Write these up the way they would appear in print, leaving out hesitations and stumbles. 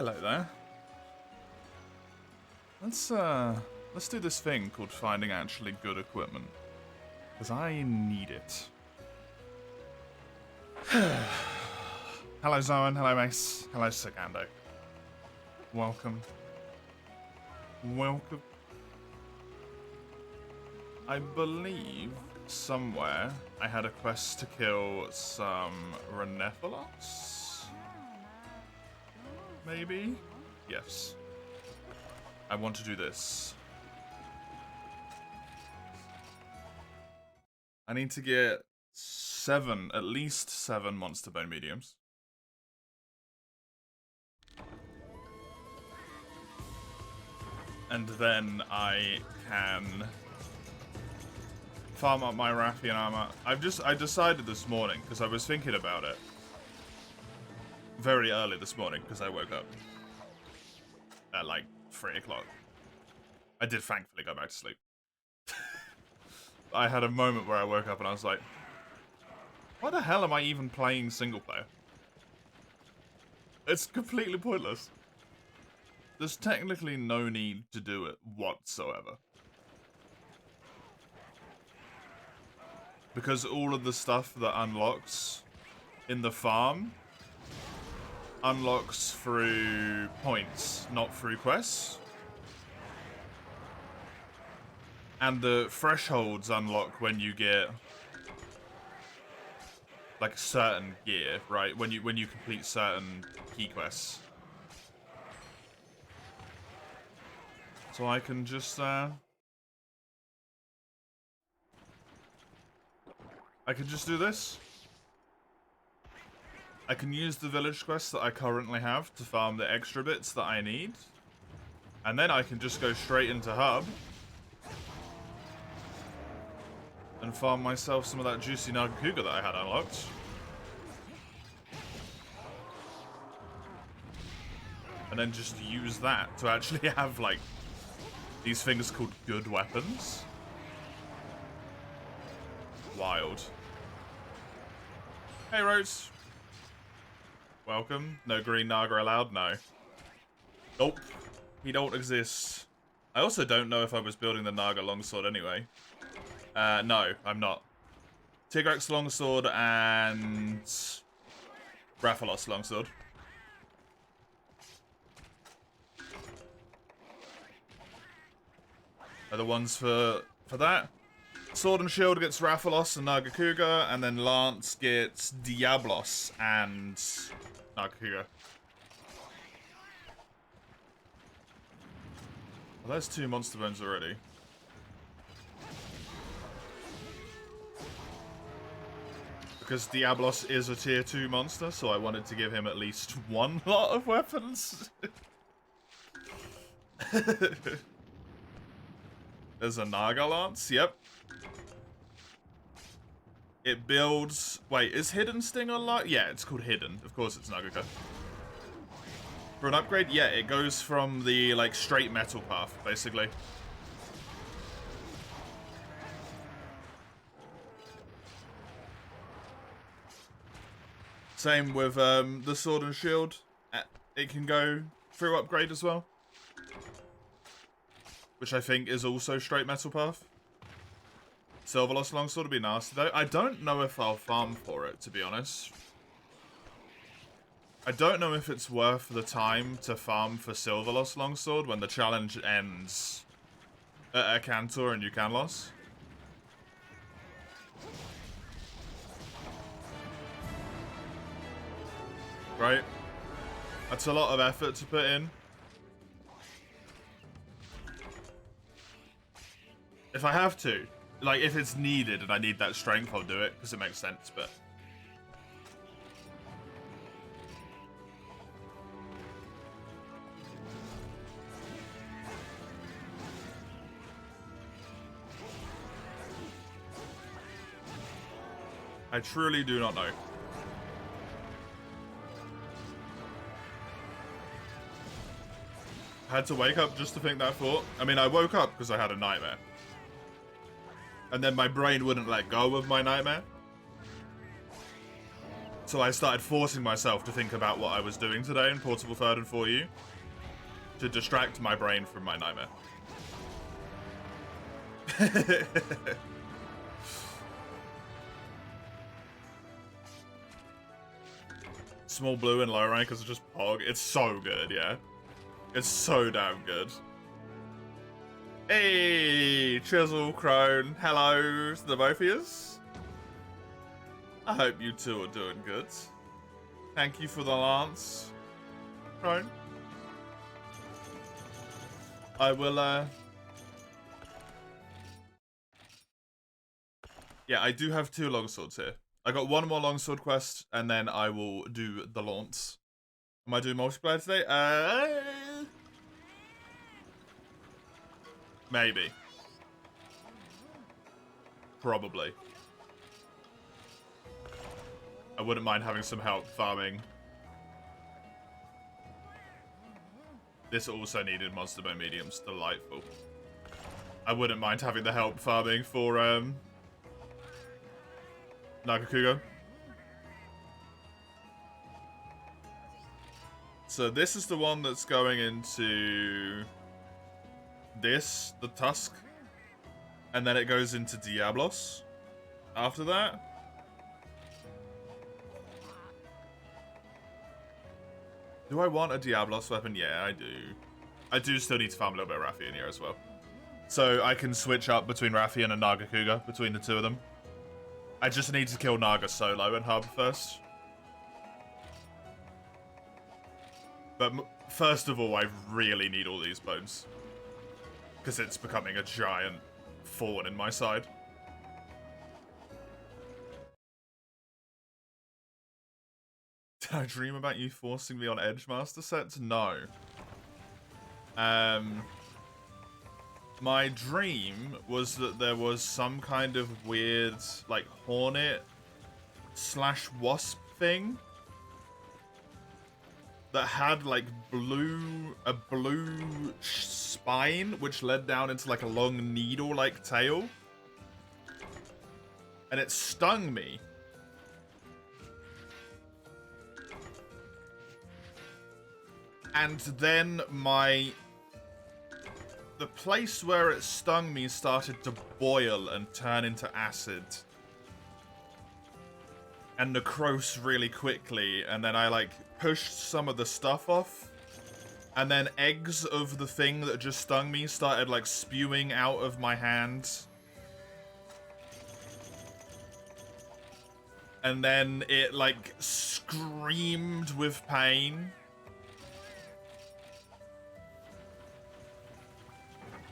Hello there. Let's do this thing called finding actually good equipment. Because I need it. Hello Zoan, hello Mace, hello Sagando. Welcome. Welcome. I believe somewhere I had a quest to kill some Renephilos? Maybe? Yes. I want to do this. I need to get at least seven monster bone mediums. And then I can farm up my Rathian armor. I decided this morning, because I was thinking about it very early this morning, because I woke up at like 3 o'clock. I did thankfully go back to sleep. I had a moment where I woke up and I was like, why the hell am I even playing single player? It's completely pointless. There's technically no need to do it whatsoever. Because all of the stuff that unlocks in the farm unlocks through points, not through quests. And the thresholds unlock when you get like certain gear, right? When you complete certain key quests. So I can just do this. I can use the village quests that I currently have to farm the extra bits that I need. And then I can just go straight into hub and farm myself some of that juicy Nagakuga that I had unlocked. And then just use that to actually have, like, these things called good weapons. Wild. Hey, Rose. Welcome. No green Naga allowed? No. Nope. He don't exist. I also don't know if I was building the Naga longsword anyway. No, I'm not. Tigrex longsword and Rathalos longsword. Are the ones for that. Sword and Shield gets Rathalos and Nagakuga, and then Lance gets Diablos and Nagakuga. Well, there's 2 monster bones already. Because Diablos is a tier 2 monster, so I wanted to give him at least one lot of weapons. There's a Naga Lance, yep. It builds... Wait, is Hidden Sting unlocked? Yeah, it's called Hidden. Of course it's Nagakuga. For an upgrade, yeah, it goes from the, like, straight metal path, basically. Same with the Sword and Shield. It can go through upgrade as well. Which I think is also straight metal path. Silverlost Longsword would be nasty though. I don't know if I'll farm for it, to be honest. I don't know if it's worth the time to farm for Silverlost Longsword when the challenge ends at a Cantor and you can loss. Right? That's a lot of effort to put in. If I have to. Like, if it's needed and I need that strength, I'll do it, because it makes sense, but... I truly do not know. I had to wake up just to think that thought. I mean, I woke up because I had a nightmare. And then my brain wouldn't let go of my nightmare. So I started forcing myself to think about what I was doing today in Portable Third and For You to distract my brain from my nightmare. Small blue and low rank because it's just Pog. It's so good, yeah. It's so damn good. Hey, Chisel, Crone, hello to the both of yous. I hope you two are doing good. Thank you for the lance, Crone. I will, yeah, I do have 2 longswords here. I got 1 more longsword quest, and then I will do the lance. Am I doing multiplayer today? Maybe. Probably. I wouldn't mind having some help farming. This also needed monster bone mediums. Delightful. I wouldn't mind having the help farming for, Nagakugo. So this is the one that's going into this, the Tusk. And then it goes into Diablos after that. Do I want a Diablos weapon? Yeah, I do. I do still need to farm a little bit of Raffi in here as well. So I can switch up between Raffi and a Nagakuga, between the 2 of them. I just need to kill Naga solo and hub first. But first of all, I really need all these bones. Because it's becoming a giant thorn in my side. Did I dream about you forcing me on Edgemaster sets? No. My dream was that there was some kind of weird, like, hornet / wasp thing that had, like, a blue spine, which led down into, like, a long needle-like tail. And it stung me. And then the place where it stung me started to boil and turn into acid. And necrose really quickly, and then I, like, pushed some of the stuff off. And then eggs of the thing that just stung me started, like, spewing out of my hand. And then it, like, screamed with pain.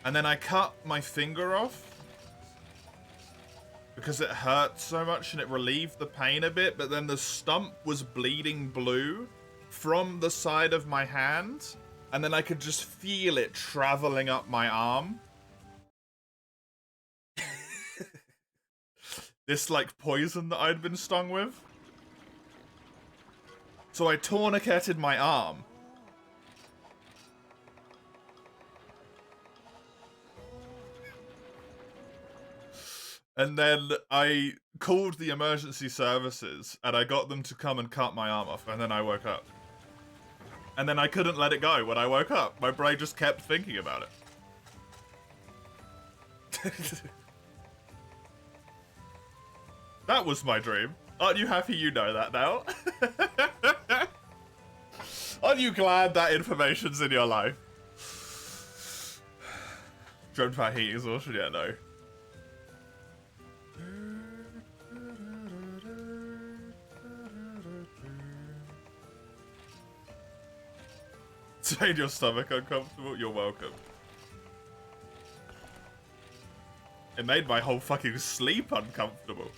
And then I cut my finger off because it hurt so much and it relieved the pain a bit, but then the stump was bleeding blue from the side of my hand, and then I could just feel it traveling up my arm. This, like, poison that I'd been stung with. So I tourniqueted my arm. And then I called the emergency services, and I got them to come and cut my arm off, and then I woke up. And then I couldn't let it go when I woke up. My brain just kept thinking about it. That was my dream. Aren't you happy you know that now? Aren't you glad that information's in your life? Dreamt about heat exhaustion? Yeah, no. It's made your stomach uncomfortable? You're welcome. It made my whole fucking sleep uncomfortable.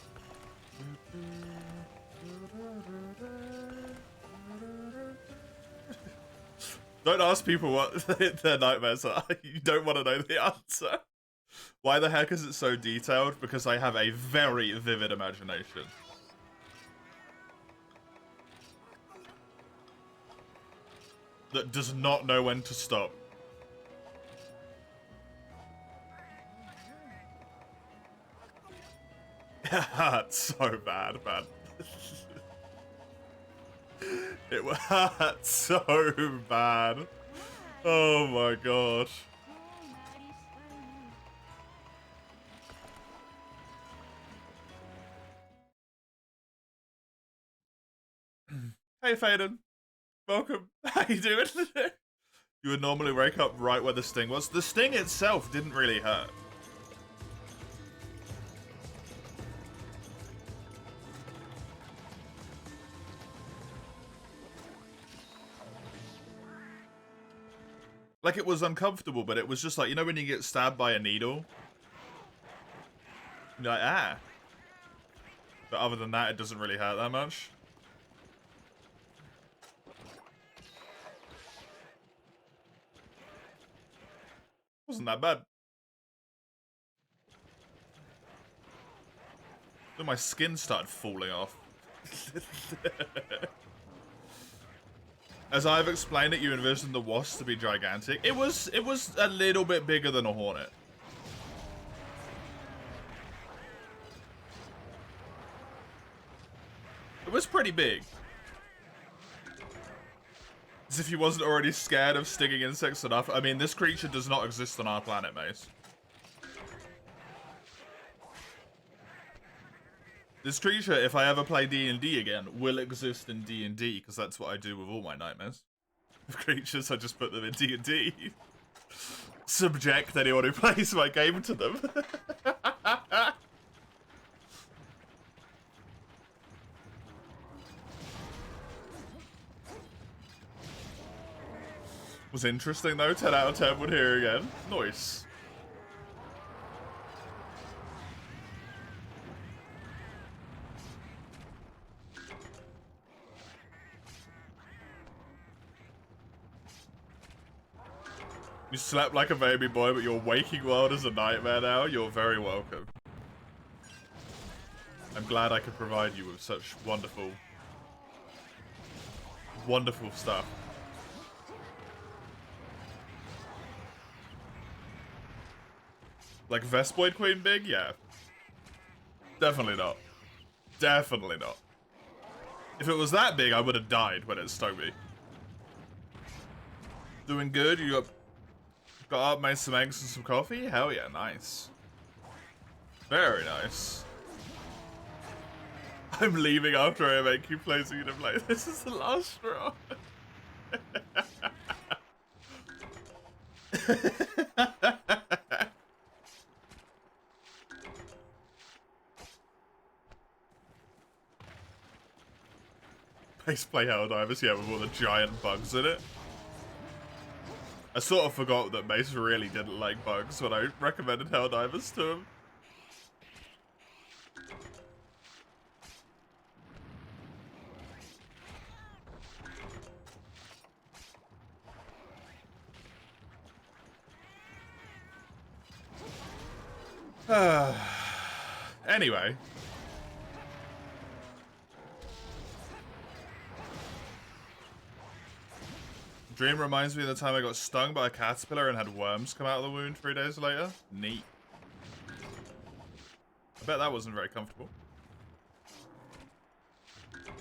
Don't ask people what their nightmares are. You don't want to know the answer. Why the heck is it so detailed? Because I have a very vivid imagination. That does not know when to stop. It hurts so bad, man. It hurt so bad. Oh my god. Hey Faden, welcome. How you doing? You would normally wake up right where the sting was. The sting itself didn't really hurt. Like, it was uncomfortable, but it was just like, you know when you get stabbed by a needle? You're like, ah. But other than that, it doesn't really hurt that much. Wasn't that bad. Then my skin started falling off. As I've explained it, you envision the wasp to be gigantic. It was a little bit bigger than a hornet. It was pretty big. As if he wasn't already scared of stinging insects enough. I mean, this creature does not exist on our planet, Mace. This creature, if I ever play D&D again, will exist in D&D, because that's what I do with all my nightmares. With creatures, I just put them in D&D. Subject anyone who plays my game to them. Was interesting though, 10 out of 10 would hear again. Nice. You slept like a baby boy, but your waking world is a nightmare now. You're very welcome. I'm glad I could provide you with such wonderful, wonderful stuff. Like Vespoid Queen big? Yeah. Definitely not. Definitely not. If it was that big, I would have died when it stung me. Doing good? You got up, made some eggs and some coffee? Hell yeah, nice. Very nice. I'm leaving after I make you play so you can play. This is the last straw. Base play Helldivers, yeah, with all the giant bugs in it. I sort of forgot that Mace really didn't like bugs when I recommended Helldivers to him. Anyway. Dream reminds me of the time I got stung by a caterpillar and had worms come out of the wound 3 days later. Neat. I bet that wasn't very comfortable.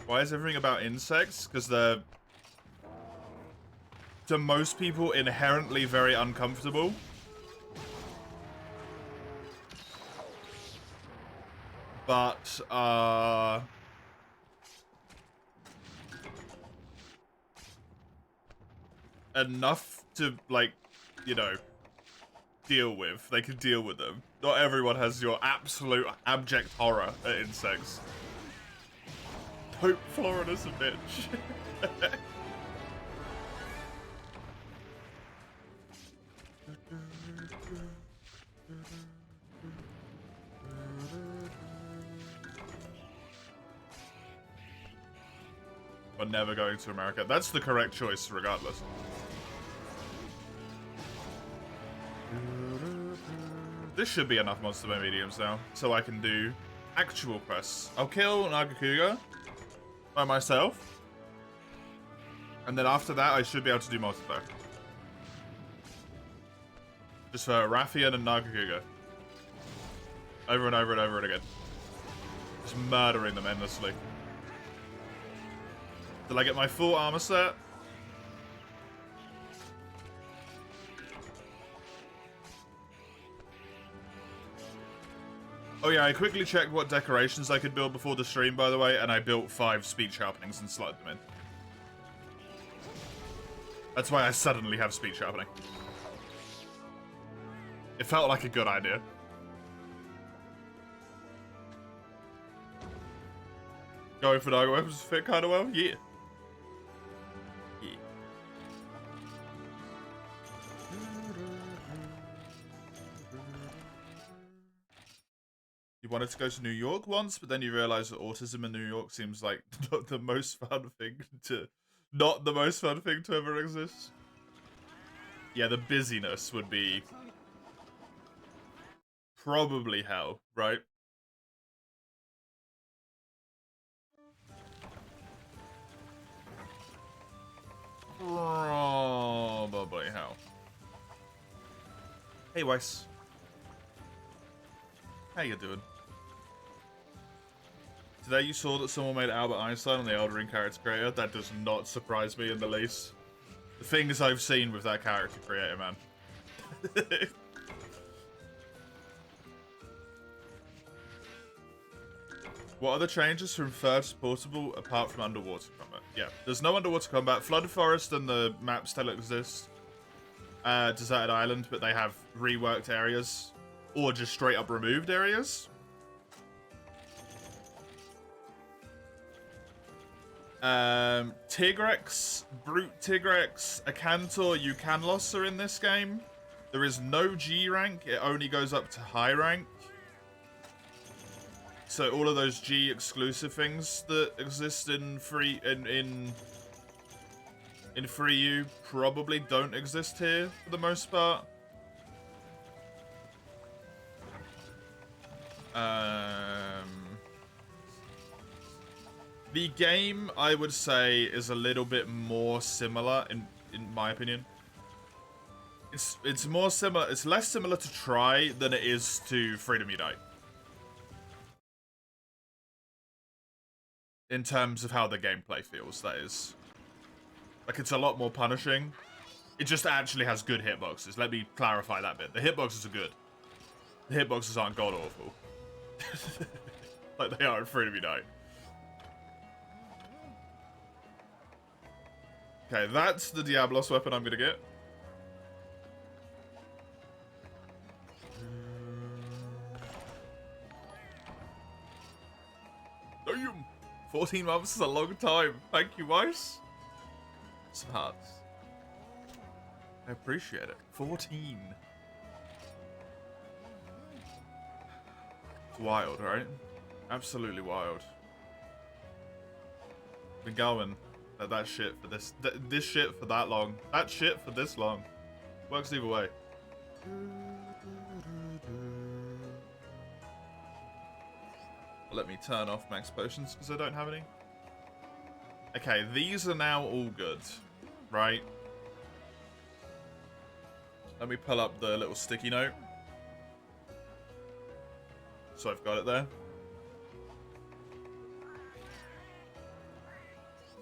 Why is everything about insects? Because they're, to most people, inherently very uncomfortable. But, enough to, like, you know, deal with. They can deal with them. Not everyone has your absolute abject horror at insects. Hope Florida's a bitch. We're never going to America. That's the correct choice, regardless. This should be enough monster by mediums now, so I can do actual quests. I'll kill Nagakuga by myself, and then after that, I should be able to do multiplayer. Just for Rathian and Nagakuga. Over and over and over and again. Just murdering them endlessly. Till I get my full armor set. Oh yeah, I quickly checked what decorations I could build before the stream, by the way, and I built 5 speech happenings and slotted them in. That's why I suddenly have speech happening. It felt like a good idea. Going for Naga weapons fit kind of well? Yeah. Yeah. You wanted to go to New York once, but then you realized that autism in New York seems like not the most fun thing to ever exist. Yeah, the busyness would be probably hell, right? Probably hell. Hey, Weiss. How you doing? Today you saw that someone made Albert Einstein on the Elden Ring character creator. That does not surprise me in the least. The things I've seen with that character creator, man. What are the changes from third to portable apart from underwater combat? Yeah, there's no underwater combat. Flood Forest and the map still exist. Deserted Island, but they have reworked areas. Or just straight up removed areas. Tigrex, Brute Tigrex, Acantor, Eucanlos are in this game. There is no G rank, it only goes up to high rank. So all of those G exclusive things that exist in free in Free U probably don't exist here for the most part. The game, I would say, is a little bit more similar in my opinion. It's more similar. It's less similar to Try than it is to Freedom Unite. In terms of how the gameplay feels, that is. Like, it's a lot more punishing. It just actually has good hitboxes. Let me clarify that bit. The hitboxes are good. The hitboxes aren't god-awful. Like they are in Freedom Unite. Okay, that's the Diablos weapon I'm gonna get. Damn! 14 months is a long time. Thank you, Weiss. Some hearts. I appreciate it. 14. It's wild, right? Absolutely wild. Been going at that shit for this shit for that long. That shit for this long. Works either way. Let me turn off max potions because I don't have any. Okay, these are now all good, right? Let me pull up the little sticky note. So I've got it there.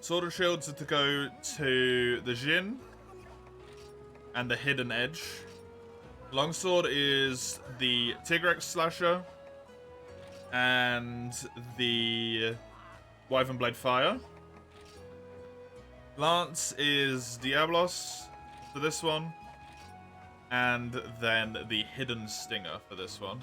Sword and Shields are to go to the Jin and the Hidden Edge. Longsword is the Tigrex Slasher and the Wyvern Blade Fire. Lance is Diablos for this one. And then the Hidden Stinger for this one.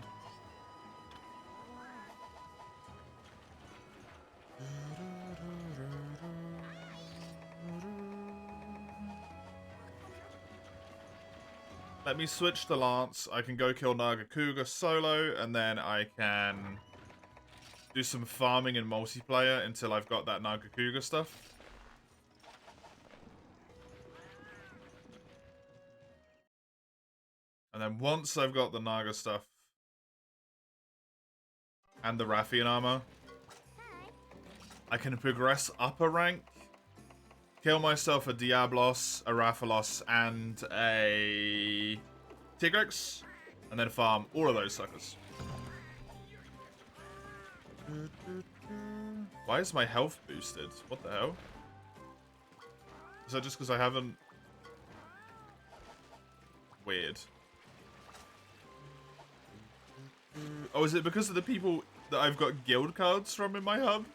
Let me switch to Lance. I can go kill Nagakuga solo, and then I can do some farming in multiplayer until I've got that Nagakuga stuff. And then once I've got the Naga stuff and the Rathian armor, I can progress up a rank, kill myself a Diablos, a Rathalos, and a Tigrex, and then farm all of those suckers. Why is my health boosted? What the hell? Is that just because I haven't... Weird. Oh, is it because of the people that I've got guild cards from in my hub?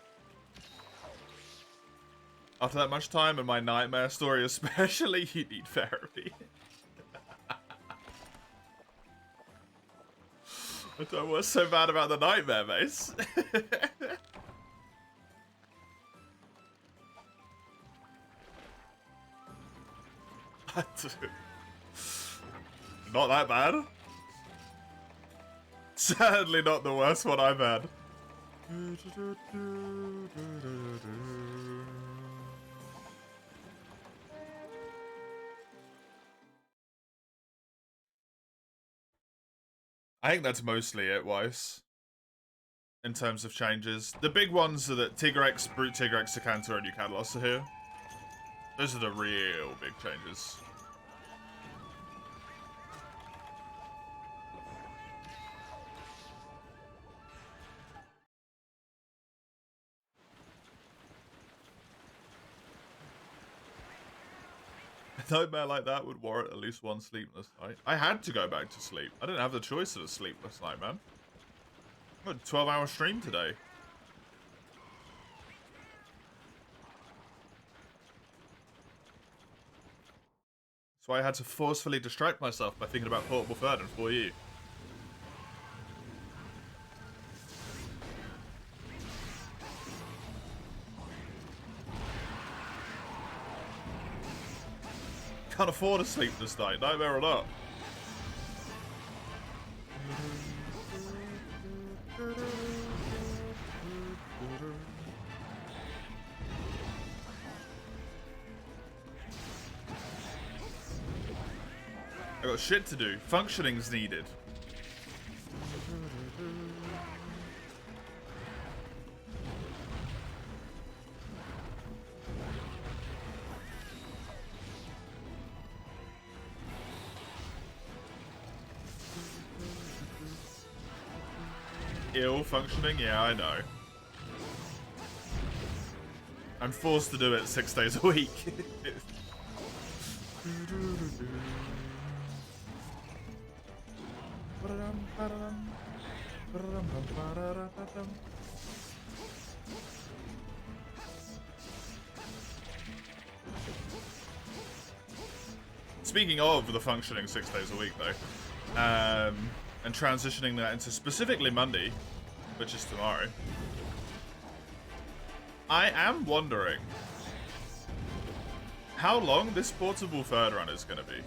After that much time and my nightmare story especially, you need therapy. I don't know what's so bad about the nightmare, Mace. Not that bad. Sadly not the worst one I've had. I think that's mostly it, Weiss. In terms of changes. The big ones are that Tigrex, Brute Tigrex, Sacantor, and Eucadalos are here. Those are the real big changes. A nightmare like that would warrant at least one sleepless night. I had to go back to sleep. I didn't have the choice of a sleepless night, man. I got a 12-hour stream today. So I had to forcefully distract myself by thinking about Portable Third and 4U. Can't afford a sleepless night, nightmare or not. I got shit to do. Functioning's needed. Ill functioning? Yeah, I know. I'm forced to do it 6 days a week. Speaking of the functioning 6 days a week, though, and transitioning that into specifically Monday, which is tomorrow, I am wondering how long this Portable Third run is going to be.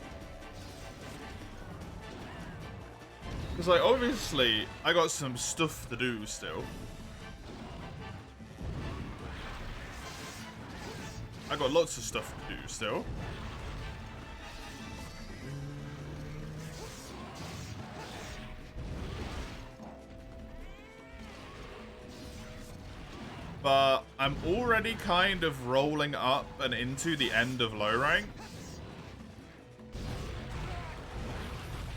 Because, like, obviously, I got some stuff to do still. I got lots of stuff to do still. But I'm already kind of rolling up and into the end of low rank.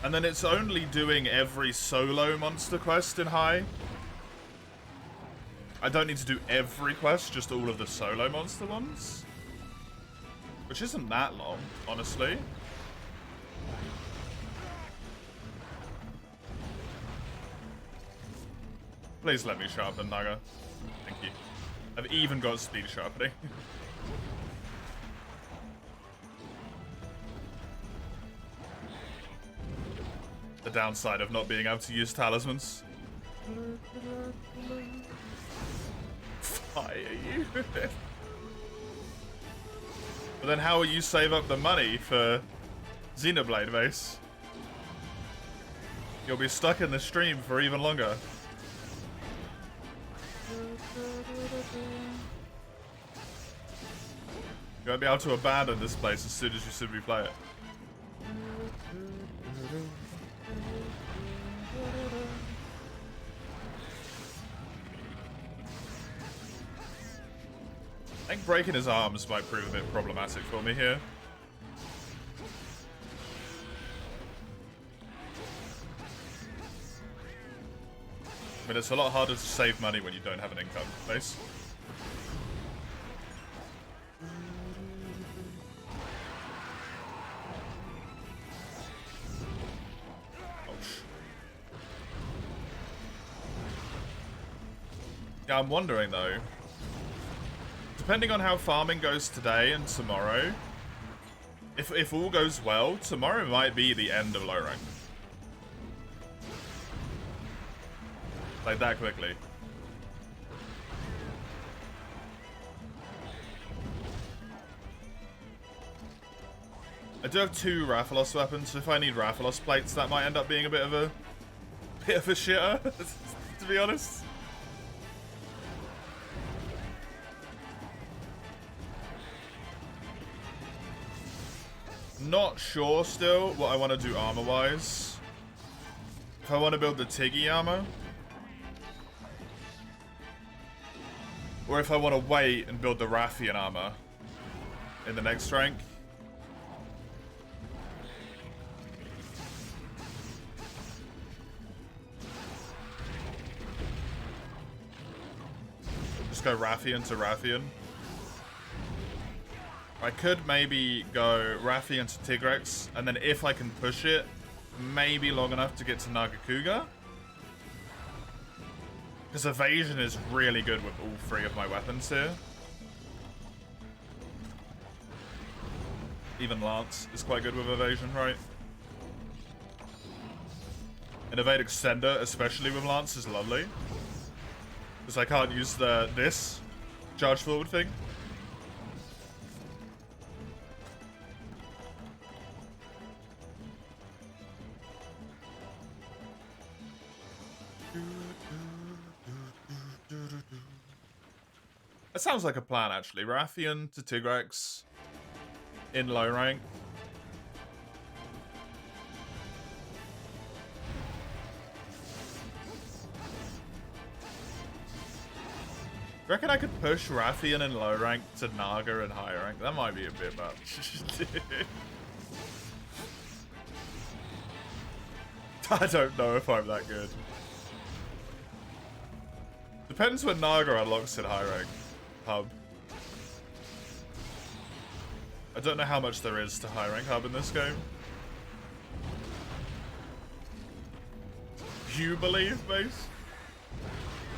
And then it's only doing every solo monster quest in high. I don't need to do every quest, just all of the solo monster ones. Which isn't that long, honestly. Please let me sharpen Naga. Thank you. I've even got speed sharpening. The downside of not being able to use talismans. Fire you. But then how will you save up the money for Xenoblade Base? You'll be stuck in the stream for even longer. You won't be able to abandon this place as soon as you simply play it. I think breaking his arms might prove a bit problematic for me here. I mean, it's a lot harder to save money when you don't have an income base. Yeah, I'm wondering though. Depending on how farming goes today and tomorrow, if all goes well, tomorrow might be the end of low rank. Like that quickly. I do have 2 Rathalos weapons, so if I need Rathalos plates, that might end up being a bit of a shitter, to be honest. Not sure still what I want to do armor-wise. If I want to build the Tiggy armor. Or if I want to wait and build the Rathian armor in the next rank. Just go Rathian to Rathian. I could maybe go Rathian to Tigrex, and then if I can push it, maybe long enough to get to Nagakuga. Because evasion is really good with all 3 of my weapons here. Even Lance is quite good with evasion, right? An evade extender, especially with Lance, is lovely. Because I can't use this charge forward thing. That sounds like a plan, actually. Rathian to Tigrex in low rank. Reckon I could push Rathian in low rank to Naga in high rank? That might be a bit much. I don't know if I'm that good. Depends when Naga unlocks in high rank. Hub. I don't know how much there is to high rank hub in this game. You believe, base?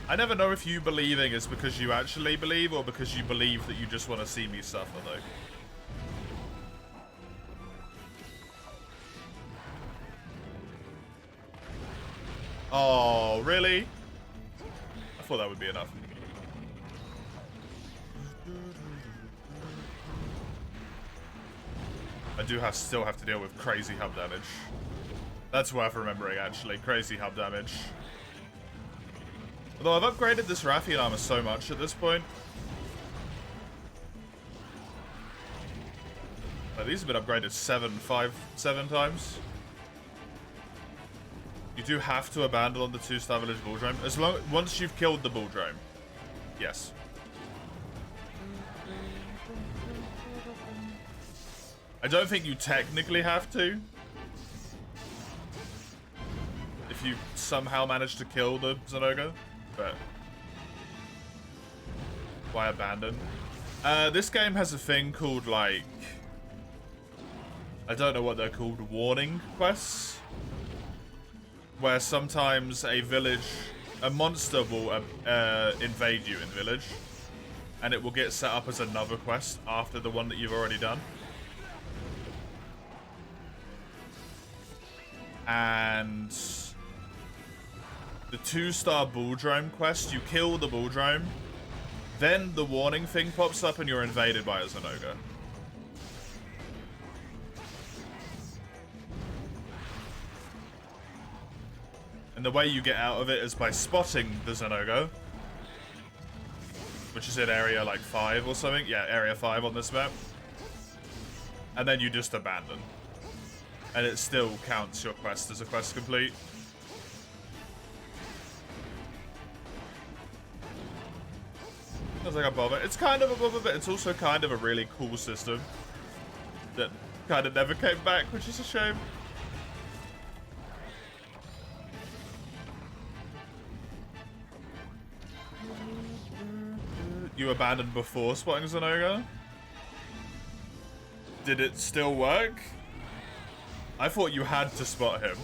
I never know if you believing is because you actually believe or because you believe that you just want to see me suffer, though. Oh, really? I thought that would be enough. I do still have to deal with crazy hub damage. That's worth remembering, actually. Crazy hub damage. Although I've upgraded this Rathian armor so much at this point. Like, these have been upgraded 7 times. You do have to abandon on the 2-star village bull drone. Once you've killed the bull drone. Yes. I don't think you technically have to. If you somehow manage to kill the Zenoga. But why abandon? This game has a thing called, like, I don't know what they're called, warning quests, where sometimes a monster will invade you in village, and it will get set up as another quest after the one that you've already done. And the 2-star bull drone quest, you kill the bull drone, then the warning thing pops up and you're invaded by a Zenoga. And the way you get out of it is by spotting the Zenoga, which is in area like 5 or something. Yeah, area 5 on this map. And then you just abandon. And it still counts your quest as a quest complete. Feels like above it. It's kind of above it, but it's also kind of a really cool system that kind of never came back, which is a shame. You abandoned before spotting Zenoga? Did it still work? I thought you had to spot him.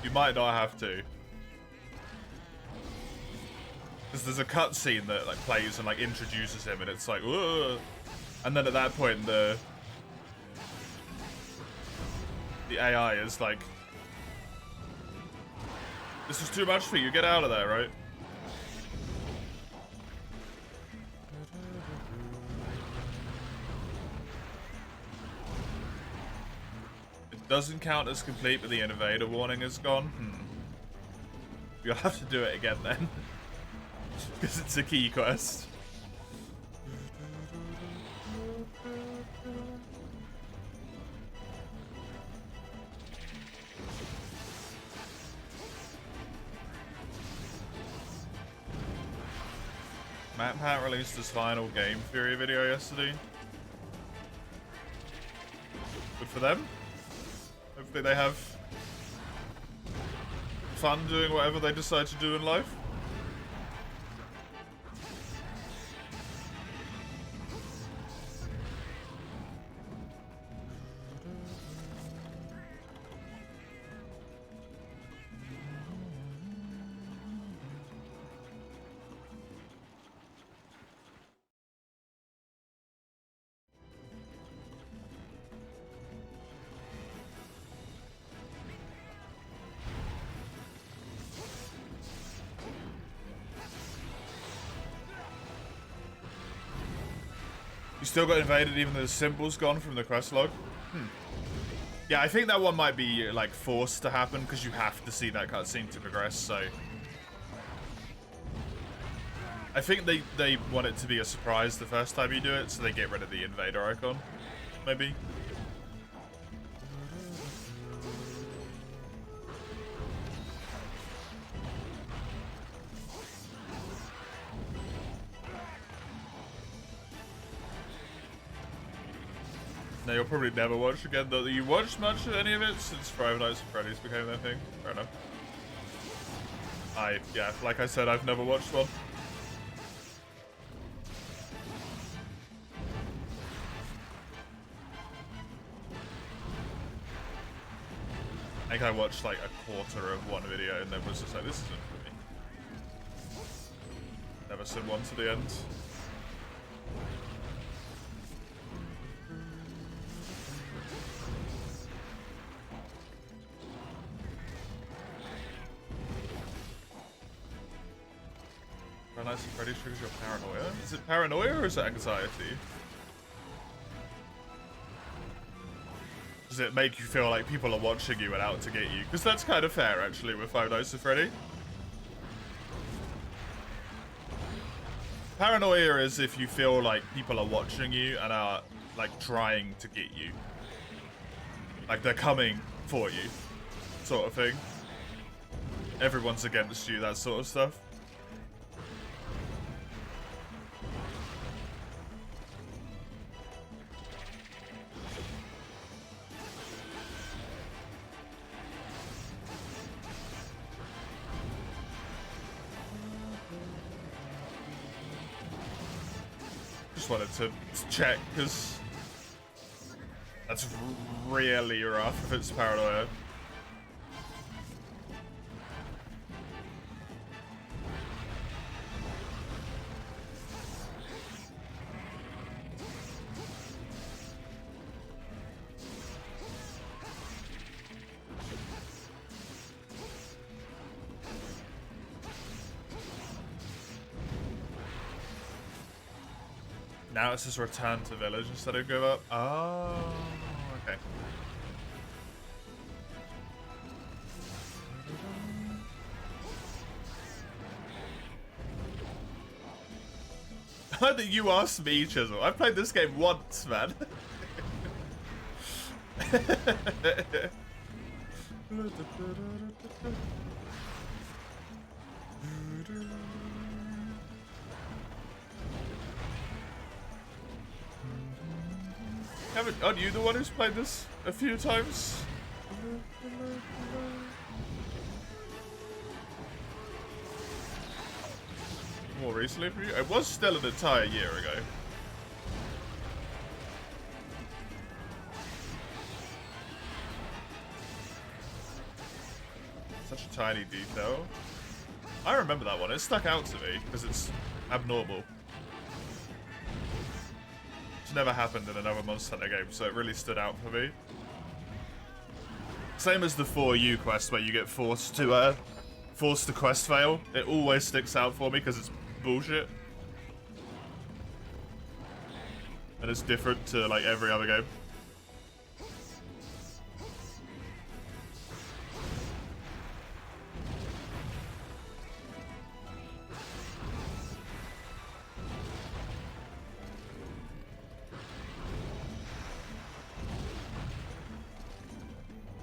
You might not have to. Because there's a cutscene that like plays and like introduces him, and it's like, ugh. And then at that point, the AI is like, this is too much for you. Get out of there, right? It doesn't count as complete, but the invader warning is gone. You'll have to do it again then. Because it's a key quest. Matt Pat released his final Game Theory video yesterday. Good for them. Hopefully they have fun doing whatever they decide to do in life. You still got invaded even though the symbol's gone from the quest log? Yeah, I think that one might be like forced to happen because you have to see that cutscene to progress, so... I think they want it to be a surprise the first time you do it, so they get rid of the invader icon. Maybe. No, you'll probably never watch again, though. You watched much of any of it since Five Nights at Freddy's became that thing? Fair enough. Yeah, like I said, I've never watched one. I think I watched like a quarter of one video and then was just like, this isn't for me. Never seen one to the end. Five Nights at Freddy's triggers your paranoia? Is it paranoia or is it anxiety? Does it make you feel like people are watching you and out to get you? Because that's kind of fair, actually, with Five Nights at Freddy. Paranoia is if you feel like people are watching you and are, like, trying to get you. Like, they're coming for you, sort of thing. Everyone's against you, that sort of stuff. Wanted to check because that's really rough if it's paranoia. Now it says return to village instead of give up. Oh, okay. I think you asked me, Chisel. I've played this game once, man. Aren't you the one who's played this a few times? More recently for you? It was still an entire year ago. Such a tiny detail. I remember that one. It stuck out to me because it's abnormal. It's never happened in another Monster Hunter game, so it really stood out for me. Same as the 4U quest where you get forced to quest fail. It always sticks out for me because it's bullshit. And it's different to like every other game.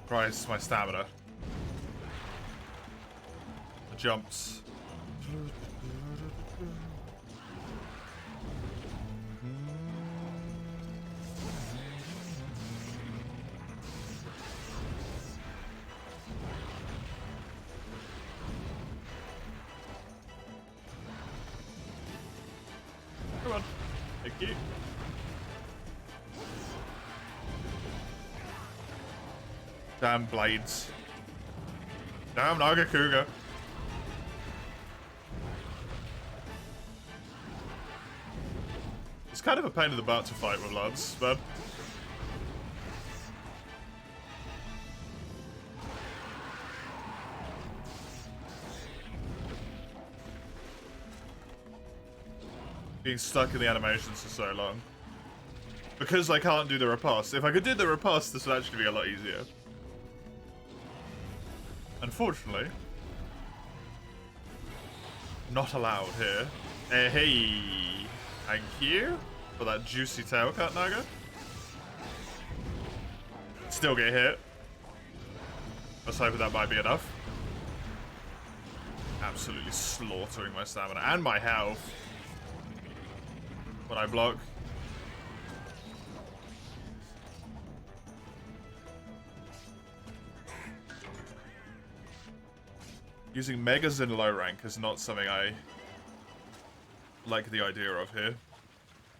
Christ, my stamina. The jumps. Come on. Thank you. Damn blades. Damn Nagakuga. It's kind of a pain in the butt to fight with lads, but being stuck in the animations for so long. Because I can't do the riposte. If I could do the riposte, this would actually be a lot easier. Unfortunately, not allowed here. Hey, thank you for that juicy tail cut, Naga. Still get hit. I was hoping that might be enough. Absolutely slaughtering my stamina and my health when I block. Using megas in low rank is not something I like the idea of here,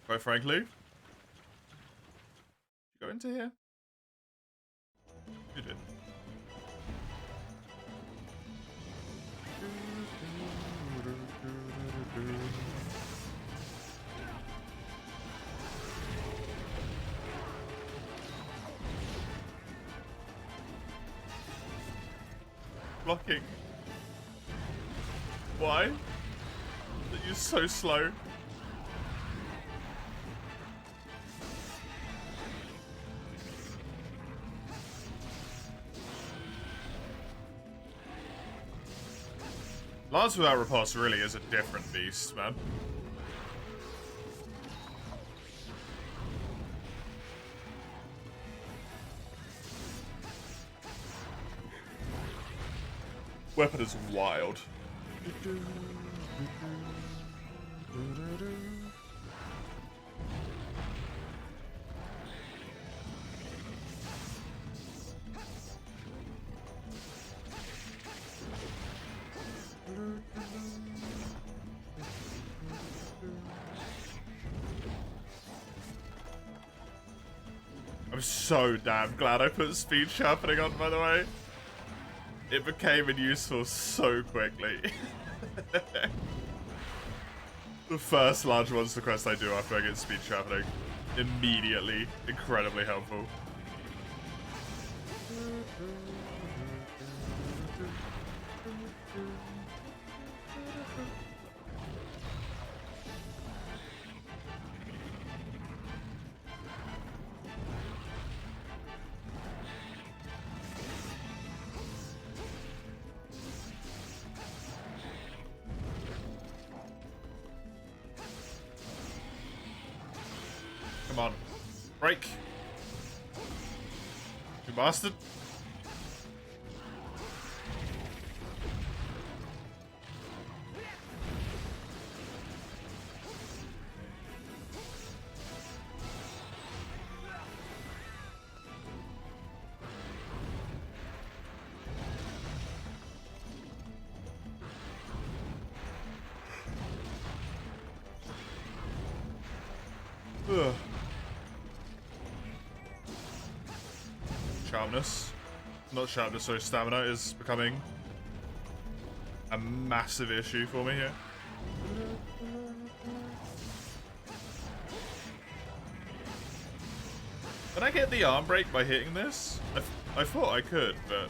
quite frankly. Go into here? You did. Blocking. Why? That you're so slow. Lance without riposte really is a different beast, man. Weapon is wild. I'm so damn glad I put speed sharpening on, by the way. It became useful so quickly. The first large monster quest I do after I get speed sharpening. Immediately. Incredibly helpful. Come on. Break. You bastard. Ugh. Sharpness. Not sharpness, sorry, stamina is becoming a massive issue for me here. Can I get the arm break by hitting this? I thought I could, but...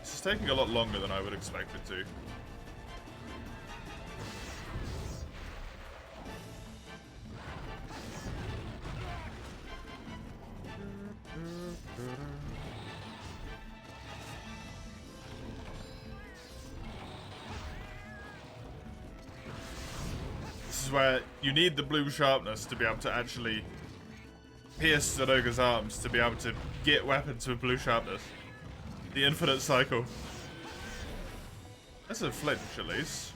This is taking a lot longer than I would expect it to. Where you need the blue sharpness to be able to actually pierce Zenoga's arms to be able to get weapons with blue sharpness. The infinite cycle. That's a flinch, at least.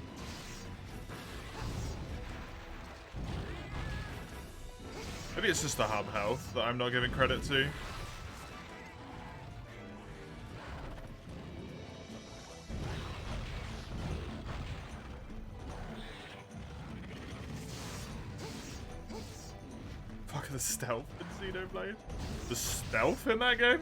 Maybe it's just the hub health that I'm not giving credit to. The stealth in Xenoblade? The stealth in that game?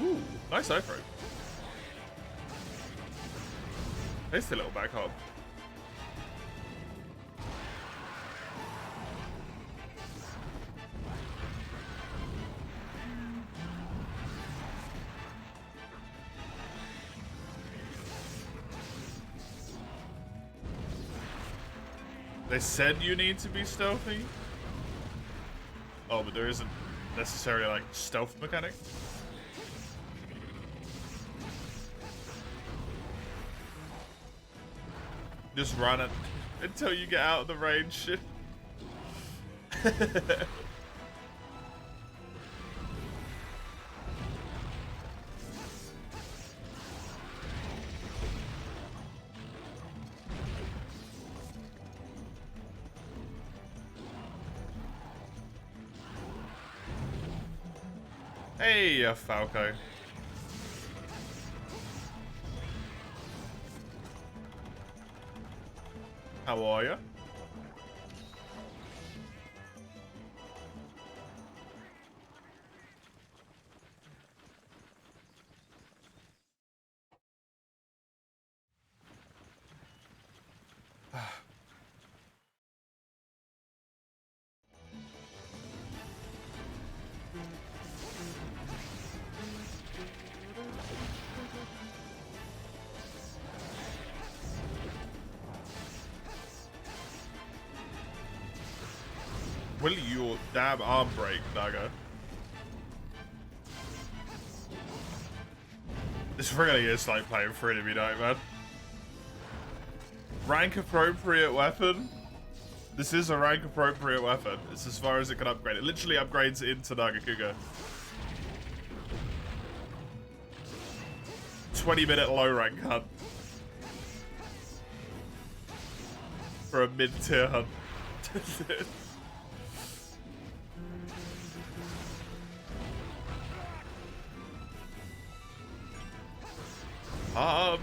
Ooh, nice ice rope. Tasty little back hop. They said you need to be stealthy. Oh, but there isn't necessarily like stealth mechanic. Just run it until you get out of the range. Hey, Falco. How are you? Will your damn arm break, Naga? This really is like playing for enemy night, man. Rank appropriate weapon. This is a rank appropriate weapon. It's as far as it can upgrade. It literally upgrades into Nagakuga. 20-minute low rank hunt. For a mid-tier hunt. Hub.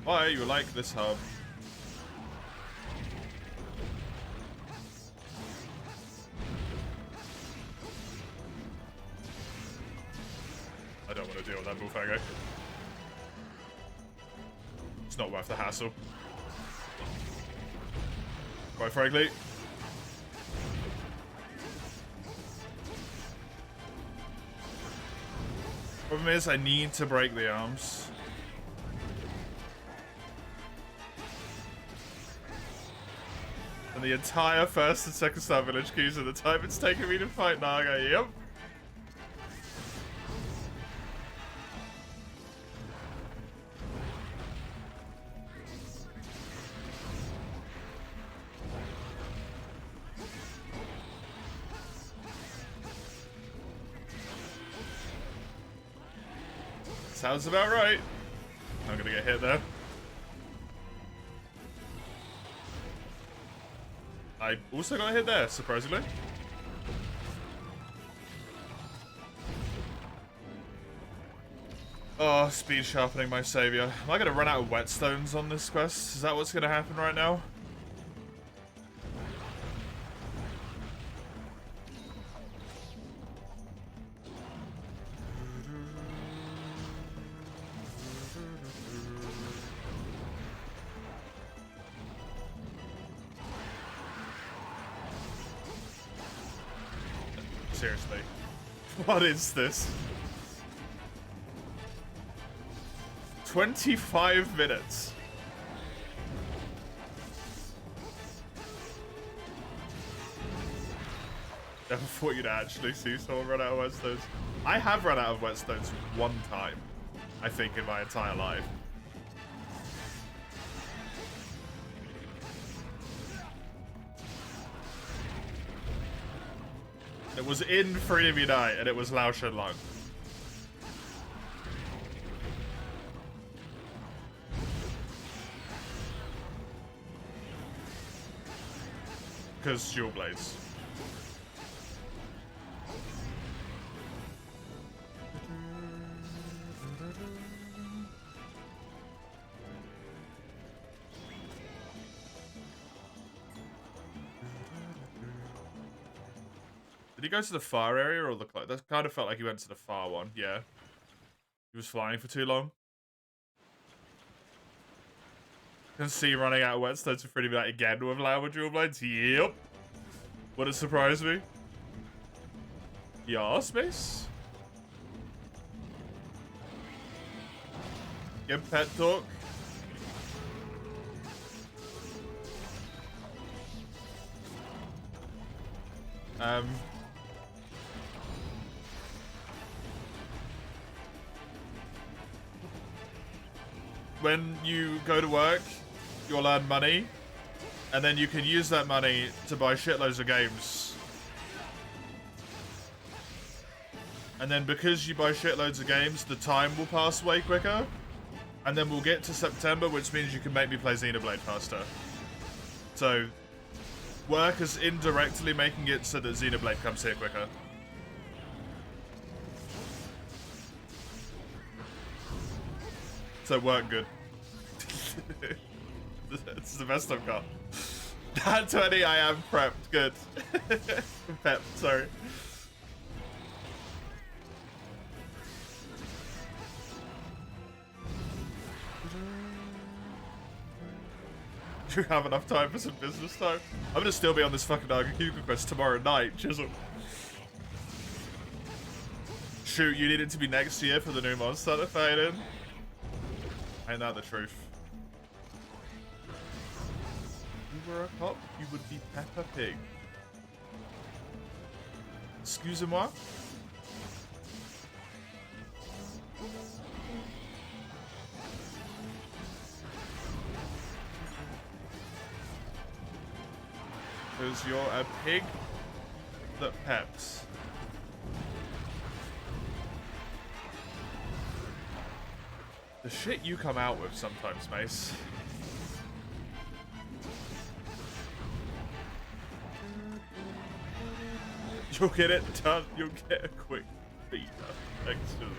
Why you like this hub? I don't want to deal with that bullfango. It's not worth the hassle. Quite frankly. Problem is, I need to break the arms. And the entire first and second star village queues at the time it's taken me to fight Naga, yep. Sounds about right. I'm gonna get hit there. I also got hit there, surprisingly. Oh, speed sharpening my savior. Am I going to run out of whetstones on this quest? Is that what's going to happen right now? Seriously. What is this? 25 minutes. Never thought you'd actually see someone run out of whetstones. I have run out of whetstones one time, I think, in my entire life. It was in Freedom Unite, and it was Lao Shen Long. Because dual blades. Did he go to the far area or the close? That kind of felt like he went to the far one, yeah. He was flying for too long. Can see running out of whetstones for Freedom Unite again with Lao dual blades. Yep. Wouldn't surprise me. Yeah, space. Give pet talk. When you go to work, you'll earn money, and then you can use that money to buy shitloads of games. And then because you buy shitloads of games, the time will pass way quicker. And then we'll get to September, which means you can make me play Xenoblade faster. So, work is indirectly making it so that Xenoblade comes here quicker. So work good. It's the best I've got. That 20 I am prepped. Good. Pep, sorry. You have enough time for some business time? I'm gonna still be on this fucking Nagakuga quest tomorrow night, Chisel. Shoot, you need it to be next year for the new monster to fade in? Ain't that the truth? If you were a cop, you would be Peppa Pig. Excusez-moi? Because you're a pig that peps. The shit you come out with sometimes, Mace. You'll get it done. You'll get a quick beat up. Thanks to them.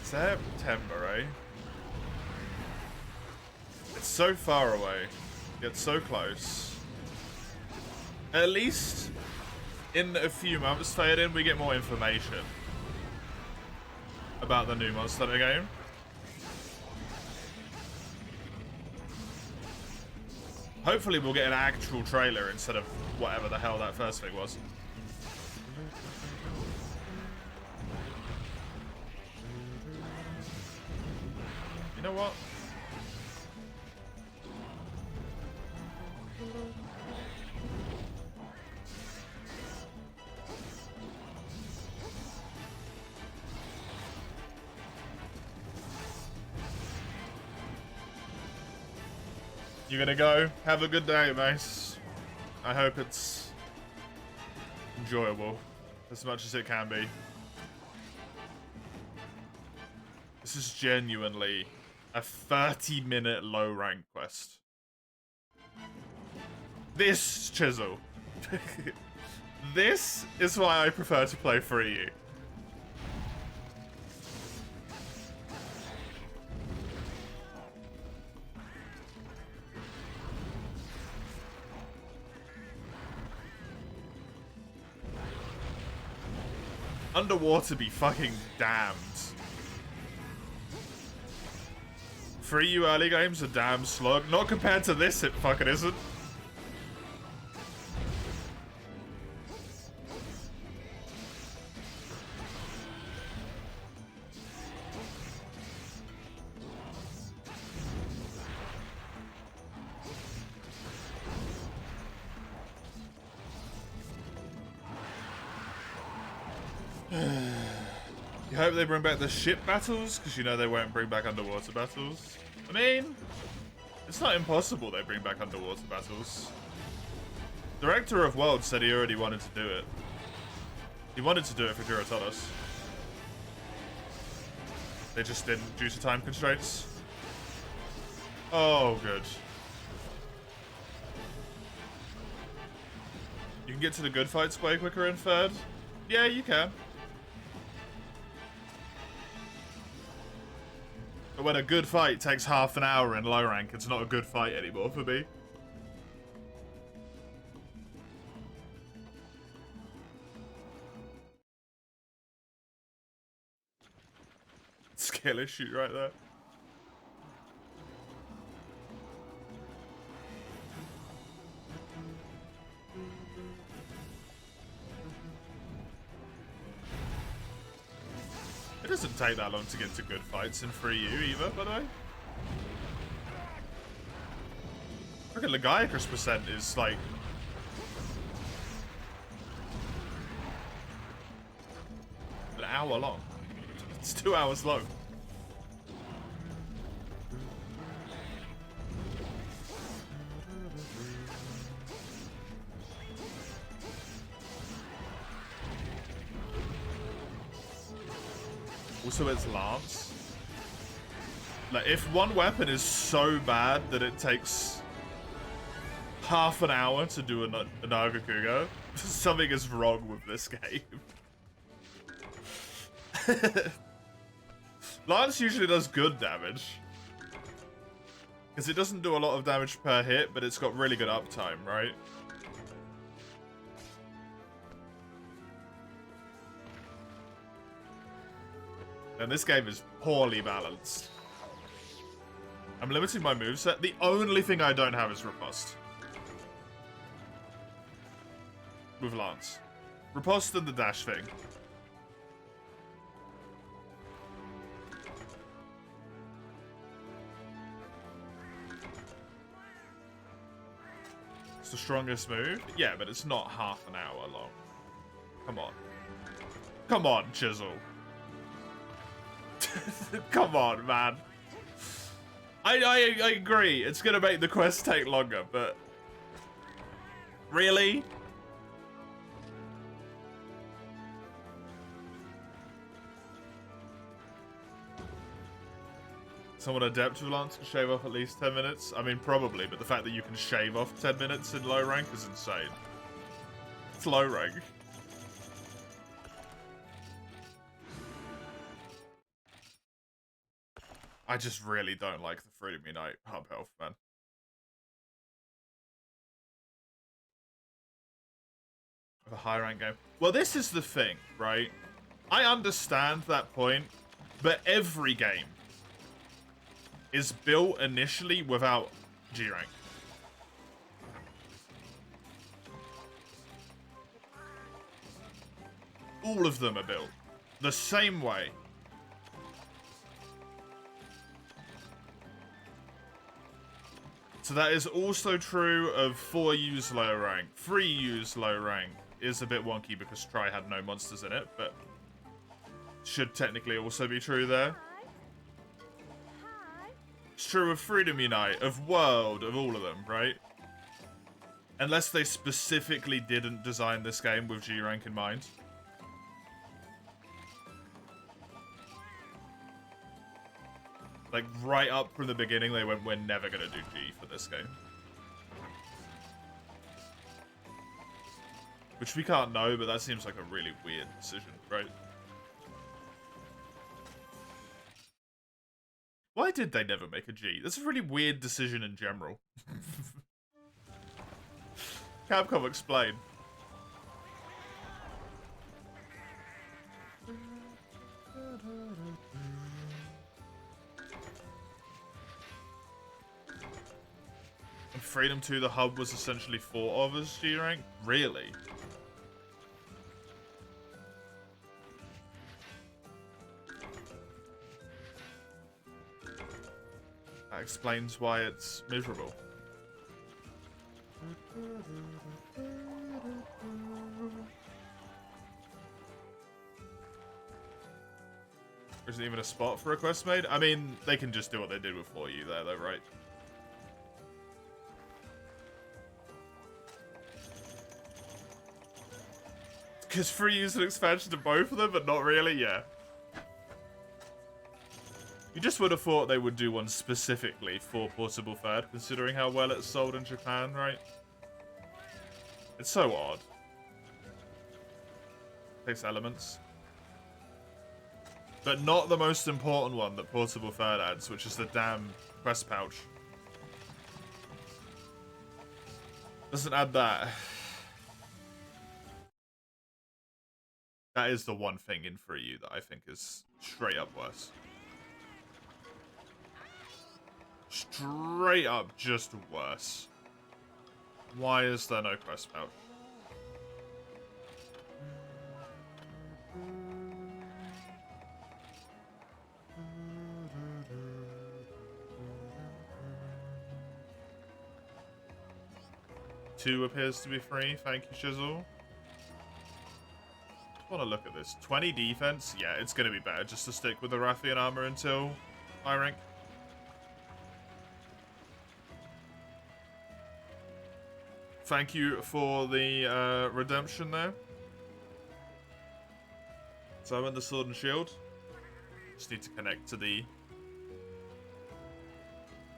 September, eh? It's so far away, yet so close. At least in a few months, Theoden, we get more information about the new Monster Hunter game. Hopefully we'll get an actual trailer instead of whatever the hell that first thing was. You know what? You're gonna go? Have a good day, Mace. I hope it's enjoyable as much as it can be. This is genuinely a 30-minute low rank quest. This, Chisel. This is why I prefer to play Free. Underwater be fucking damned. Free U early games are damn slug. Not compared to this, it fucking isn't. You hope they bring back the ship battles, because you know they won't bring back underwater battles. I mean, it's not impossible they bring back underwater battles. Director of Worlds said he already wanted to do it. He wanted to do it for Duratalos. They just didn't due to time constraints. Oh, good. You can get to the good fights way quicker in third? Yeah, you can. But when a good fight takes half an hour in low rank, it's not a good fight anymore for me. Skill issue right there. It doesn't take that long to get to good fights in 3U either, by the way. Freaking Legiacus percent is like... an hour long. It's 2 hours long. Also, it's Lance. Like, if one weapon is so bad that it takes half an hour to do a Nagakuga, something is wrong with this game. Lance usually does good damage. Because it doesn't do a lot of damage per hit, but it's got really good uptime, right? And this game is poorly balanced. I'm limiting my moveset. The only thing I don't have is Riposte. With Lance. Riposte and the dash thing. It's the strongest move? Yeah, but it's not half an hour long. Come on. Come on, Chisel. Come on, man. I agree. It's gonna make the quest take longer, but... Really? Someone adept with Lance can shave off at least 10 minutes? I mean, probably, but the fact that you can shave off 10 minutes in low rank is insane. It's low rank. I just really don't like the Freedom Unite hub health, man. Of a high rank game. Well, this is the thing, right? I understand that point, but every game is built initially without G rank. All of them are built the same way. So that is also true of 4U's low rank. 3U's low rank is a bit wonky because Try had no monsters in it, but should technically also be true there. It's true of Freedom Unite, of World, of all of them, right? Unless they specifically didn't design this game with G rank in mind. Like, right up from the beginning, they went, we're never going to do G for this game. Which we can't know, but that seems like a really weird decision, right? Why did they never make a G? That's a really weird decision in general. Capcom, explain. And Freedom 2, the hub was essentially thought of as G rank? Really? That explains why it's miserable. There isn't even a spot for a quest made? I mean, they can just do what they did with 4U there, though, right? Because 3U's an expansion to both of them, but not really, yeah. You just would have thought they would do one specifically for Portable 3rd, considering how well it's sold in Japan, right? It's so odd. Takes elements. But not the most important one that Portable 3rd adds, which is the damn quest pouch. Doesn't add that. That is the one thing in 3U that I think is straight up worse. Straight up just worse. Why is there no quest pouch? Two appears to be free. Thank you, Shizzle. I want to look at this. 20 defense? Yeah, it's going to be better just to stick with the Rathian armor until high rank. Thank you for the redemption there. So I'm in the Sword and Shield. Just need to connect to the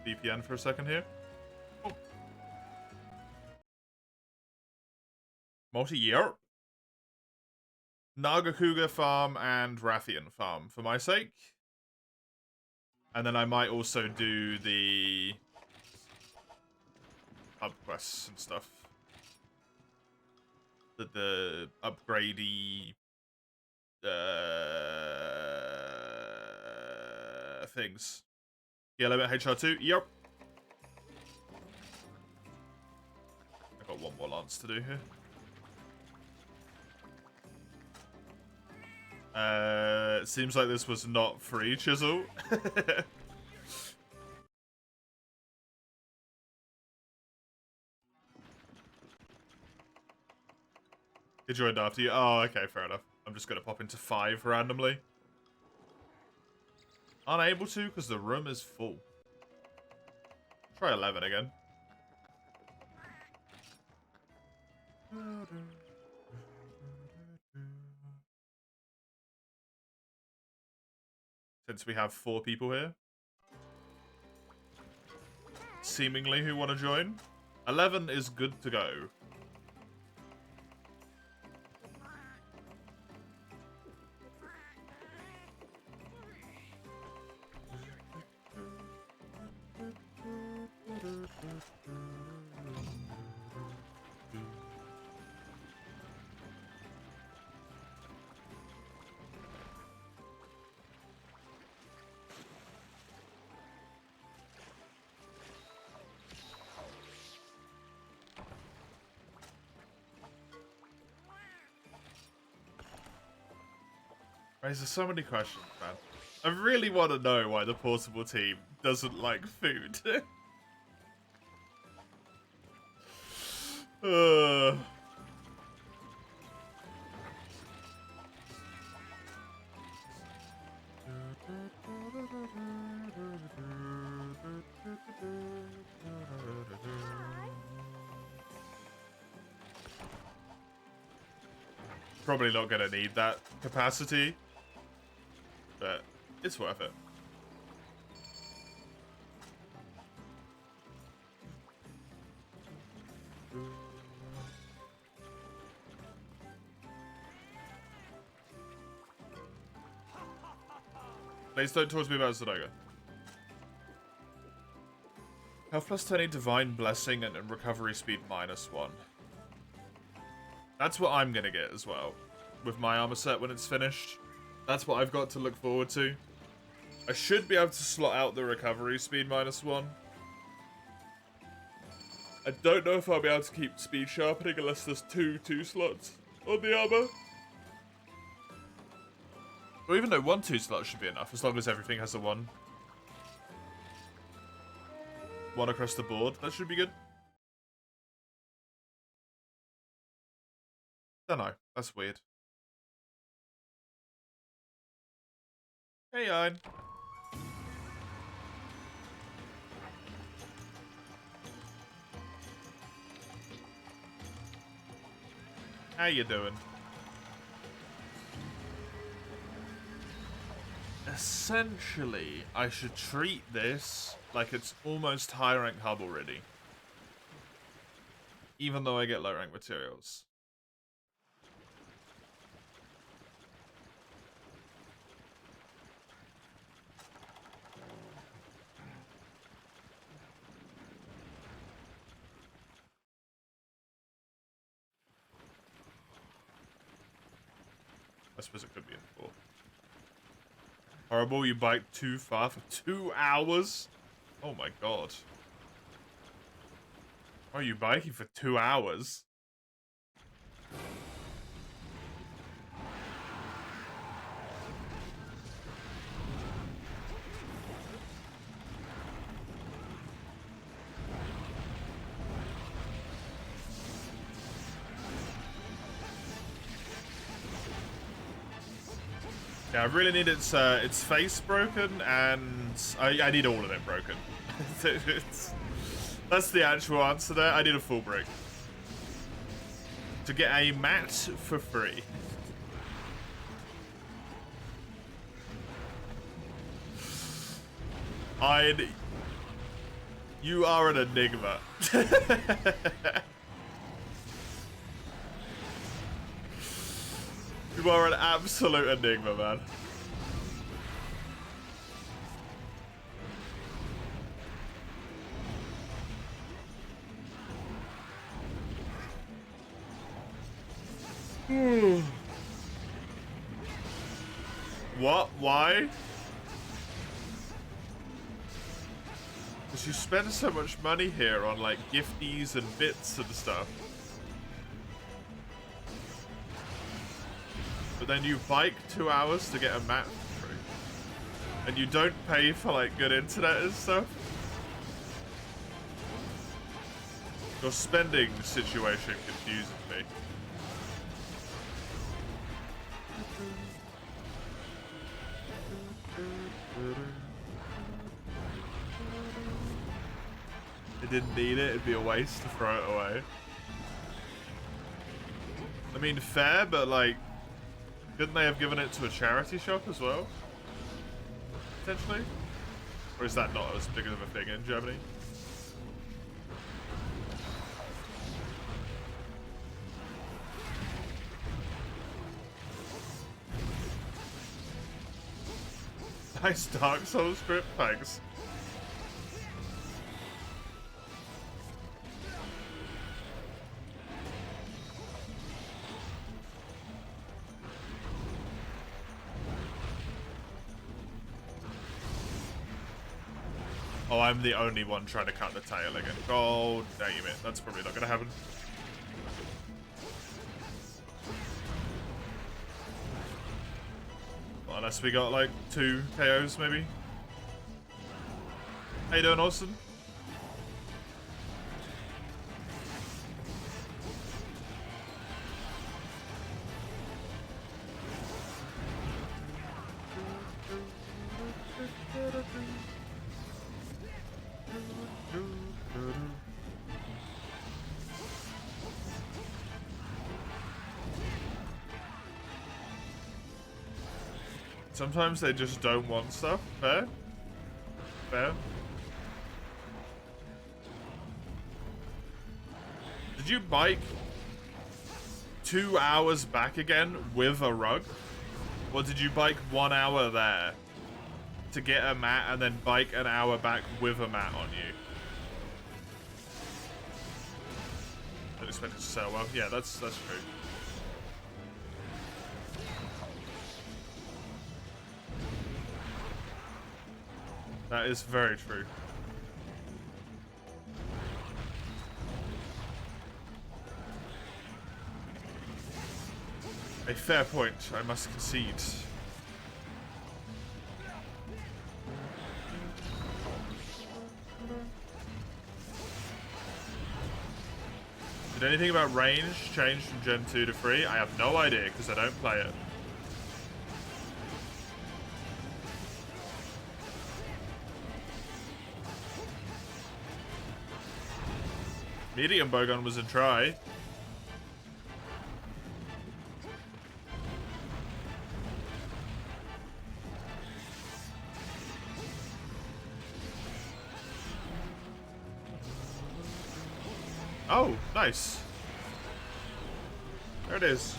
VPN for a second here. Oh. Multi-year. Nagakuga farm and Rathian farm for my sake. And then I might also do the hub quests and stuff. The upgradey things. Yellow HR2, yep. I've got one more lance to do here. It seems like this was not free, Chisel. He joined after you. Oh, okay, fair enough. I'm just gonna pop into 5 randomly. Unable to because the room is full. Try 11 again. Since we have 4 people here. Seemingly who want to join. 11 is good to go. Raises so many questions, man. I really want to know why the Portable team doesn't like food. Probably not going to need that capacity. But it's worth it. Please don't talk to me about Sudoku. Health plus 20, Divine Blessing, and recovery speed -1. That's what I'm gonna get as well. With my armor set when it's finished. That's what I've got to look forward to. I should be able to slot out the recovery speed -1. I don't know if I'll be able to keep speed sharpening unless there's two slots on the armor. Or even though 1 2-slot should be enough, as long as everything has a 1. 1 across the board, that should be good. Don't know, that's weird. Hey, Ein. How you doing? Essentially, I should treat this like it's almost high rank hub already. Even though I get low rank materials. I suppose it could be in 4. Horrible, you biked too far for 2 hours? Oh my god. Are you biking for 2 hours? Yeah, I really need its face broken, and I need all of it broken. That's the actual answer there. I need a full break. To get a mat for free. You are an enigma. You are an absolute enigma, man. What? Why? Because you spend so much money here on, like, gifties and bits and stuff. But then you bike 2 hours to get a map for free. And you don't pay for, like, good internet and stuff. Your spending situation confuses me. It didn't need it, it'd be a waste to throw it away. I mean, fair, but, like, couldn't they have given it to a charity shop as well? Potentially? Or is that not as big of a thing in Germany? Nice Dark Souls script, thanks. Oh, I'm the only one trying to cut the tail again. Oh, damn it. That's probably not going to happen. Well, unless we got, like, 2 KOs, maybe. How you doing, Austin? Sometimes they just don't want stuff. Fair? Fair? Did you bike 2 hours back again with a rug? Or did you bike 1 hour there to get a mat and then bike an hour back with a mat on you? I didn't expect it to sell well. Yeah, that's true. That is very true. A fair point, I must concede. Did anything about range change from Gen 2 to 3? I have no idea because I don't play it. Medium bowgun was a try. Oh, nice. There it is.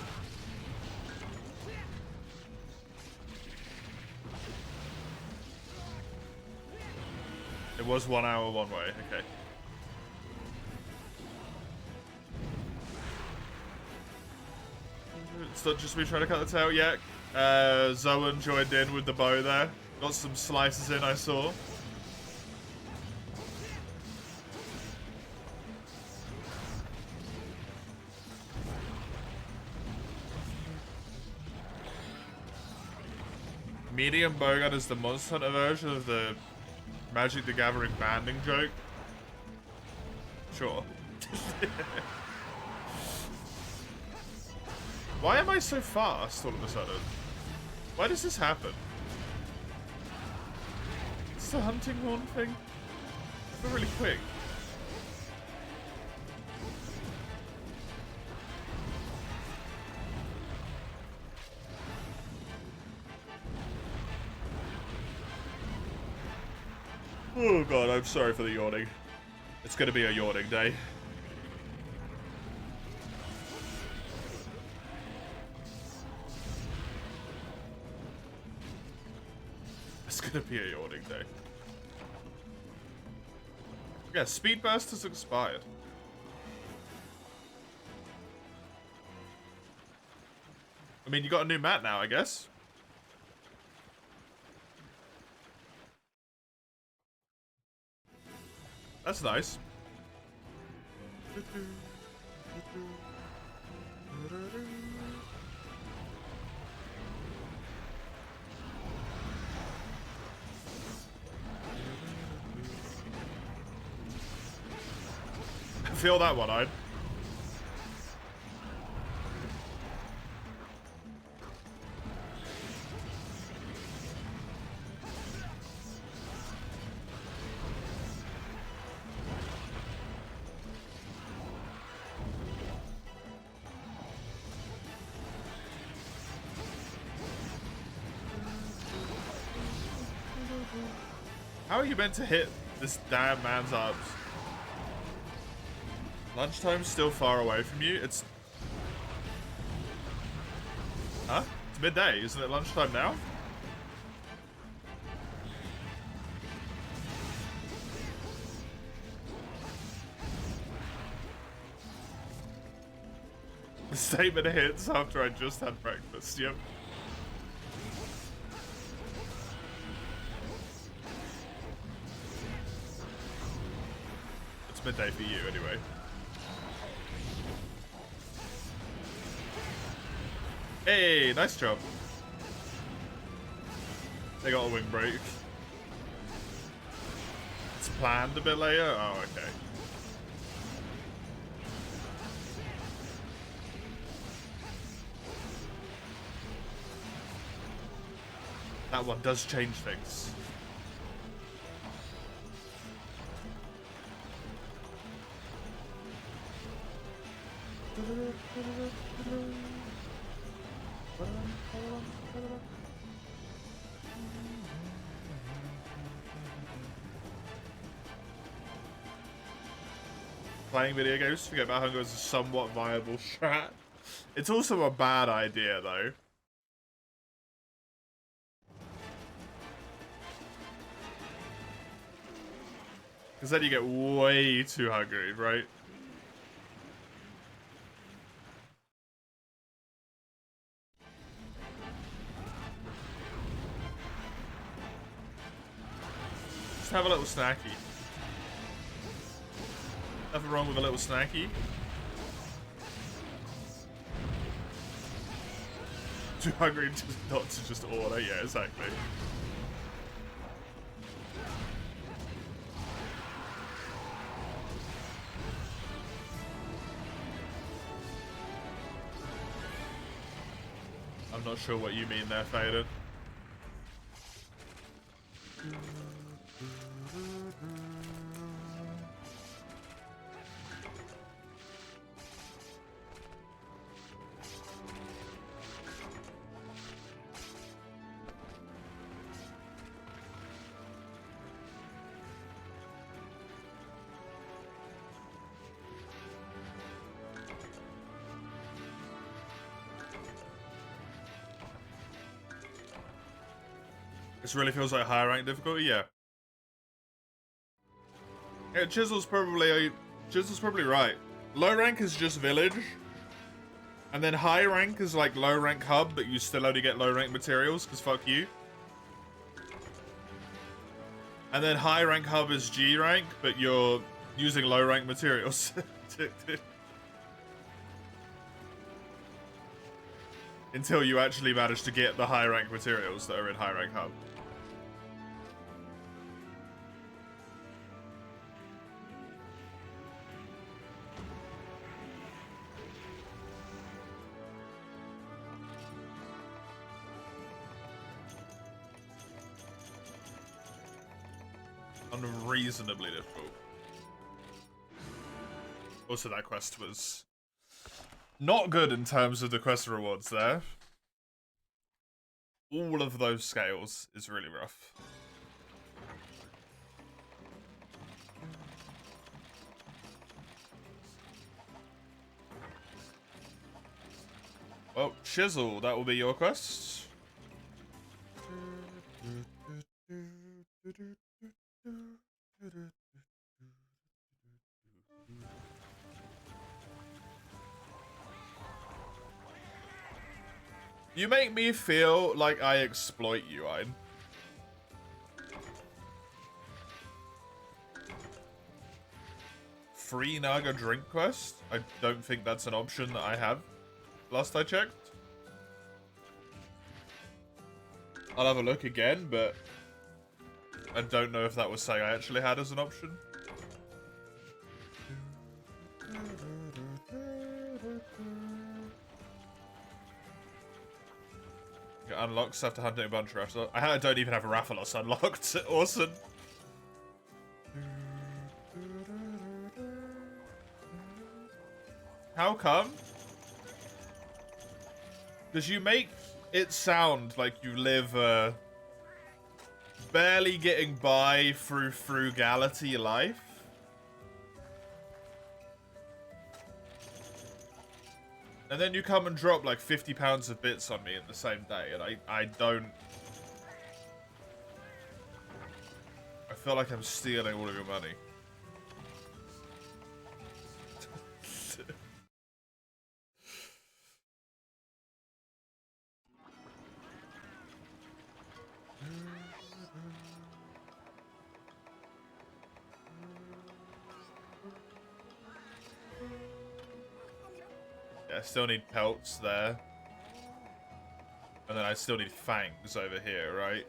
It was 1 hour one way, okay. It's not just me trying to cut the tail yet. Zoan joined in with the bow there. Got some slices in, I saw. Medium bowgun is the Monster Hunter version of the Magic the Gathering banding joke. Sure. Why am I so fast all of a sudden? Why does this happen? It's the hunting horn thing. I feel really quick. Oh god, I'm sorry for the yawning. It's gonna be a yawning day. It's gonna be a yawning day. Yeah, Speed Burst has expired. I mean, you got a new mat now, I guess. That's nice. Feel that one, I'd. How are you meant to hit this damn man's arms? Lunchtime's still far away from you? It's... Huh? It's midday, isn't it lunchtime now? The statement hits after I just had breakfast, yep. It's midday for you, anyway. Hey, nice job. They got a wing break. It's planned a bit later? Oh, okay. That one does change things. playing video games to forget about hunger is a somewhat viable strat. It's also a bad idea, though. Because then you get way too hungry, right? Just have a little snacky. Nothing wrong with a little snacky. Too hungry just not to just order, yeah, exactly. I'm not sure what you mean there, Faden. This really feels like higher rank difficulty, yeah. Yeah, Chisel's probably right. Low rank is just village. And then high rank is like low rank hub, but you still only get low rank materials, because fuck you. And then high rank hub is G rank, but you're using low rank materials. Until you actually manage to get the high rank materials that are in high rank hub. Unreasonably difficult. Also, that quest was not good in terms of the quest rewards there. All of those scales is really rough. Well, Chisel, that will be your quest. You make me feel like I exploit you, Ein. Free Naga drink quest? I don't think that's an option that I have. Last I checked. I'll have a look again, but I don't know if that was something I actually had as an option. It unlocks after hunting a bunch of Rathalos. I don't even have a Rathalos unlocked. Awesome. How come? Because you make it sound like you live barely getting by through frugality life. And then you come and drop like 50 pounds of bits on me in the same day, and I don't... I feel like I'm stealing all of your money. Yeah, I still need pelts there. And then I still need fangs over here, right?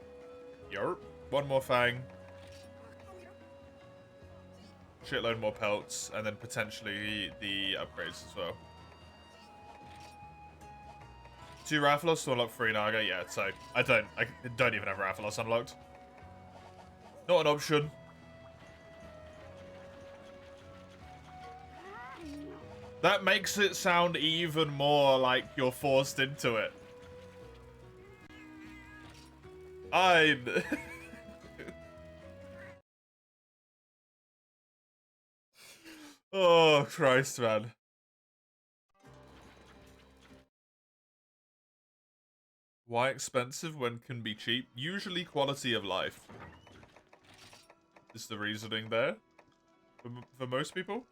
Yerp. One more fang. Shitload more pelts, and then potentially the upgrades as well. 2 Rathalos to unlock 3 Naga, yeah, so I don't even have Rathalos unlocked. Not an option. That makes it sound even more like you're forced into it. Oh. Oh, Christ, man. Why expensive when can be cheap? Usually quality of life is the reasoning there for most people.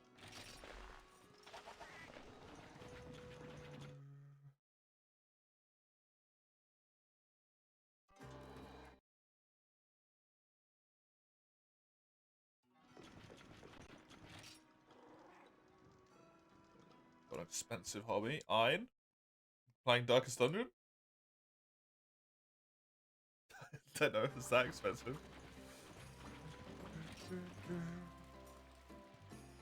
What an expensive hobby. Iron? Playing Darkest Dungeon? Don't know if it's that expensive.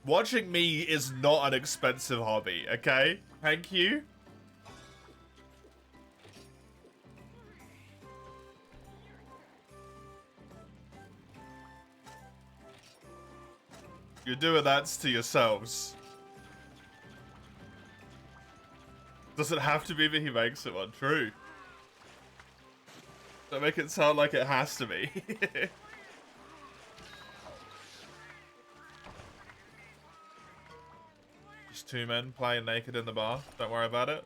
Watching me is not an expensive hobby, okay? Thank you. You're doing that to yourselves. Does it have to be that he makes it one? True. Don't make it sound like it has to be. Just two men playing naked in the bar. Don't worry about it.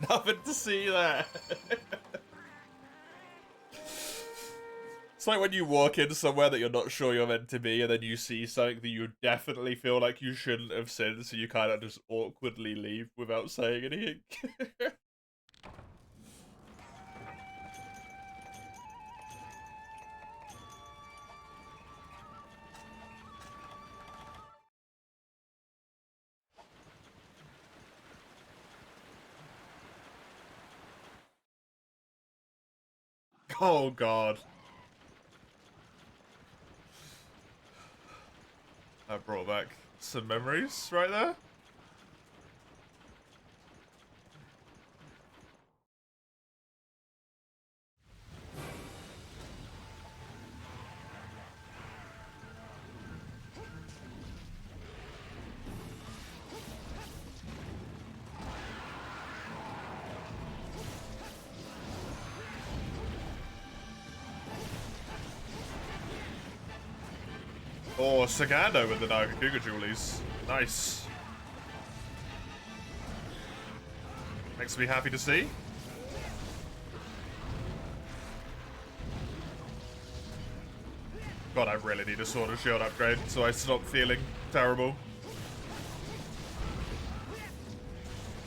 Nothing to see there. It's like when you walk into somewhere that you're not sure you're meant to be, and then you see something that you definitely feel like you shouldn't have seen, so you kind of just awkwardly leave without saying anything. Oh god. That brought back some memories right there. Oh, Sagando with the Nagakuga Jewelies. Nice. Makes me happy to see. God, I really need a Sword and Shield upgrade so I stop feeling terrible.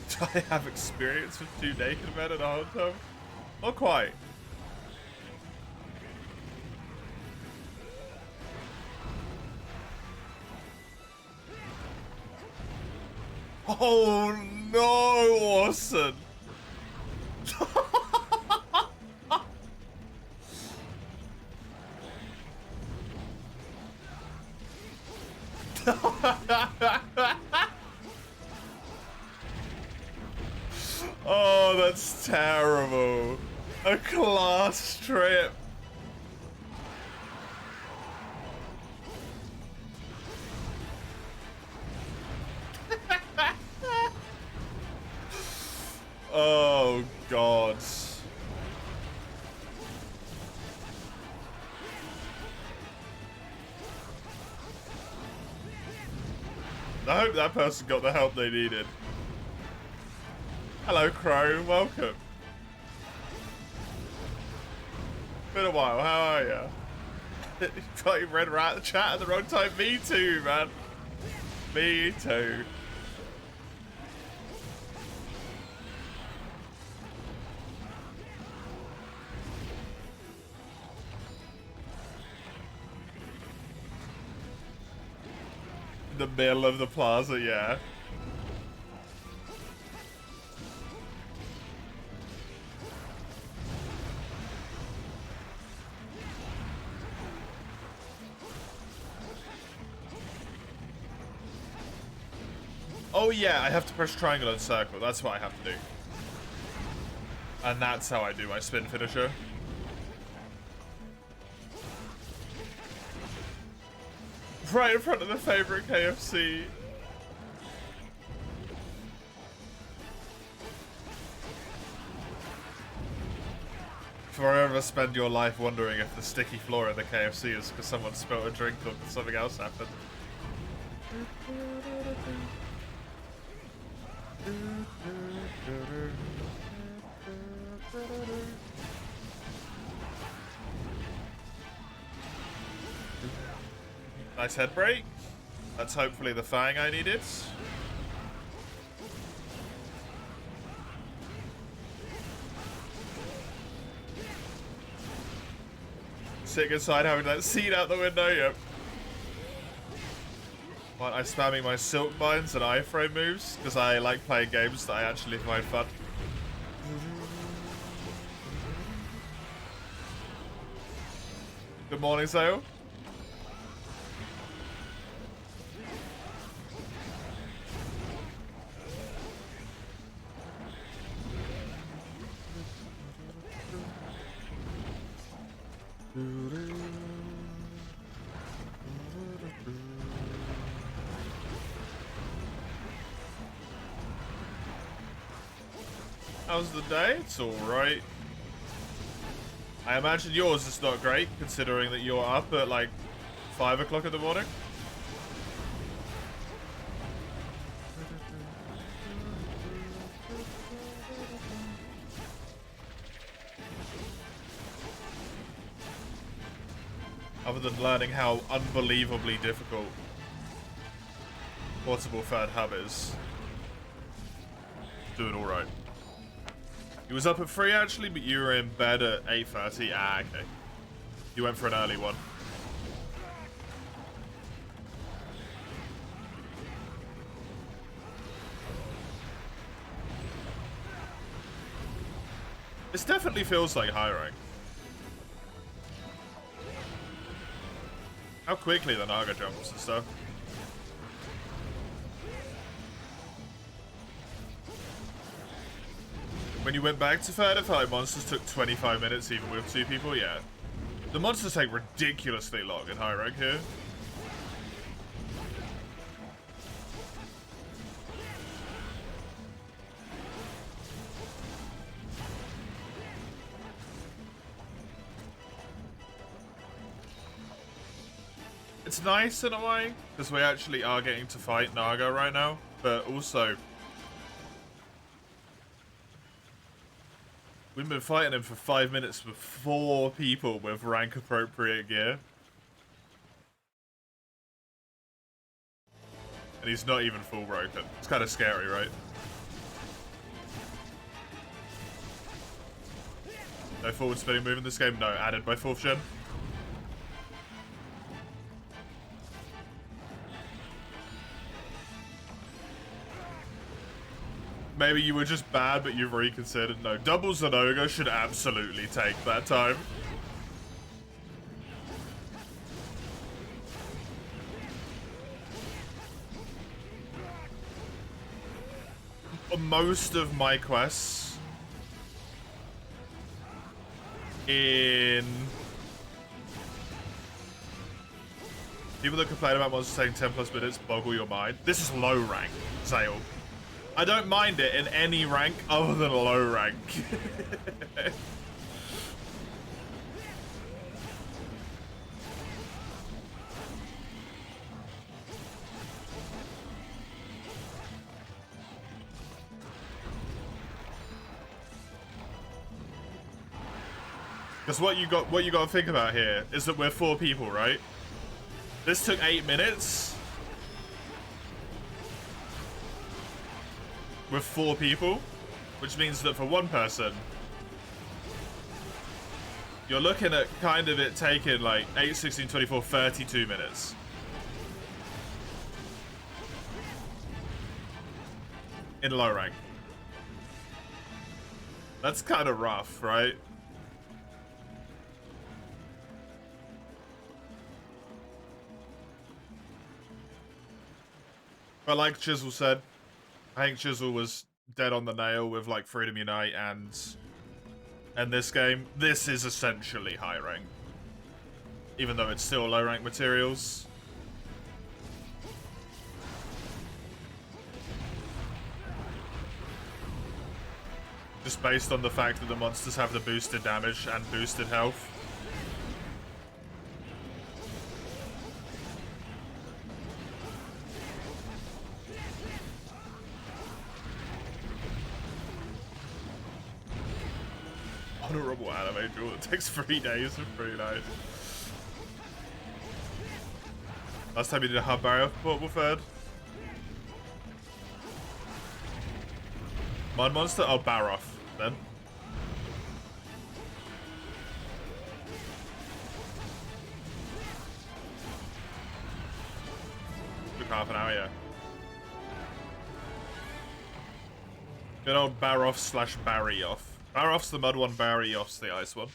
Do I have experience with 2 naked men at a hard time? Not quite. Oh no, Orson! Oh, that's terrible. A class trip. Oh, God. I hope that person got the help they needed. Hello, Crow. Welcome. Been a while. How are ya? You got your red rat chat at the wrong time. Me too, man. Me too. The middle of the plaza, yeah. Oh yeah, I have to press triangle and circle. That's what I have to do. And that's how I do my spin finisher. Right in front of the favorite KFC. Forever spend your life wondering if the sticky floor in the KFC is because someone spilled a drink or because something else happened. Nice head break. That's hopefully the fang I needed. Sitting inside having that seat out the window, yep. Why am I spamming my silk binds and iframe moves? Because I like playing games that I actually find fun. Good morning, Sale. How's the day? It's alright. I imagine yours is not great, considering that you're up at like 5 o'clock in the morning. Other than learning how unbelievably difficult Portable Third Hub is. Doing alright. He was up at 3 actually, but you were in bed at 8:30. Ah, okay. You went for an early one. This definitely feels like high rank. How quickly the Naga jumps and stuff. When you went back to third, I felt like monsters took 25 minutes even with 2 people, yeah. The monsters take ridiculously long in high rank here. It's nice in a way, because we actually are getting to fight Naga right now, but also we've been fighting him for 5 minutes with 4 people with rank appropriate gear. And he's not even full broken. It's kind of scary, right? No forward spinning move in this game? No, added by 4th gen. Maybe you were just bad, but you've reconsidered. No, doubles and ogre should absolutely take that time. Most of my quests in people that complain about monsters taking 10 plus minutes boggle your mind. This is low rank, Zale. I don't mind it in any rank other than low rank. Because what you got to think about here is that we're 4 people, right? This took 8 minutes. With 4 people, which means that for 1 person, you're looking at kind of it taking like 8, 16, 24, 32 minutes. In low rank. That's kind of rough, right? But like Chisel said, I think Chisel was dead on the nail with like Freedom Unite and And this game, this is essentially high rank. Even though it's still low rank materials. Just based on the fact that the monsters have the boosted damage and boosted health. Honorable anime duel that takes 3 days and 3 nights. Last time you did a hub barrier for portable third. Mud monster? Oh, Baroth, then. Took half an hour, yeah. Good old Baroth slash Barryoth. Baroth's the mud one, Barryoth's the ice one.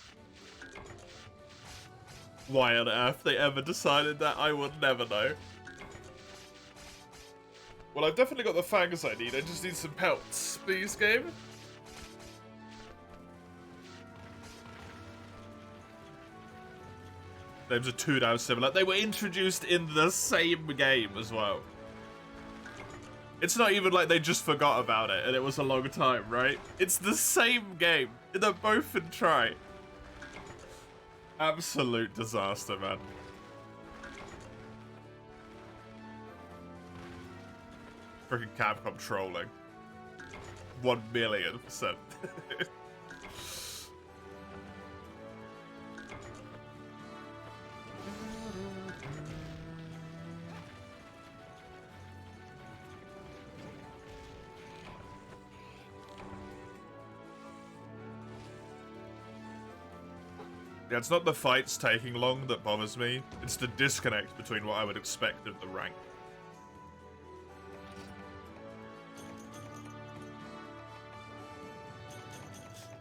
Why on earth they ever decided that, I would never know. Well, I've definitely got the fangs I need. I just need some pelts. Please, game. Names are 2 now similar. They were introduced in the same game as well. It's not even like they just forgot about it and it was a long time, right? It's the same game. They're both in try. Absolute disaster, man. Freaking Capcom trolling. 1,000,000%. Yeah, it's not the fights taking long that bothers me. It's the disconnect between what I would expect of the rank.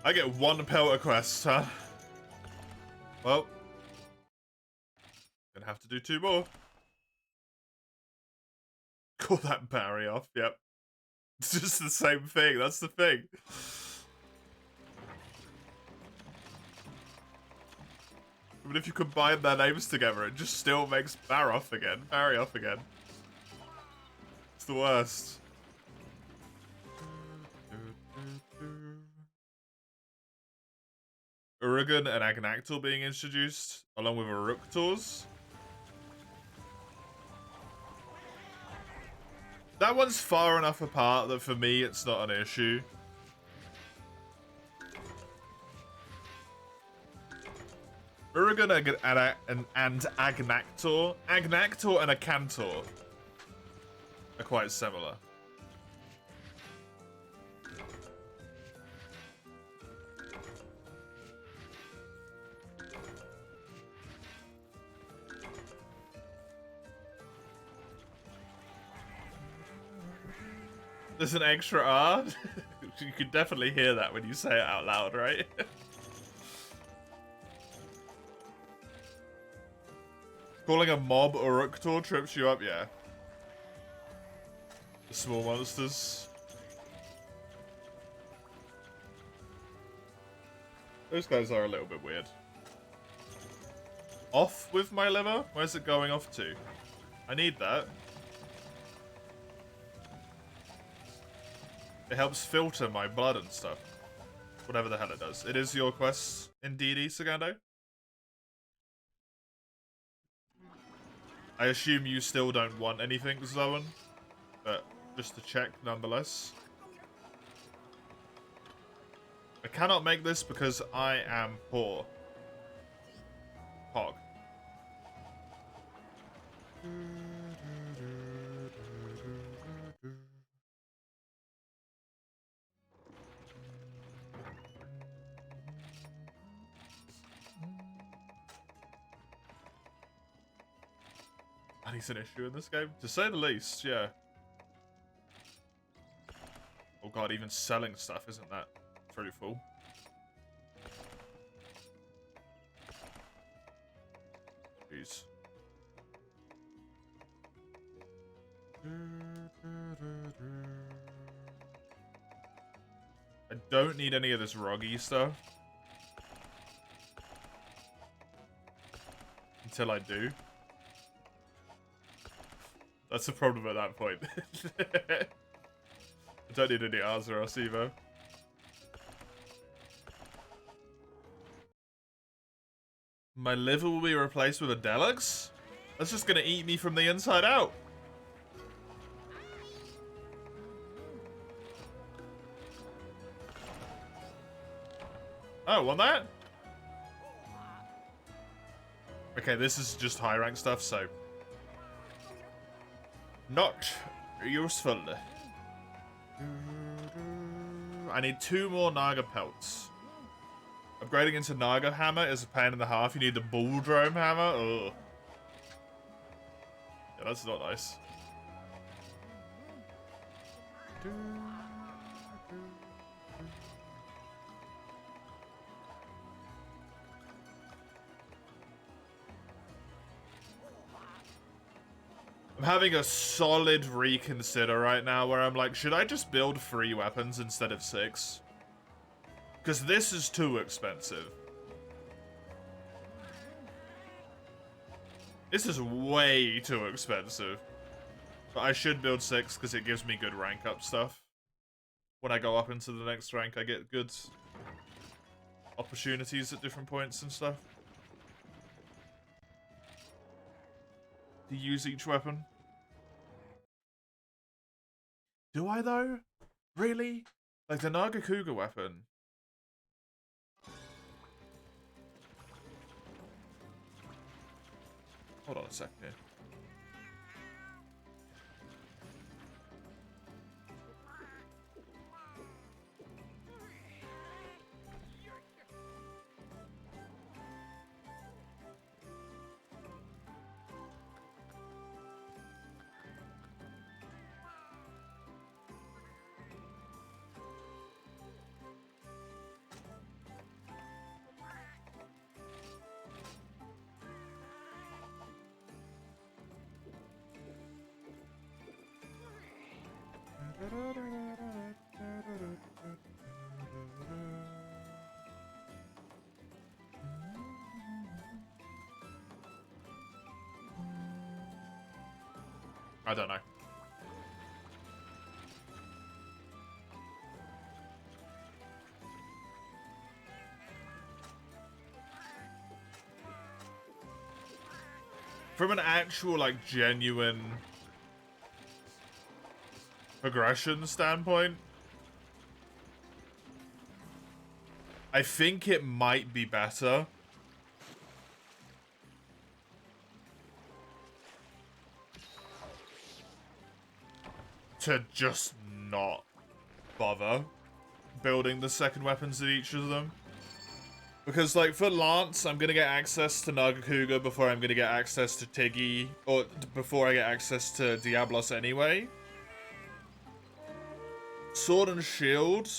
I get 1 pelter quest, huh? Well, gonna have to do 2 more. Call that Barry off, yep. It's just the same thing, that's the thing. But if you combine their names together, it just still makes Barroth again. Barryoth again. It's the worst. Urugan and Agnactor being introduced, along with Uruktors. That one's far enough apart that for me it's not an issue. Urugan and Agnactor. Agnactor and Acantor are quite similar. There's an extra R? You can definitely hear that when you say it out loud, right? Calling a mob Uruktor trips you up, yeah. The small monsters. Those guys are a little bit weird. Off with my liver? Where's it going off to? I need that. It helps filter my blood and stuff. Whatever the hell it does. It is your quest in DD, Sagando? I assume you still don't want anything, Zoan. But just to check nonetheless. I cannot make this because I am poor. Hog. Money's an issue in this game, to say the least, yeah. Oh god, even selling stuff isn't that fruitful. Jeez. I don't need any of this roggy stuff. Until I do. That's the problem at that point. I don't need any Azeroth Evo. My liver will be replaced with a Deluxe? That's just gonna eat me from the inside out. Oh, want that? Okay, this is just high rank stuff, so not useful. I need 2 more Naga pelts. Upgrading into Naga hammer is a pain in the half. You need the Bull Drome hammer. Ugh. Yeah, that's not nice. I'm having a solid reconsider right now where I'm like, should I just build 3 weapons instead of 6? Because this is too expensive. This is way too expensive. But I should build 6 because it gives me good rank up stuff. When I go up into the next rank, I get good opportunities at different points and stuff. To use each weapon. Do I though? Really? Like the Nagakuga weapon. Hold on a second here. I don't know. From an actual, like, genuine progression standpoint, I think it might be better to just not bother building the second weapons of each of them. Because, like, for Lance, I'm gonna get access to Nagakuga before I'm gonna get access to Tiggy, or before I get access to Diablos anyway. Sword and Shield,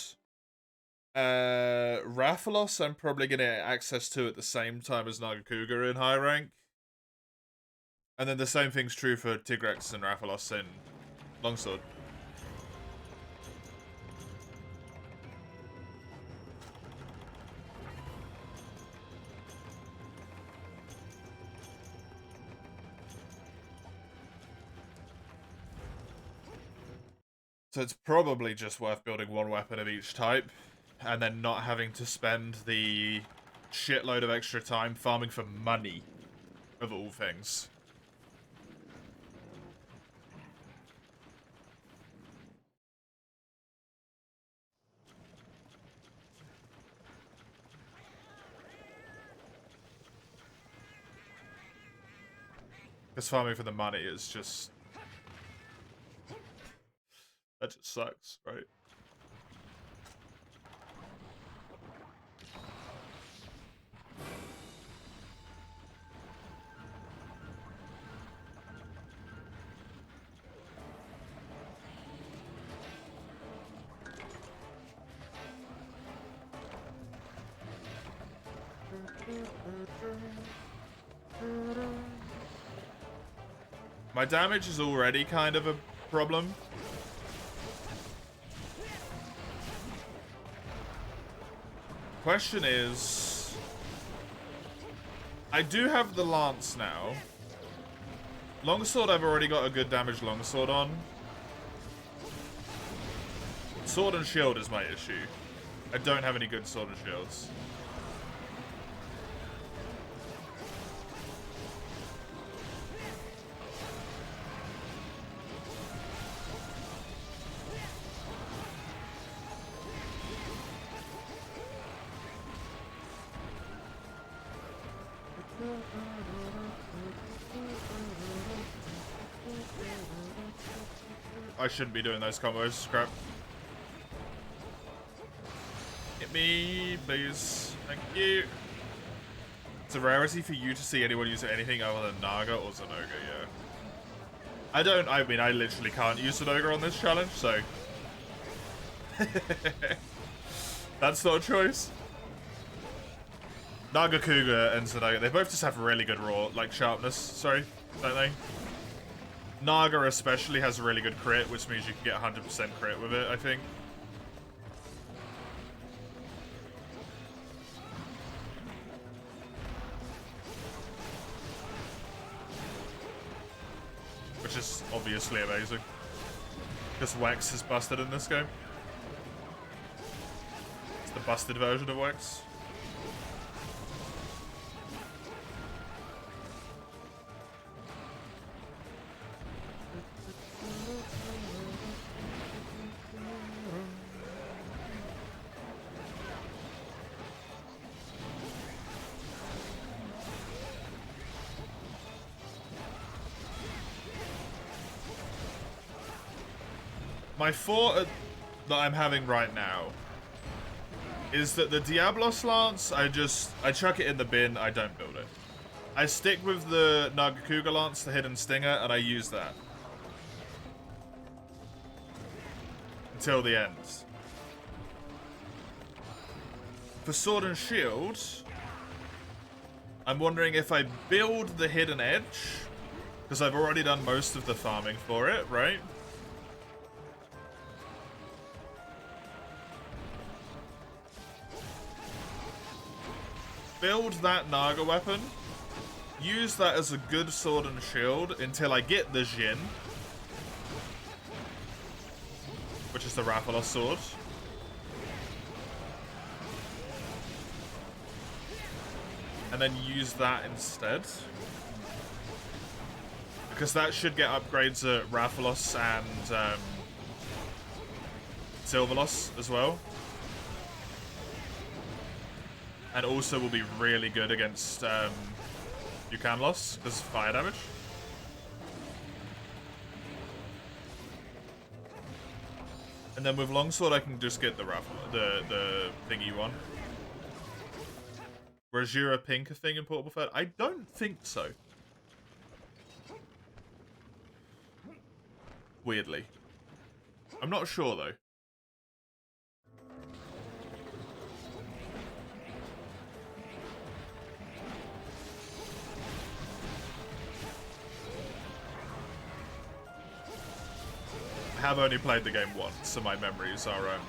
Rathalos, I'm probably gonna get access to at the same time as Nagakuga in high rank. And then the same thing's true for Tigrex and Rathalos in Longsword. So it's probably just worth building 1 weapon of each type, and then not having to spend the shitload of extra time farming for money, of all things. Because farming for the money is just... that just sucks, right? My damage is already kind of a problem. Question is, I do have the lance now. Longsword, I've already got a good damage longsword on. Sword and shield is my issue. I don't have any good sword and shields. I shouldn't be doing those combos, scrap. Hit me, please. Thank you. It's a rarity for you to see anyone use anything other than Naga or Zenoga, yeah. I mean, I literally can't use Zenoga on this challenge, so... That's not a choice. Naga Cougar and Zenoga, they both just have really good raw, like, sharpness, sorry, don't they? Naga especially has a really good crit, which means you can get 100% crit with it, I think. Which is obviously amazing. Because Wex is busted in this game. It's the busted version of Wex. My thought that I'm having right now is that the Diablos Lance, I chuck it in the bin, I don't build it. I stick with the Naga Cougar Lance, the Hidden Stinger, and I use that. Until the end. For Sword and Shield, I'm wondering if I build the Hidden Edge, because I've already done most of the farming for it, right? Build that Naga weapon, use that as a good sword and shield until I get the Jin, which is the Rathalos sword. And then use that instead. Because that should get upgrades at Rathalos and Silverlos as well. And also will be really good against Yukanlos, because fire damage. And then with Longsword I can just get the thingy one. Rajura Pink a thing in Portable Third? I don't think so. Weirdly. I'm not sure though. I have only played the game once, so my memories are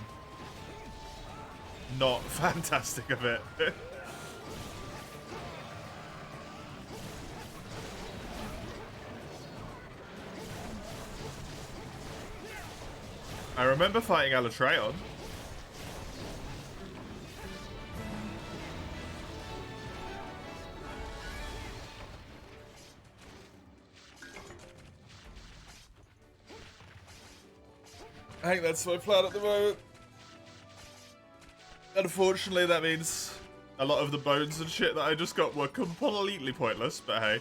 not fantastic of it. I remember fighting Alatreon. I think that's my plan at the moment. Unfortunately, that means a lot of the bones and shit that I just got were completely pointless, but hey.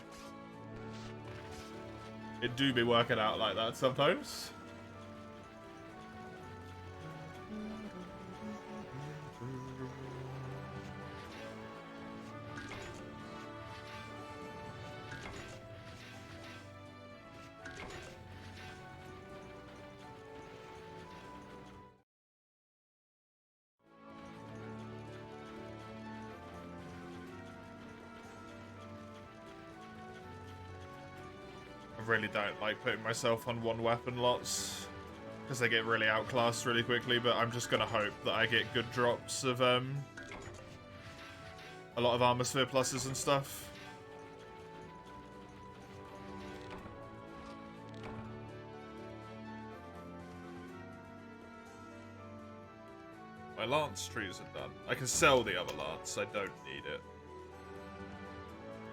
It do be working out like that sometimes. I really don't like putting myself on one weapon lots because they get really outclassed really quickly, but I'm just gonna hope that I get good drops of a lot of armor sphere pluses and stuff. lance trees are done. I can sell the other lance. I don't need it.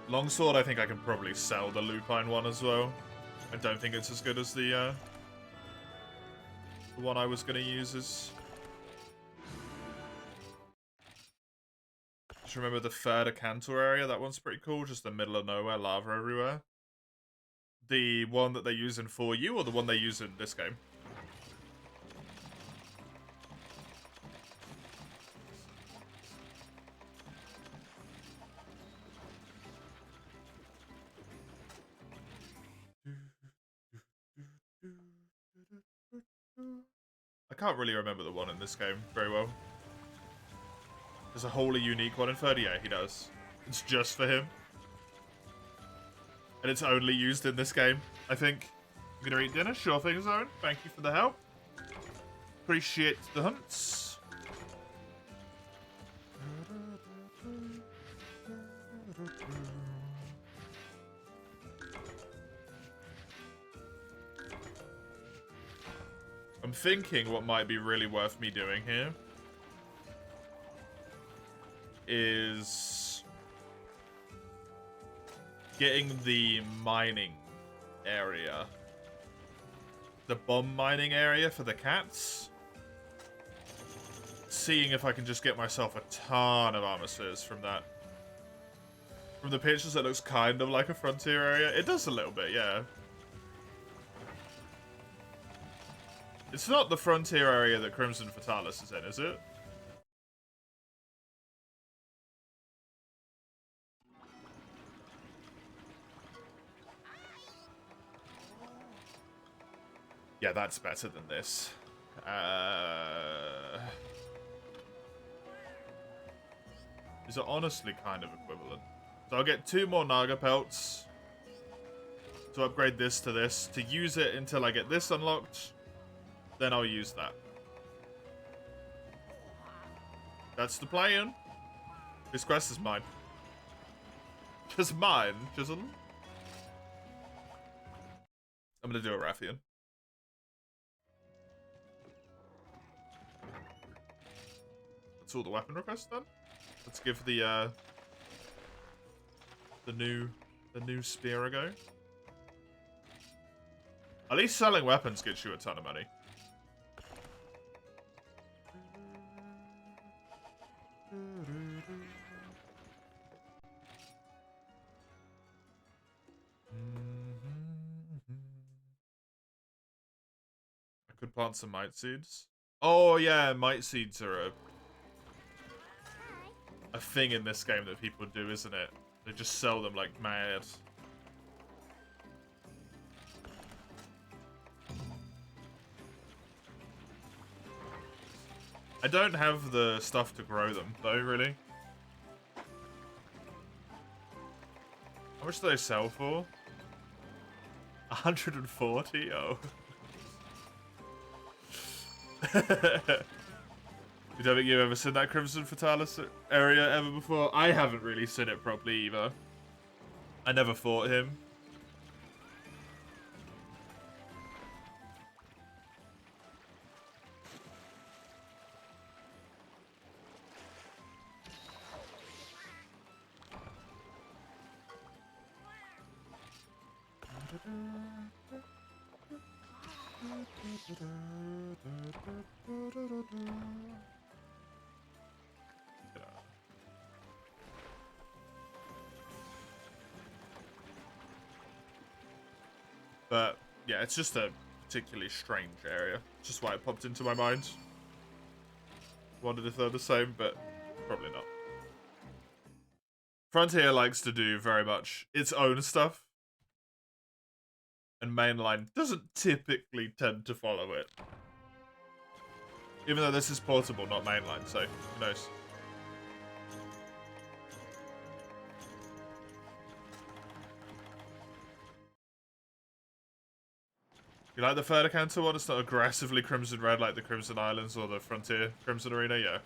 Longsword, I think I can probably sell the lupine one as well. I don't think it's as good as the one I was going to use is... Just remember the third Cantor area. That one's pretty cool. Just the middle of nowhere, lava everywhere. The one that they use in 4U or the one they use in this game? I can't really remember the one in this game very well. There's a wholly unique one in 3rd. Yeah, he does. It's just for him. And it's only used in this game, I think. You gonna eat dinner? Sure thing, Zone. Thank you for the help. Appreciate the hunts. I'm thinking what might be really worth me doing here is getting the mining area. The bomb mining area for the cats. Seeing if I can just get myself a ton of armor spheres from that. From the pictures, it looks kind of like a frontier area. It does a little bit, yeah. It's not the frontier area that Crimson Fatalis is in, is it? Yeah, that's better than this. These are honestly kind of equivalent. So I'll get 2 more Naga pelts to upgrade this to this, to use it until I get this unlocked. Then I'll use that. That's the plan. This quest is mine. Just mine, Chisel. I'm gonna do a Rathian. That's all the weapon requests done. Let's give the new spear a go. At least selling weapons gets you a ton of money. I could plant some mite seeds. Oh yeah, mite seeds are a thing in this game that people do, isn't it? They just sell them like mad. I don't have the stuff to grow them, though, really. How much do they sell for? 140? Oh. You don't think you've ever seen that Crimson Fatalis area ever before? I haven't really seen it properly either. I never fought him. But yeah, it's just a particularly strange area. Just why it popped into my mind. Wondered if they're the same, but probably not. Frontier likes to do very much its own stuff. And mainline doesn't typically tend to follow it. Even though this is portable, not mainline, so who knows. You like the third counter one? It's not aggressively Crimson Red like the Crimson Islands or the Frontier Crimson Arena, yeah.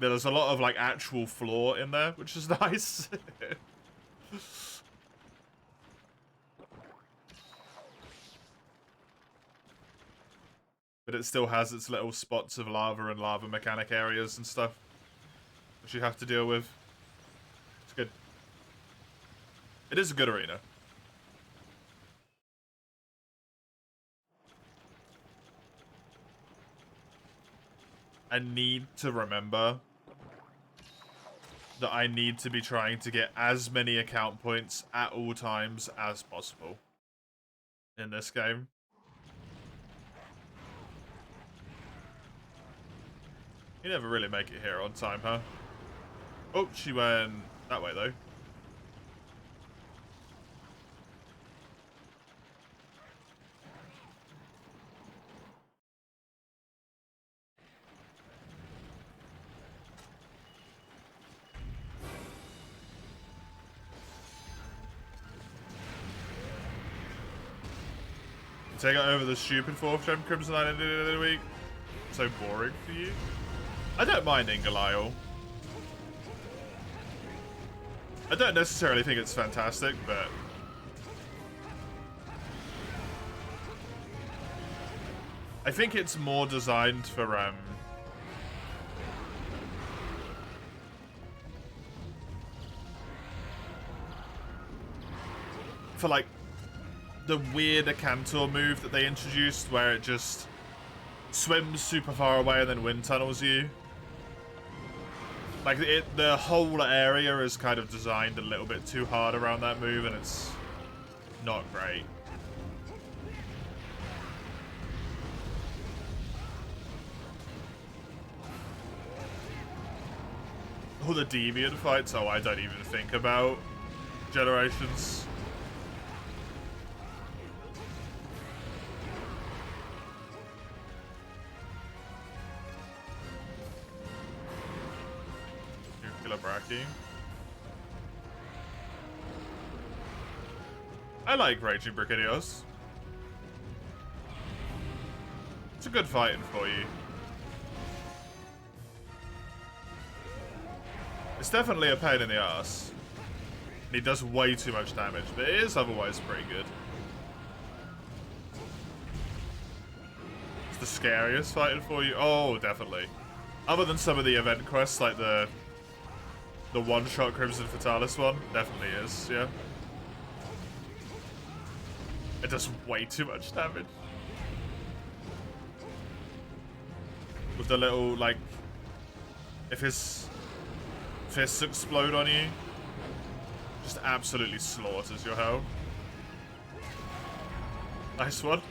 Yeah, there's a lot of like actual floor in there, which is nice. but it still has its little spots of lava and lava mechanic areas and stuff, which you have to deal with. It's good. It is a good arena. I need to remember that I need to be trying to get as many account points at all times as possible in this game. You never really make it here on time, huh? Oh, she went that way, though. Take it over the stupid 4th Gem Crimson Knight ended the other week. So boring for you. I don't mind Ingalile. I don't necessarily think it's fantastic, but I think it's more designed for like the weird Akantor move that they introduced where it just swims super far away and then wind tunnels you. Like, the whole area is kind of designed a little bit too hard around that move, and it's not great. All the Deviant fights, oh, I don't even think about Generations. I like Raging Brigadiers. It's a good fighting for you. It's definitely a pain in the ass. And he does way too much damage, but it is otherwise pretty good. It's the scariest fighting for you. Oh, definitely. Other than some of the event quests, like the one-shot Crimson Fatalis one, definitely is, yeah. It does way too much damage. With the little, like, if his fists explode on you, just absolutely slaughters your health. Nice one.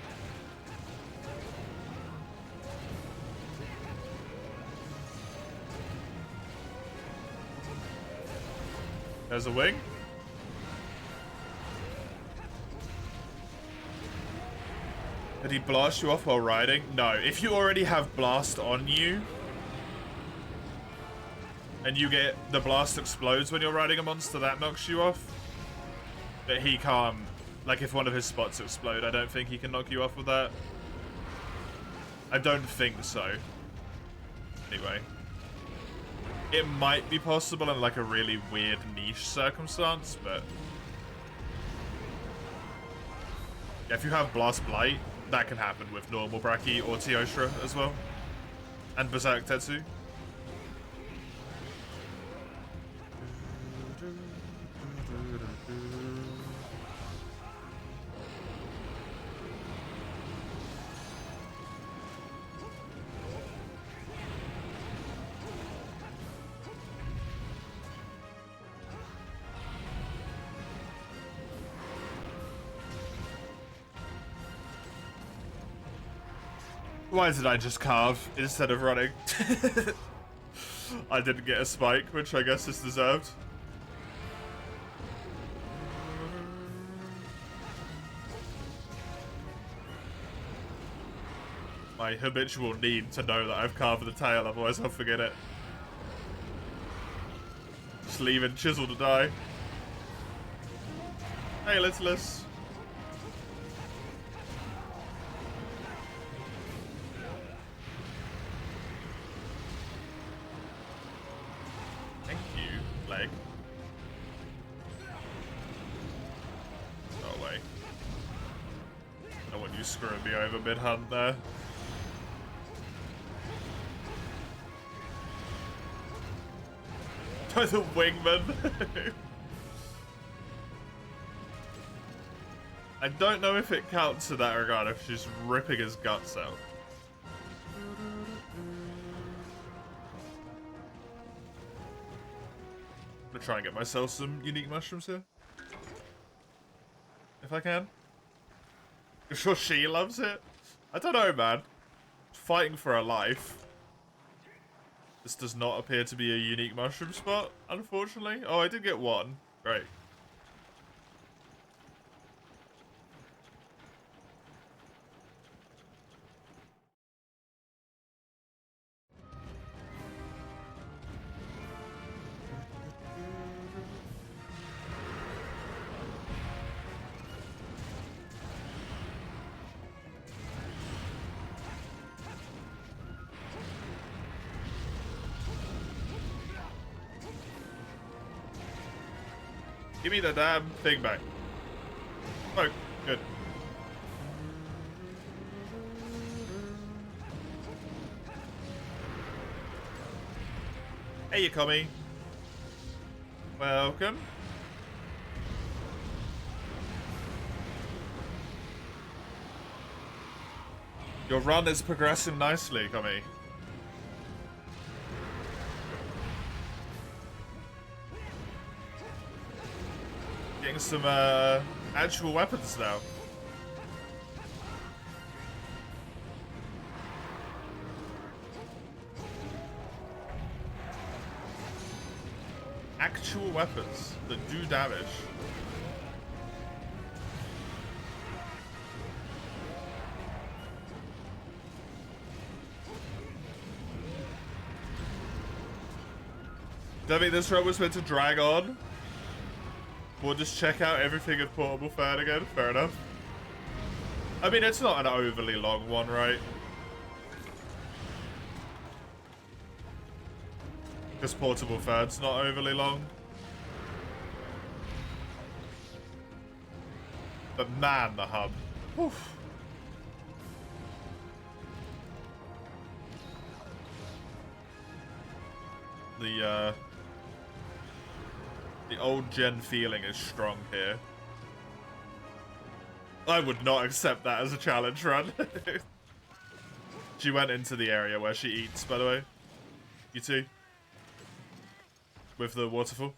There's a wing. Did he blast you off while riding? No. If you already have blast on you, and you get the blast explodes when you're riding a monster, that knocks you off. But he can't. Like, if one of his spots explode, I don't think he can knock you off with that. I don't think so. Anyway. It might be possible in, like, a really weird niche circumstance, but yeah, if you have Blast Blight, that can happen with normal Braki or Teostra as well. And Berserk Tetsu. Why did I just carve instead of running? I didn't get a spike, which I guess is deserved. My habitual need to know that I've carved the tail, otherwise I'll forget it. Just leaving Chisel to die. Hey, Littlest. Screwing me over mid-hunt there. by the wingman. I don't know if it counts in that regard if she's ripping his guts out. I'm gonna try and get myself some unique mushrooms here. If I can. I'm sure she loves it. I don't know, man. Fighting for her life. This does not appear to be a unique mushroom spot, unfortunately. Oh, I did get one. Great. Give me the damn thing back. Oh, good. Hey, Yukami. Welcome. Your run is progressing nicely, Yukami. Getting some actual weapons now. Actual weapons that do damage. Don't think this run was meant to drag on. We'll just check out everything of Portable Third again. Fair enough. I mean, it's not an overly long one, right? Because Portable Third's not overly long. But man, the hub. Oof. The old gen feeling is strong here. I would not accept that as a challenge run. She went into the area where she eats, by the way. You too. With the waterfall.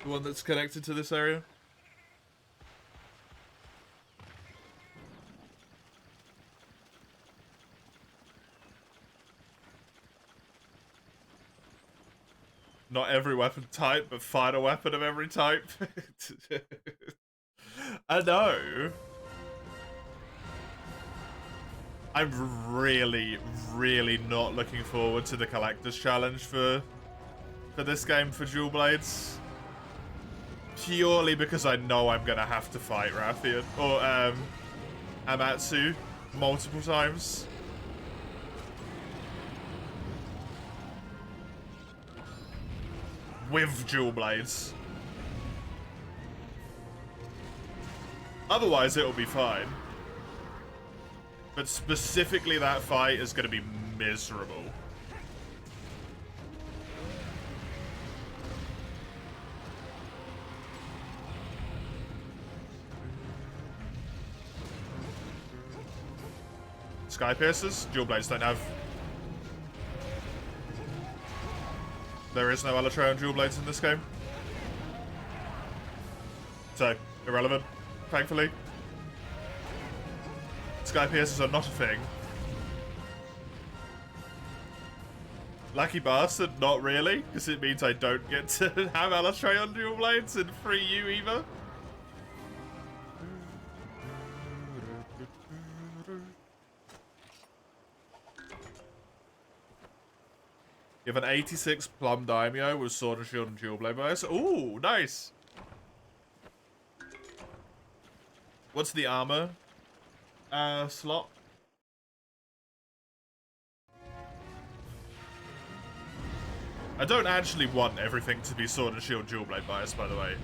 The one that's connected to this area. Not every weapon type, but find a weapon of every type. I know. I'm really, really not looking forward to the Collector's Challenge for this game for Dual Blades. Purely because I know I'm gonna have to fight Rathian or Amatsu multiple times. With Dual Blades. Otherwise, it'll be fine. But specifically that fight is going to be miserable. Sky Piercers? Dual Blades don't have... There is no Elytra on Dual Blades in this game. So, irrelevant, thankfully. Sky Piercers are not a thing. Lucky bastard, not really, because it means I don't get to have Elytra on Dual Blades and free you either. You have an 86 Plum Daimyo with Sword and Shield and Dual Blade bias. Ooh, nice. What's the armor slot? I don't actually want everything to be Sword and Shield Dual Blade bias, by the way.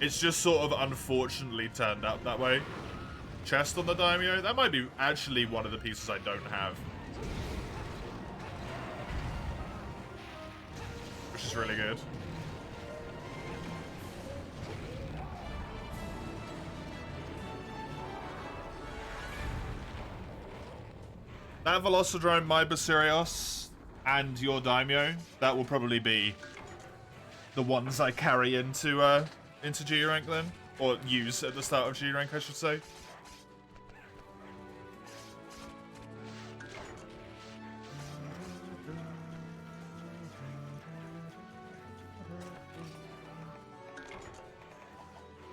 It's just sort of unfortunately turned out that way. Chest on the Daimyo? That might be actually one of the pieces I don't have. Which is really good. That Velocidrome, my Basirios, and your Daimyo, that will probably be the ones I carry into G rank then, or use at the start of G rank, I should say.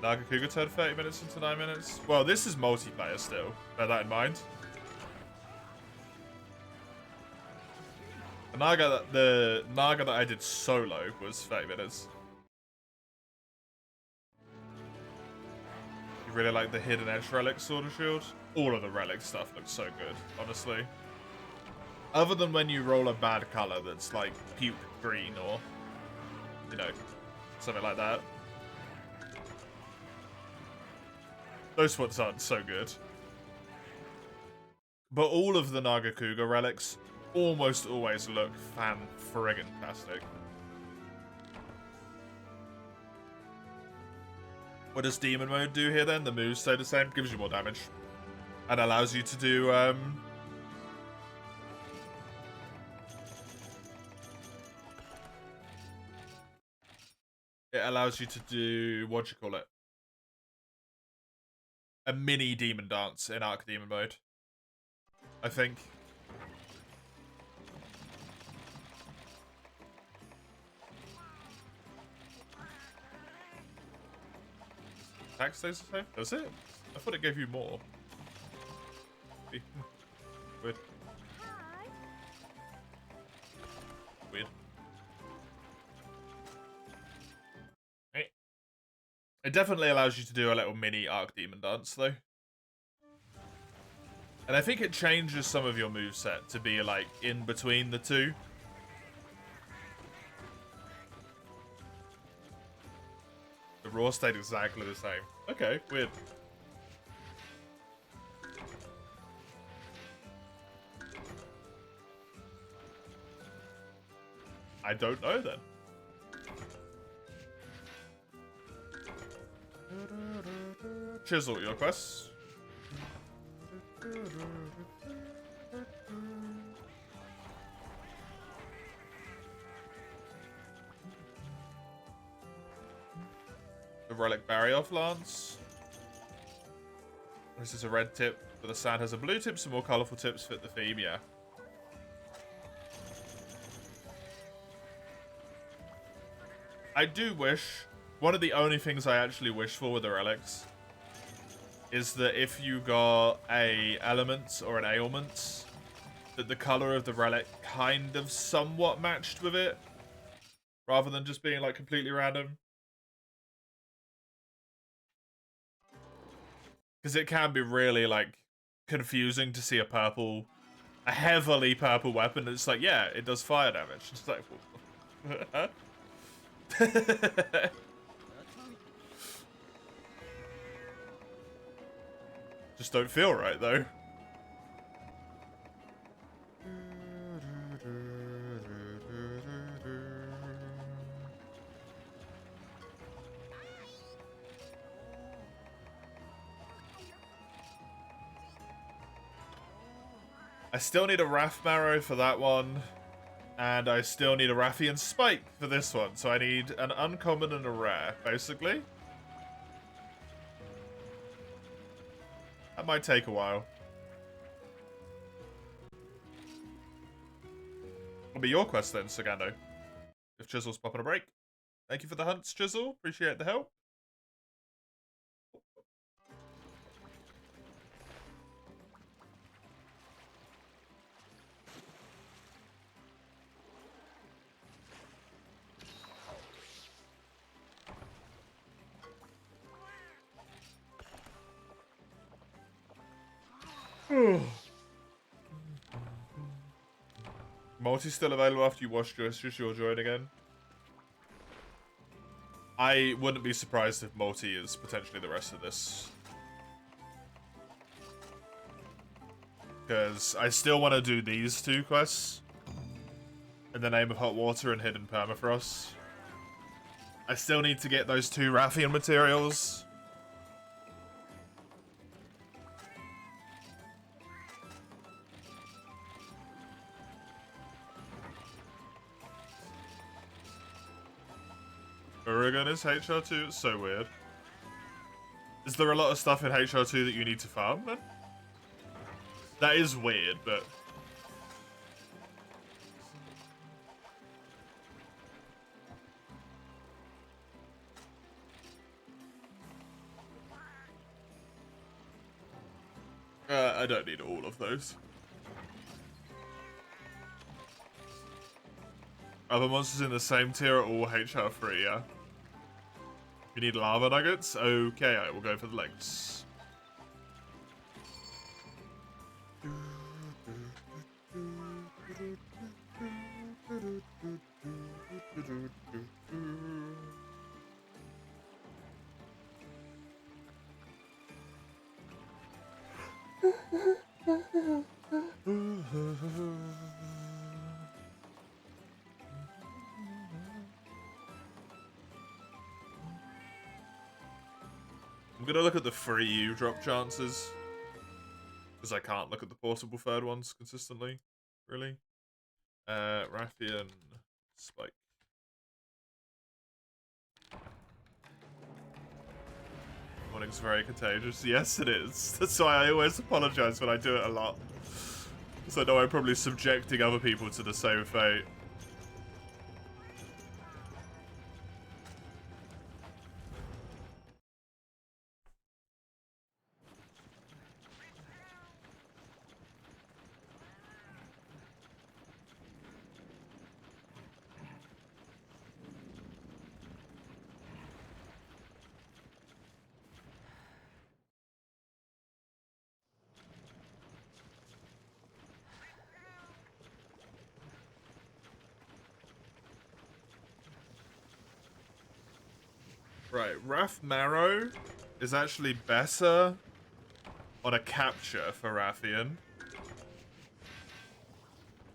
Nagakuga turned 30 minutes into 9 minutes. Well, this is multiplayer still. Bear that in mind. The Naga that I did solo was 30 minutes. You really like the Hidden Edge Relic Sword and Shield? All of the Relic stuff looks so good, honestly. Other than when you roll a bad color that's like puke green or, you know, something like that. Those ones aren't so good. But all of the Nagakuga relics almost always look fan-friggin-tastic. What does Demon Mode do here then? The moves stay the same, gives you more damage. And allows you to do, it allows you to do, what do you call it? A mini Demon Dance in Arc Demon Mode, I think. Attack stays the same? Does it? I thought it gave you more. Weird. Weird. It definitely allows you to do a little mini Arc Demon Dance, though. And I think it changes some of your moveset to be, like, in between the two. The raw stayed exactly the same. Okay, weird. I don't know, then. Chisel your quests. The Relic Barrier Lance. This is a red tip, but the sand has a blue tip. Some more colourful tips fit the theme, yeah. I do wish, one of the only things I actually wish for with the relics is that if you got a element or an ailment, that the colour of the relic kind of somewhat matched with it, rather than just being like completely random. Because it can be really like confusing to see a heavily purple weapon. It's like, yeah, it does fire damage. It's like, huh? Just don't feel right, though. I still need a Wrath Marrow for that one. And I still need a Rathian Spike for this one. So I need an uncommon and a rare, basically. That might take a while. What'll be your quest then, Sagando? If Chisel's popping a break. Thank you for the hunts, Chisel. Appreciate the help. Multi still available after you wash your joint again? I wouldn't be surprised if multi is potentially the rest of this. Because I still want to do these two quests. in the name of hot water and hidden permafrost. I still need to get those 2 Rathian materials. Oregon is HR2? It's so weird. Is there a lot of stuff in HR2 that you need to farm then? That is weird, but... I don't need all of those. Other monsters in the same tier are all HR3, yeah? You need lava nuggets? Okay, I will go for the legs. I'm gonna look at the free U drop chances. Because I can't look at the portable third ones consistently, really. Rathian Spike. Morning's very contagious. Yes, it is. That's why I always apologize when I do it a lot. Because I know I'm probably subjecting other people to the same fate. Right, Wrath Marrow is actually better on a capture for Rathian.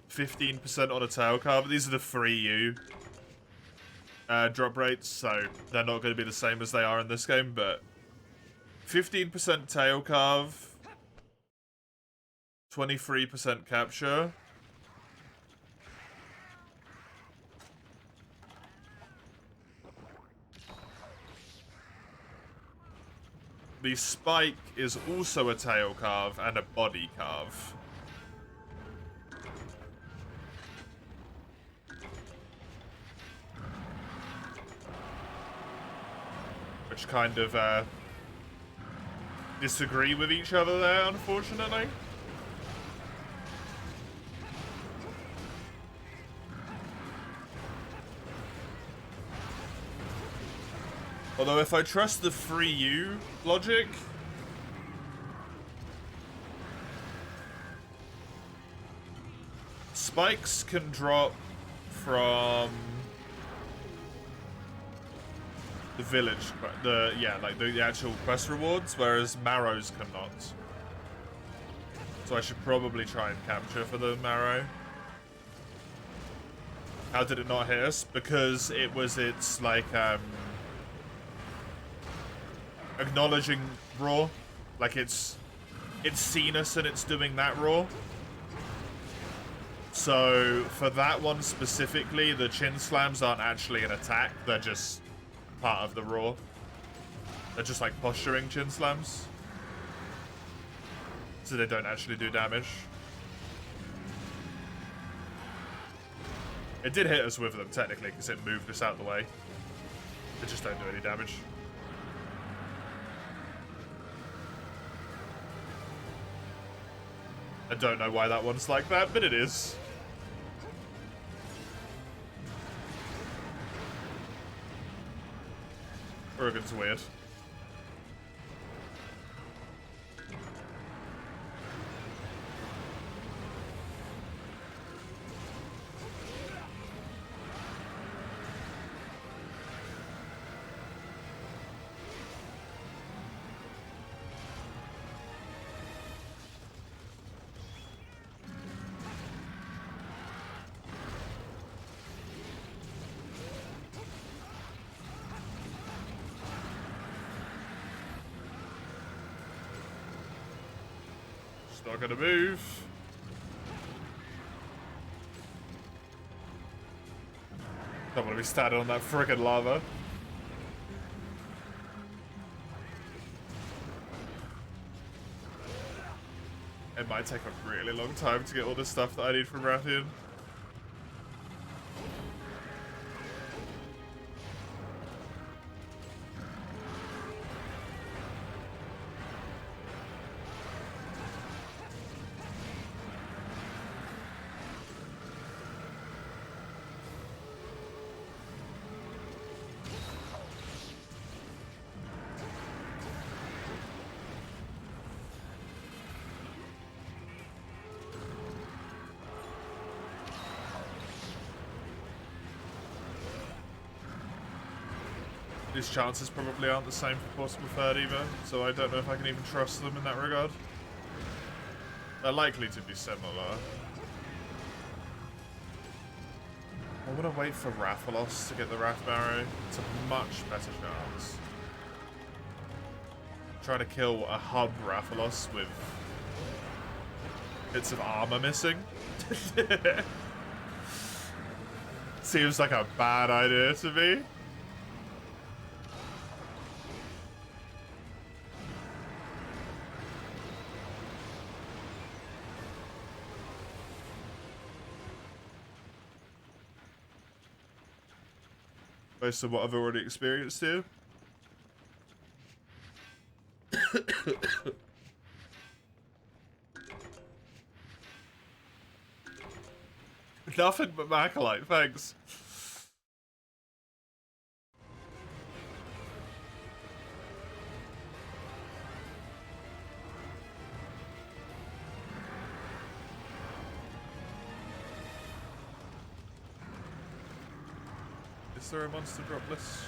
15% on a tail carve. These are the free U drop rates, so they're not going to be the same as they are in this game, but 15% tail carve, 23% capture. The spike is also a tail carve and a body carve. Which kind of disagree with each other there, unfortunately. Although if I trust the free U logic, spikes can drop from the village, the actual quest rewards, whereas marrows cannot. So I should probably try and capture for the marrow. How did it not hit us? Because it's like acknowledging raw, like it's seen us and it's doing that raw. So for that one specifically, the chin slams aren't actually an attack, they're just part of the raw. They're just like posturing chin slams, so they don't actually do damage. It did hit us with them technically because it moved us out of the way. They just don't do any damage. I don't know why that one's like that, but it is. Oregon's weird. It's not gonna move. Don't want to be standing on that friggin' lava. It might take a really long time to get all the stuff that I need from Rathian. His chances probably aren't the same for possible third either, so I don't know if I can even trust them in that regard. They're likely to be similar. I want to wait for Rathalos to get the Wrath Barrow. It's a much better chance. Trying to kill a hub Rathalos with bits of armor missing. Seems like a bad idea to me. Based on what I've already experienced here. Nothing but Macalite, thanks. Is there a monster drop list?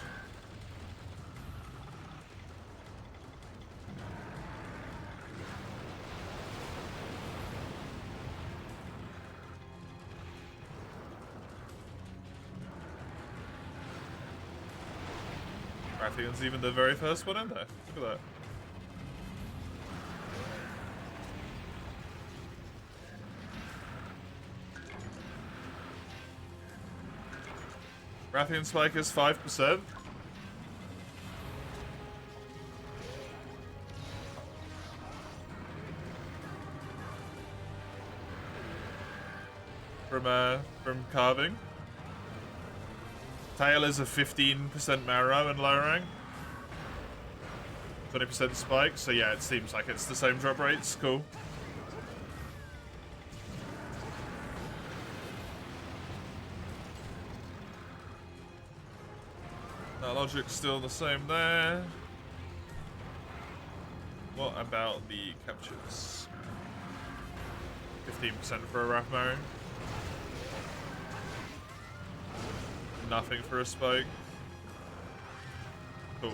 Rathian's even the very first one in there. Look at that. Rathian spike is 5%. From carving. Tail is a 15% marrow and low rank. 20% spike, so yeah, it seems like it's the same drop rates. Cool. That logic's still the same there. What about the captures? 15% for a Rathmaro. Nothing for a spike. Cool.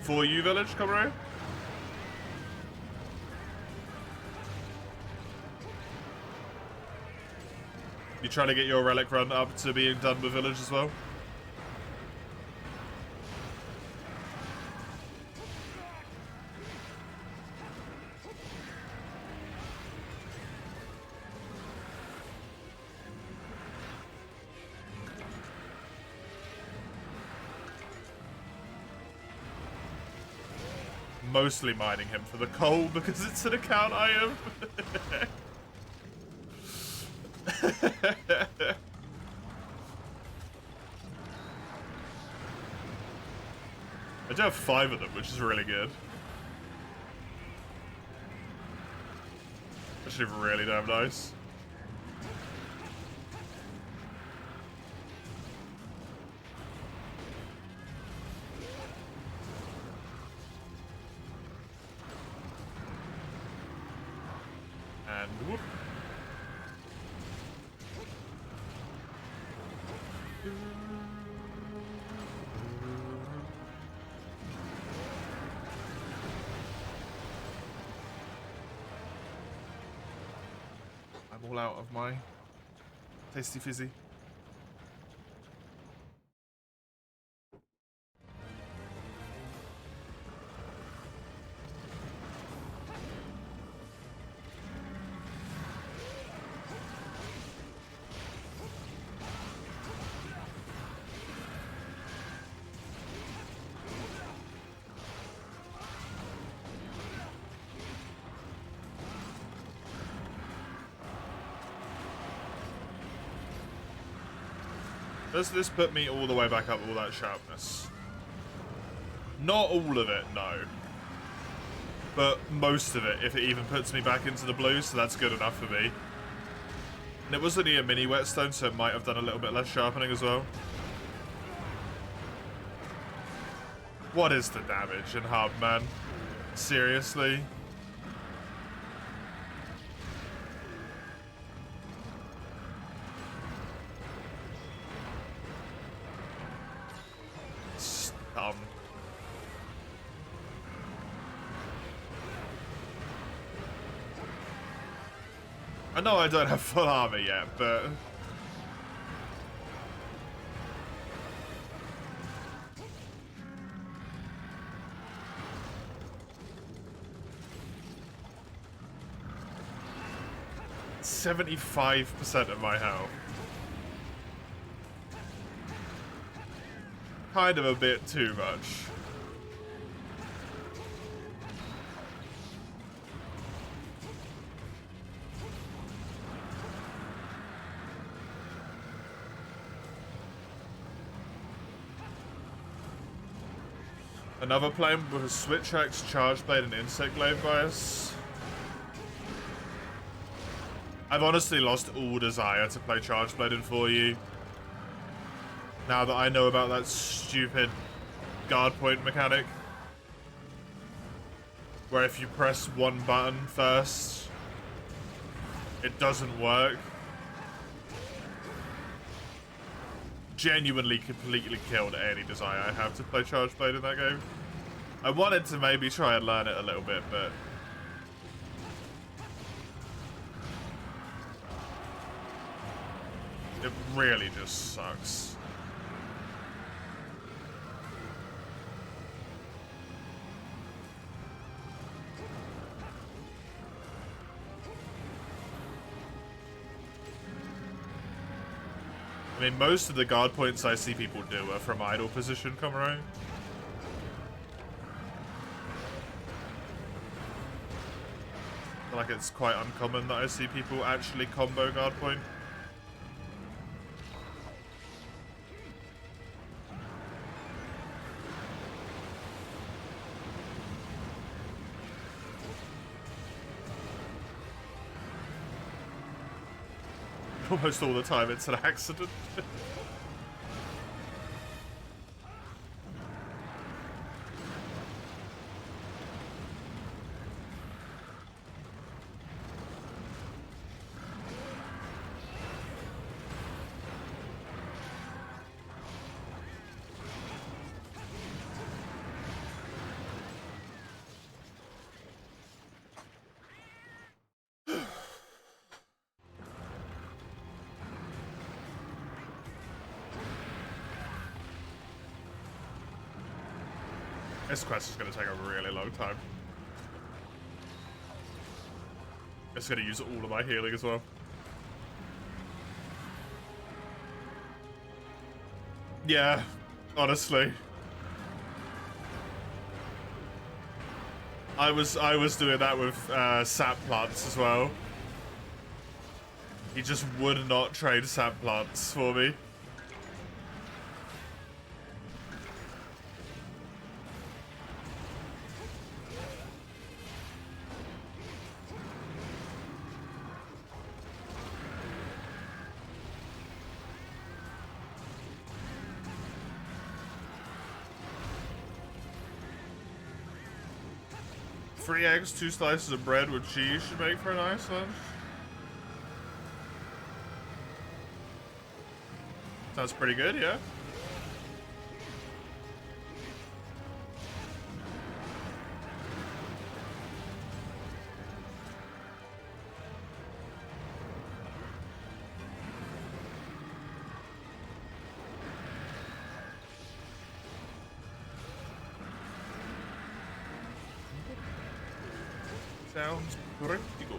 For you, village, Comrade? You trying to get your relic run up to being done with village as well? Mostly mining him for the coal because it's an account item. I do have 5 of them, which is really good. Actually really damn nice. And whoop. I'm all out of my tasty fizzy. Does this put me all the way back up all that sharpness? Not all of it, no. But most of it, if it even puts me back into the blue, so that's good enough for me. And it was only a mini whetstone, so it might have done a little bit less sharpening as well. What is the damage in hub, man? Seriously? Dumb. I know I don't have full armor yet, but... "75% of my health. Kind of a bit too much. Another plane with a Switch Axe, Charge Blade, and Insect Glaive bias. I've honestly lost all desire to play Charge Blade in 4U. Now that I know about that stupid guard point mechanic. Where if you press one button first, it doesn't work. Genuinely completely killed any desire I have to play Charge Blade in that game. I wanted to maybe try and learn it a little bit, but... it really just sucks. I mean, most of the guard points I see people do are from idle position, Comrade. I feel like it's quite uncommon that I see people actually combo guard point. Almost all the time it's an accident. This quest is going to take a really long time. It's going to use all of my healing as well. Yeah, honestly. I was doing that with sap plants as well. He just would not trade sap plants for me. Three eggs, 2 slices of bread with cheese should make for a nice lunch. Sounds pretty good, yeah. Sounds pretty good.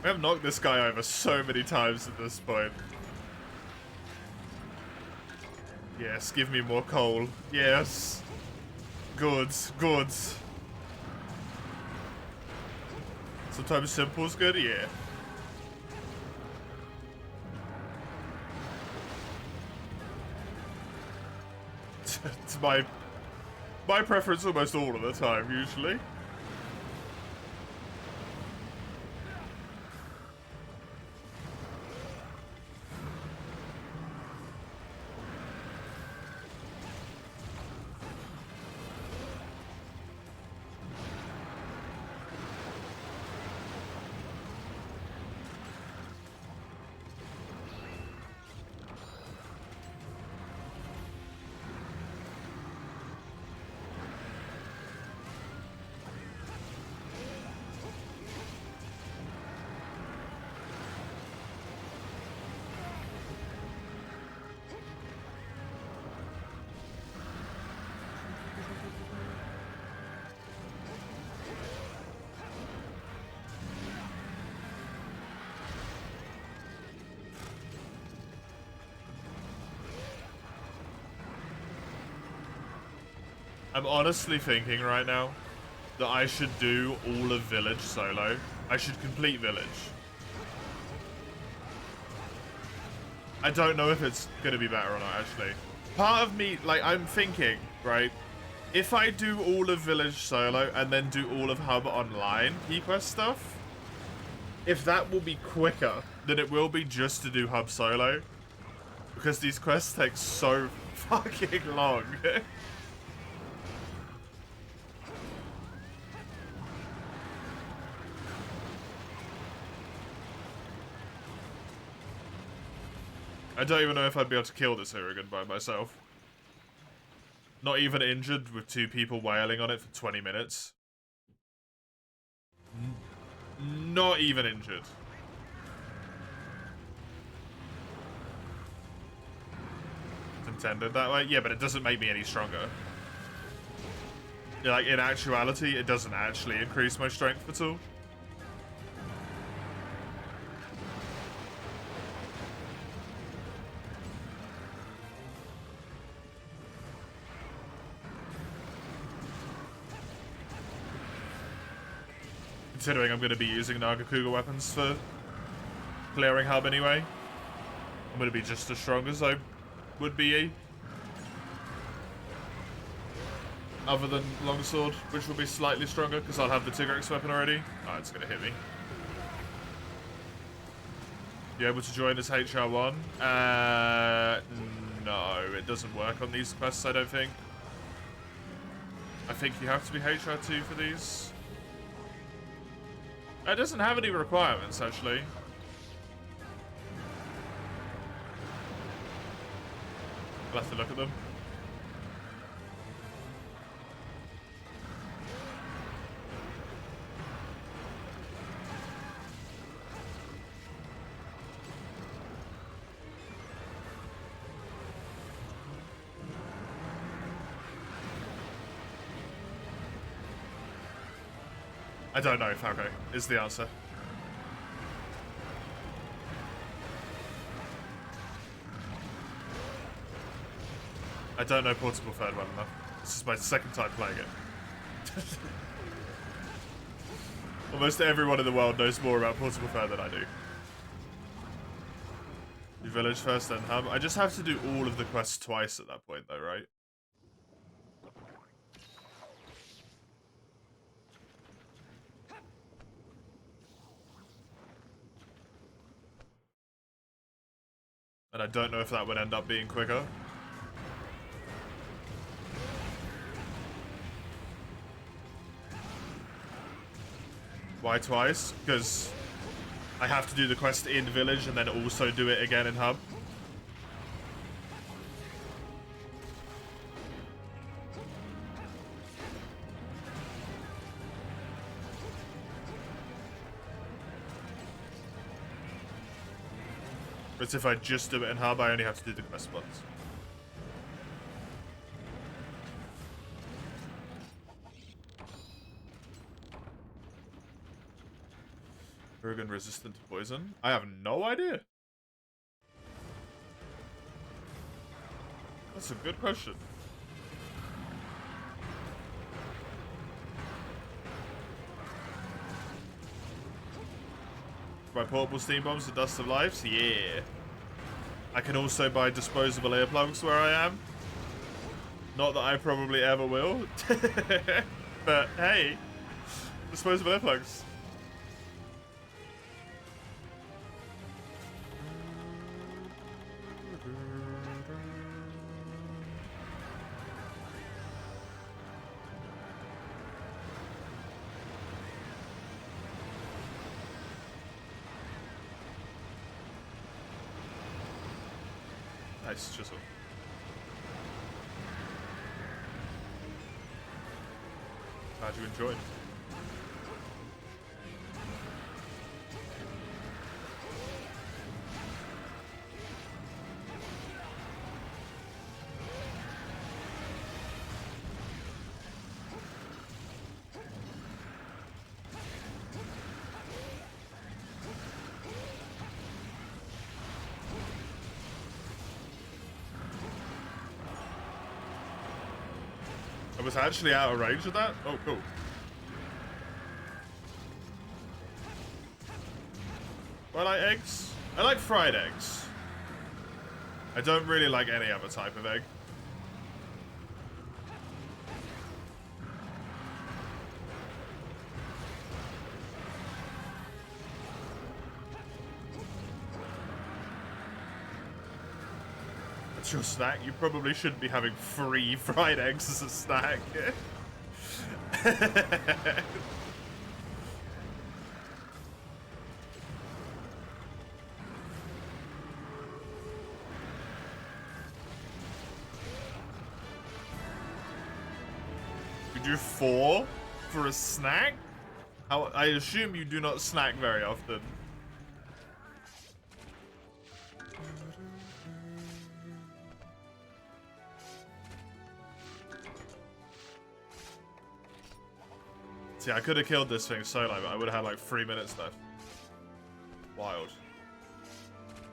We have knocked this guy over so many times at this point. Yes, give me more coal. Yes. Good, good. Sometimes simple's good, yeah. It's my preference almost all of the time, usually. I'm honestly thinking right now that I should do all of Village solo. I should complete Village. I don't know if it's going to be better or not, actually. Part of me, like, I'm thinking, right, if I do all of Village solo and then do all of Hub online key quest stuff, if that will be quicker than it will be just to do Hub solo, because these quests take so fucking long. I don't even know if I'd be able to kill this Irrigan by myself. Not even injured with 2 people wailing on it for 20 minutes. Not even injured. It's intended that way? Yeah, but it doesn't make me any stronger. Like, in actuality, it doesn't actually increase my strength at all. Considering I'm going to be using Nagakuga weapons for clearing Hub anyway, I'm going to be just as strong as I would be. Other than Longsword, which will be slightly stronger because I'll have the Tigrex weapon already. Oh, it's going to hit me. You able to join as HR1? No, it doesn't work on these quests, I don't think. I think you have to be HR2 for these. It doesn't have any requirements, actually. I'll have to look at them. I don't know, Falco, is the answer. I don't know Portable 3rd well enough. This is my second time playing it. Almost everyone in the world knows more about Portable 3rd than I do. Do Village first, then Hub. I just have to do all of the quests twice at that point, though, right? And I don't know if that would end up being quicker. Why twice? Because I have to do the quest in Village and then also do it again in Hub. But if I just do it in Hub, I only have to do the quest once. Rugen resistant to poison? I have no idea. That's a good question. Buy portable steam bombs to Dust of Lives? Yeah. I can also buy disposable earplugs where I am. Not that I probably ever will. But hey, disposable earplugs. Nice chisel. Glad you enjoyed. I was actually out of range of that? Oh, cool. Do I like eggs? I like fried eggs. I don't really like any other type of egg. That's your snack? You probably shouldn't be having free fried eggs as a snack. You do 4 for a snack? I assume you do not snack very often. See, I could have killed this thing solo, but I would have had like 3 minutes left. Wild.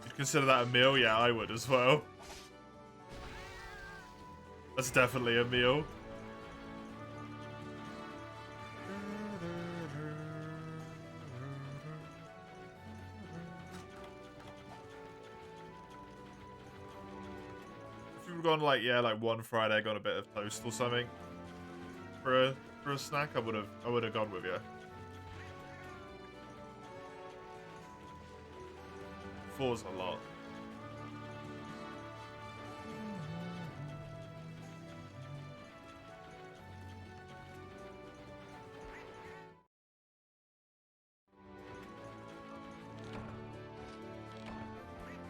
You'd consider that a meal? Yeah, I would as well. That's definitely a meal. If you've gone like, yeah, like 1 fried egg on a bit of toast or something for a snack, I would have gone with you. Four's a lot.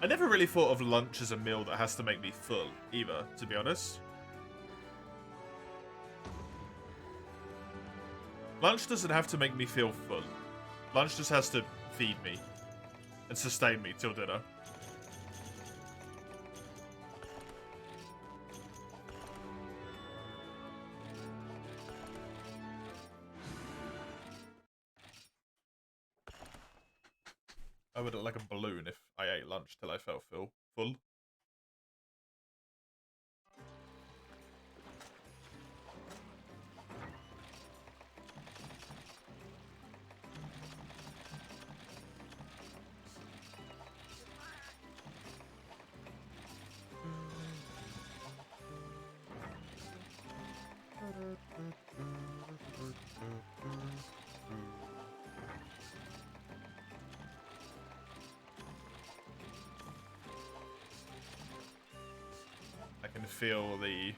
I never really thought of lunch as a meal that has to make me full, either, to be honest. Lunch doesn't have to make me feel full. Lunch just has to feed me and sustain me till dinner. I would look like a balloon if I ate lunch till I felt full. I can feel the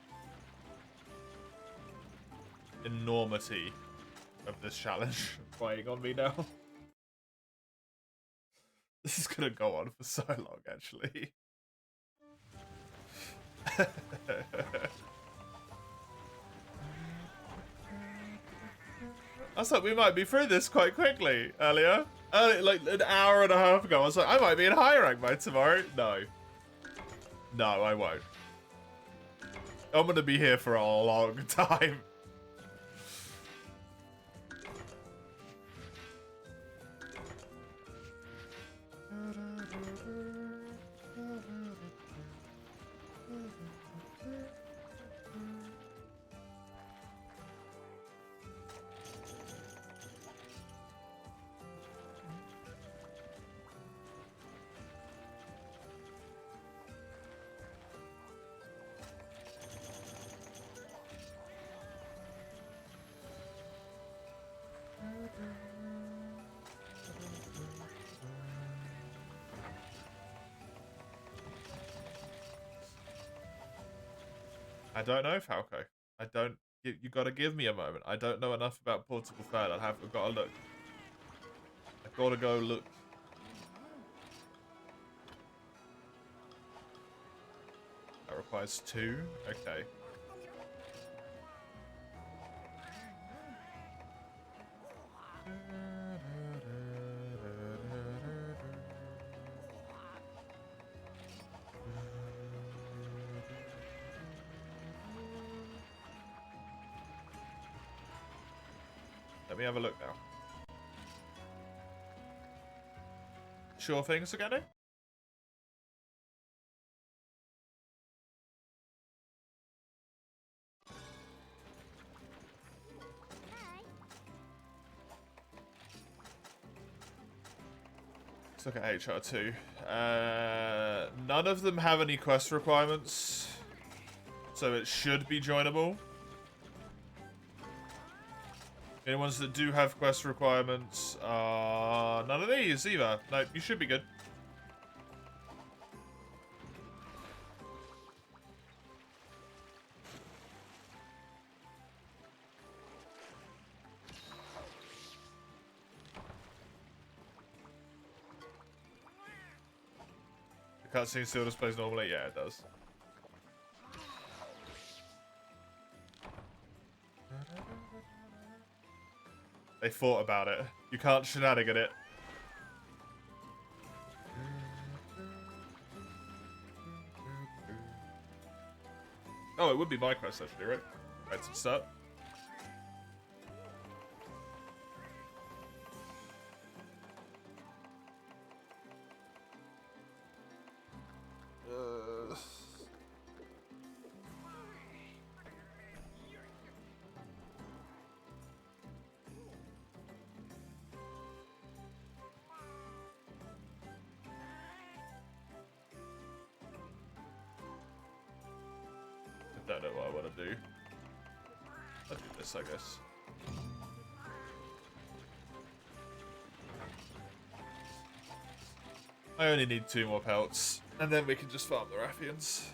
enormity of this challenge weighing on me now. This is gonna go on for so long, actually. I was like, we might be through this quite quickly earlier. Like an hour and a half ago, I was like, I might be in high rank by tomorrow. No. No, I won't. I'm gonna be here for a long time. I don't know, Falco. I don't... You gotta give me a moment. I don't know enough about Portable Third. I've gotta look. I've gotta go look. That requires 2? Okay. Let me have a look now. Sure things again? Let's look at HR2. None of them have any quest requirements, so it should be joinable. The ones that do have quest requirements are none of these either. No, you should be good. The cutscene still displays normally? Yeah, it does. They thought about it. You can't shenanigan it. Oh, it would be my quest actually, right? Right to start. I don't know what I want to do. I'll do this, I guess. I only need 2 more pelts, and then we can just farm the Rathians.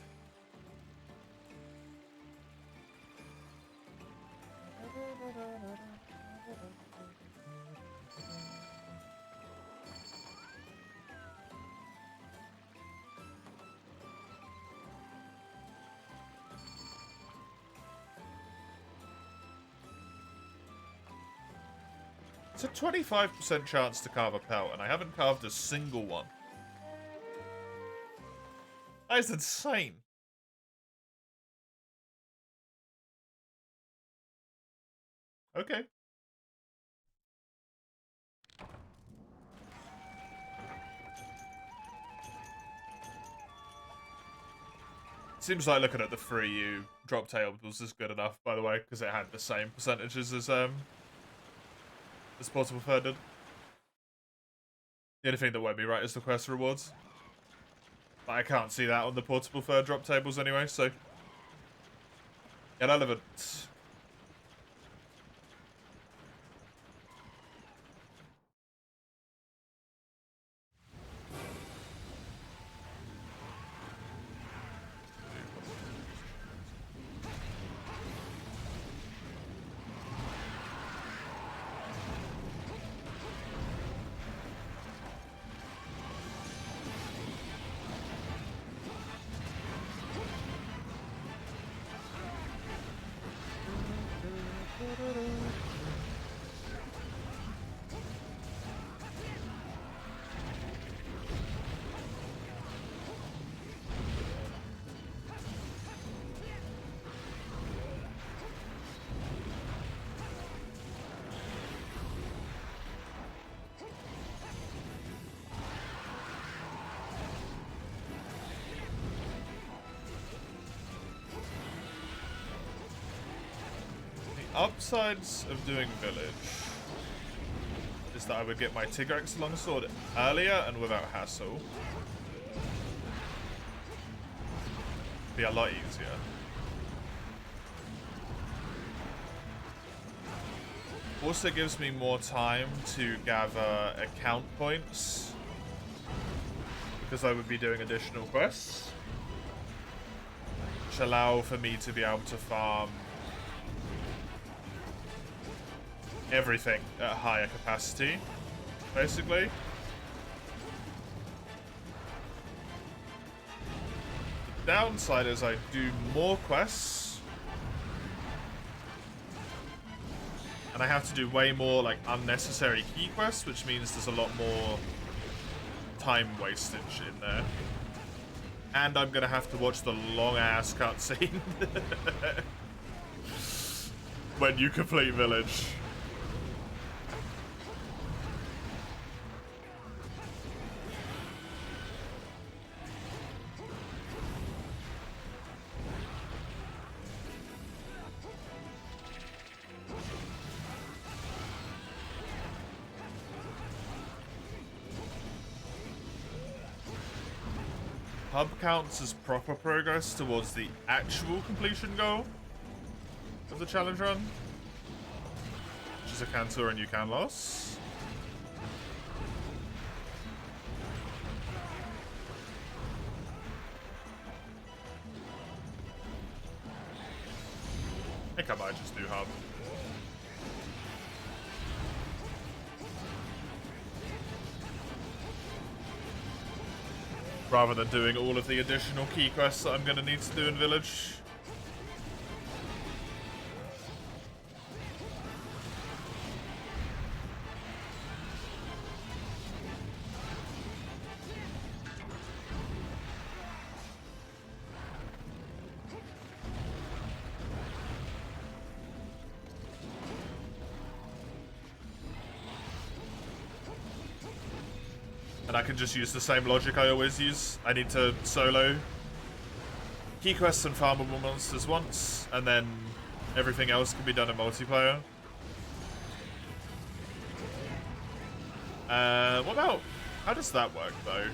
It's a 25% chance to carve a pelt, and I haven't carved a single one. That is insane. Okay. Seems like looking at the 3U drop tail was just good enough, by the way, because it had the same percentages as Portable Third did. The only thing that won't be right is the quest rewards. But I can't see that on the Portable Third drop tables anyway, so... Irrelevant. Upsides of doing village is that I would get my Tigrex longsword earlier and without hassle. Be a lot easier. Also gives me more time to gather account points because I would be doing additional quests. much allow for me to be able to farm everything at higher capacity, basically. The downside is I do more quests, and I have to do way more like unnecessary key quests, which means there's a lot more time wastage in there. And I'm gonna have to watch the long-ass cutscene when you complete Village. Hub counts as proper progress towards the actual completion goal of the challenge run, which is a Cantor and you can loss. I think I might just do Hub. Rather than doing all of the additional key quests that I'm going to need to do in Village. And I can just use the same logic I always use. I need to solo key quests and farmable monsters once, and then everything else can be done in multiplayer. What about... How does that work, though?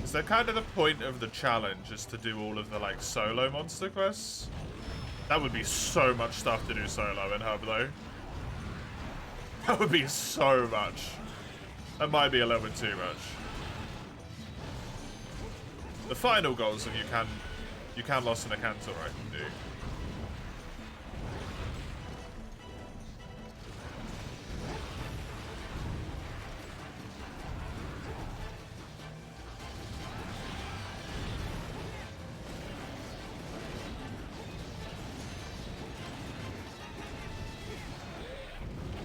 Is that kind of the point of the challenge, is to do all of the, like, solo monster quests? That would be so much stuff to do solo in Hub, though. That would be so much. That might be a little bit too much. The final goals of you can loss in a Cantor I can do.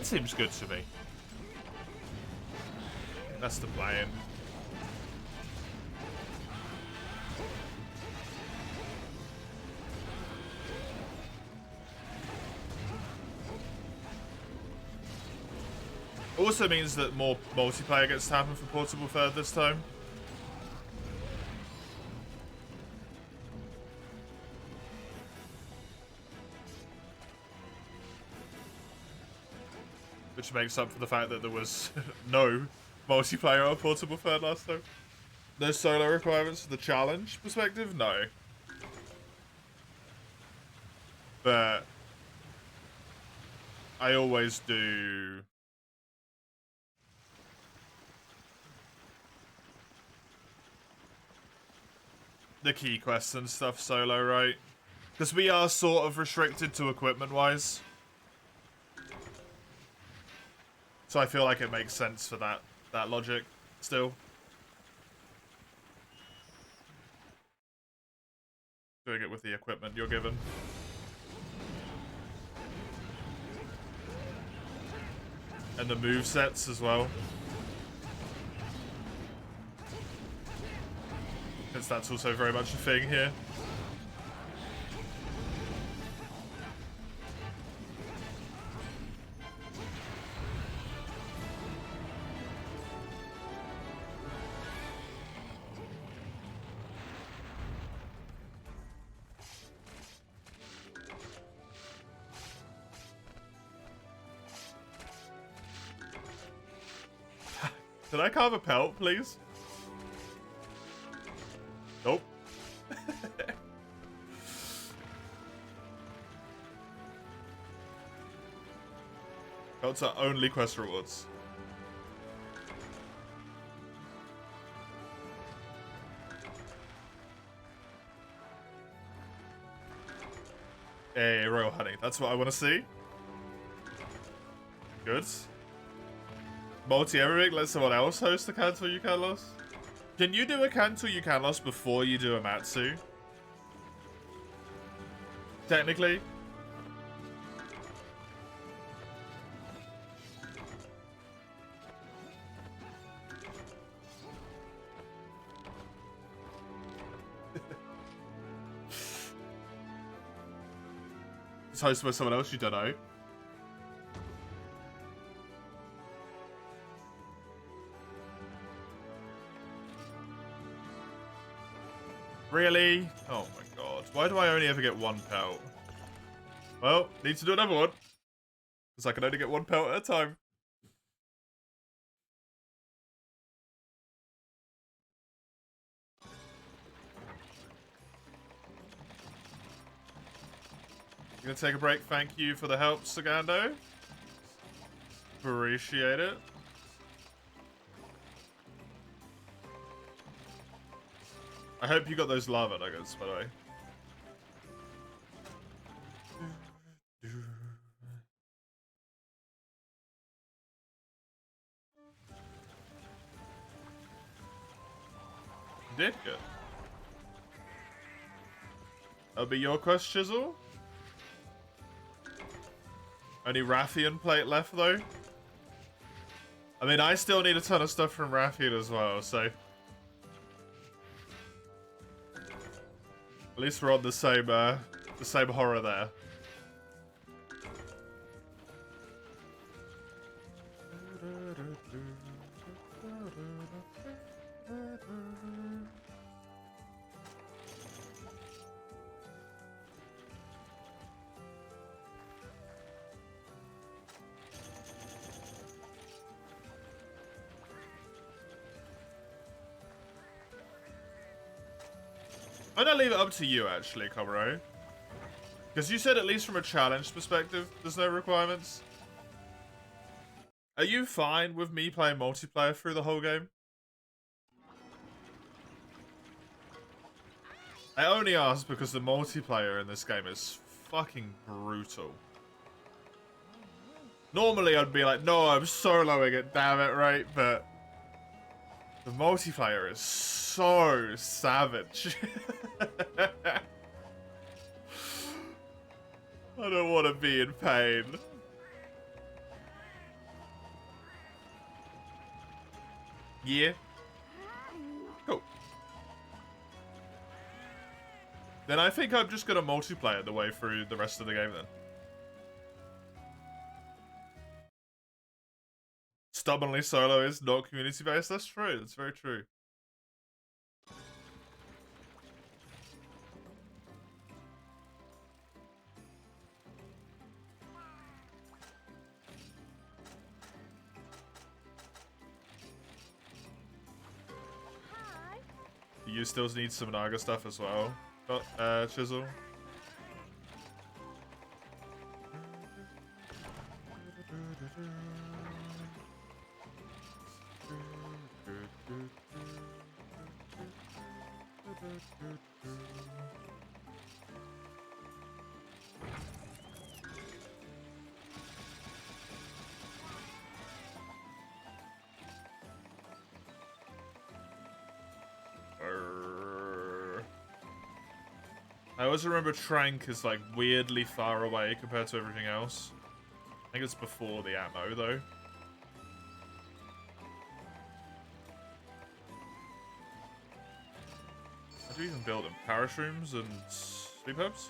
Seems good to me. That's the plan. Also means that more multiplayer gets to happen for Portable Third this time. Which makes up for the fact that there was no multiplayer on Portable Third last time. No solo requirements for the challenge perspective? No. But I always do the key quests and stuff solo, right? Because we are sort of restricted to equipment-wise. So I feel like it makes sense for that logic still. Doing it with the equipment you're given. And the movesets as well. Since that's also very much a thing here. Did I carve a pelt, please? Nope. Pelts are only quest rewards. Hey, royal honey. That's what I want to see. Good. Multi-everything, let someone else host the cancel you can loss. Can you do a cancel you can loss before you do a Matsu? Technically. It's hosted by someone else you don't know. Really? Oh my god. Why do I only ever get one pelt? Well, need to do another one. Because I can only get one pelt at a time. You gonna take a break? Thank you for the help, Sagando. Appreciate it. I hope you got those lava nuggets, by the way. You did good. That'll be your quest, Chisel. Only Rathian plate left, though. I mean, I still need a ton of stuff from Rathian as well, so... At least we're on the same horror there. I'm gonna leave it up to you, actually, Comro. Because you said at least from a challenge perspective, there's no requirements. Are you fine with me playing multiplayer through the whole game? I only ask because the multiplayer in this game is fucking brutal. Normally I'd be like, no, I'm soloing it, damn it, right? But the multiplayer is so savage. I don't want to be in pain. Yeah. Cool. Then I think I'm just going to multiplayer the way through the rest of the game then. Stubbornly solo is not community based. That's true. That's very true. You still need some Naga stuff as well, Chisel. I always remember Trank is like weirdly far away compared to everything else. I think it's before the ammo though. How do you even build them? Parashrooms and sleep herbs?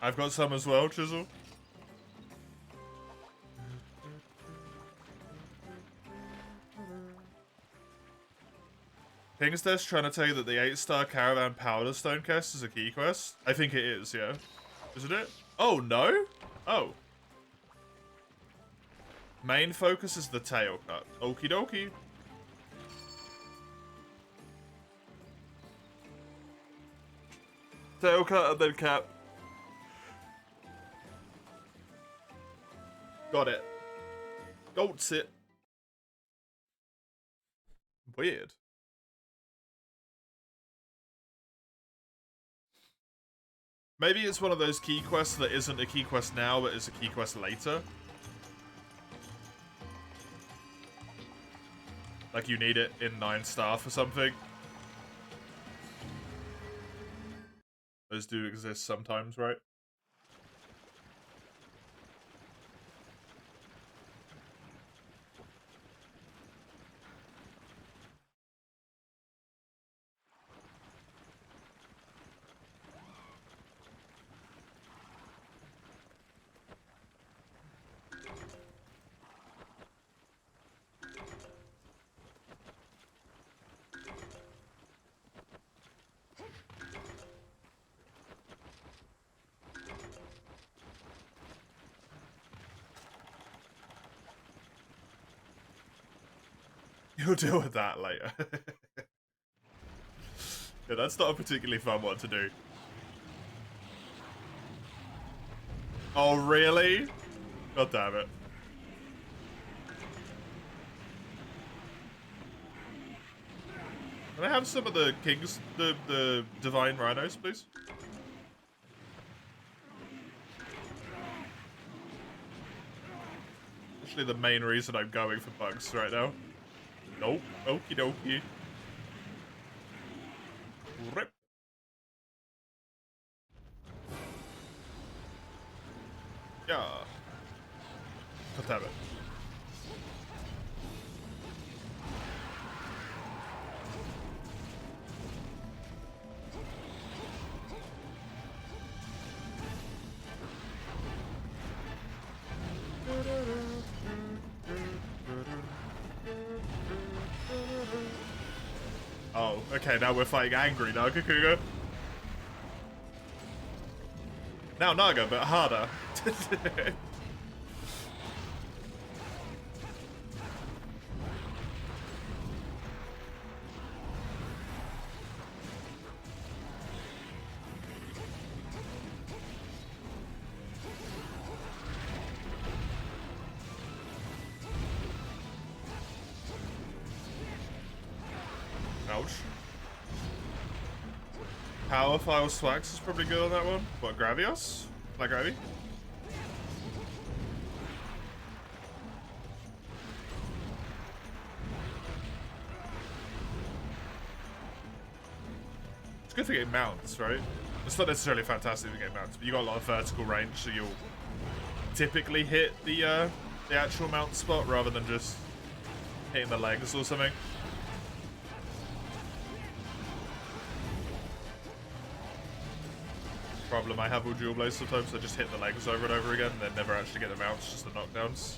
I've got some as well, Chisel. Kingsdeath's trying to tell you that the 8-star Caravan Powder Stone quest is a key quest? I think it is, yeah. Isn't it? Oh, no? Oh. Main focus is the tail cut. Okie dokie. Tail cut and then cap. Got it. Goats it. Weird. Maybe it's one of those key quests that isn't a key quest now, but is a key quest later. Like you need it in 9 star for something. Those do exist sometimes, right? You'll deal with that later. Yeah, that's not a particularly fun one to do. Oh, really? God damn it. Can I have some of the kings, the divine rhinos, please? Actually, the main reason I'm going for bugs right now. Nope. Okie dokie. Rip. Yeah. God damn it. Oh, okay, now we're fighting angry Naga Kuga. Now Naga, but harder. Ouch. Power File Swax is probably good on that one. What, Gravios? Like Gravi? It's good for getting mounts, right? It's not necessarily fantastic for getting mounts, but you got a lot of vertical range, so you'll typically hit the actual mount spot rather than just hitting the legs or something. Problem I have with dual blades sometimes, I just hit the legs over and over again and then never actually get the mounts, just the knockdowns.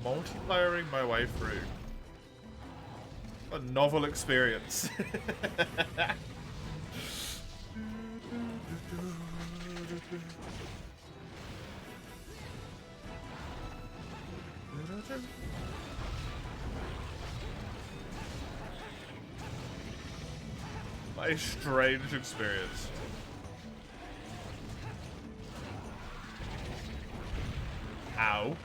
Multiplayering my way through. A novel experience. A strange experience. Ow.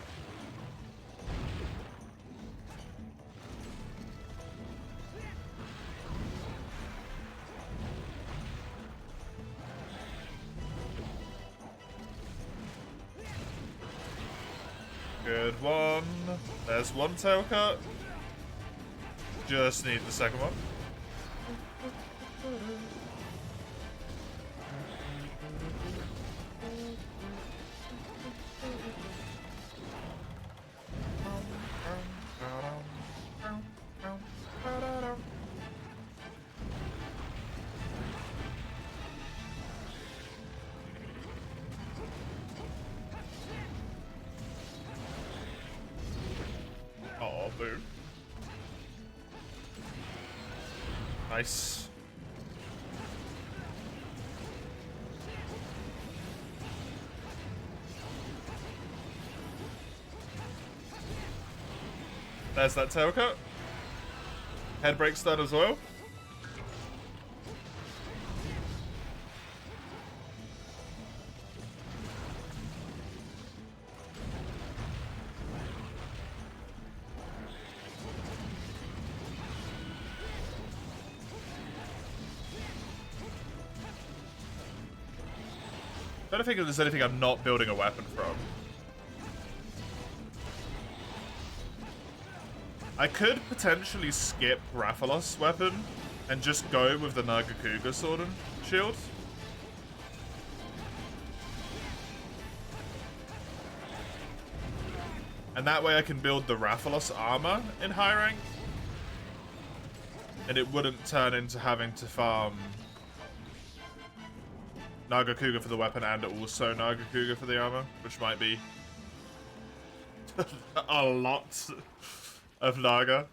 Good one. There's one tail cut. Just need the second one. Oh, boo. Nice. There's that tail cut. Head break's done as well. I don't think there's anything I'm not building a weapon from. I could potentially skip Rathalos' weapon and just go with the Nagakuga sword and shield. And that way I can build the Rathalos armor in high rank. And it wouldn't turn into having to farm Nagakuga for the weapon and also Nagakuga for the armor, which might be a lot of Naga.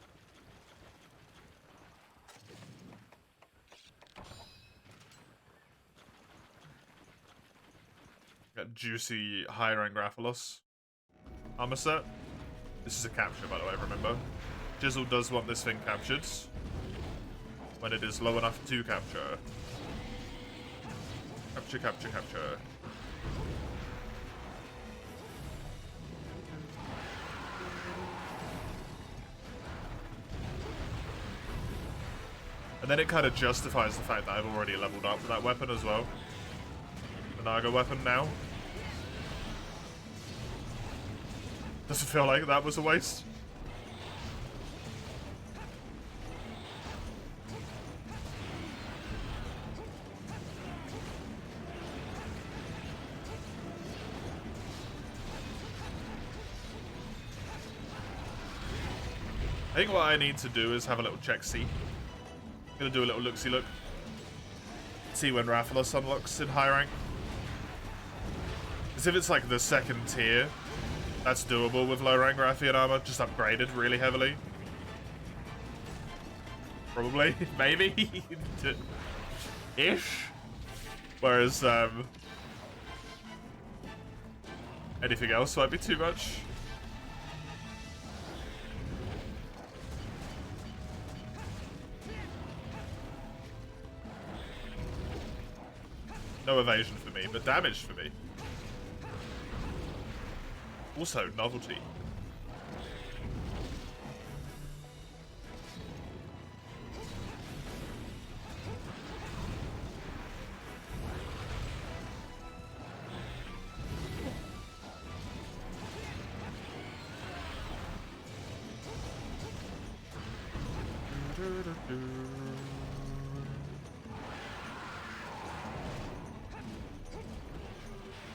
Got juicy high rank Rathalos armor set. This is a capture, by the way, remember. Jizzle does want this thing captured when it is low enough to capture. Capture, capture, capture. And then it kind of justifies the fact that I've already leveled up for that weapon as well. The Naga weapon now. Does it feel like that was a waste? I think what I need to do is have a little check-see. I'm gonna do a little look-see-look. See when Rathalos unlocks in high rank. Because if it's like the second tier, that's doable with low rank Rathian armor, just upgraded really heavily. Probably, maybe, ish. Whereas, anything else might be too much. No evasion for me, but damage for me. Also, novelty.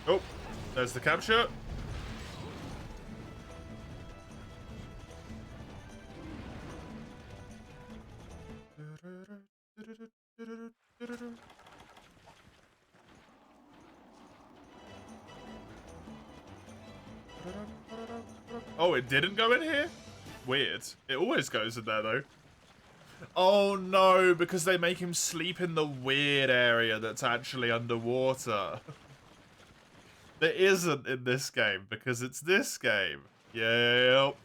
Oh, there's the capture. Oh, it didn't go in here? Weird. It always goes in there, though. Oh, no, because they make him sleep in the weird area that's actually underwater. There isn't in this game, because it's this game. Yep.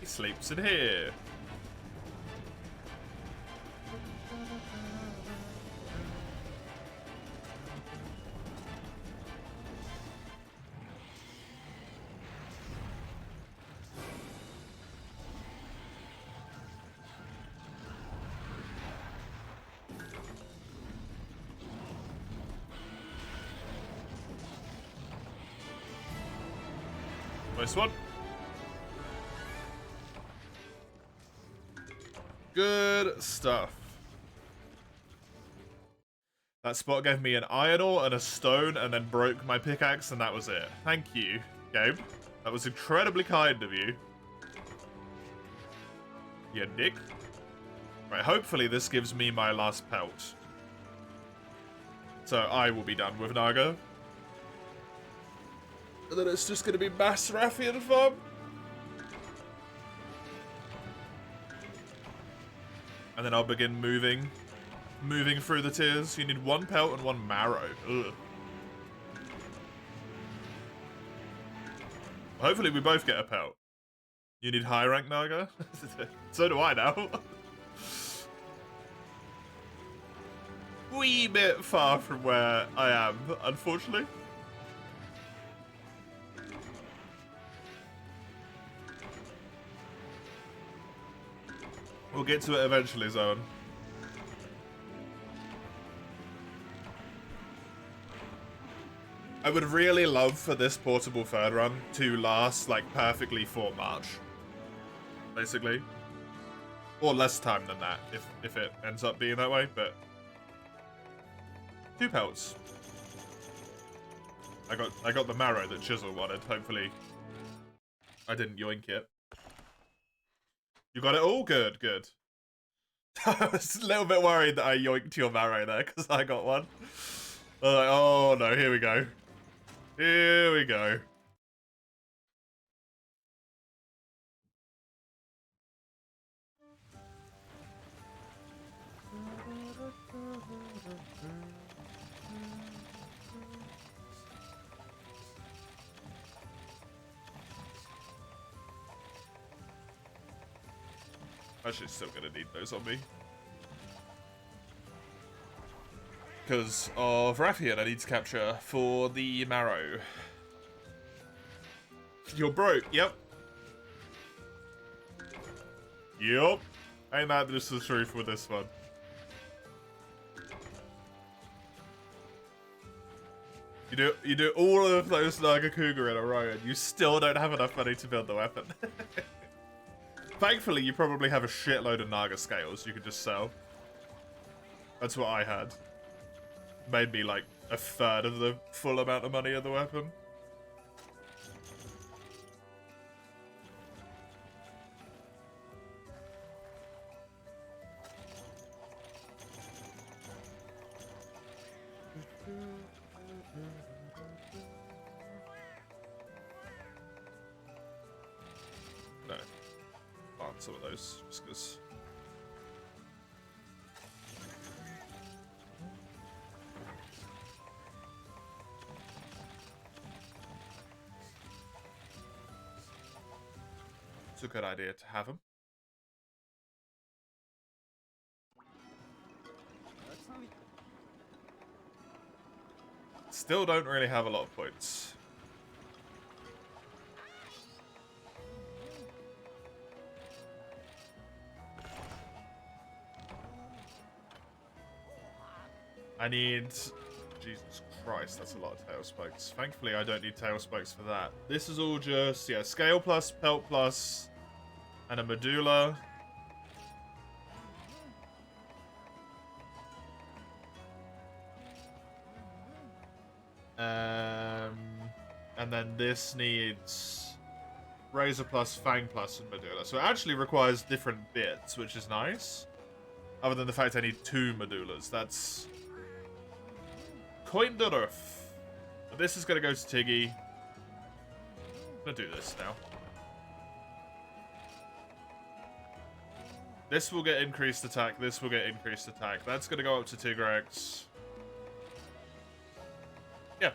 He sleeps in here. Nice one. Good stuff. That spot gave me an iron ore and a stone and then broke my pickaxe and that was it. Thank you, game. That was incredibly kind of you. You dick. Right, hopefully this gives me my last pelt. So I will be done with Naga. And then it's just going to be mass Rathian farm. And then I'll begin moving moving through the tiers. You need 1 pelt and 1 marrow. Ugh. Hopefully we both get a pelt. You need high rank Naga? So do I now. Wee bit far from where I am, unfortunately. We'll get to it eventually, Zoan. I would really love for this portable 3rd run to last, like, perfectly for March. Basically. Or less time than that, if it ends up being that way, but... 2 pelts. I got the marrow that Chisel wanted, hopefully. I didn't yoink it. You got it all? Good, good. I was a little bit worried that I yoinked your marrow there, because I got one. I was like, oh no, here we go. Here we go. Actually, still gonna need those on me. Because of Rathian I need to capture for the marrow. You're broke, yep. Yep. Ain't that just the truth with this one? You do all of those Naga Cougar in a row and you still don't have enough money to build the weapon. Thankfully, you probably have a shitload of Naga scales you could just sell. That's what I had. Made me like 1/3 of the full amount of money of the weapon. No. Plant some of those, just because. It's a good idea to have them. Still don't really have a lot of points. I need... Jesus Christ, that's a lot of tail spikes. Thankfully, I don't need tail spikes for that. This is all just, yeah, scale plus, pelt plus, and a medulla. And then this needs razor plus, fang plus, and medulla. So it actually requires different bits, which is nice. Other than the fact I need 2 medullas. That's kind of rough. But this is going to go to Tiggy. I'm going to do this now. This will get increased attack. This will get increased attack. That's going to go up to Tigrex. Yeah.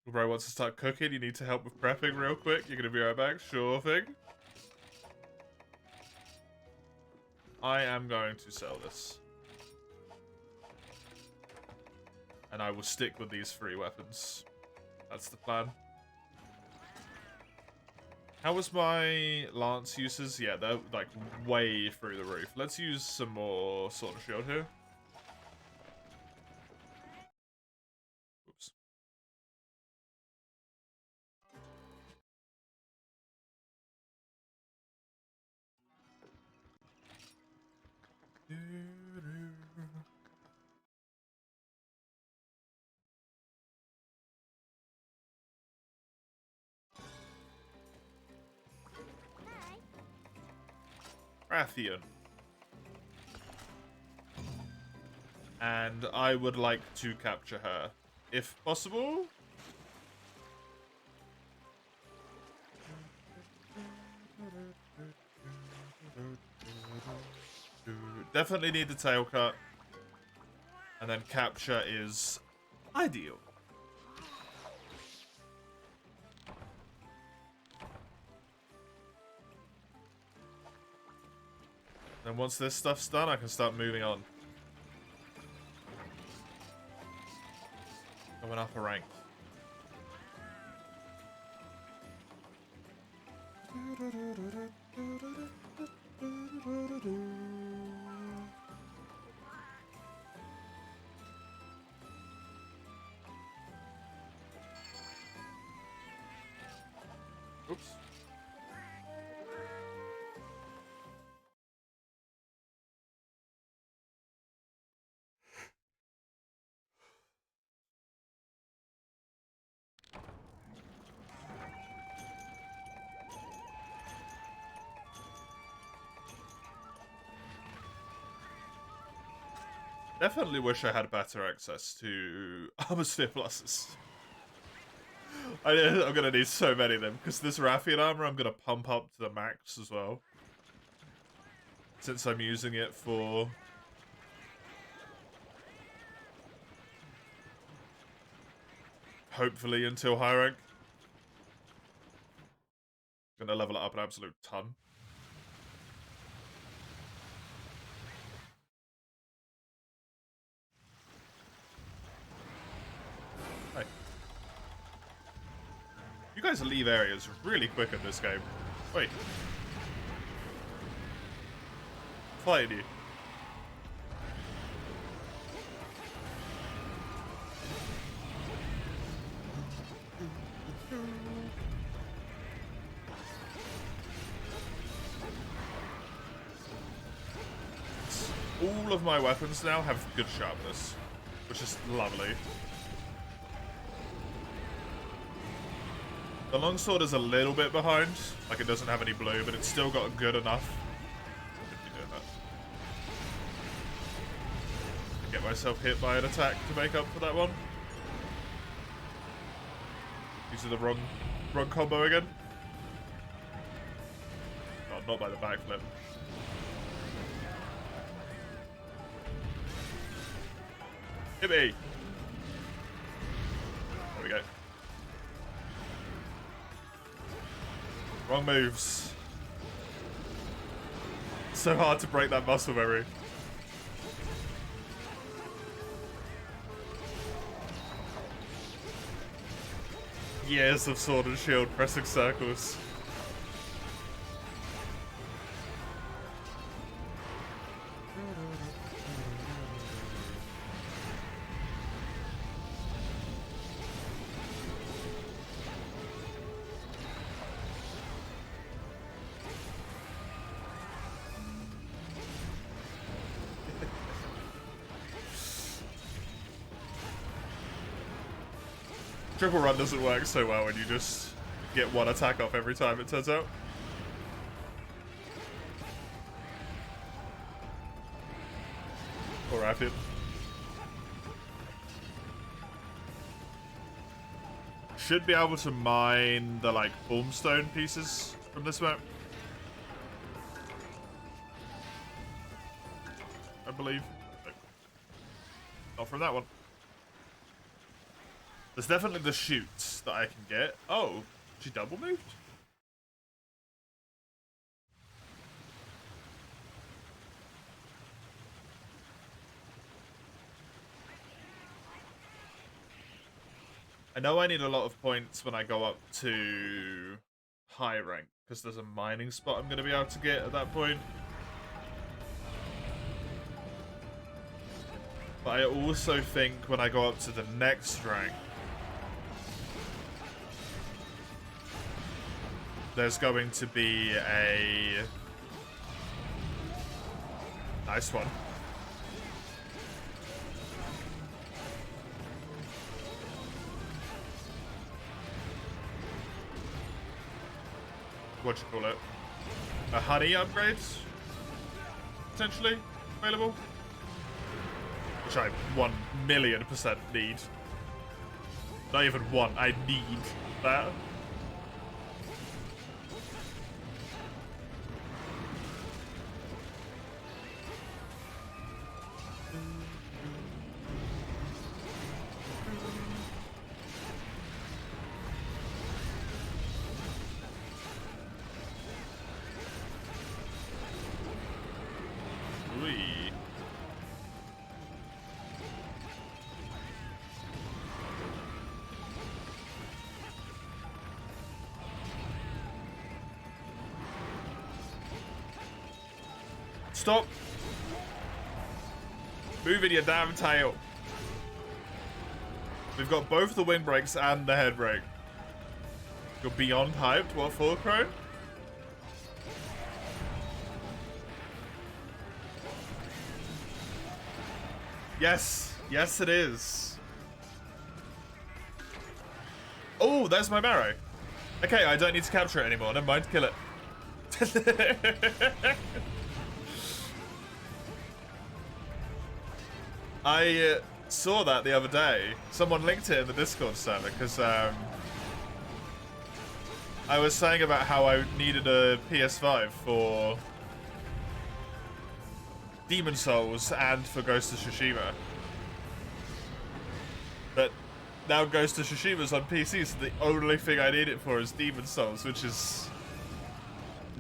Bro wants to start cooking. You need to help with prepping real quick. You're going to be right back. Sure thing. I am going to sell this. And I will stick with these 3 weapons. That's the plan. How was my lance uses? Yeah, they're like way through the roof. Let's use some more Sword and Shield here. Oops. Rathian. And I would like to capture her, if possible. definitely need the tail cut. And then capture is ideal. And once this stuff's done, I can start moving on. Going up a rank. Oops. Definitely wish I had better access to Armosphere Pluses. I'm gonna need so many of them, because this Rathian armor I'm gonna pump up to the max as well. Since I'm using it for... hopefully until high rank. Gonna level it up an absolute ton. Hey. You guys leave areas really quick in this game. Wait. Fighting you. All of my weapons now have good sharpness, which is lovely. The longsword is a little bit behind, like it doesn't have any blue, but it's still got good enough. Get myself hit by an attack to make up for that one. Using the wrong combo again. Oh, not by the backflip. Hit me! There we go. Wrong moves. So hard to break that muscle memory. Years of sword and shield pressing circles. Triple run doesn't work so well when you just get one attack off every time, it turns out. Or rapid. Should be able to mine the, like, Ormstone pieces from this map. I believe. Not from that one. There's definitely the shoots that I can get. Oh, she double moved? I know I need a lot of points when I go up to high rank, because there's a mining spot I'm going to be able to get at that point. But I also think when I go up to the next rank, there's going to be a nice one. What you call it? A honey upgrade? Potentially available? Which I 1,000,000% need. Not even one, I need that. Stop moving your damn tail. We've got both the windbreaks and the head brake. You're beyond hyped. What for, Crow? Yes. Yes, it is. Oh, there's my marrow. Okay, I don't need to capture it anymore. Never mind, kill it. I saw that the other day. Someone linked it in the Discord server because I was saying about how I needed a PS5 for Demon Souls and for Ghost of Tsushima. But now Ghost of Tsushima's on PC, so the only thing I need it for is Demon Souls, which is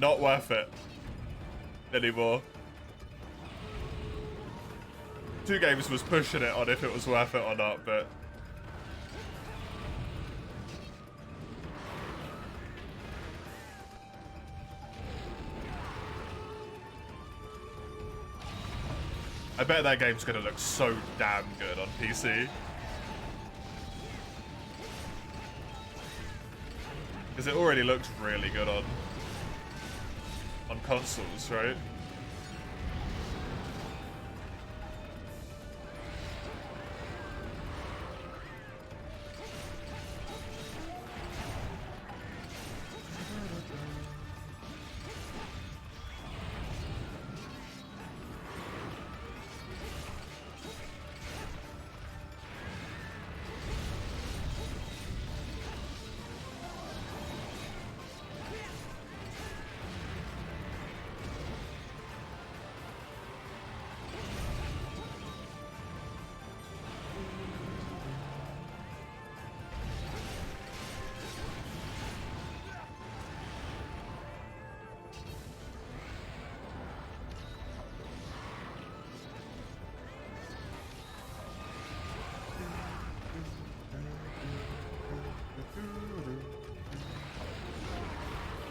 not worth it anymore. 2 Games was pushing it on if it was worth it or not, but I bet that game's gonna look so damn good on PC. Because it already looks really good on consoles, right?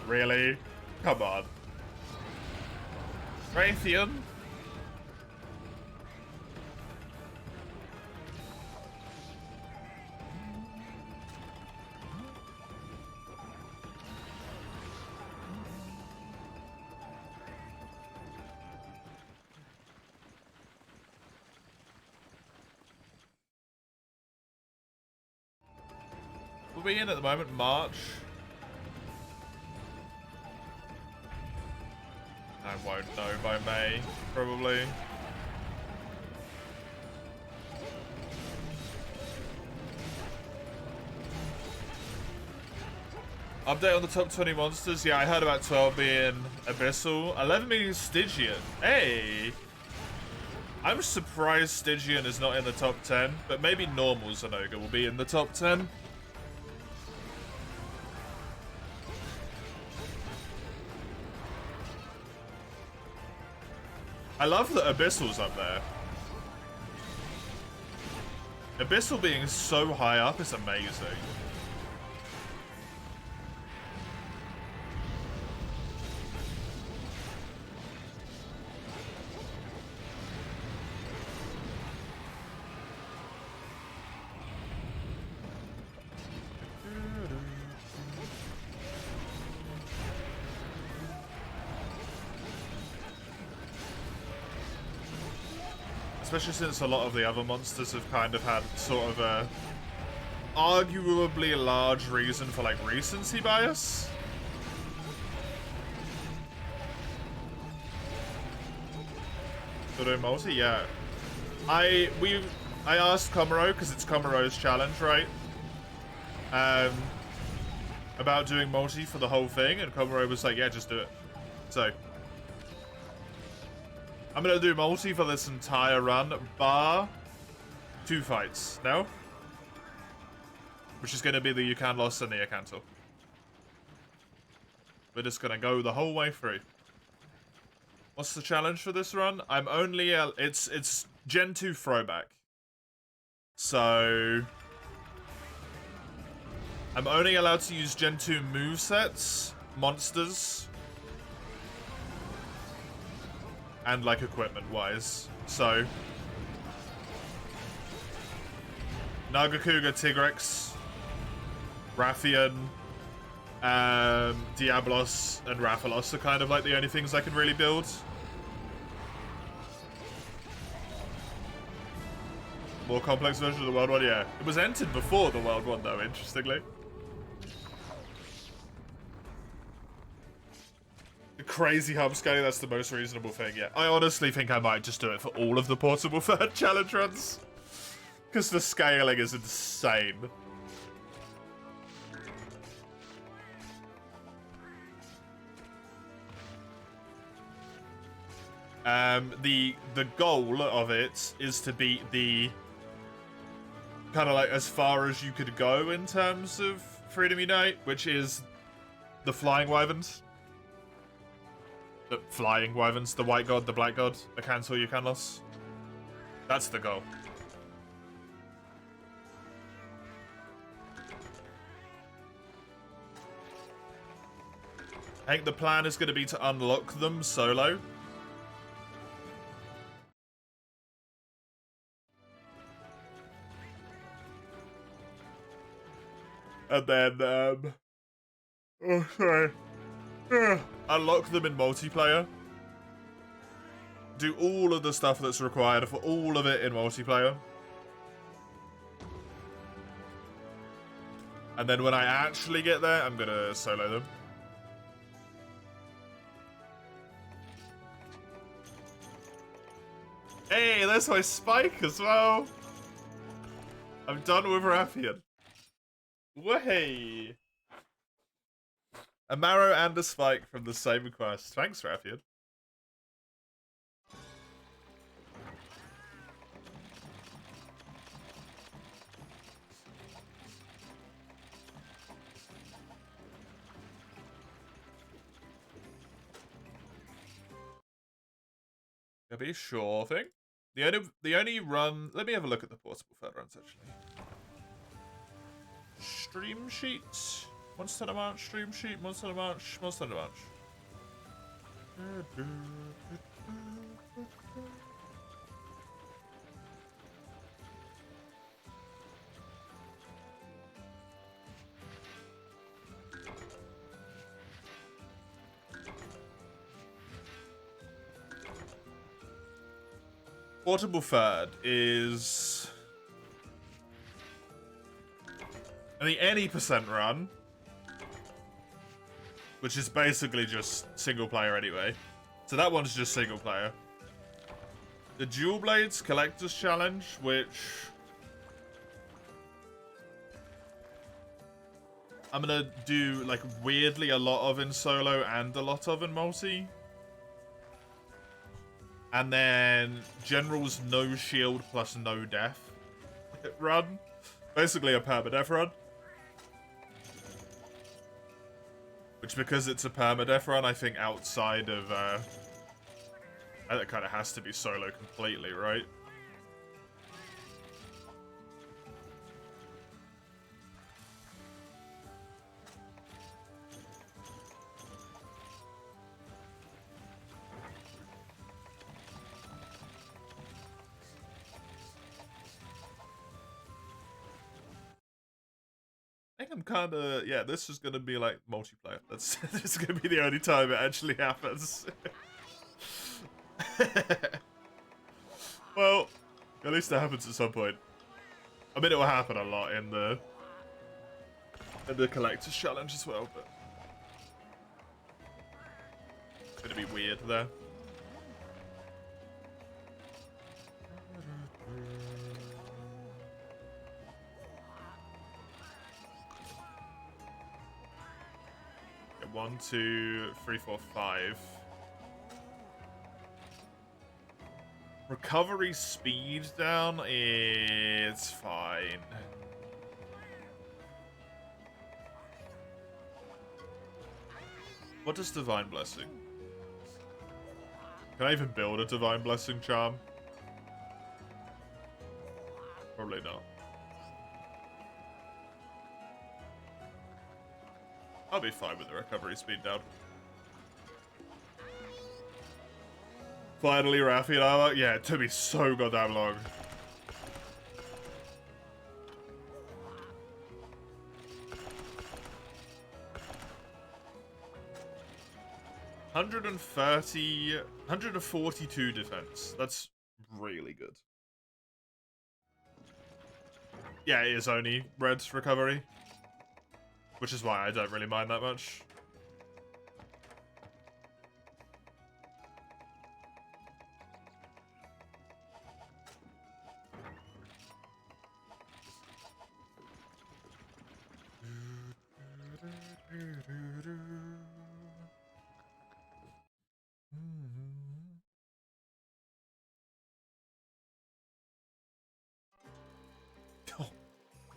Really? Come on. Raytheon? What are we in at the moment? March? I won't know by May, probably. Update on the top 20 monsters. Yeah, I heard about 12 being Abyssal. 11 being Stygian. Hey! I'm surprised Stygian is not in the top 10, but maybe normal Zenoga will be in the top 10. I love that Abyssal's up there. Abyssal being so high up is amazing. Especially since a lot of the other monsters have kind of had sort of a arguably large reason for like recency bias. So doing multi, yeah. I asked Komuro, because it's Komuro's challenge, right? About doing multi for the whole thing, and Komuro was like, yeah, just do it. So I'm gonna do multi for this entire run, bar 2 fights. No? Which is gonna be the Yukan loss and the Yakanto. We're just gonna go the whole way through. What's the challenge for this run? I'm only it's Gen 2 Throwback. So I'm only allowed to use Gen 2 movesets, monsters, and like equipment-wise. So Nagakuga, Tigrex, Rathian, Diablos, and Rathalos are kind of like the only things I can really build. More complex version of the World 1, yeah. It was entered before the World 1 though, interestingly. Crazy hub scaling, that's the most reasonable thing, yeah. I honestly think I might just do it for all of the portable third challenge runs. Because the scaling is insane. The goal of it is to beat the kind of like as far as you could go in terms of Freedom Unite, which is the Flying Wyverns. The Flying Wyverns, the White God, the Black God, the Cancel You Can Loss. That's the goal. I think the plan is going to be to unlock them solo. And then, oh, sorry. Unlock them in multiplayer. Do all of the stuff that's required for all of it in multiplayer. And then when I actually get there, I'm gonna solo them. Hey, there's my Spike as well. I'm done with Rathian. Way. A Marrow and a Spike from the same quest. Thanks, Rathian. Gonna be a sure thing. The only run. Let me have a look at the portable third runs actually. Stream sheet. Monster Hunter March, stream sheet, Monster Hunter March, Monster Hunter March. Portable third is any percent run, which is basically just single player anyway. So that one's just single player. The Dual Blades Collector's Challenge, which I'm gonna do like weirdly a lot of in solo and a lot of in multi. And then General's no shield plus no death run. Basically a permadeath run. Which, because it's a permadeath run, I think outside of that kind of has to be solo completely, right? I think I'm kind of, yeah, this is going to be like multiplayer. This is going to be the only time it actually happens. Well, at least it happens at some point. I mean, it will happen a lot in the Collector's Challenge as well, but it's going to be weird there. Okay, 1, 2, 3, 4, 5. Recovery speed down, it's fine. What does Divine Blessing? Can I even build a Divine Blessing charm? Probably not. I'll be fine with the recovery speed down. Finally, Raffi armor. Yeah, it took me so goddamn long. $130, 142 defense. That's really good. Yeah, it is only red recovery, which is why I don't really mind that much. Oh,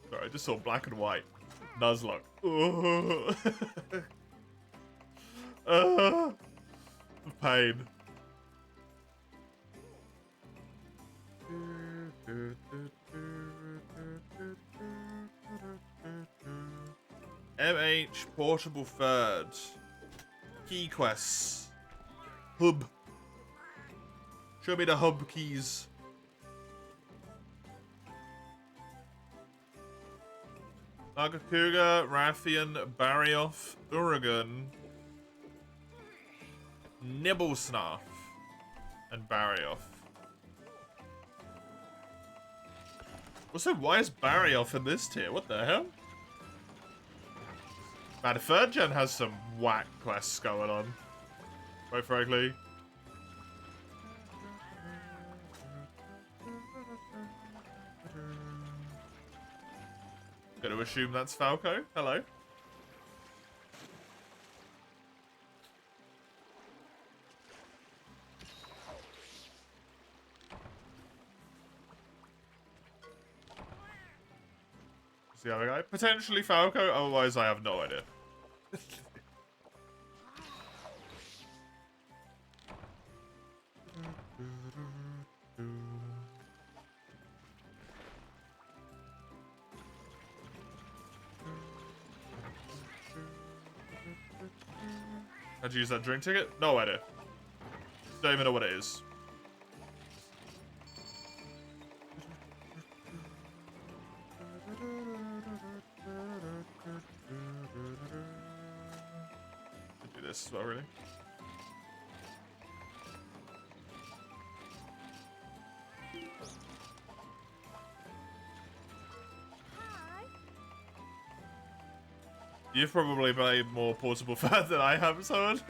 sorry, I just saw black and white. Nuzlocke. Pain. MH Portable Third. Key quests. Hub. Show me the hub keys. Nagakuga, Rathian, Barioth, Uragan, Nibblesnarf, and Barioth. Also, why is Barioth in this tier? What the hell? Man, the 3rd gen has some whack quests going on, quite frankly. Gonna assume that's Falco. Hello. What's the other guy? Potentially Falco, otherwise I have no idea. How'd you use that drink ticket? No idea. Don't even know what it is. Could do this as well, really. You've probably played more Portable Third than I have, someone.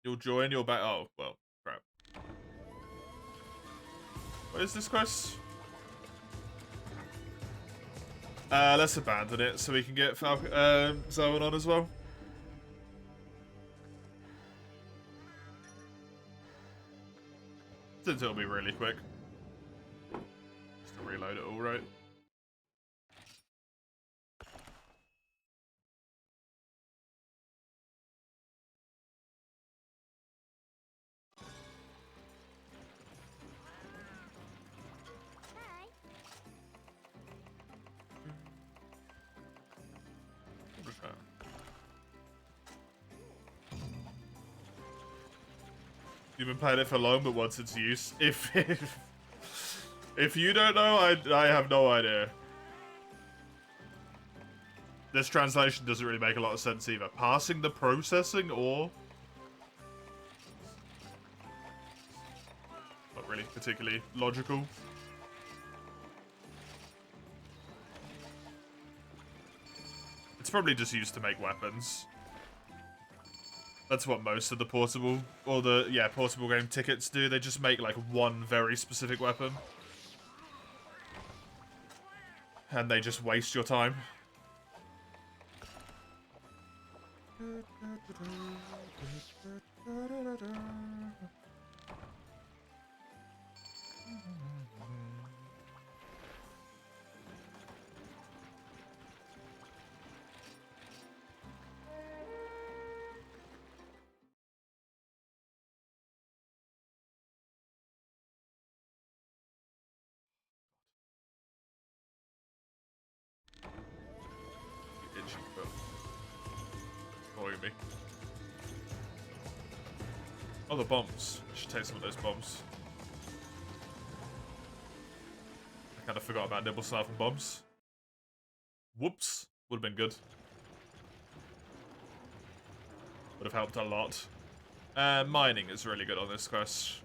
You'll join your back. Oh, well, crap. What is this quest? Let's abandon it so we can get Zoan on as well. Since it'll be really quick. Just to reload it all right. You've been playing it for long, but what's its use? If you don't know, I have no idea. This translation doesn't really make a lot of sense either. Passing the processing or... Not really particularly logical. It's probably just used to make weapons. That's what most of the portable, or the, yeah, portable game tickets do. They just make, like, one very specific weapon. And they just waste your time. me. Oh, the bombs. I should take some of those bombs. I kind of forgot about nibble sniping bombs. Whoops. Would have been good. Would have helped a lot. Mining is really good on this quest.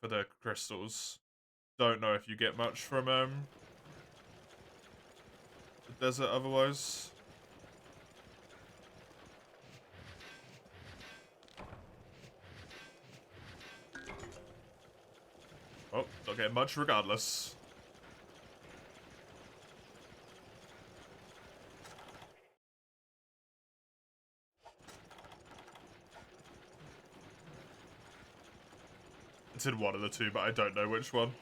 For the crystals. Don't know if you get much from the desert otherwise. Oh, don't get much regardless. It's in one of the two, but I don't know which one.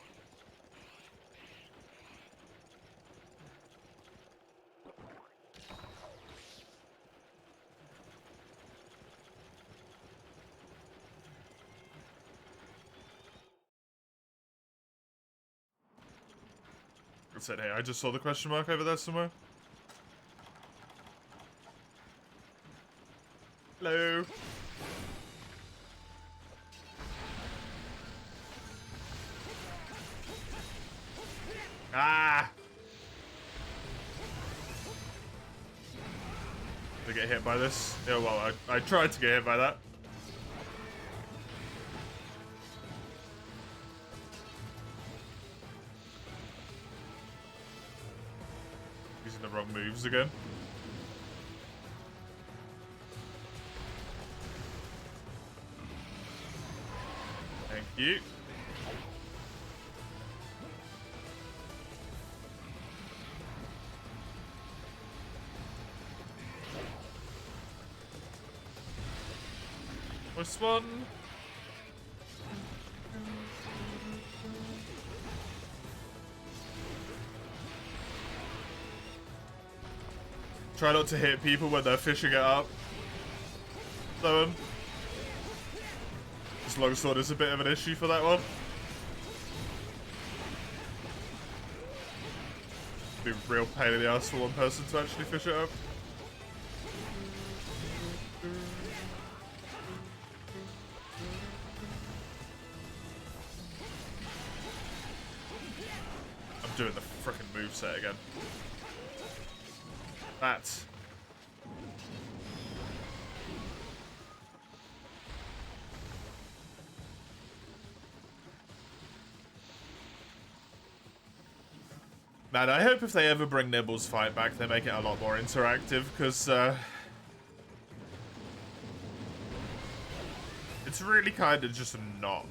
It said, hey, I just saw the question mark over there somewhere. Hello. Ah! Did I get hit by this? Yeah, well, I tried to get hit by that. Using the wrong moves again. Thank you. This one. Try not to hit people when they're fishing it up. So, this longsword is a bit of an issue for that one. Be a real pain in the ass for one person to actually fish it up. I'm doing the frickin' moveset again. That. Man, I hope if they ever bring Nibble's fight back, they make it a lot more interactive, because, it's really kind of just not.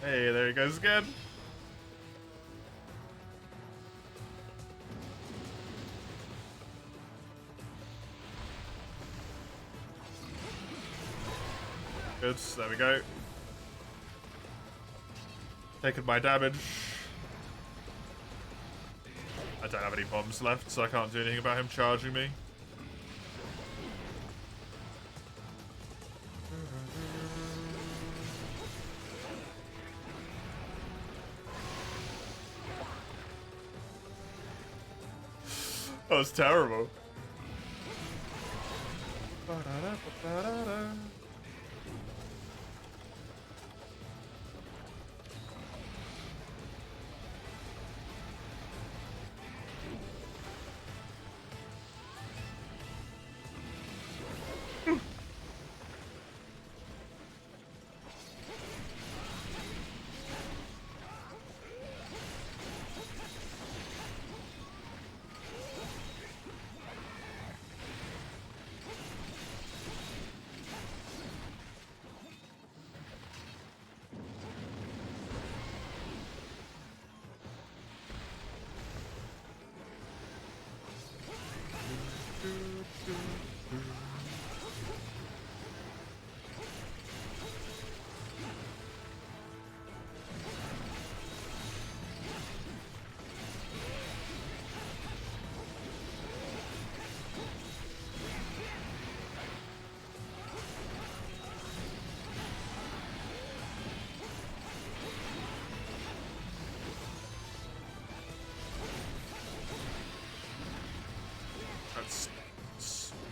Hey, there he goes again. Good, there we go. Taking my damage. I don't have any bombs left, so I can't do anything about him charging me. That was terrible.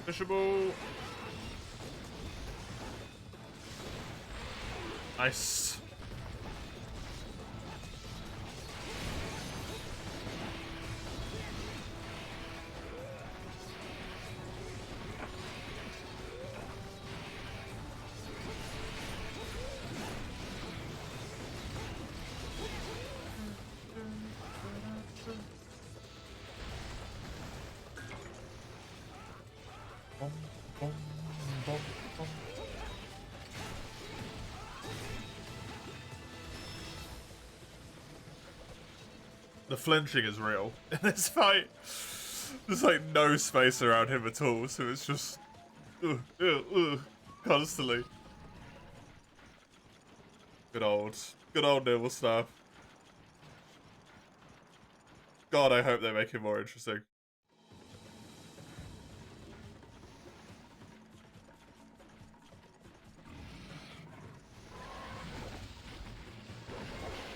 Fishable. Nice. The flinching is real in this fight. There's like no space around him at all, so it's just constantly. Good old Nibble stuff. God, I hope they make it more interesting.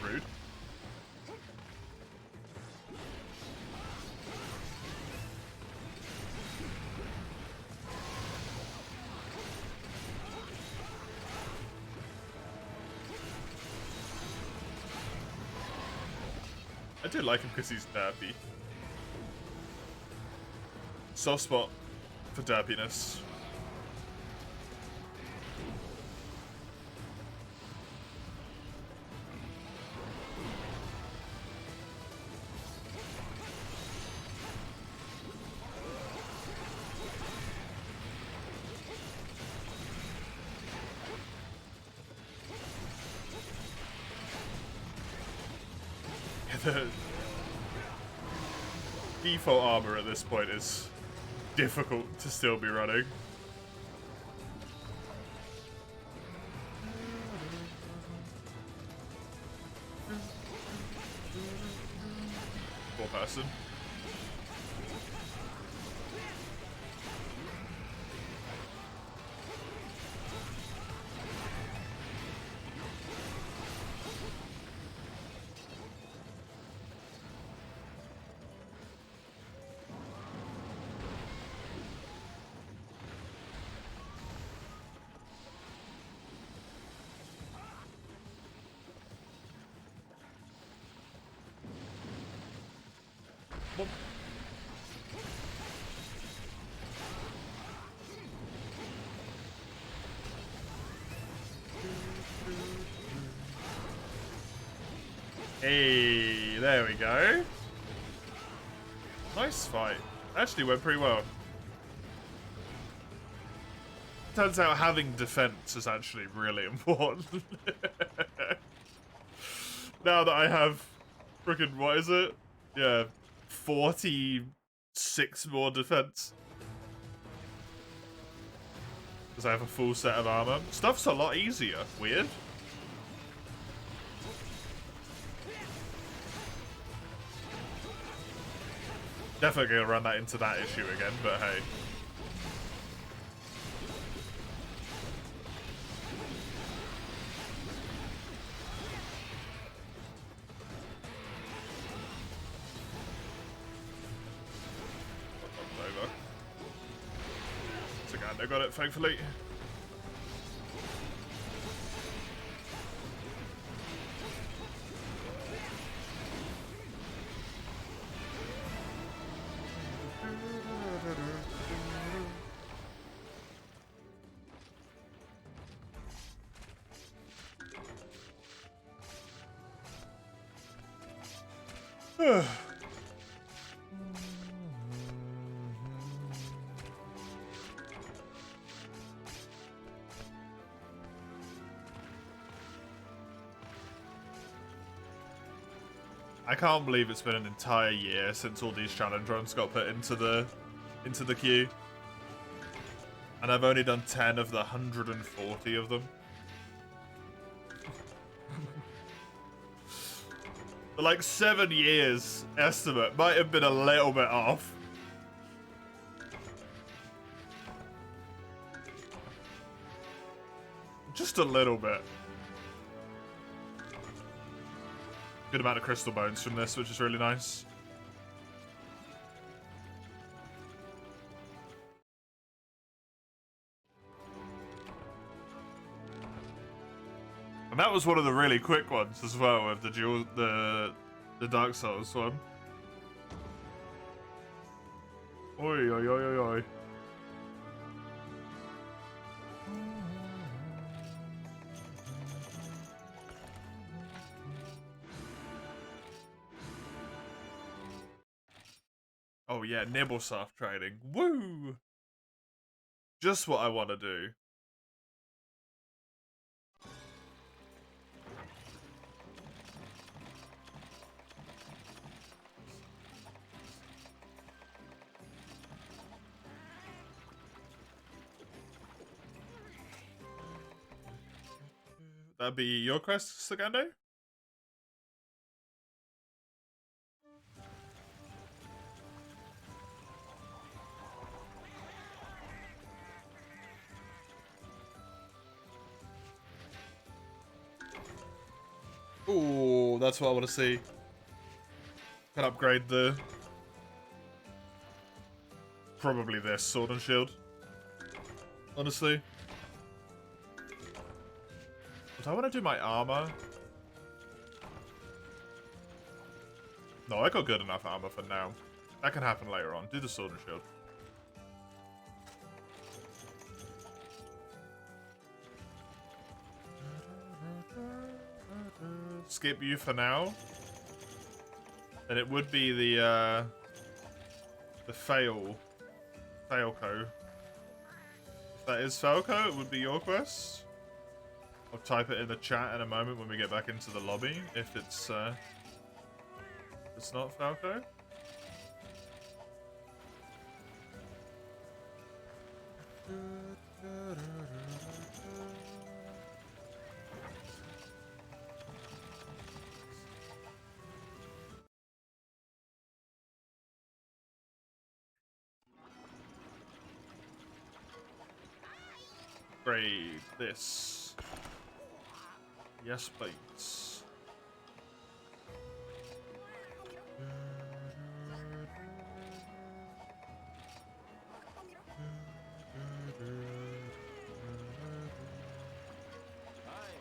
Rude. I do like him because he's derpy. Soft spot for derpiness. The default armor at this point is difficult to still be running. Poor person. Hey, there we go. Nice fight. Actually went pretty well. Turns out having defense is actually really important. Now that I have freaking, what is it? Yeah, 46 more defense. Because I have a full set of armor. Stuff's a lot easier. Weird. Definitely gonna run that into that issue again, but hey. Over. Sagando got it, thankfully. I can't believe it's been an entire year since all these challenge runs got put into the queue. And I've only done 10 of the 140 of them. But like 7 years estimate might have been a little bit off. Just a little bit. Good amount of crystal bones from this, which is really nice. That was one of the really quick ones as well, with the Dark Souls one. Oi, oi, oi, oi, oi. Oh yeah, Nibblesoft trading. Woo! Just what I want to do. That'd be your quest, Sagando? Ooh, that's what I want to see. Can upgrade the... Probably this sword and shield. Honestly. But I want to do my armor. No, I got good enough armor for now. That can happen later on. Do the sword and shield. Skip you for now. And it would be the Failco. If that is Falco, it would be your quest. I'll type it in the chat in a moment when we get back into the lobby, if it's not Falco. Grade this. Yes, please. Do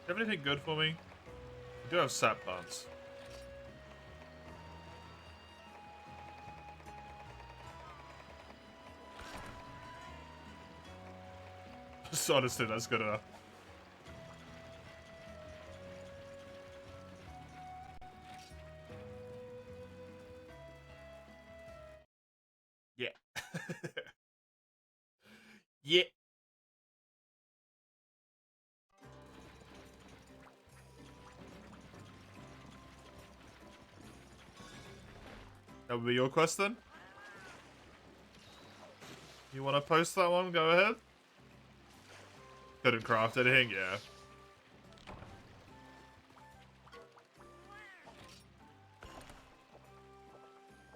you have anything good for me? I do have sap plants. Just honestly, that's good enough. Yeah. Yeah. That would be your quest then? You want to post that one? Go ahead. Couldn't craft anything? Yeah.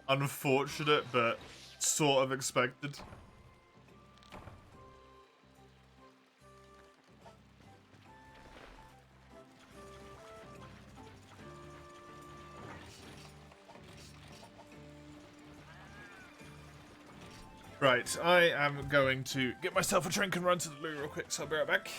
Unfortunate, but sort of expected. Right, I am going to get myself a drink and run to the loo real quick, so I'll be right back.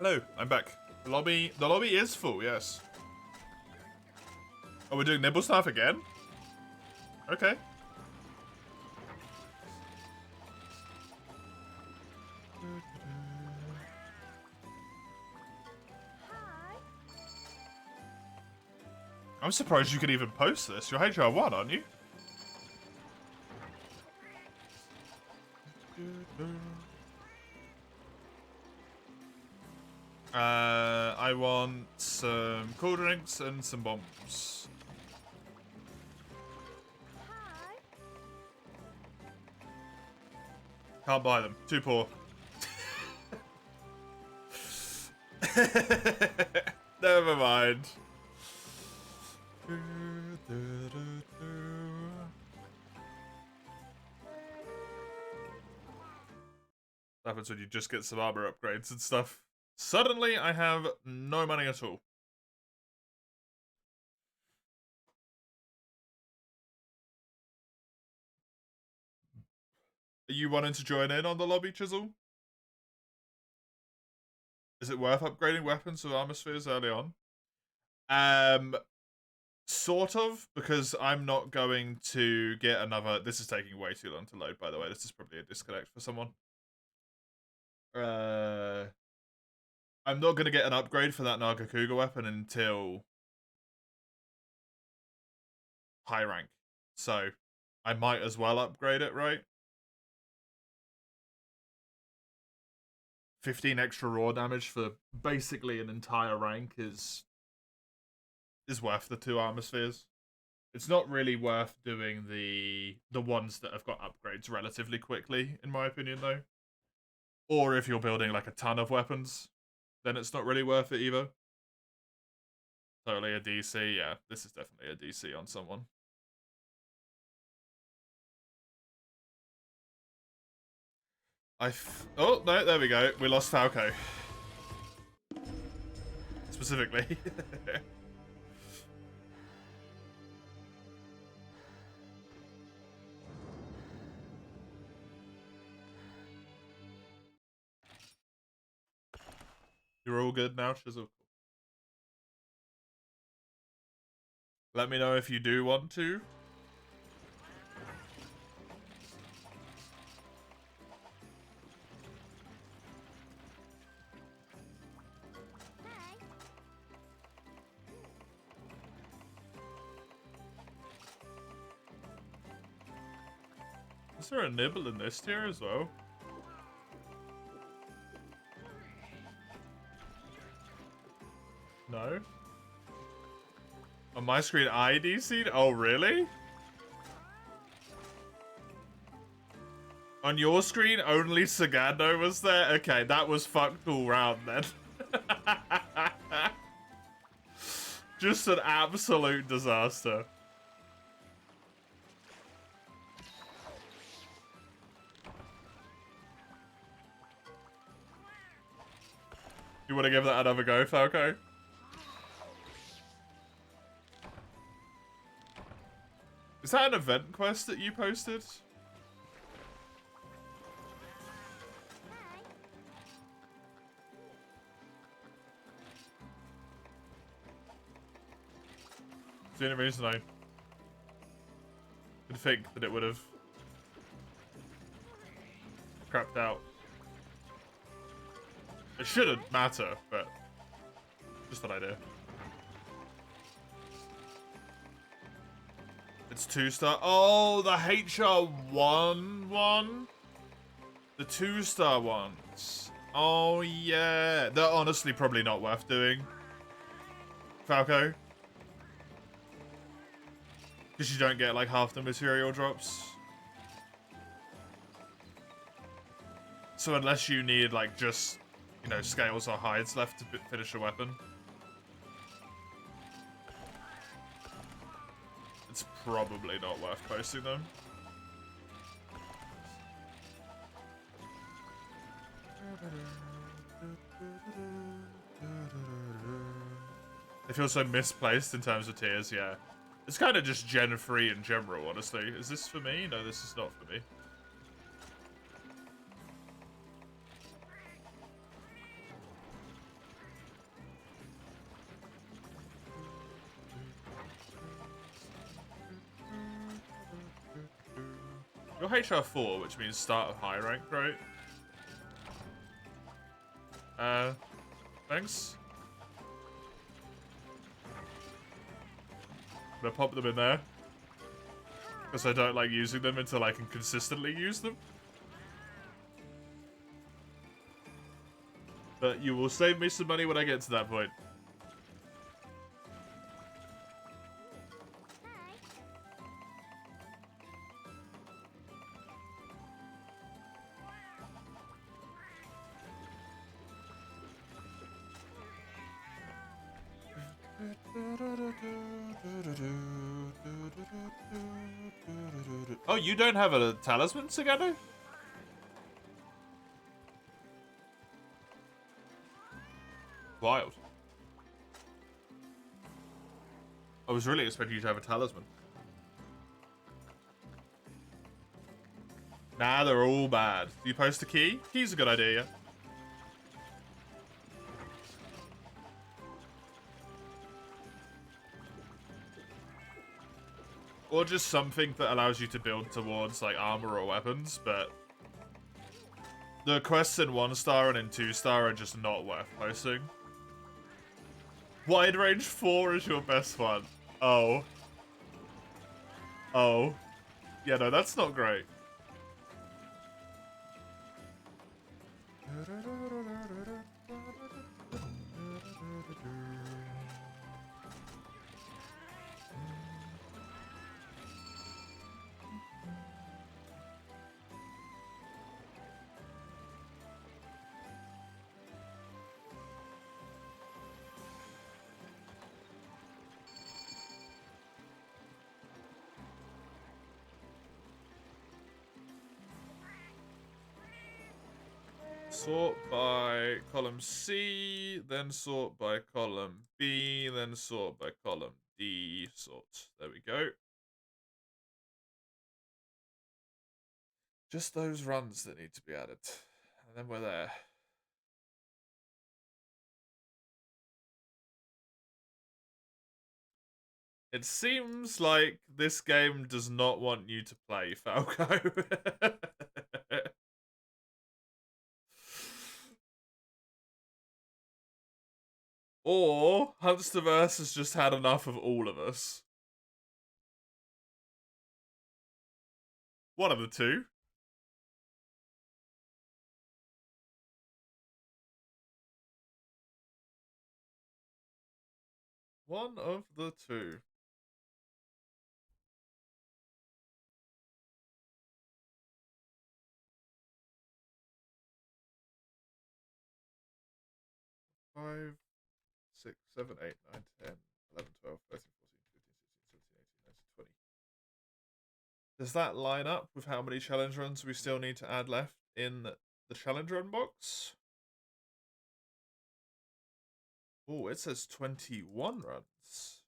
Hello, I'm back. The lobby is full, yes. Oh, we're doing nibble staff again? Okay. I'm surprised you could even post this. You're HR1, aren't you? I want some cool drinks and some bombs. Can't buy them. Too poor. Never mind. What happens when you just get some armor upgrades and stuff? Suddenly, I have no money at all. Are you wanting to join in on the lobby, Chisel? Is it worth upgrading weapons with armor spheres early on? Sort of, because I'm not going to get another... This is taking way too long to load, by the way. This is probably a disconnect for someone. I'm not going to get an upgrade for that Naga Cougar weapon until high rank. So, I might as well upgrade it, right? 15 extra raw damage for basically an entire rank is worth the 2 armor spheres. It's not really worth doing the ones that have got upgrades relatively quickly, in my opinion, though. Or if you're building like a ton of weapons, then it's not really worth it either. Totally a DC, yeah. This is definitely a DC on someone. Oh, no, there we go. We lost Falco. Specifically. You're all good now, Chisel? Let me know if you do want to. Is there a nibble in this tier as well? No? On my screen, I DC'd? Oh, really? On your screen, only Sagando was there? Okay, that was fucked all round then. Just an absolute disaster. You want to give that another go, Falco? Is that an event quest that you posted? It's the only reason I could think that it would have crapped out. It shouldn't matter, but just an idea. It's 2-star. Oh, the HR1 one? The 2-star ones. Oh, yeah. They're honestly probably not worth doing. Falco. Because you don't get like half the material drops. So unless you need like just, you know, scales or hides left to finish a weapon. It's probably not worth posting them. They feel so misplaced in terms of tiers, yeah. It's kind of just Gen 3 in general, honestly. Is this for me? No, this is not for me. You're HR4, which means start of high rank, right? Thanks. I'm gonna pop them in there. Because I don't like using them until I can consistently use them. But you will save me some money when I get to that point. Oh, you don't have a talisman, Sagano? Wild. I was really expecting you to have a talisman. Nah, they're all bad. Do you post a key? Key's a good idea, yeah. Or just something that allows you to build towards, like, armor or weapons, but... the quests in 1-star and in 2-star are just not worth posting. Wide range 4 is your best one. Oh. Oh. Yeah, no, that's not great. Sort by column C, then sort by column B, then sort by column D. Sort. There we go. Just those runs that need to be added. And then we're there. It seems like this game does not want you to play, Falco. Or Hunsterverse has just had enough of all of us. One of the two. One of the two. Five, 6, 7, 8, 9, 10, 11, 12, 13, 14, 15, 16, 17, 18, 19, 20. Does that line up with how many challenge runs we still need to add left in the challenge run box? Oh, it says 21 runs.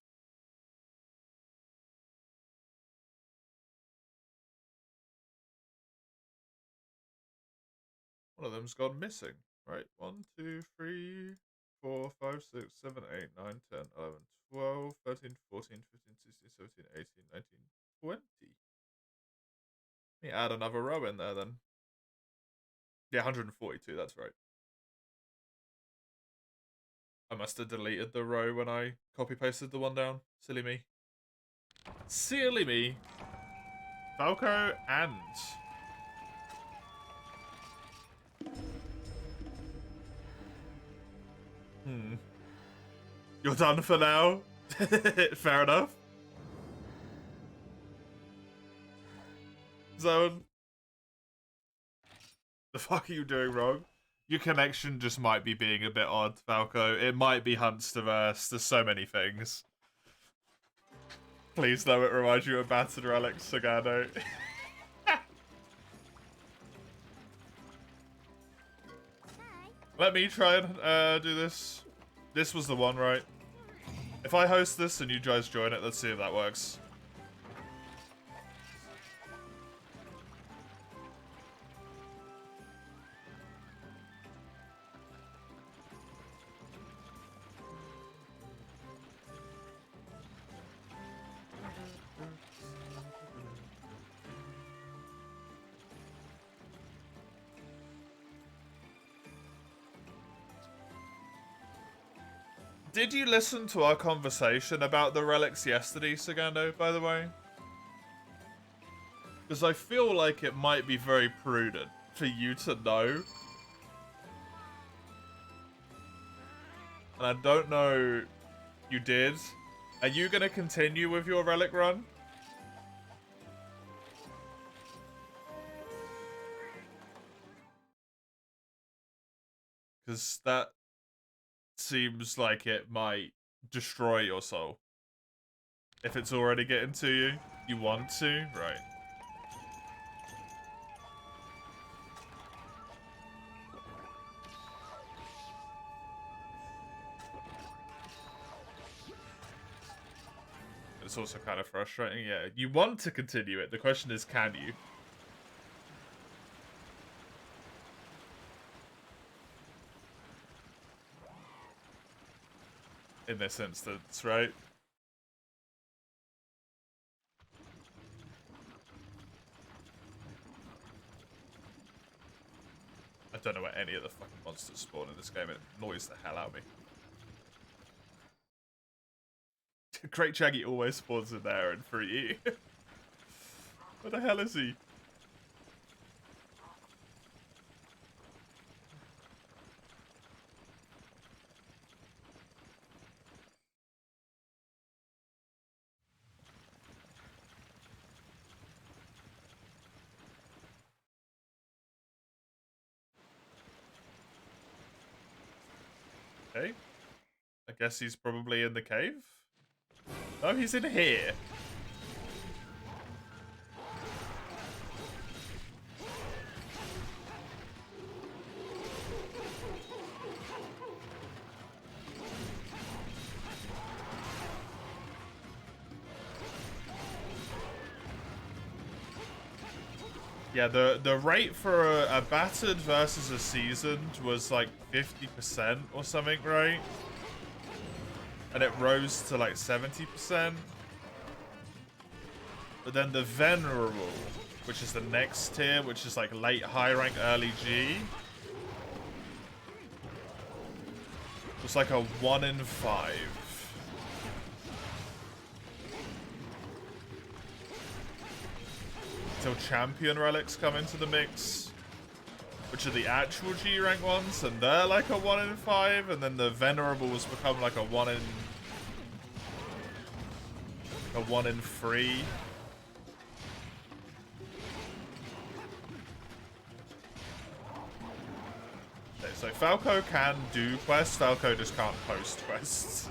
One of them's gone missing. Right, 1, 2, 3, 4, 5, 6, 7, 8, 9, 10, 11, 12, 13, 14, 15, 16, 17, 18, 19, 20. Let me add another row in there then. Yeah, 142, that's right. I must have deleted the row when I copy-pasted the one down. Silly me. Silly me. Falco and... You're done for now? Fair enough. Zone. The fuck are you doing wrong? Your connection just might be being a bit odd, Falco. It might be Hunsterverse. There's so many things. Please though, it reminds you of Ambassador Alex Sagano. Let me try and do this. This was the one, right? If I host this and you guys join it, let's see if that works. Did you listen to our conversation about the relics yesterday, Sagando, by the way? Because I feel like it might be very prudent for you to know. And I don't know you did. Are you going to continue with your relic run? Because that seems like it might destroy your soul. If it's already getting to you, you want to? Right. It's also kind of frustrating. Yeah, you want to continue it. The question is, can you? In this instance, right? I don't know where any of the fucking monsters spawn in this game. It annoys the hell out of me. Great Shaggy always spawns in there and 3E. Where the hell is he? Okay. I guess he's probably in the cave? No, he's in here. Yeah, the rate for a battered versus a seasoned was like 50% or something, right? And it rose to like 70%. But then the venerable, which is the next tier, which is like late high rank, early G, was like a 1 in 5. Until champion relics come into the mix, which are the actual G rank ones, and they're like a 1 in 5, and then the venerables become like a 1 in 3. Okay, so Falco can do quests, Falco just can't post quests.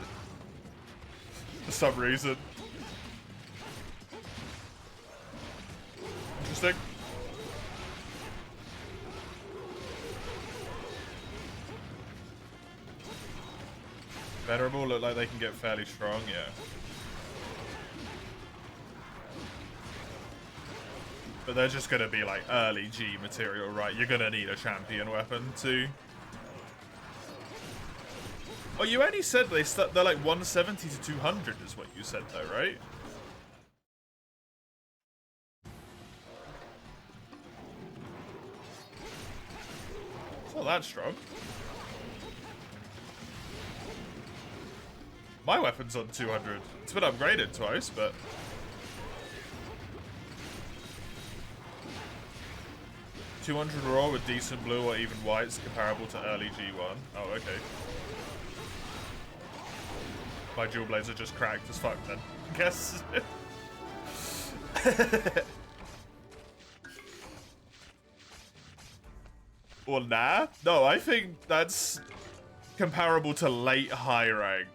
For some reason. Interesting. Venerable look like they can get fairly strong, yeah. But they're just gonna be like early G material, right? You're gonna need a champion weapon too. Oh, you only said they're like 170 to 200 is what you said though, right? It's not that strong. My weapon's on 200. It's been upgraded twice, but... $200 raw with decent blue or even white's comparable to early G1. Oh, okay. My dual blades are just cracked as fuck then. Guess. Well, nah. No, I think that's comparable to late high rank.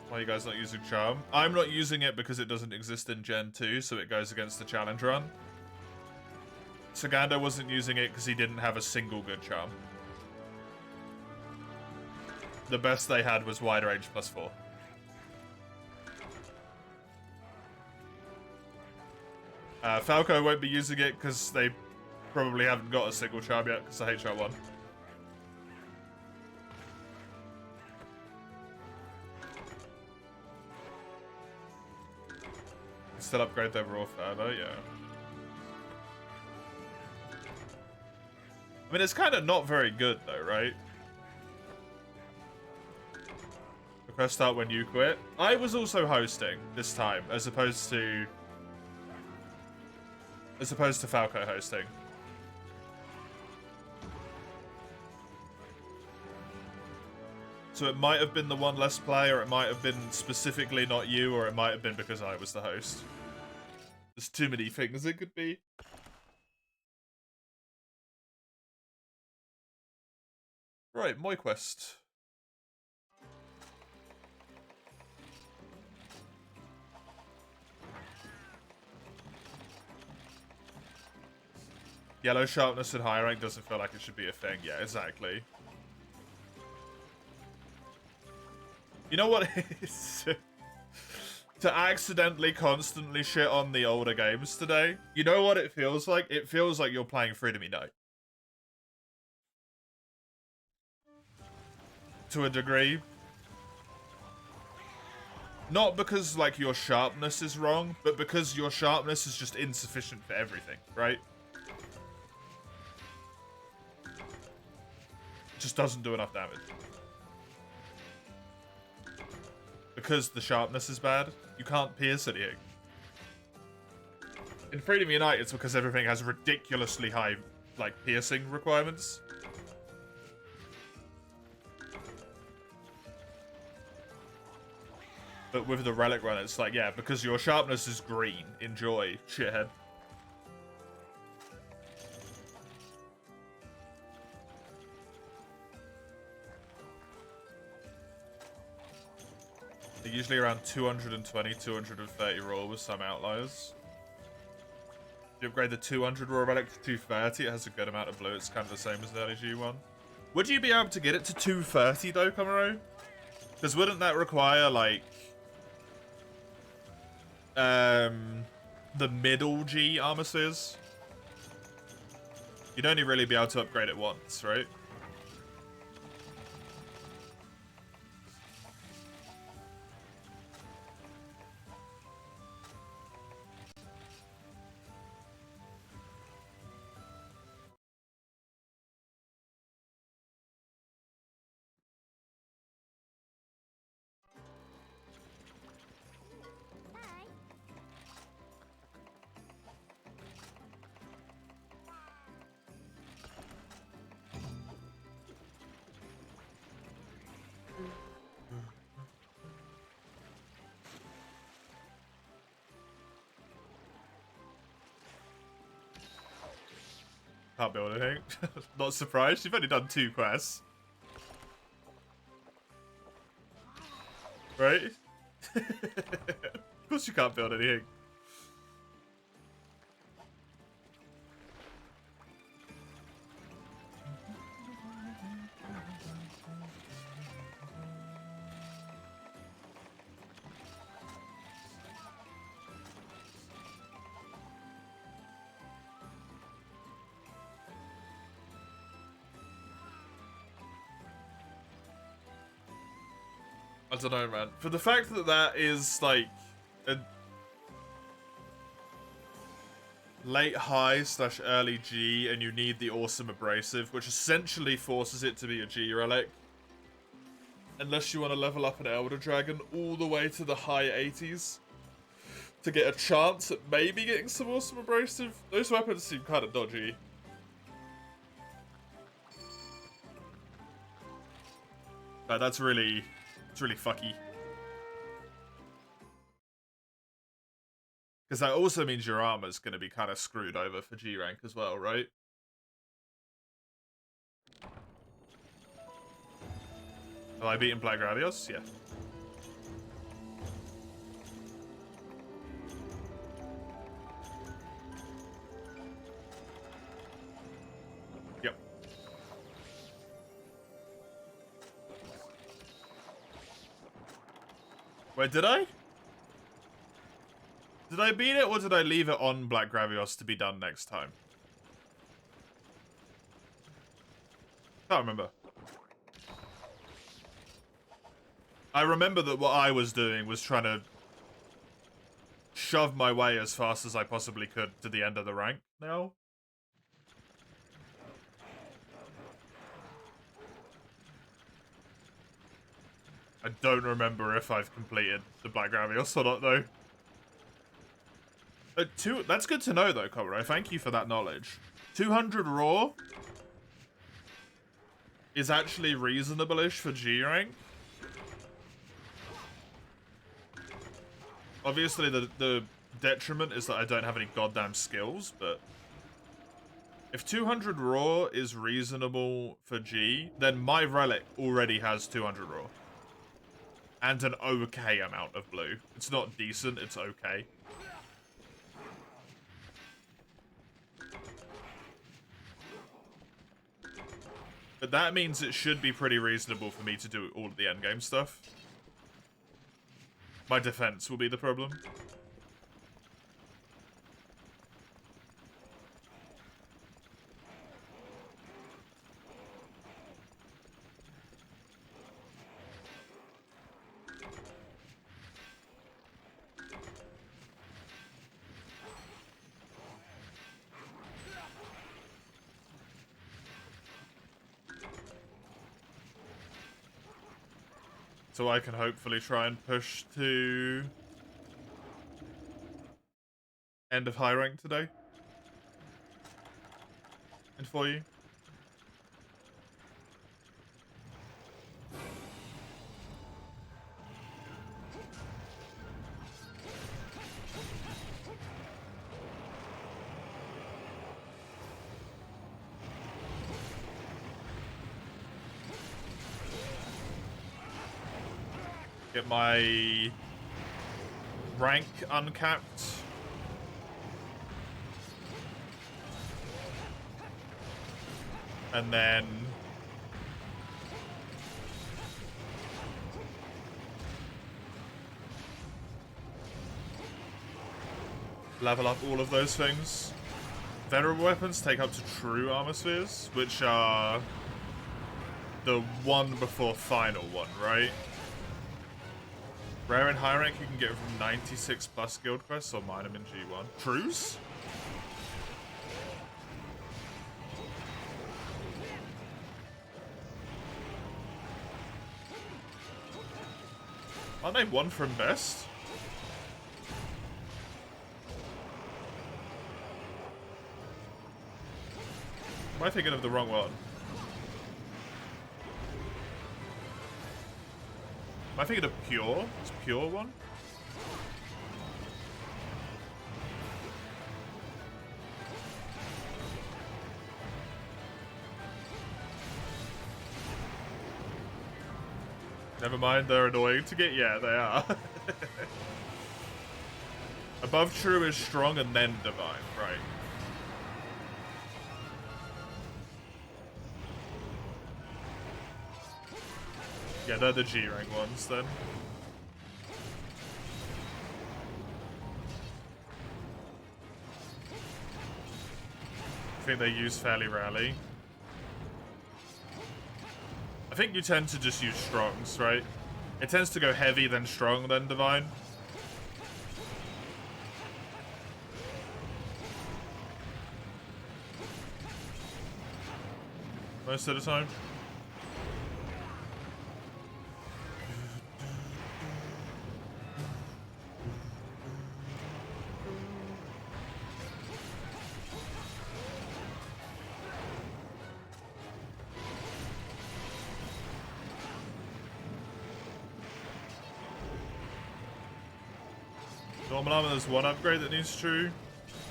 Why are you guys not using Charm? I'm not using it because it doesn't exist in Gen 2, so it goes against the challenge run. Sagando wasn't using it because he didn't have a single good Charm. The best they had was wide range +4. Falco won't be using it because they probably haven't got a single Charm yet because of HR1. Still upgrade their raw further, yeah. I mean, it's kind of not very good, though, right? Request start when you quit. I was also hosting this time, as opposed to Falco hosting. So it might have been the one less play, or it might have been specifically not you, or it might have been because I was the host. There's too many things it could be. Right, my quest. Yellow sharpness in high rank doesn't feel like it should be a thing. Yeah, exactly. You know what it is? To accidentally constantly shit on the older games today. You know what it feels like? It feels like you're playing Freedom Unite. To a degree. Not because, like, your sharpness is wrong, but because your sharpness is just insufficient for everything, right? Just doesn't do enough damage. Because the sharpness is bad, you can't pierce anything. In Freedom Unite, it's because everything has ridiculously high, like, piercing requirements. But with the Relic Run, it's like, yeah, because your sharpness is green. Enjoy, shithead. They're usually around 220, 230 raw with some outliers. If you upgrade the 200 raw relic to 230, it has a good amount of blue. It's kind of the same as the LG one. Would you be able to get it to 230 though, Komaro? Because wouldn't that require, like, the middle G armistice? You'd only really be able to upgrade it once, right? Can't build anything. Not surprised. You've only done 2 quests. Right? Of course you can't build anything. I don't know, man. For the fact that that is, like, a late high / early G, and you need the awesome abrasive, which essentially forces it to be a G relic. Unless you want to level up an Elder Dragon all the way to the high 80s to get a chance at maybe getting some awesome abrasive. Those weapons seem kind of dodgy. But that's really... it's really fucky. Because that also means your armor's going to be kind of screwed over for G rank as well, right? Have I beaten Black Gravios? Yeah. Yep. Wait, did I? Did I beat it, or did I leave it on Black Gravios to be done next time? Can't remember. I remember that what I was doing was trying to shove my way as fast as I possibly could to the end of the rank now. I don't remember if I've completed the Black Gravios or not, though. That's good to know, though, Cobra. Thank you for that knowledge. 200 raw is actually reasonable-ish for G rank. Obviously, the detriment is that I don't have any goddamn skills, but if 200 raw is reasonable for G, then my relic already has 200 raw. And an okay amount of blue. It's not decent, it's okay. But that means it should be pretty reasonable for me to do all of the endgame stuff. My defense will be the problem. So I can hopefully try and push to end of high rank today. And for you. Get my rank uncapped. And then level up all of those things. Venerable weapons take up to true armor spheres, which are the one before final one, right? Rare and high rank you can get from 96 plus guild quests or mine them in G1. Trues? Aren't they one from best? Am I thinking of the wrong one? Am I thinking of Pure? Is Pure one? Never mind, they're annoying to get. Yeah, they are. Above true is strong and then divine, right. Yeah, they're the G rank ones then. I think they use fairly rarely. I think you tend to just use strongs, right? It tends to go heavy, then strong, then divine. Most of the time. Normal armor, there's one upgrade that needs true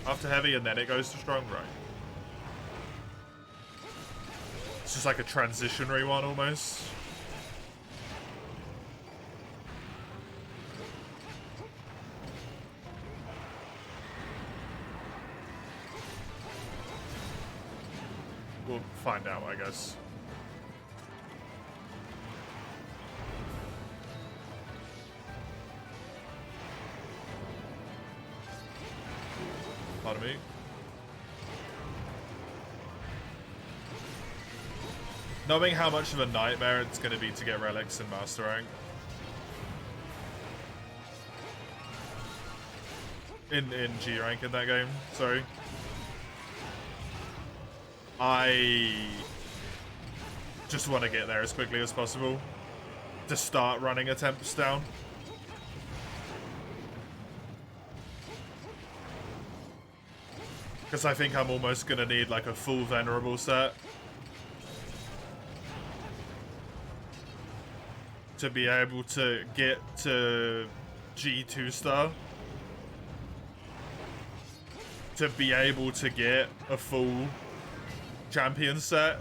after heavy, and then it goes to strong, right? It's just like a transitionary one, almost. We'll find out, I guess. Pardon me. Knowing how much of a nightmare it's going to be to get relics in Master Rank. In G rank in that game, sorry. I just want to get there as quickly as possible. to start running attempts down. Because I think I'm almost going to need like a full Venerable set to be able to get to G2 star. To be able to get a full champion set.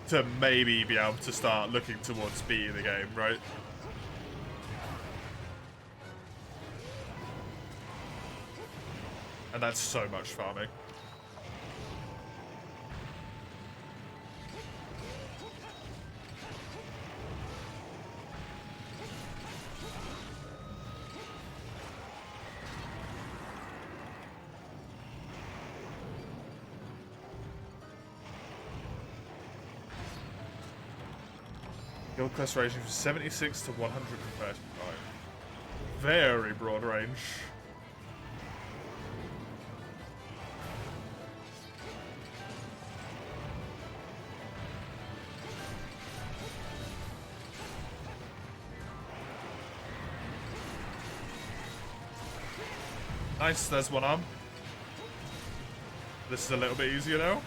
To maybe be able to start looking towards beating the game, right? And that's so much farming. Guild quest ranging from 76 to 135. Very broad range. Nice, there's one arm. This is a little bit easier now.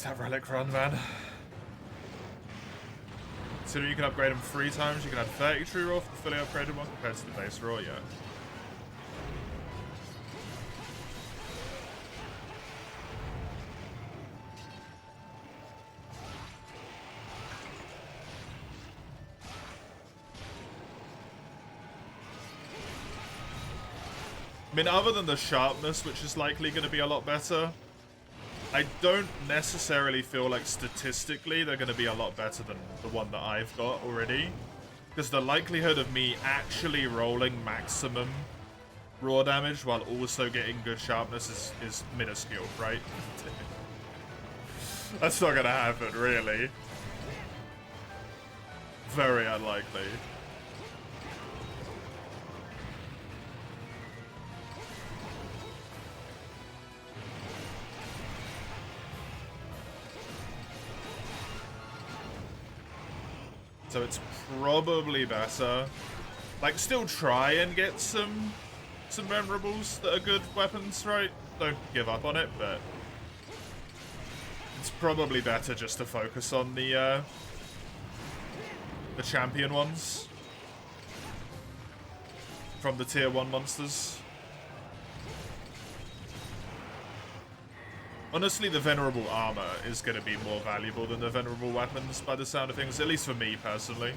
That relic run, man. Considering you can upgrade them 3 times, you can add 30 true raw for the fully upgraded one compared to the base raw, yeah. I mean, other than the sharpness, which is likely going to be a lot better, I don't necessarily feel like statistically they're going to be a lot better than the one that I've got already. Because the likelihood of me actually rolling maximum raw damage while also getting good sharpness is minuscule, right? That's not going to happen, really. Very unlikely. So it's probably better. Like, still try and get some Venerables that are good weapons, right? Don't give up on it, but it's probably better just to focus on the champion ones from the tier 1 monsters. Honestly, the Venerable armor is going to be more valuable than the Venerable weapons by the sound of things, at least for me personally.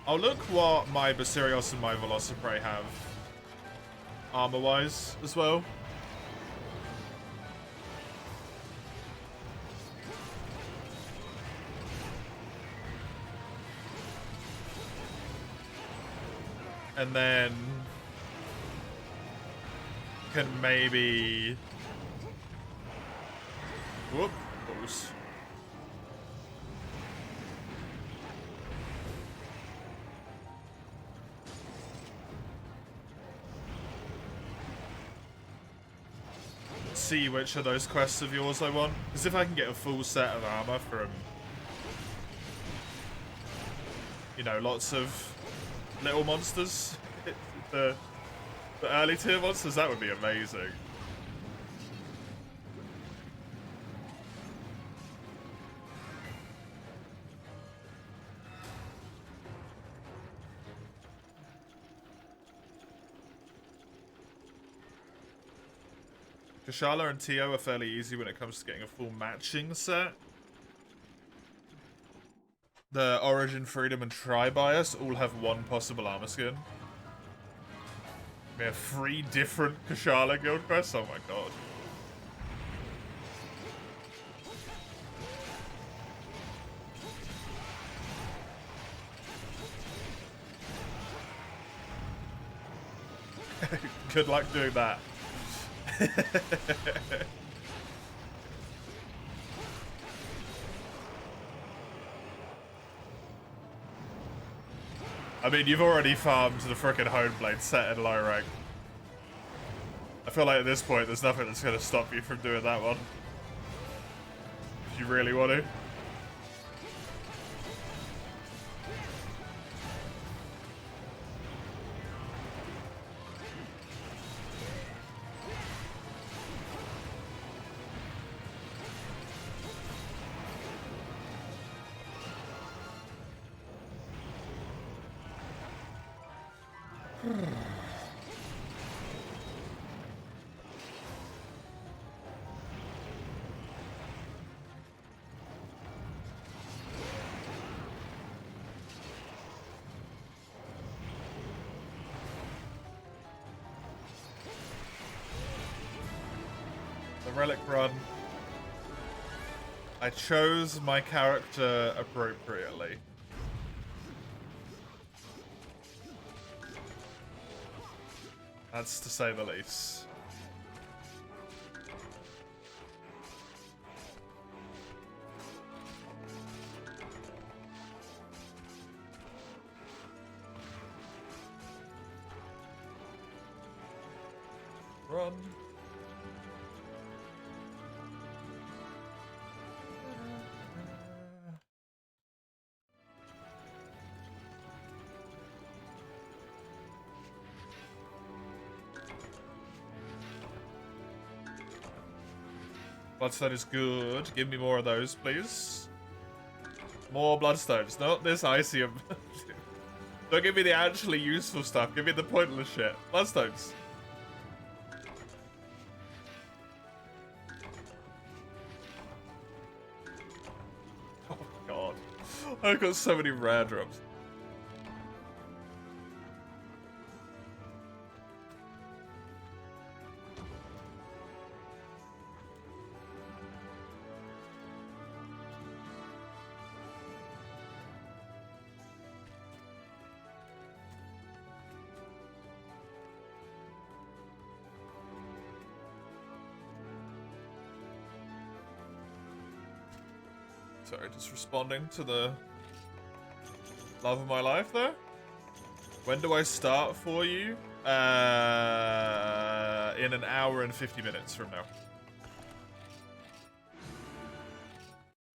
I'll look what my Basirios and my Velociprey have armor-wise as well. And then can maybe Whoop. Balls. See which of those quests of yours I want. Because if I can get a full set of armor from, you know, lots of little monsters, the early tier monsters, that would be amazing. Kashala and Tio are fairly easy when it comes to getting a full matching set. The Origin, Freedom, and Tri-Bias all have one possible armor skin. We have 3 different Kashala guild quests? Oh my god. Good luck doing that. I mean, you've already farmed the frickin' Homeblade set in low rank. I feel like at this point, there's nothing that's going to stop you from doing that one. If you really want to. Relic run. I chose my character appropriately. That's to say the least. Run. Bloodstone is good. Give me more of those, please. More bloodstones. Not this Icium. Don't give me the actually useful stuff. Give me the pointless shit. Bloodstones. Oh god. I've got so many rare drops. Sorry, just responding to the love of my life there. When do I start for you? In an hour and 50 minutes from now.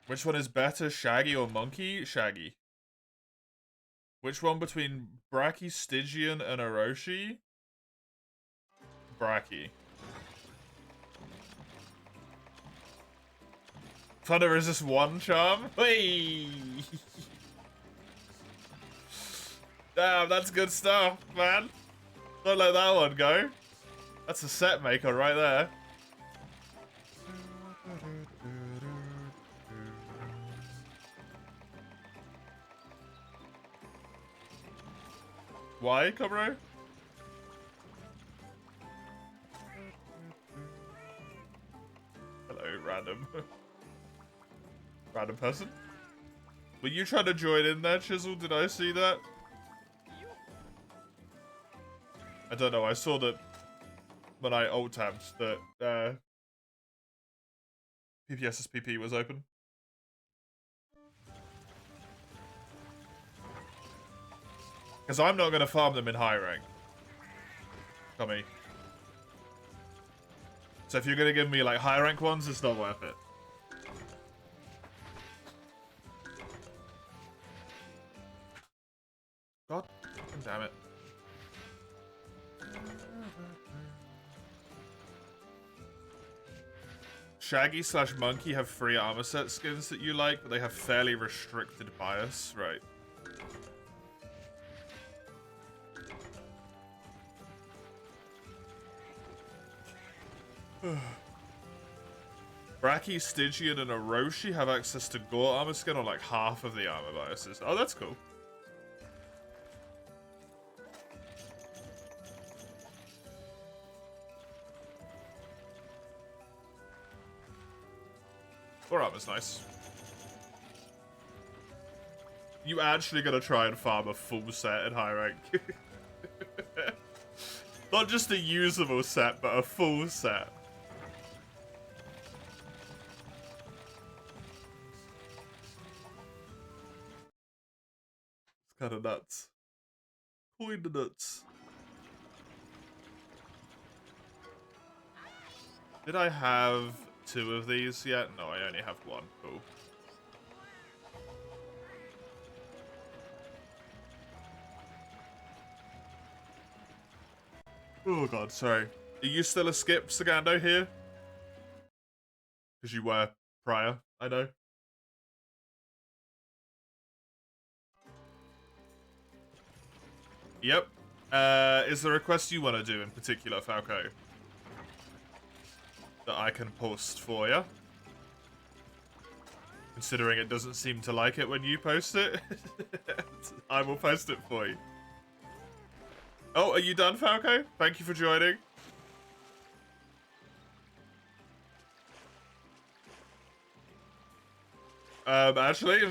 Which one is better, Shaggy or Monkey? Shaggy. Which one between Bracky, Stygian, and Orochi? Bracky. Thunder resist 1 charm? Hey! Damn, that's good stuff, man. Don't let that one go. That's a set maker right there. Why, Cobro? Hello, random. Random person. Were you trying to join in there, Chisel? Did I see that? I don't know. I saw that when I alt-tabbed that PPS's PP was open. Because I'm not going to farm them in high rank. Tommy. So if you're going to give me like high rank ones, it's not worth it. God damn it. Shaggy / Monkey have free armor set skins that you like, but they have fairly restricted bias. Right. Bracky, Stygian, and Orochi have access to Gore armor skin on like half of the armor biases. Oh, that's cool. Gore armor's nice. You actually gonna try and farm a full set at high rank? Not just a usable set, but a full set. It's kind of nuts. Kinda nuts. Did I have 2 of these yet? No, I only have 1. Cool. Oh god, sorry. Are you still a skip, Sagando, here? Because you were prior, I know. Yep. Is there a quest you want to do in particular, Falco? That I can post for you? Considering it doesn't seem to like it when you post it. I will post it for you. Oh, are you done, Falco? Thank you for joining. Actually,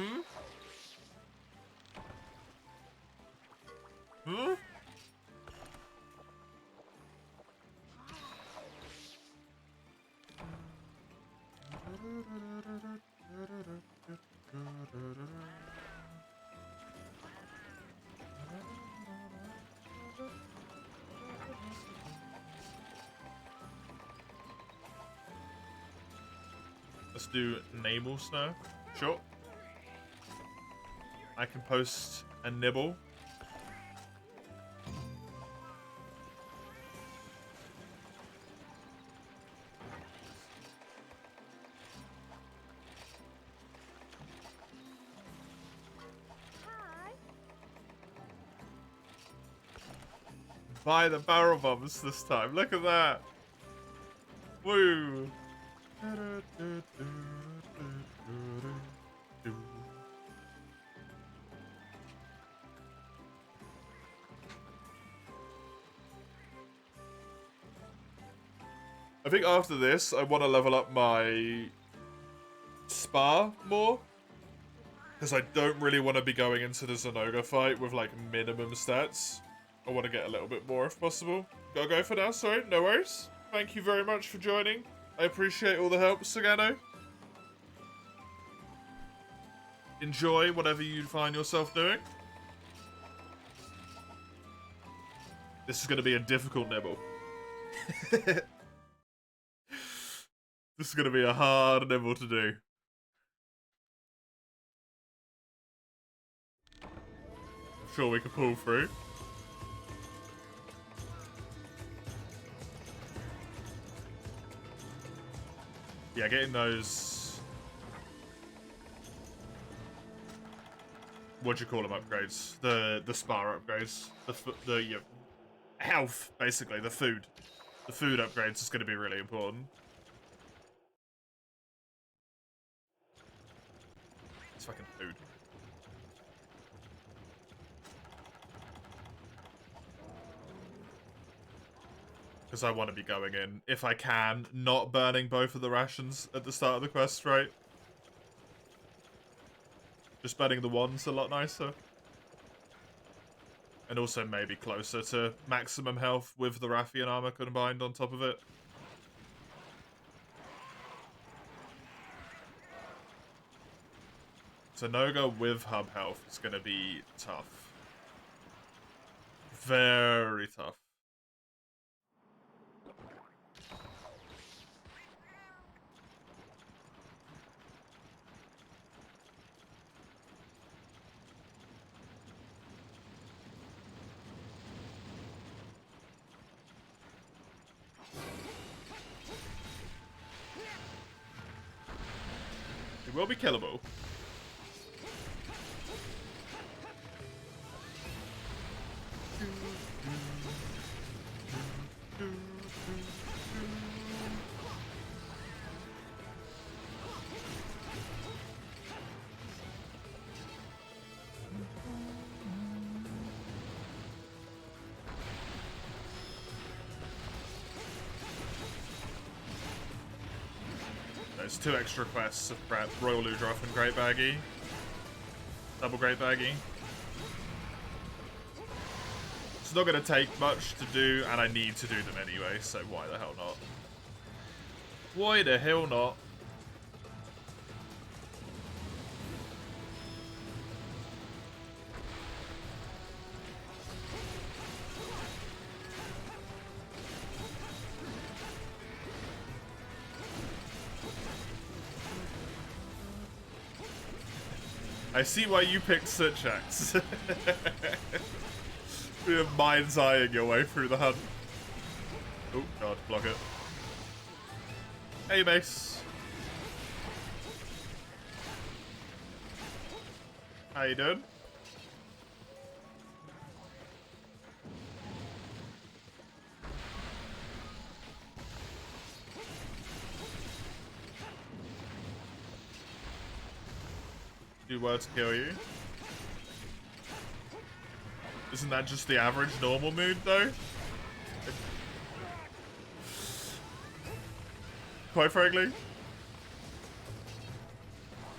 Let's do Namel Snow. Sure. I can post a nibble. Buy the barrel bombs this time. Look at that. Woo. I think after this, I want to level up my spa more. Because I don't really want to be going into the Zenoga fight with, like, minimum stats. I want to get a little bit more if possible. Gotta go for now, sorry, no worries. Thank you very much for joining. I appreciate all the help, Sagano. Enjoy whatever you find yourself doing. This is going to be a difficult nibble. This is going to be a hard nibble to do. I'm sure we can pull through. Yeah, getting those... What do you call them upgrades? The spa upgrades. The health, basically, the food. The food upgrades is going to be really important. It's fucking food. Because I want to be going in, if I can, not burning both of the rations at the start of the quest, right? Just burning the one's a lot nicer. And also maybe closer to maximum health with the Rathian armor combined on top of it. So Noga with hub health is going to be tough. Very tough. It will be killable. There's 2 extra quests of prep. Royal Ludroth and Great Baggy. Double Great Baggy. It's not going to take much to do, and I need to do them anyway, so why the hell not? Why the hell not? I see why you picked Sitchax. You're mind's eyeing your way through the hunt. Oh god, block it. Hey, Mace. How you doing? Do well to kill you. Isn't that just the average normal mood, though? Quite frankly.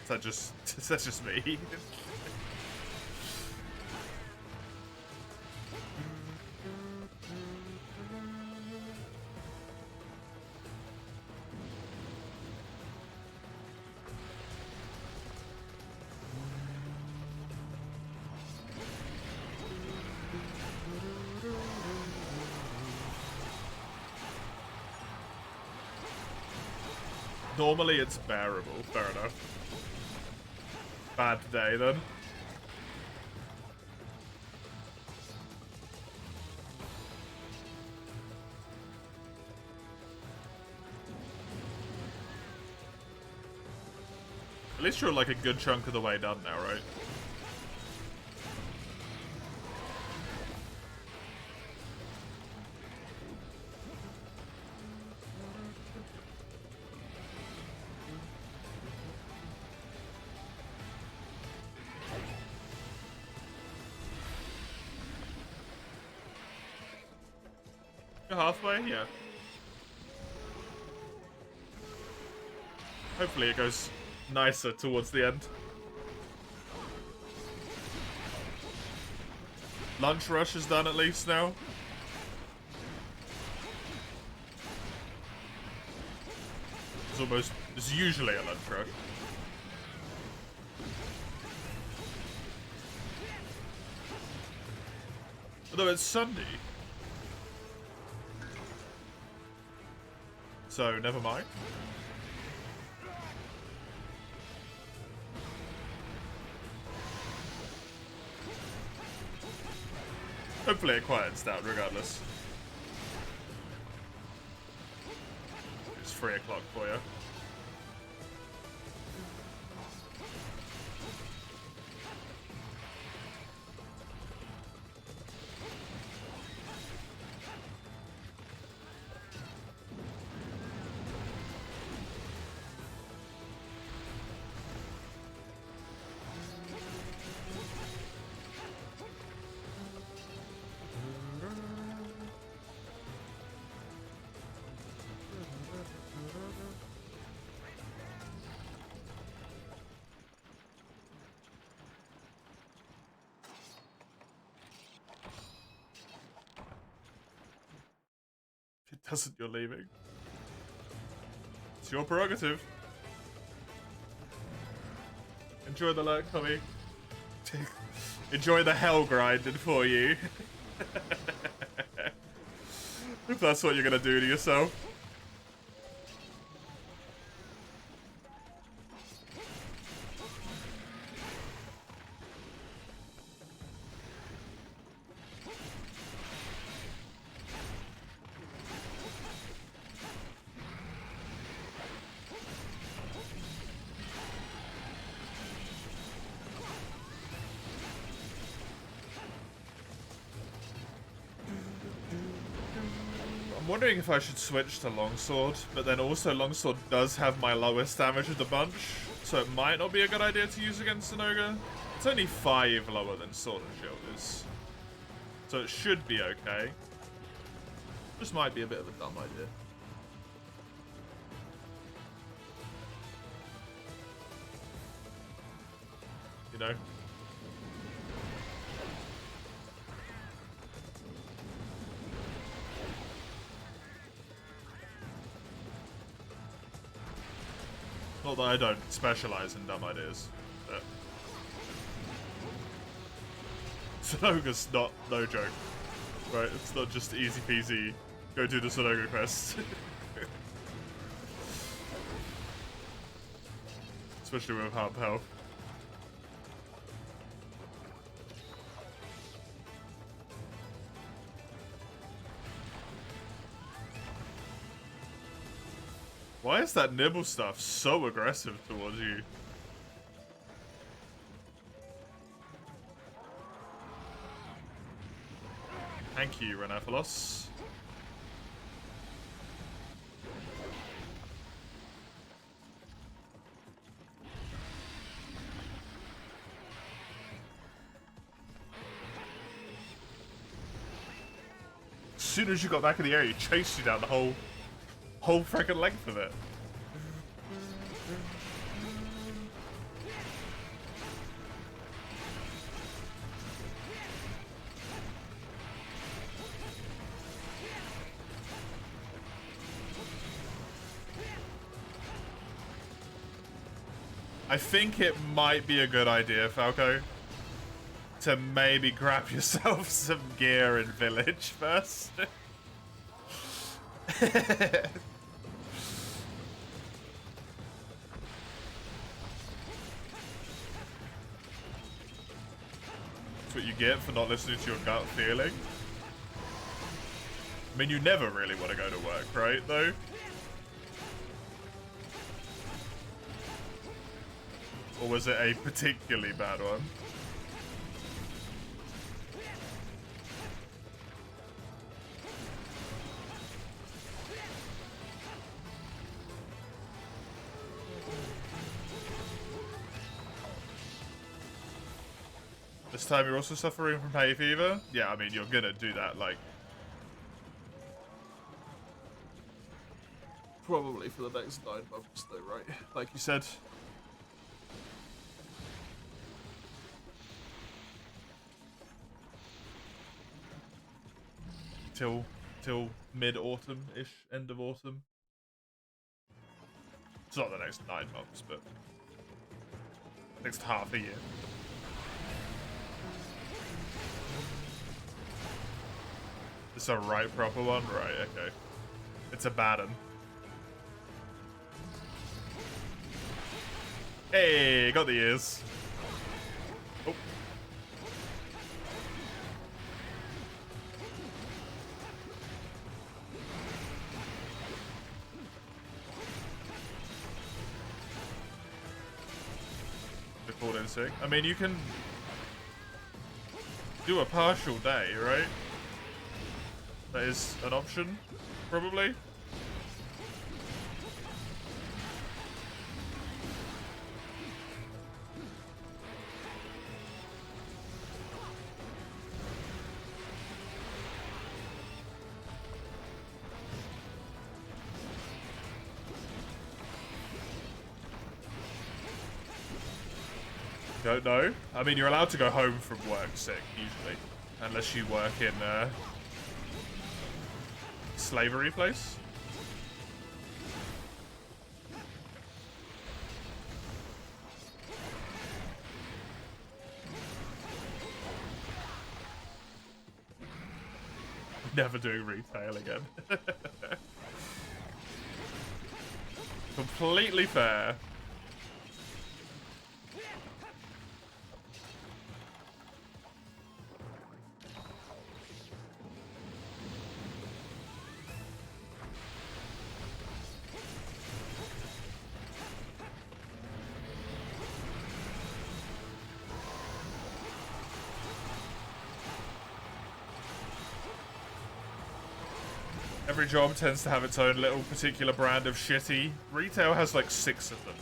Is that just me? Normally it's bearable, fair enough. Bad day then. At least you're like a good chunk of the way done now, right? You're halfway? Yeah. Hopefully it goes nicer towards the end. Lunch rush is done at least now. It's usually a lunch rush. Although it's Sunday. So, never mind. Hopefully it quiets down regardless. It's 3 o'clock for you. If it doesn't, you're leaving. It's your prerogative. Enjoy the lurk, Tommy. Enjoy the hell grinding for you. If that's what you're gonna do to yourself. I'm wondering if I should switch to longsword, but then also longsword does have my lowest damage of the bunch, so it might not be a good idea to use against an ogre. It's only 5 lower than sword and shield is, so it should be okay. This might be a bit of a dumb idea. You know? Not that I don't specialize in dumb ideas, but Sonoga's not no joke, right? It's not just easy peasy, go do the Sonoga quest. Especially with half health. Why is that nibble stuff so aggressive towards you? Thank you, Renaphalos. As soon as you got back in the area, he chased you down the whole freaking length of it. I think it might be a good idea, Falco, to maybe grab yourself some gear in village first. That's what you get for not listening to your gut feeling. I mean, you never really want to go to work, right, though? Or was it a particularly bad one? This time you're also suffering from hay fever? Yeah, I mean, you're gonna do that, like... probably for the next 9 months, though, right? Like you said. Till mid-autumn-ish, end of autumn. It's not the next 9 months, but next half a year. It's a right proper one? Right, okay. It's a bad one. Hey, got the ears. Oh. The called in sick. I mean, you can do a partial day, right? That is an option, probably. Don't know. I mean, you're allowed to go home from work sick, usually. Unless you work in slavery place. Never doing retail again. Completely fair. Every job tends to have its own little particular brand of shitty. Retail has like 6 of them.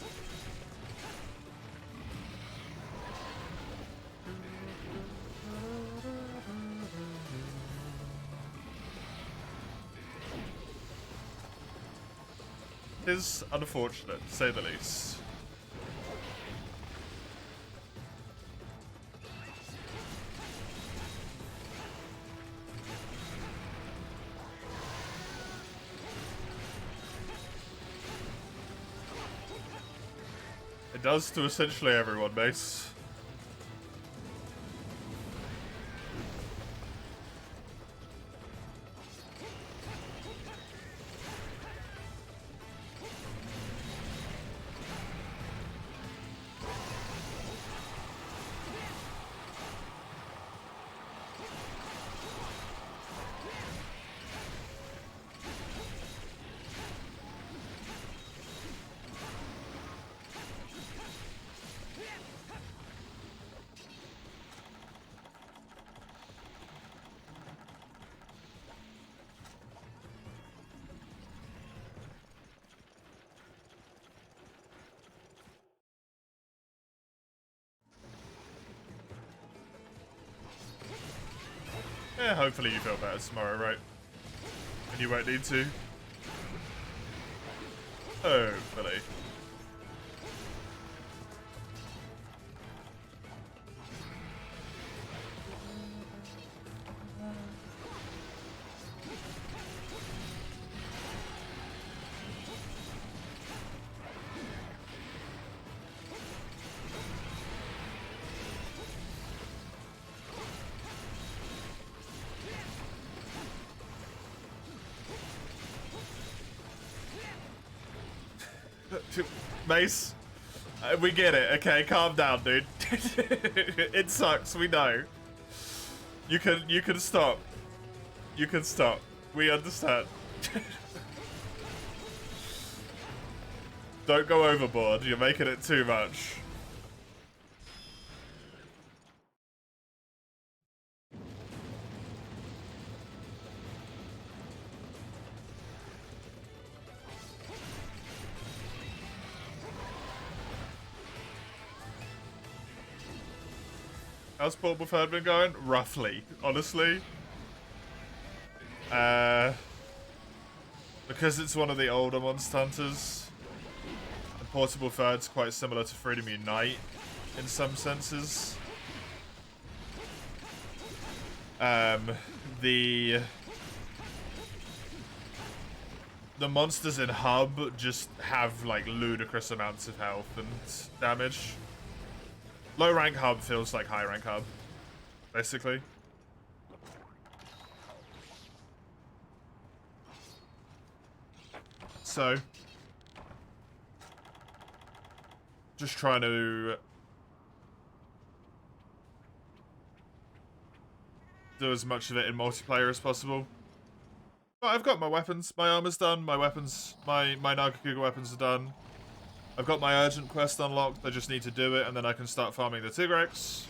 It is unfortunate, to say the least. It does to essentially everyone, Mace. Yeah, hopefully you feel better tomorrow, right? And you won't need to. Hopefully. Mace, we get it, okay? Calm down, dude. It sucks, we know. You can stop. You can stop. We understand. Don't go overboard, you're making it too much. How's Portable Third been going? Roughly, honestly. Because it's one of the older Monster Hunters, and Portable Third's quite similar to Freedom Unite in some senses. The monsters in Hub just have like ludicrous amounts of health and damage. Low rank Hub feels like high rank Hub, basically. So, just trying to do as much of it in multiplayer as possible. But I've got my weapons. My armor's done. My weapons, my Nagakuga weapons are done. I've got my urgent quest unlocked. I just need to do it, and then I can start farming the Tigrex.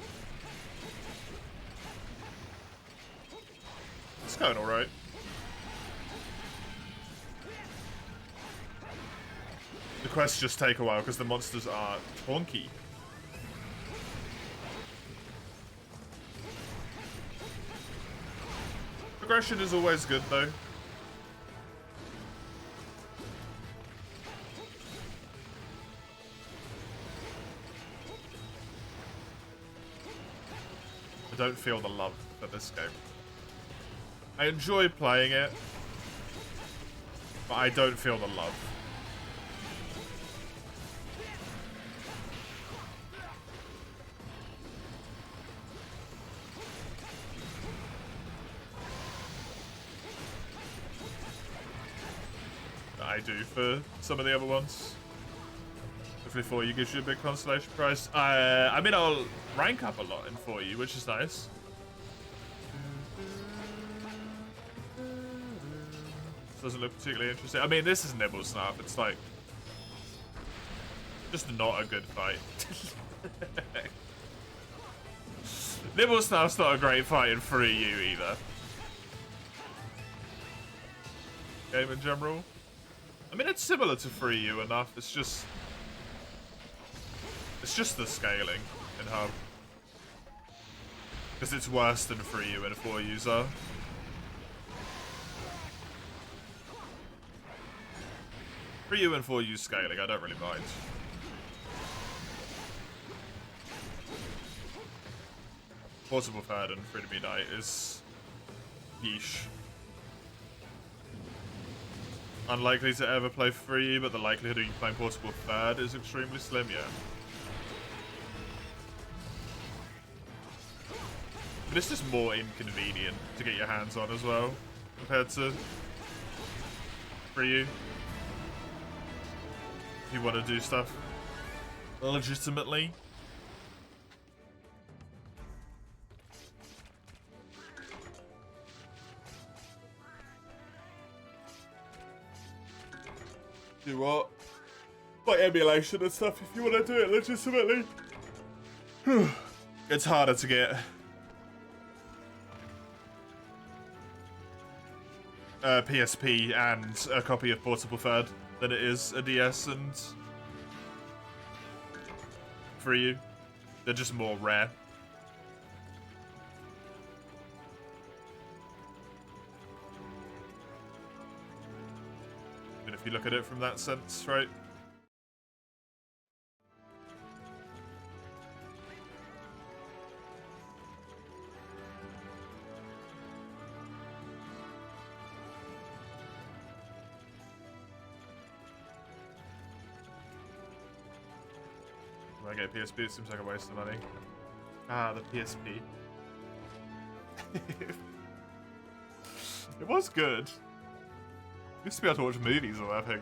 It's going alright. The quests just take a while because the monsters are twonky. Progression is always good, though. I don't feel the love for this game. I enjoy playing it, but I don't feel the love. I do for some of the other ones. Hopefully 4U gives you a big consolation prize. I mean, I'll rank up a lot in 4U, which is nice. Doesn't look particularly interesting. I mean, this is Nibble Snap. It's like just not a good fight. Nibble Snap's not a great fight in 3U either. Game in general. I mean, it's similar to 3U enough. It's just the scaling in Hub. Because it's worse than 3U and 4U's are. For you and 4U scaling, I don't really mind. Portable third and Free to Be Knight is yeesh. Unlikely to ever play 3U, but the likelihood of you playing portable third is extremely slim, yeah. But it's just more inconvenient to get your hands on as well, compared to 3U. If you want to do stuff legitimately. Do what? Like emulation and stuff if you want to do it legitimately. It's harder to get a PSP and a copy of Portable Third than it is a DS and 3U. They're just more rare. Even if you look at it from that sense, right? When I get a PSP, it seems like a waste of money. Ah, the PSP. It was good. Used to be able to watch movies on that thing.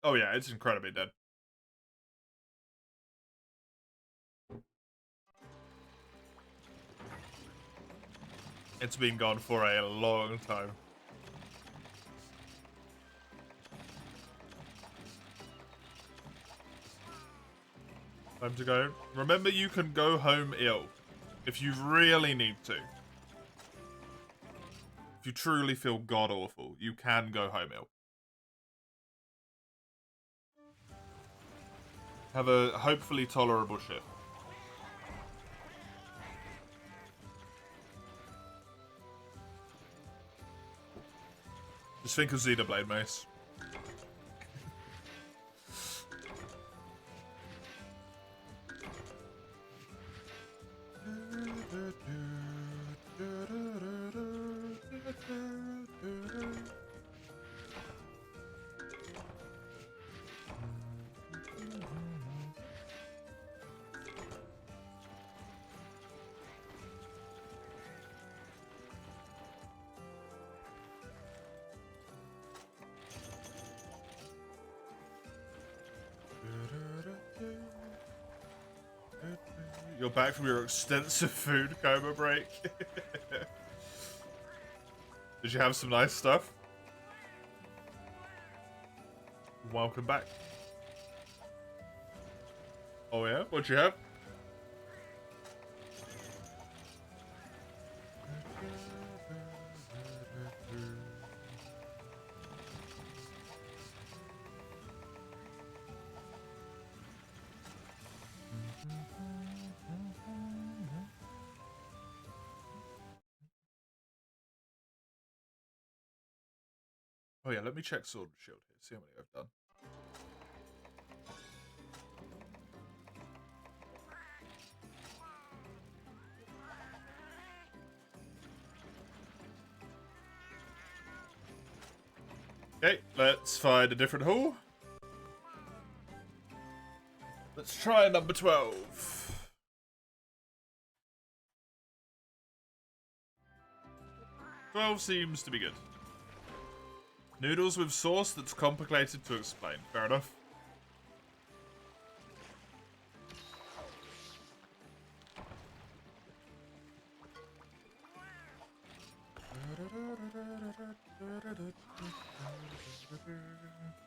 Oh yeah, it's incredibly dead. It's been gone for a long time. Time to go. Remember, you can go home ill if you really need to. If you truly feel god-awful, you can go home ill. Have a hopefully tolerable shift. Just think of Xenoblade Mace. You're back from your extensive food coma break. Did you have some nice stuff? Welcome back. Oh yeah? What'd you have? Oh yeah, let me check Sword and Shield here, see how many I've done. Okay, let's find a different hole. Let's try number 12. "12 seems to be good. Noodles with sauce that's complicated to explain. Fair enough.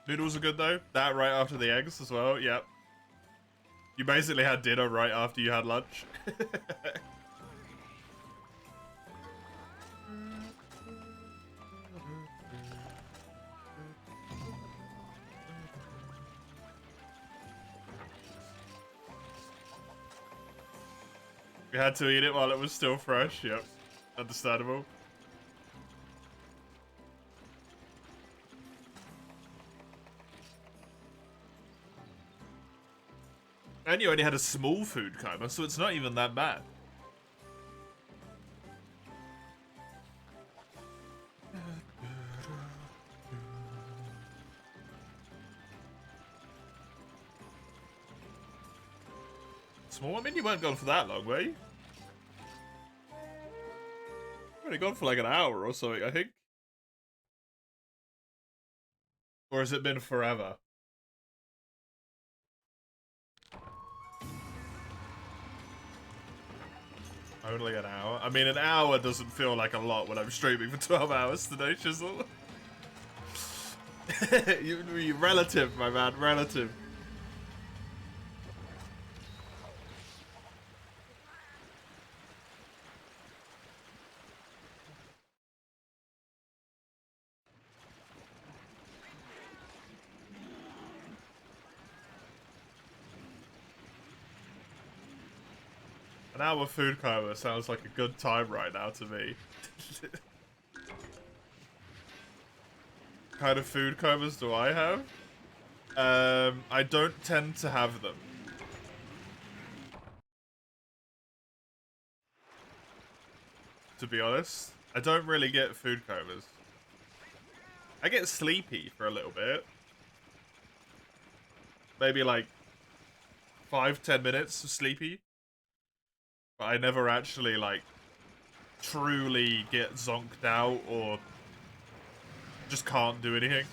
Noodles are good though. That right after the eggs as well. Yep. You basically had dinner right after you had lunch. We had to eat it while it was still fresh. Yep. Understandable. And you only had a small food coma, so it's not even that bad. Small? I mean, you weren't gone for that long, were you? You only gone for like an hour or something, I think. Or has it been forever? Only an hour? I mean, an hour doesn't feel like a lot when I'm streaming for 12 hours today, Chisel. you relative, my man, relative. An hour food coma sounds like a good time right now to me. What kind of food comas do I have? I don't tend to have them. To be honest, I don't really get food comas. I get sleepy for a little bit. Maybe like 5-10 minutes of sleepy. But I never actually like truly get zonked out or just can't do anything.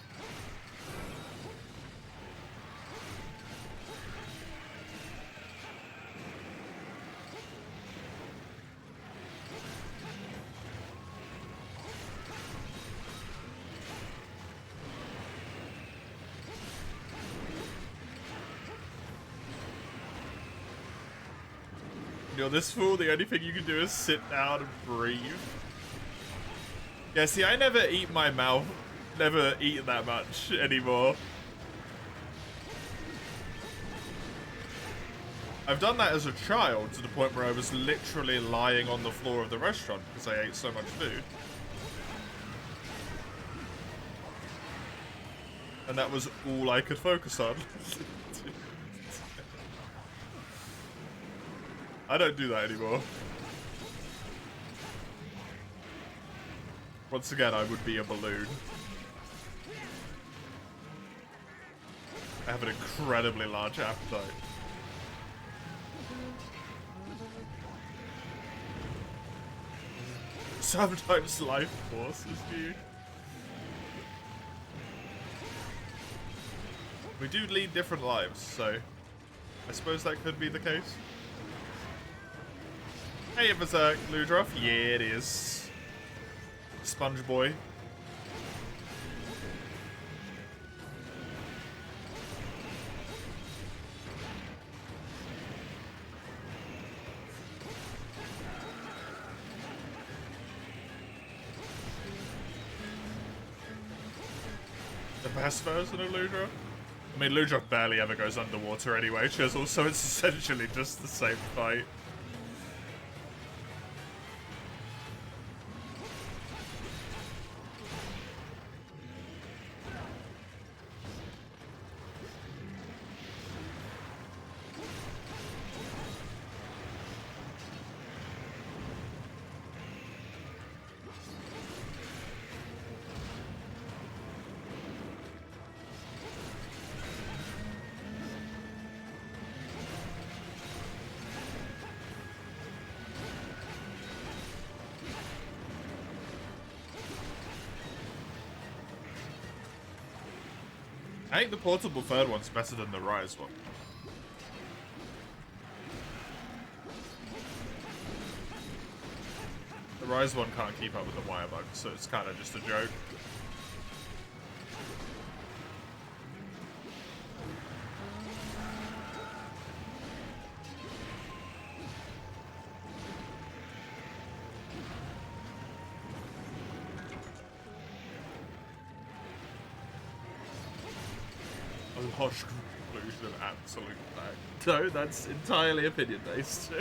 You're this fool, the only thing you can do is sit down and breathe. Yeah, see, I never eat my mouth. Never eat that much anymore. I've done that as a child to the point where I was literally lying on the floor of the restaurant because I ate so much food. And that was all I could focus on. I don't do that anymore. Once again, I would be a balloon. I have an incredibly large appetite. Sometimes life forces you. We do lead different lives, so I suppose that could be the case. Hey, Berserk, Ludroff. Yeah, it is. Sponge Boy. The best version of Ludroff? I mean, Ludroff barely ever goes underwater anyway, Chisel, so it's essentially just the same fight. I think the portable third one's better than the Rise one. The Rise one can't keep up with the wire bugs, so it's kind of just a joke. A harsh conclusion of absolute fact. No, that's entirely opinion-based.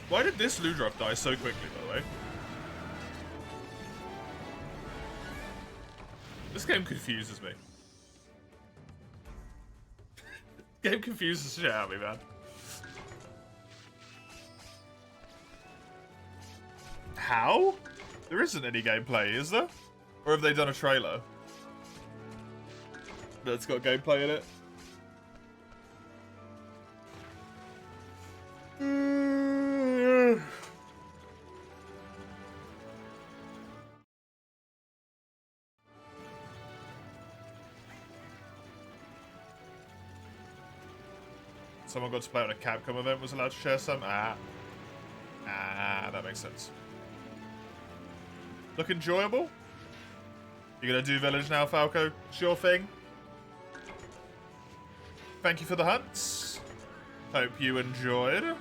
Why did this Lou drop die so quickly, by the way? This game confuses me. Game confuses the shit out of me, man. How? There isn't any gameplay, is there? Or have they done a trailer that's got gameplay in it? Someone got to play on a Capcom event, was allowed to share some? That makes sense. Look enjoyable? You gonna do Village now, Falco? Sure thing. Thank you for the hunts. Hope you enjoyed.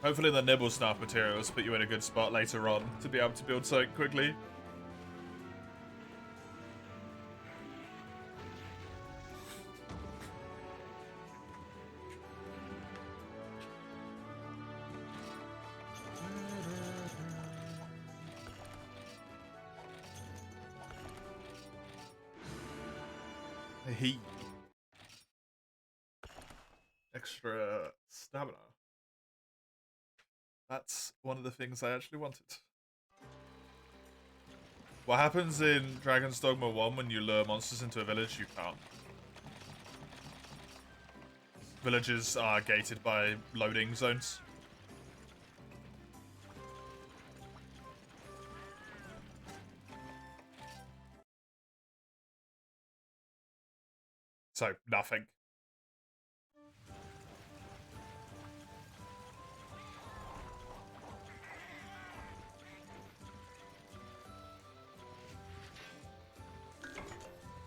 Hopefully the nibble snap materials put you in a good spot later on to be able to build something quickly. Heat. Extra stamina. That's one of the things I actually wanted. What happens in Dragon's Dogma 1 when you lure monsters into a village? You can't. Villages are gated by loading zones. So, nothing.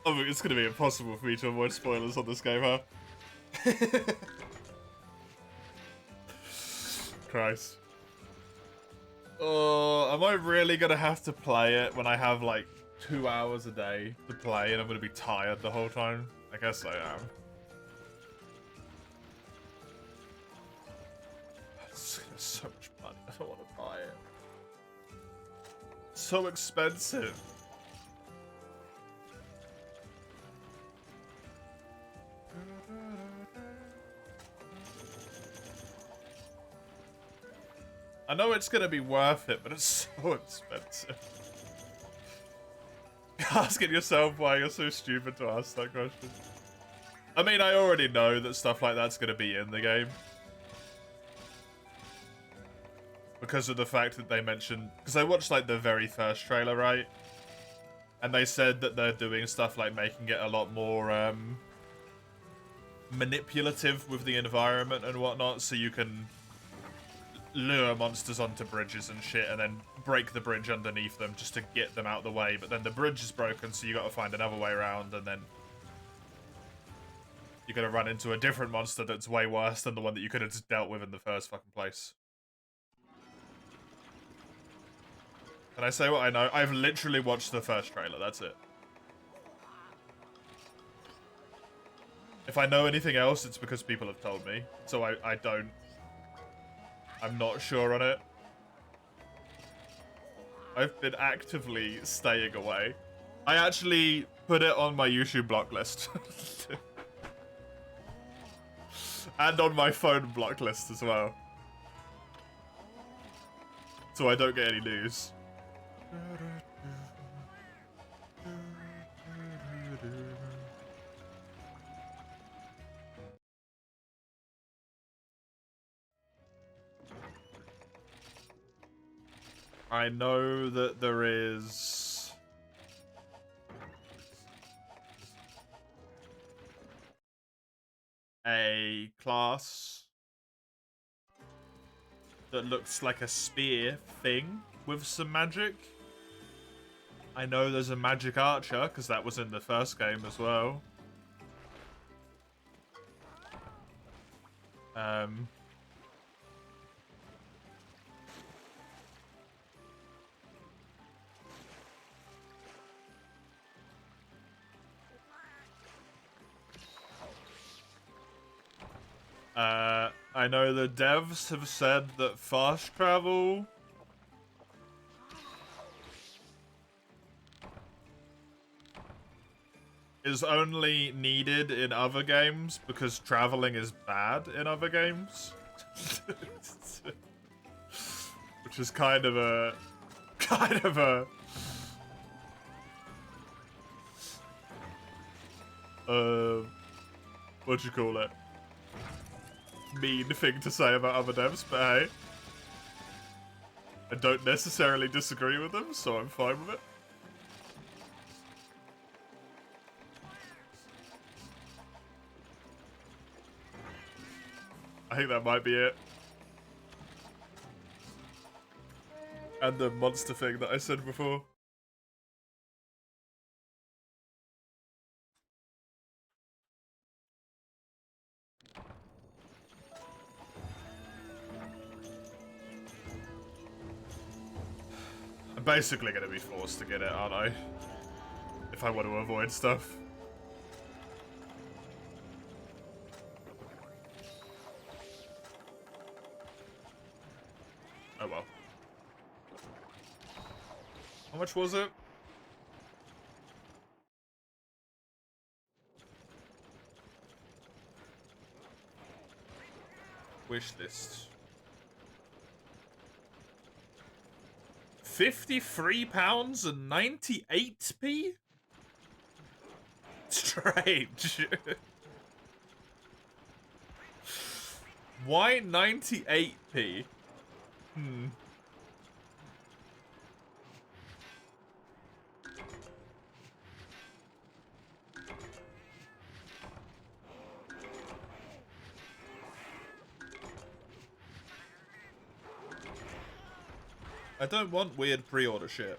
I mean, it's going to be impossible for me to avoid spoilers on this game, huh? Christ. Oh, am I really going to have to play it when I have, like, 2 hours a day to play and I'm going to be tired the whole time? I guess I am. It's so much money. I don't want to buy it. It's so expensive. I know it's going to be worth it, but it's so expensive. Asking yourself why you're so stupid to ask that question. I mean, I already know that stuff like that's going to be in the game. Because of the fact that they mentioned... Because I watched, like, the very first trailer, right? And they said that they're doing stuff like making it a lot more, manipulative with the environment and whatnot, so you can lure monsters onto bridges and shit and then break the bridge underneath them just to get them out of the way, but then the bridge is broken, so you gotta find another way around, and then you're gonna run into a different monster that's way worse than the one that you could have just dealt with in the first fucking place. Can I say what I know? I've literally watched the first trailer, that's it. If I know anything else, it's because people have told me. So I'm not sure on it. I've been actively staying away. I actually put it on my YouTube block list. And on my phone block list as well. So I don't get any news. I know that there is a class that looks like a spear thing with some magic. I know there's a magic archer, because that was in the first game as well. I know the devs have said that fast travel is only needed in other games because traveling is bad in other games. Which is kind of a what do you call it? Mean thing to say about other devs, but hey, I don't necessarily disagree with them, so I'm fine with it. I think that might be it. And the monster thing that I said before. I'm basically going to be forced to get it, aren't I? If I want to avoid stuff. Oh well. How much was it? Wish list. £53.98p? Strange. Why 98p? I don't want weird pre-order shit.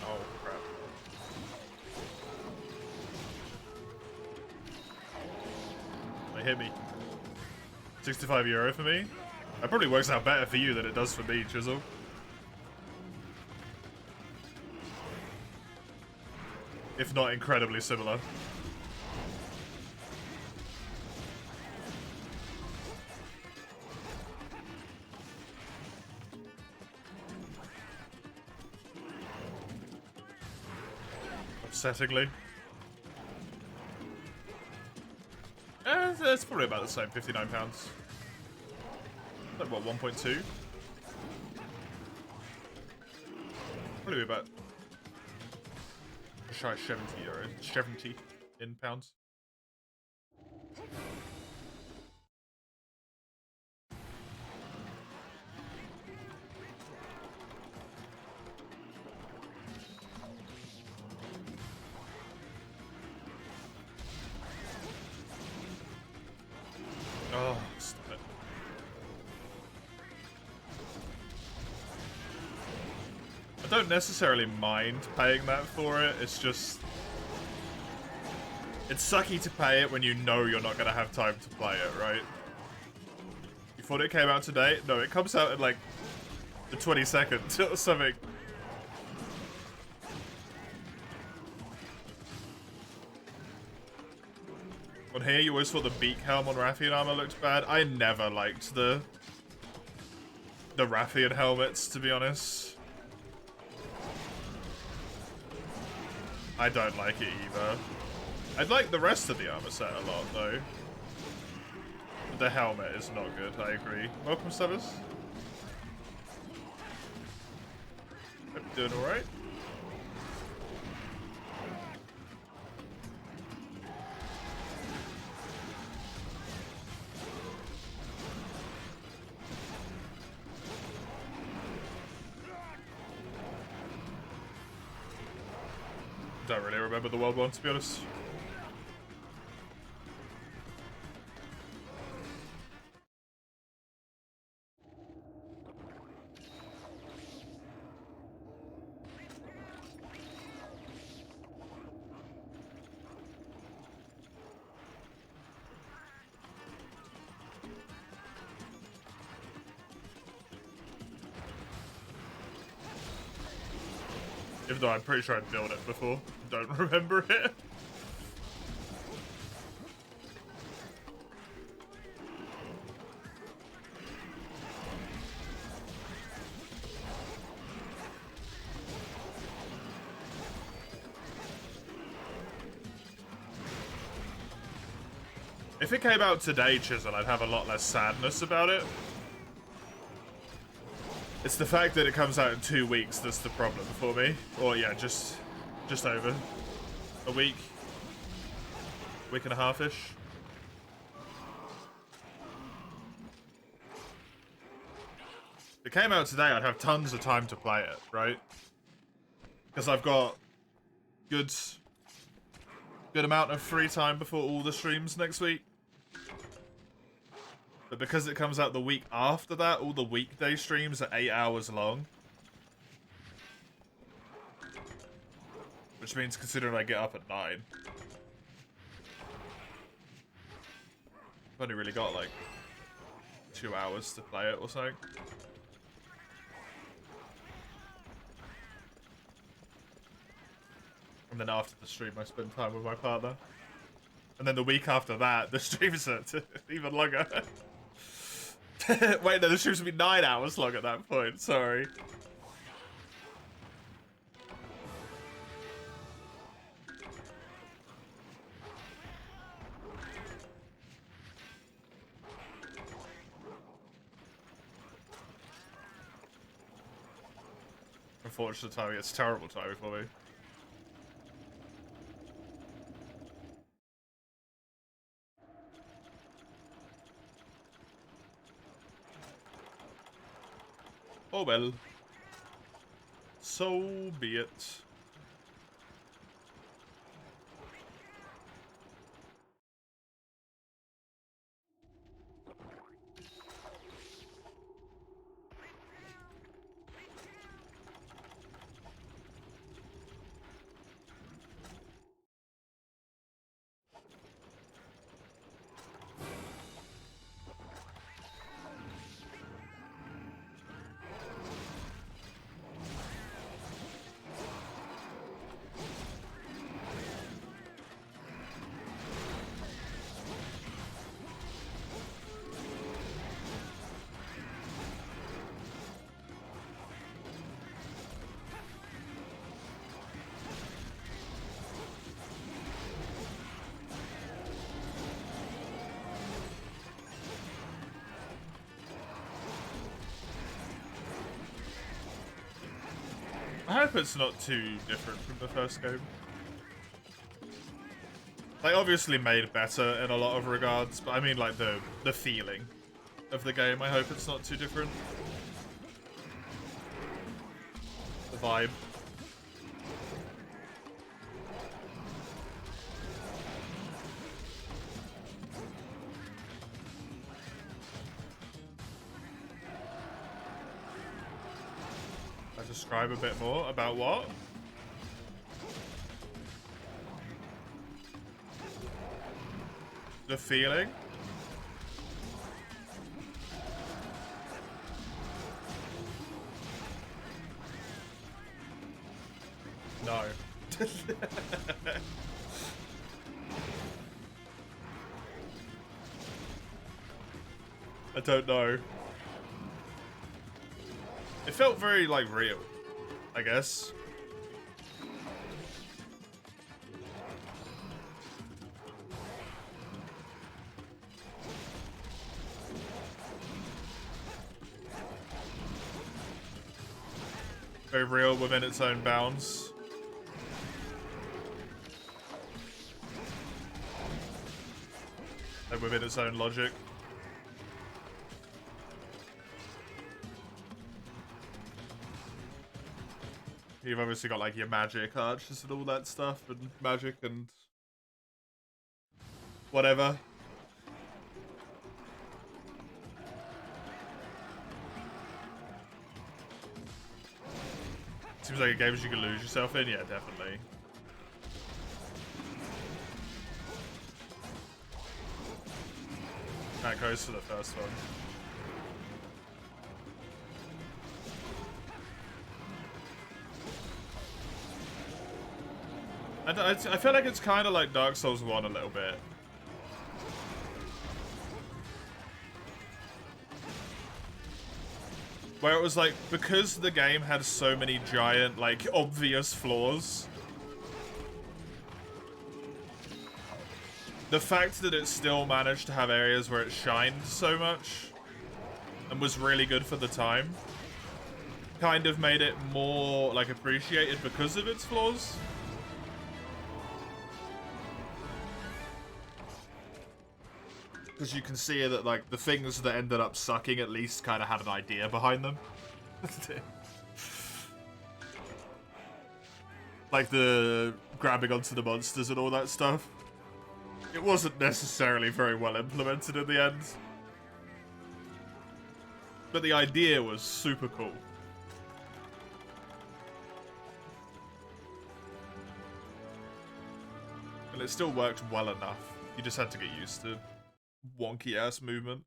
Oh, crap. They hit me. €65 for me? That probably works out better for you than it does for me, Chisel. If not incredibly similar. Upsettingly. It's probably about the same, £59. Like what, 1.2? Probably about shy €70. 70 in pounds. Oh, stop it. I don't necessarily mind paying that for it, it's just... It's sucky to pay it when you know you're not going to have time to play it, right? You thought it came out today? No, it comes out in like the 22nd or something. On here, you always thought the beak helm on Rathian armor looked bad. I never liked the Rathian helmets, to be honest. I don't like it either. I like the rest of the armor set a lot, though. The helmet is not good, I agree. Welcome, Subbers. Hope you're doing alright. Don't really remember the World One, to be honest. Even though I'm pretty sure I built it before. Don't remember it. If it came out today, Chisel, I'd have a lot less sadness about it. It's the fact that it comes out in 2 weeks that's the problem for me. Or yeah, just over a week and a half-ish. If it came out today, I'd have tons of time to play it, right? Because I've got good amount of free time before all the streams next week. But because it comes out the week after that, all the weekday streams are 8 hours long. Which means, considering I get up at 9, I've only really got like 2 hours to play it or something. And then after the stream, I spend time with my partner. And then the week after that, the streams are even longer. Wait, no, the streams will be 9 hours long at that point. Sorry. Unfortunate timing. It's terrible timing for me. Oh well. So be it. I hope it's not too different from the first game. They obviously made better in a lot of regards, but I mean like the feeling of the game. I hope it's not too different. The vibe. Describe a bit more about what? The feeling? No. I don't know. It felt very, like, real, I guess. Very real within its own bounds. And within its own logic. You've obviously got like your magic archers and all that stuff, and magic and whatever. Seems like a game you can lose yourself in, yeah, definitely. That goes for the first one. I feel like it's kind of like Dark Souls 1 a little bit. Where it was like, because the game had so many giant, like, obvious flaws, the fact that it still managed to have areas where it shined so much and was really good for the time kind of made it more, like, appreciated because of its flaws. Because you can see that, like, the things that ended up sucking at least kind of had an idea behind them. Like the grabbing onto the monsters and all that stuff. It wasn't necessarily very well implemented in the end. But the idea was super cool. And it still worked well enough. You just had to get used to wonky ass movement.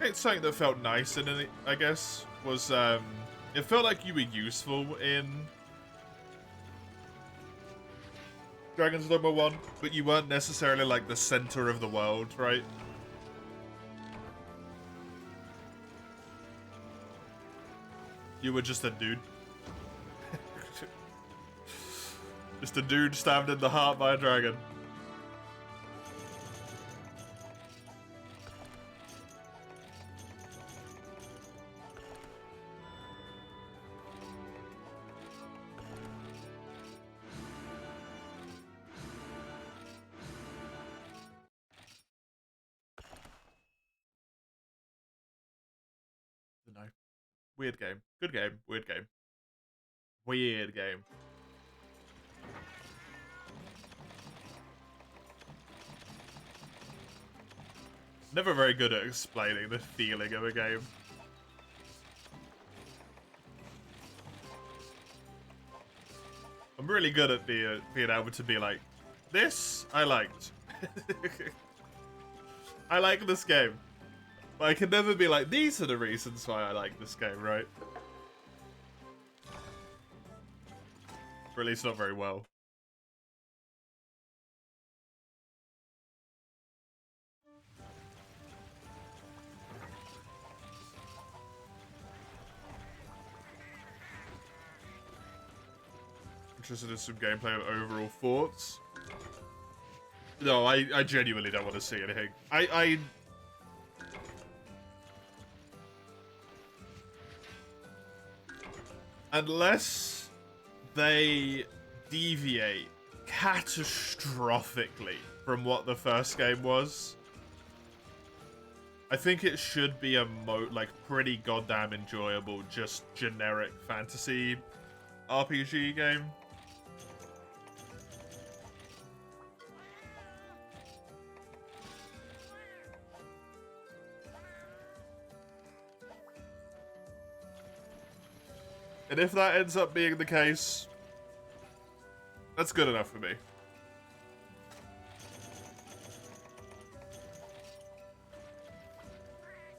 It's something that felt nice in it, I guess, was it felt like you were useful in Dragon's Dogma 1, but you weren't necessarily like the center of the world, right? You were just a dude. Just a dude stabbed in the heart by a dragon. No. Weird game. Good game. Weird game. Weird game. Never very good at explaining the feeling of a game. I'm really good at being able to be like, this I liked. I like this game. But I can never be like, these are the reasons why I like this game, right? Or at least not very well. Interested in some gameplay of overall thoughts. No, I genuinely don't want to see anything. Unless they deviate catastrophically from what the first game was, I think it should be a like pretty goddamn enjoyable, just generic fantasy RPG game. And if that ends up being the case, that's good enough for me.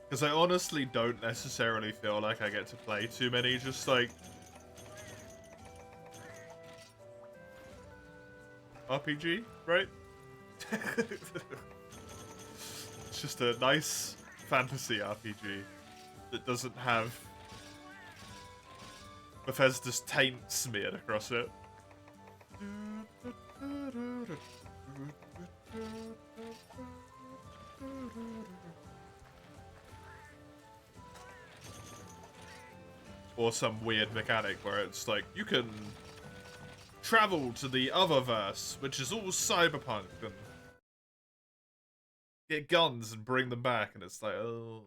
Because I honestly don't necessarily feel like I get to play too many just, like, RPG, right? It's just a nice fantasy RPG that doesn't have Bethesda's taint smeared across it. Or some weird mechanic where it's like, you can travel to the other verse, which is all cyberpunk, and get guns and bring them back, and it's like, oh,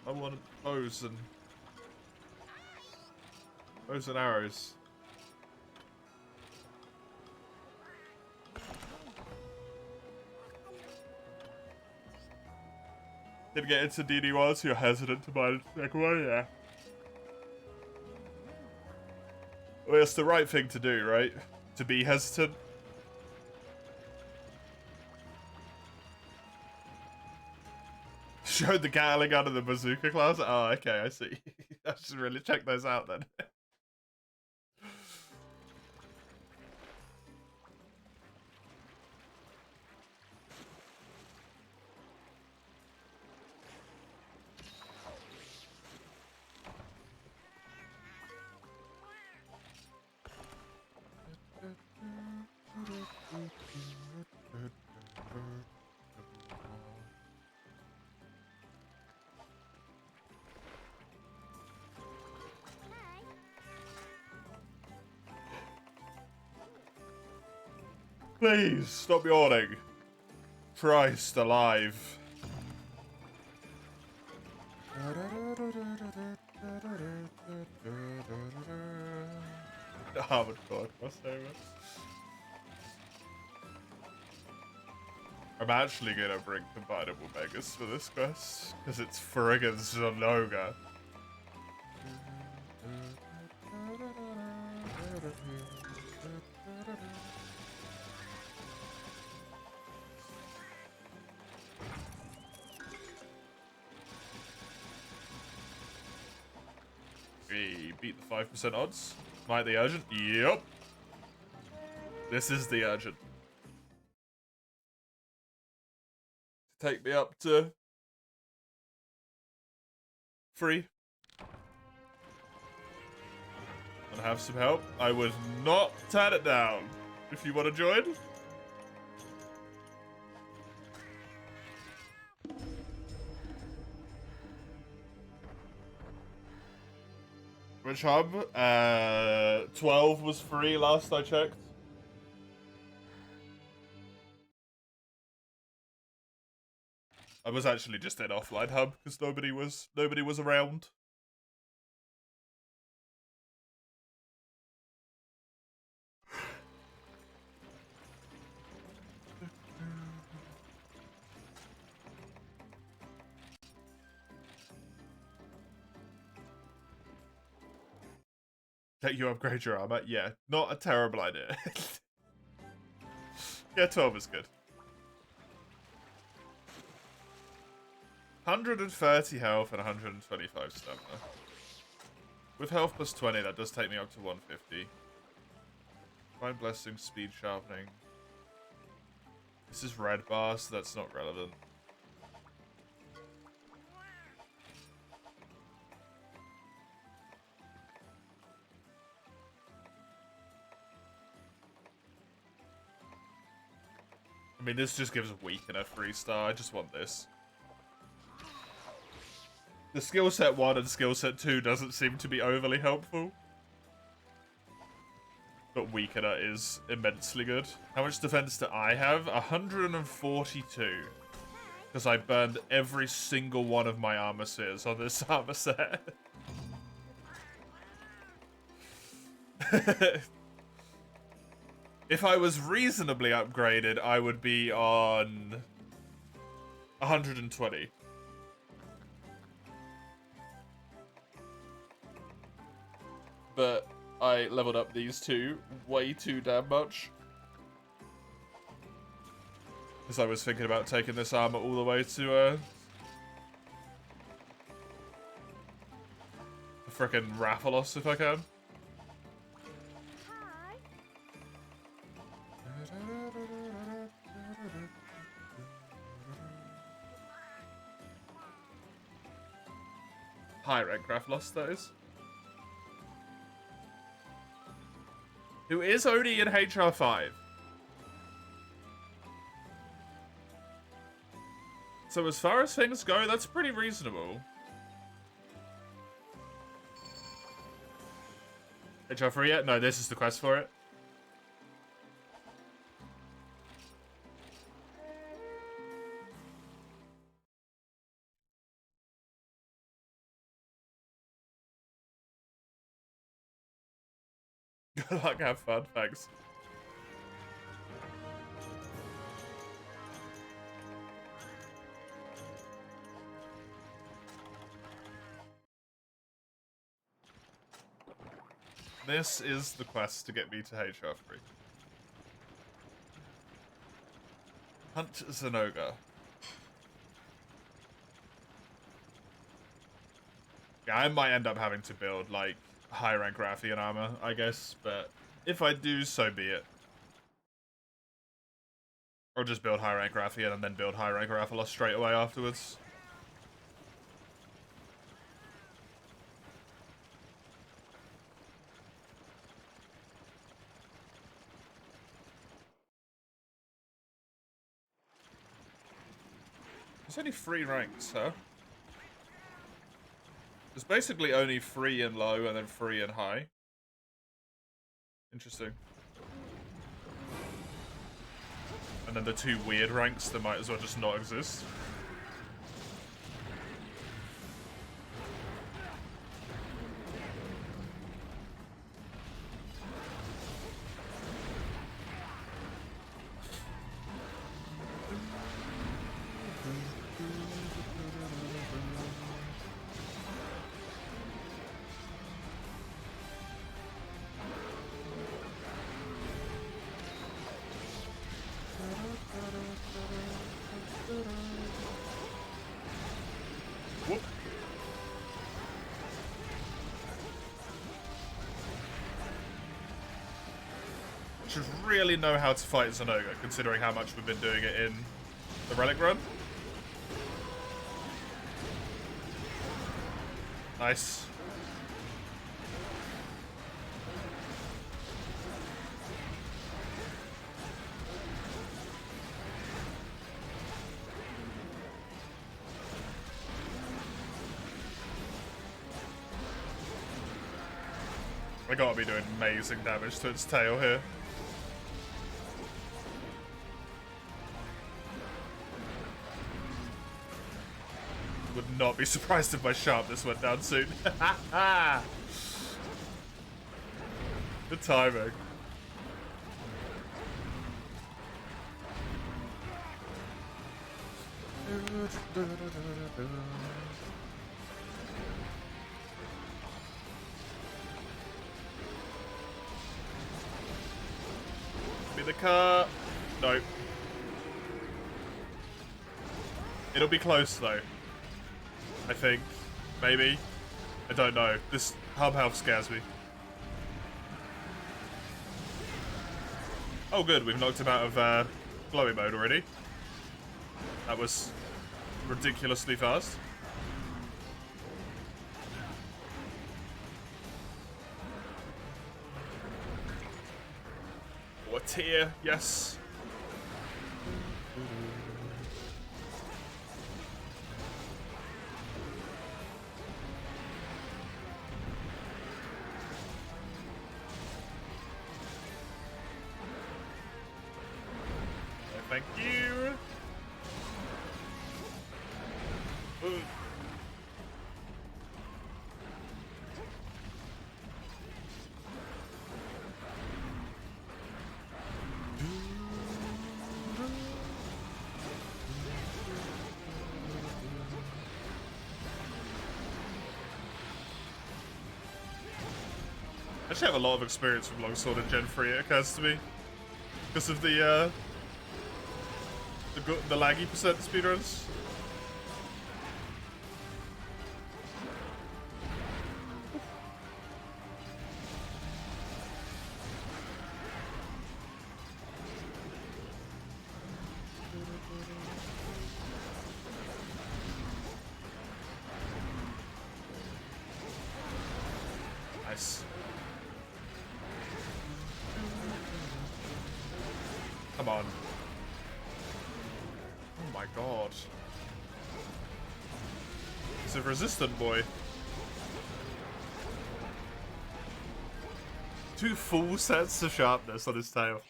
I want bows and arrows. Didn't get into DD1, so you're hesitant to buy the second one, yeah. Well, it's the right thing to do, right? To be hesitant. Showed the Gatling gun and the bazooka class? Oh, okay, I see. I should really check those out then. Please, stop yawning. Christ alive. Armored Core crossover. I'm actually gonna bring combinable megas for this quest, because it's friggin' Zonoga. We beat the 5% odds. Might the urgent? Yep. This is the urgent. Take me up to 3. And have some help. I would not turn it down. If you want to join. Which hub? 12 was free last I checked. I was actually just in offline hub because nobody was around. Let you upgrade your armor? Yeah, not a terrible idea. Yeah, 12 is good. 130 health and 125 stamina. With health plus 20, that does take me up to 150. Divine Blessing, Speed Sharpening. This is red bar, so that's not relevant. I mean, this just gives a weak and a 3-star. I just want this. The skill set 1 and skill set 2 doesn't seem to be overly helpful. But weakener is immensely good. How much defense do I have? 142. Because I burned every single one of my armor spheres on this armor set. If I was reasonably upgraded, I would be on 120. but I leveled up these two way too damn much. Because I was thinking about taking this armor all the way to frickin' Rathalos if I can. High rank Rathalos, that is. Who is only in HR5. So as far as things go, that's pretty reasonable. HR3 yet? No, this is the quest for it. Good luck, have fun, thanks. This is the quest to get me to HR3. Hunt Zenoga. Yeah, I might end up having to build, like, high rank Rathian armor, I guess, but if I do, so be it. Or just build high rank Rathian and then build high rank Rathalos straight away afterwards. There's only 3 ranks, huh? There's basically only 3 in low and then 3 in high. Interesting. And then the 2 weird ranks that might as well just not exist. Whoop. Should really know how to fight Zenoga, considering how much we've been doing it in the Relic Run. Nice. I gotta be doing amazing damage to its tail here. Would not be surprised if my sharpness went down soon. Good timing. Be the car. Nope. It'll be close though. I think. Maybe. I don't know. This hub health scares me. Oh good, we've knocked him out of glowy mode already. That was ridiculously fast. Oh, a tear, yes. Thank you. Ooh. I actually have a lot of experience with longsword in Gen 3, it occurs to me. Because of the laggy percent speedruns. Nice. Come on. Oh my god. He's a resistant boy. 2 full sets of sharpness on his tail.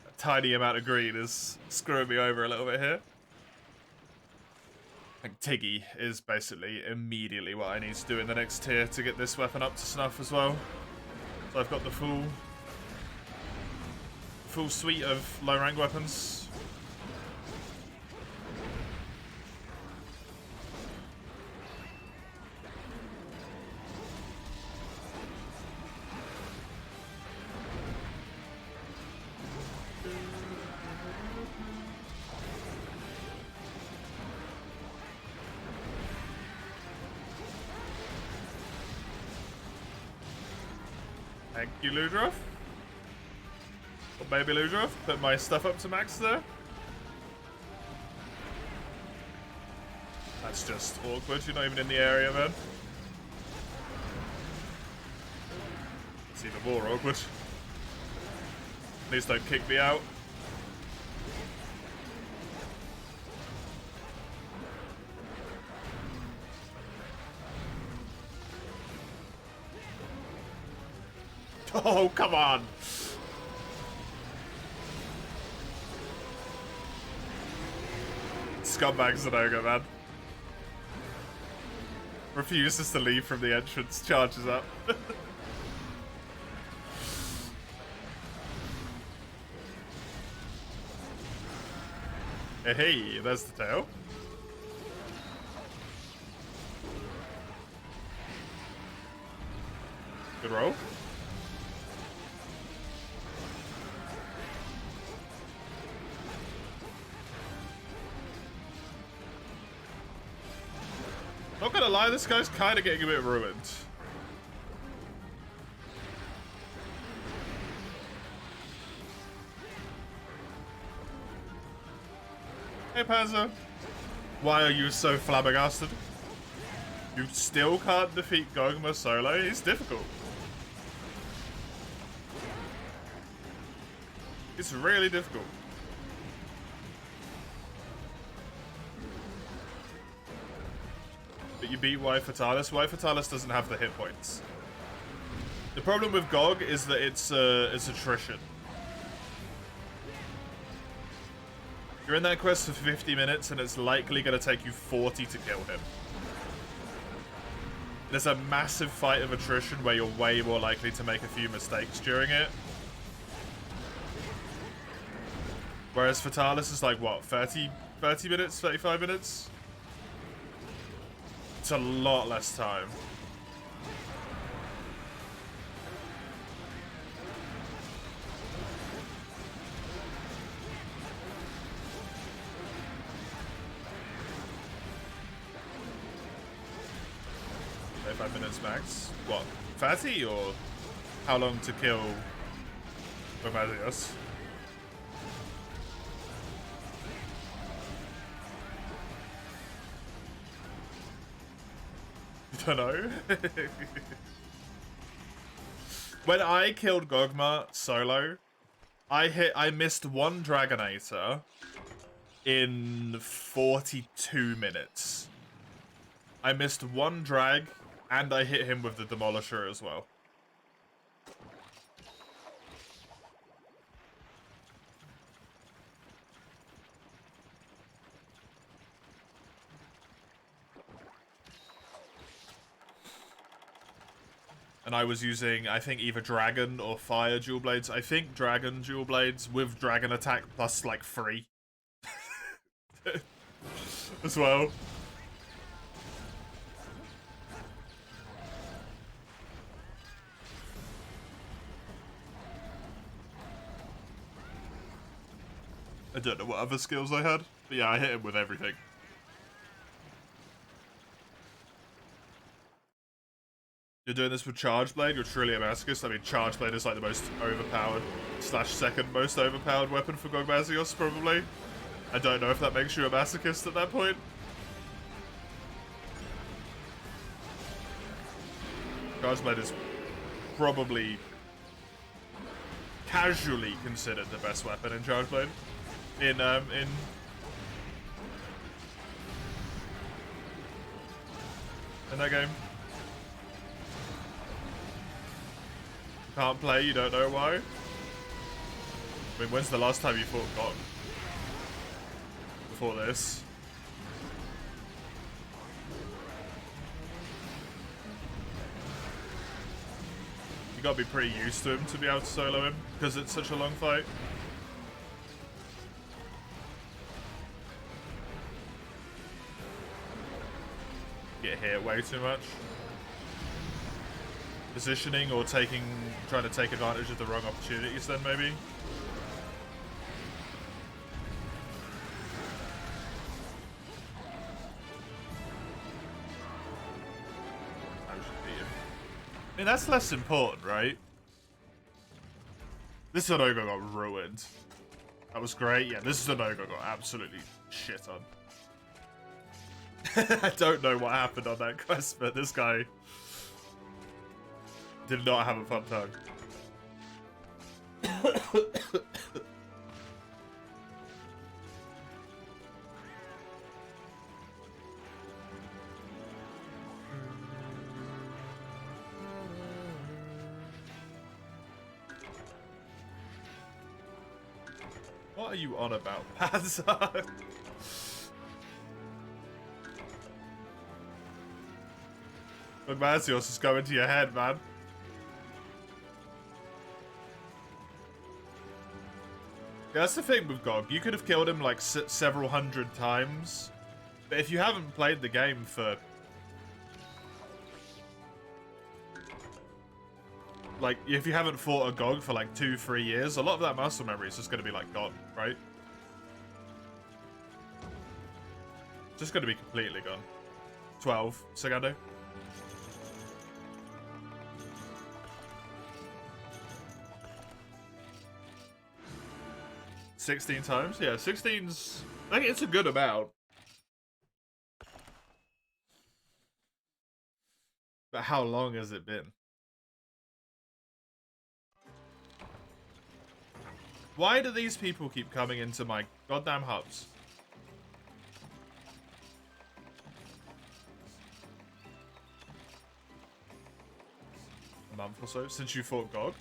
A tiny amount of green is screwing me over a little bit here. I think Tiggy is basically immediately what I need to do in the next tier to get this weapon up to snuff as well. So I've got the full suite of low rank weapons. Thank you, Ludroth. Or baby Ludroth. Put my stuff up to max there. That's just awkward. You're not even in the area, man. It's even more awkward. Please don't kick me out. Oh, come on! Scumbag Zenoga, man. Refuses to leave from the entrance, charges up. Hey, there's the tail. Good roll. Not gonna lie, this guy's kind of getting a bit ruined. Hey, Panzer. Why are you so flabbergasted? You still can't defeat Gogma solo? He's difficult. It's really difficult. But you beat Y Fatalis. Y Fatalis doesn't have the hit points. The problem with Gog is that it's attrition. You're in that quest for 50 minutes and it's likely going to take you 40 to kill him. There's a massive fight of attrition where you're way more likely to make a few mistakes during it. Whereas Fatalis is like, what, 30 minutes, 35 minutes? It's a lot less time. Minutes max. What? 30 or how long to kill Romadios? You don't know? When I killed Gogma solo, I missed one Dragonator in 42 minutes. I missed one drag. And I hit him with the Demolisher as well. And I was using, I think, either Dragon or Fire Dual Blades. I think Dragon Dual Blades with Dragon Attack plus, like, 3. As well. I don't know what other skills I had, but yeah, I hit him with everything. You're doing this with Charge Blade, you're truly a masochist. I mean, Charge Blade is like the most overpowered / second most overpowered weapon for Gogmazios, probably. I don't know if that makes you a masochist at that point. Charge Blade is probably casually considered the best weapon in Charge Blade. In that game. Can't play, you don't know why? I mean, when's the last time you fought God? Before this? You gotta be pretty used to him to be able to solo him, because it's such a long fight. Get hit way too much. Positioning or trying to take advantage of the wrong opportunities then maybe. I mean, that's less important, right? This Onogo got ruined. That was great. Yeah, this Onogo got absolutely shit on. I don't know what happened on that quest, but this guy did not have a fun time. What are you on about, Panzer? Gogmazios is going to your head, man. Yeah, that's the thing with Gog. You could have killed him like several hundred times, but if you haven't played the game for like, if you haven't fought a Gog for like 2-3 years, a lot of that muscle memory is just going to be like gone, right? Just going to be completely gone. 12 Segundo. 16 times? Yeah, 16's... I think it's a good amount. But how long has it been? Why do these people keep coming into my goddamn hubs? A month or so since you fought Gog?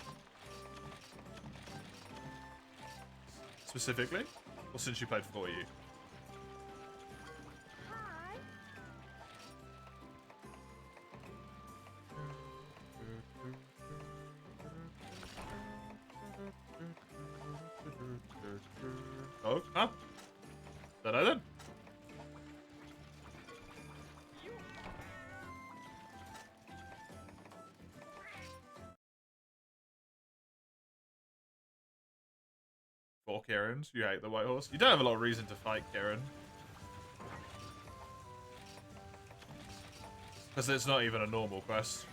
Specifically? Or since you played for you? Oh, huh? Don't know then. For Kieran, you hate the White Horse. You don't have a lot of reason to fight Kieran. Because it's not even a normal quest.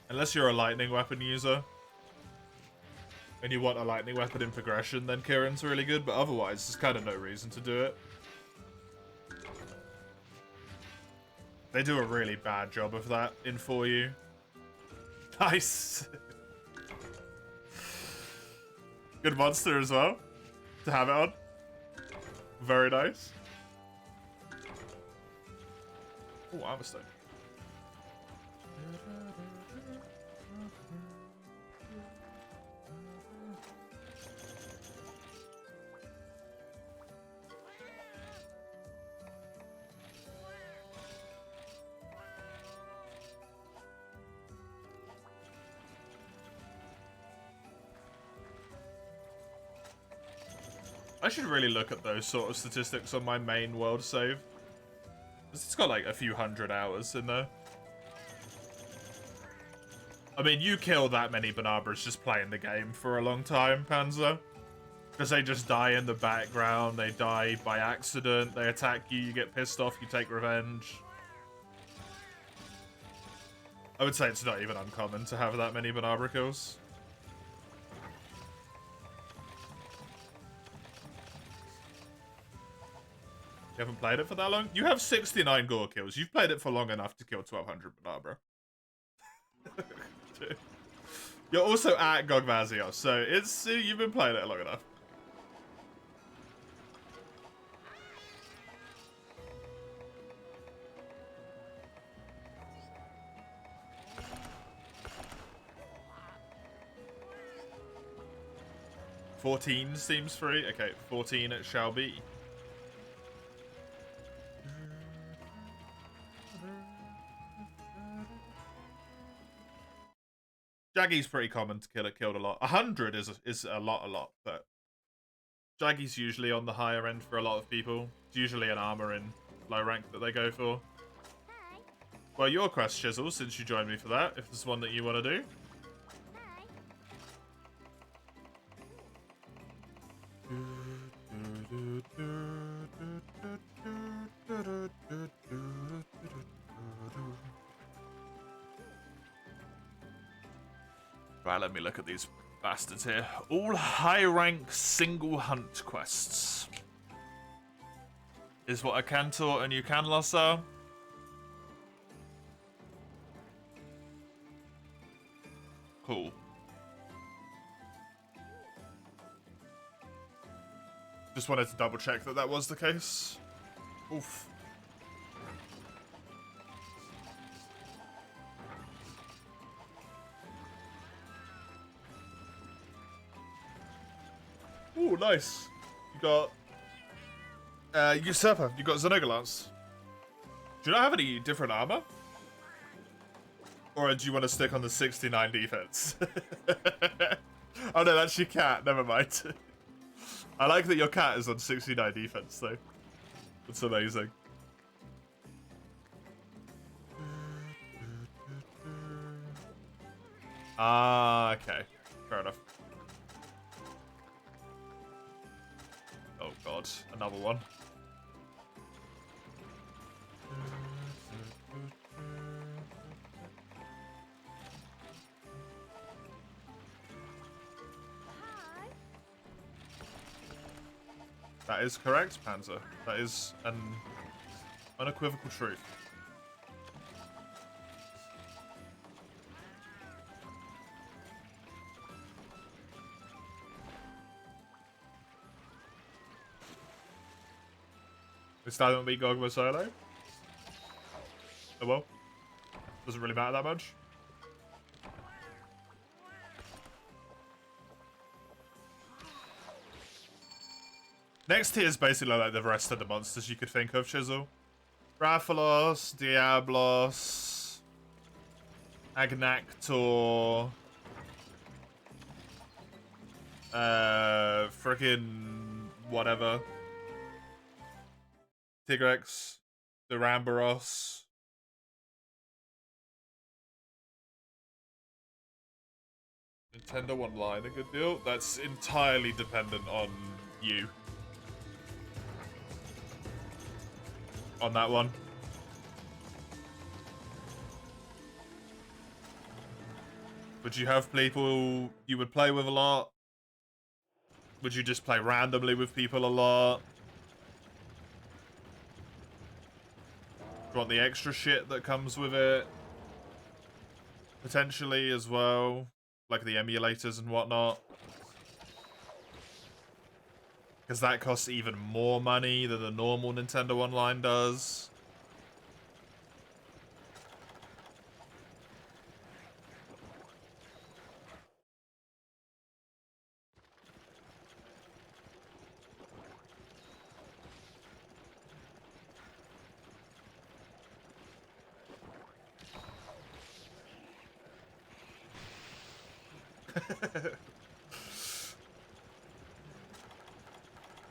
Unless you're a lightning weapon user. And you want a lightning weapon in progression, then Kieran's really good, but otherwise, there's kind of no reason to do it. They do a really bad job of that in 4U. Nice! Good monster as well, to have it on. Very nice. Oh, armor stone. I should really look at those sort of statistics on my main world save. It's got like a few hundred hours in there. I mean, you kill that many Banabras just playing the game for a long time, Panzer. Because they just die in the background, they die by accident, they attack you, you get pissed off, you take revenge. I would say it's not even uncommon to have that many Barbara kills. You haven't played it for that long? You have 69 gore kills. You've played it for long enough to kill 1200 Barbara. You're also at Gogvazio, so it's you've been playing it long enough. $14 seems free. Okay, 14 it shall be. Jaggy's pretty common to kill. It killed a lot. 100 is a lot, but Jaggy's usually on the higher end for a lot of people. It's usually an armor in low rank that they go for. Well, your quest, Chisel, since you joined me for that, if there's one that you want to do. Right, let me look at these bastards here. All high-rank single hunt quests. Is what I can talk and you can, Lossa. Cool. Just wanted to double check that that was the case. Oof. Ooh, nice. You got Usurper. You got Zenoga Lance. Do you not have any different armor? Or do you want to stick on the 69 defense? Oh no, that's your cat. Never mind. I like that your cat is on 69 defense though. That's amazing. Ah, okay. Fair enough. Oh god, another one. That is correct, Panzer. That is an unequivocal truth. We still don't beat Gogma solo. Oh well. Doesn't really matter that much. Next tier is basically like the rest of the monsters you could think of, Chisel. Rathalos, Diablos, Agnactor, frickin' whatever. Tigrex, Duramboros. Nintendo Online, a good deal? That's entirely dependent on you. On that one. Would you have people you would play with a lot? Would you just play randomly with people a lot? Do you want the extra shit that comes with it? Potentially as well. Like the emulators and whatnot. Because that costs even more money than the normal Nintendo Online does.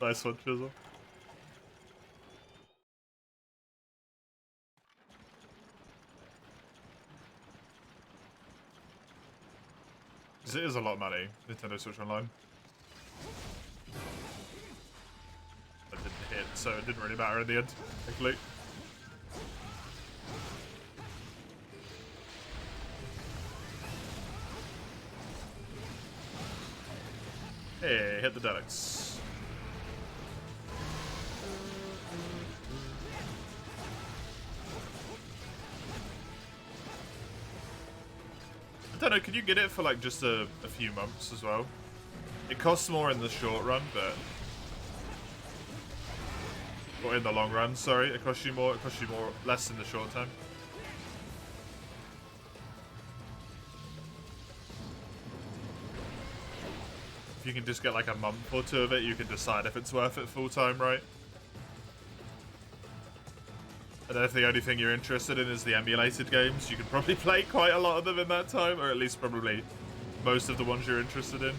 Nice one, Chisel. Because it is a lot of money, Nintendo Switch Online. so it didn't really matter in the end, thankfully. Hey, hit the Deluxe. I don't know, can you get it for like just a few months as well? It costs more in the short run, but... Or in the long run, sorry. It costs you more, less in the short term. If you can just get like a month or two of it, you can decide if it's worth it full time, right? And then if the only thing you're interested in is the emulated games, you can probably play quite a lot of them in that time, or at least probably most of the ones you're interested in.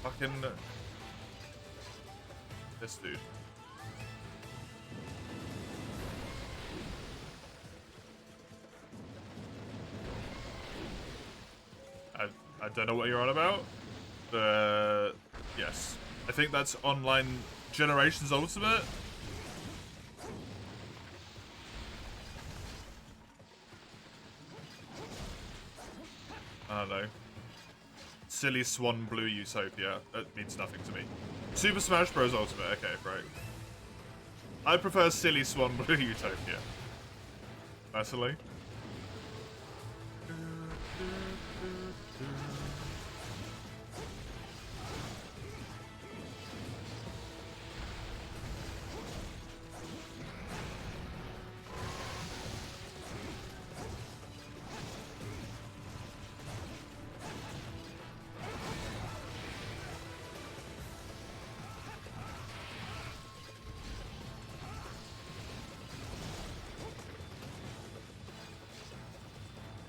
Fucking... This dude. I don't know what you're on about, but yes. I think that's online Generations Ultimate. I don't know. Silly Swan Blue Utopia. That means nothing to me. Super Smash Bros. Ultimate. Okay, right. I prefer Silly Swan Blue Utopia. Personally.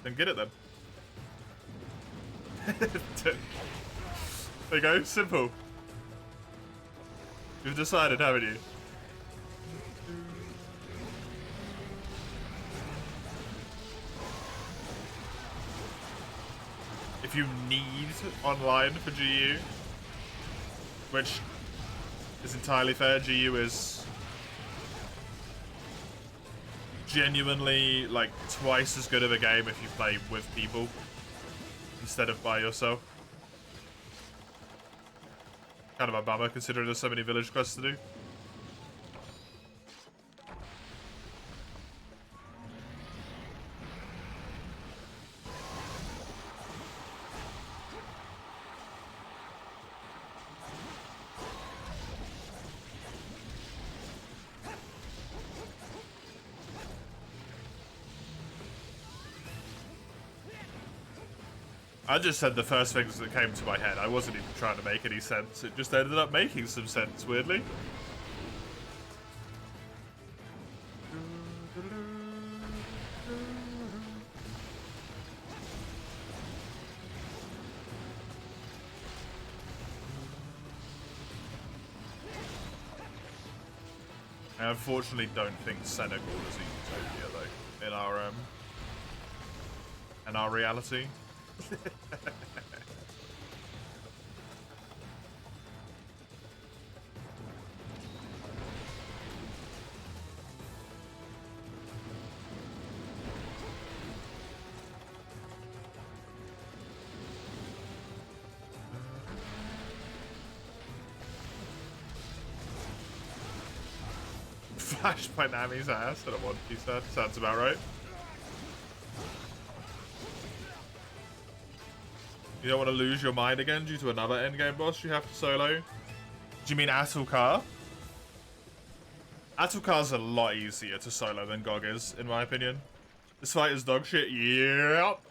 Then get it then. There you go, simple. You've decided, haven't you? If you need online for GU, which is entirely fair, GU is genuinely like twice as good of a game if you play with people instead of by yourself. Kind of a bummer considering there's so many village quests to do. I just said the first things that came to my head. I wasn't even trying to make any sense. It just ended up making some sense, weirdly. I unfortunately don't think Senegal is a utopia, though, in our reality. Flash by Nami's ass at a One Piece set. Sounds about right. You don't want to lose your mind again due to another endgame boss you have to solo? Do you mean Atulkar? Atulkar's a lot easier to solo than Gog is, in my opinion. This fight is dog shit, yep.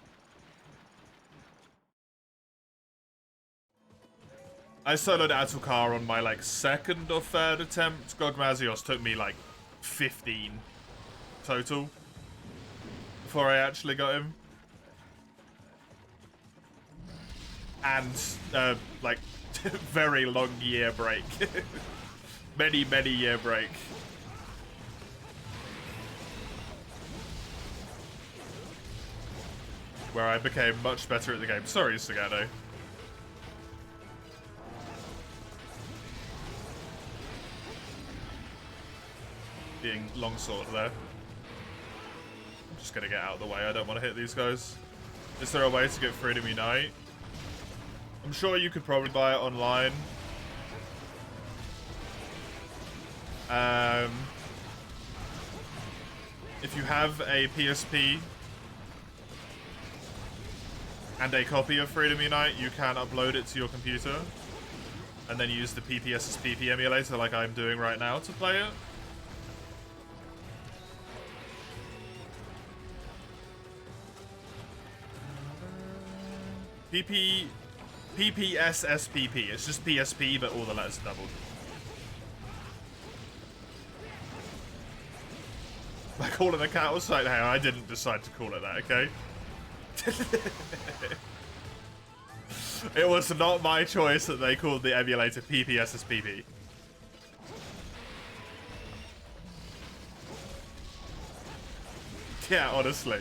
I soloed Atulkar on my, like, second or third attempt. Gog Mazios took me, like, 15 total before I actually got him. And, like, very long year break. Many year break. where I became much better at the game. Sorry, Sagano. Being longsword there. I'm just gonna get out of the way. I don't want to hit these guys. Is there a way to get Freedom Unite? I'm sure you could probably buy it online. If you have a PSP and a copy of Freedom Unite, you can upload it to your computer and then use the PPSSPP emulator like I'm doing right now to play it. PPSSPP. It's just PSP, but all the letters are doubled. I call it a cat or something. Hey, I didn't decide to call it that, okay? It was not my choice that they called the emulator PPSSPP. Yeah, honestly.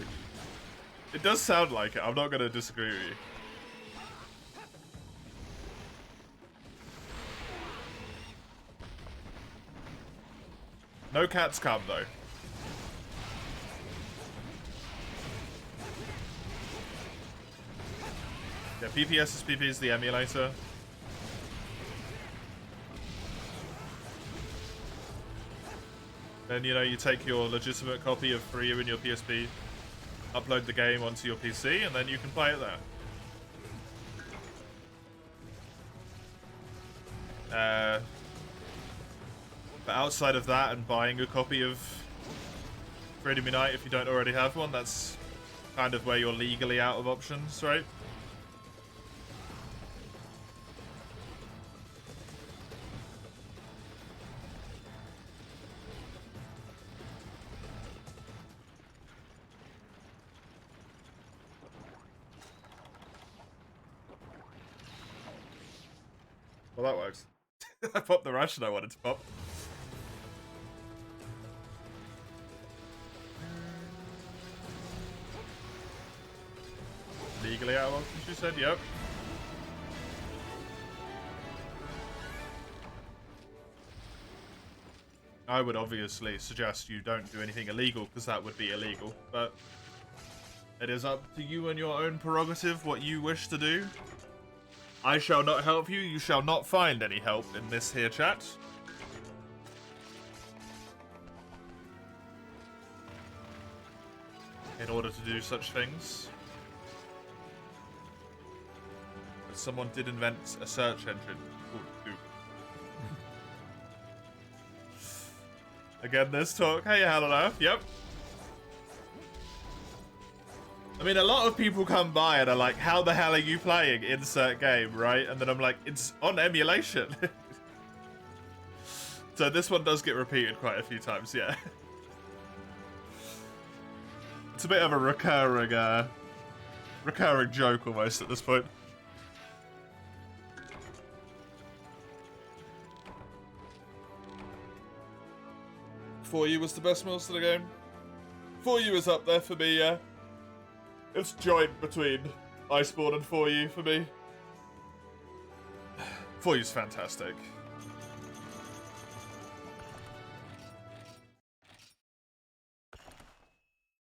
It does sound like it. I'm not going to disagree with you. No cats come, though. Yeah, PPSSPP is the emulator. Then, you know, you take your legitimate copy of Free in your PSP, upload the game onto your PC, and then you can play it there. But outside of that and buying a copy of Freedom Unite, if you don't already have one, that's kind of where you're legally out of options, right? Well, that works. I popped the ration I wanted to pop. Legally out of options, you said? Yep. I would obviously suggest you don't do anything illegal, because that would be illegal, but it is up to you and your own prerogative what you wish to do. I shall not help you. You shall not find any help in this here chat. In order to do such things. But someone did invent a search engine called Google. Again, this talk. Hey, hello. Yep. I mean, a lot of people come by and are like, how the hell are you playing insert game, right? And then I'm like, it's on emulation. So this one does get repeated quite a few times, yeah. It's a bit of a recurring joke almost at this point. For You was the best monster of the game. For You is up there for me, yeah. It's joint between Iceborne and For You for me. For You's fantastic.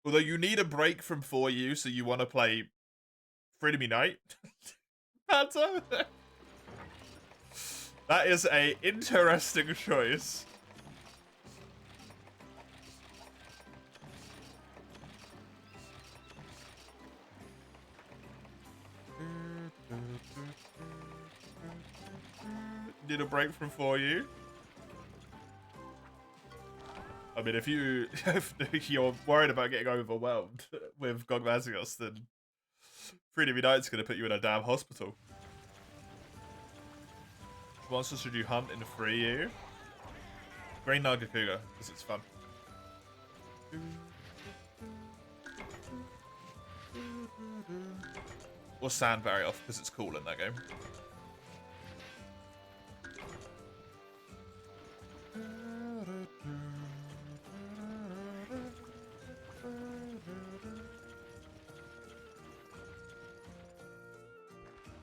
Although you need a break from For You, so you want to play Freedom Unite. Phantom. That is a interesting choice. Need a break from For You. I mean, if you're worried about getting overwhelmed with Gogmazios, then Freedom Unite's going to put you in a damn hospital. Which monsters should you hunt in Free You? Green Nagakuga, because it's fun. Or Sandberry off, because it's cool in that game.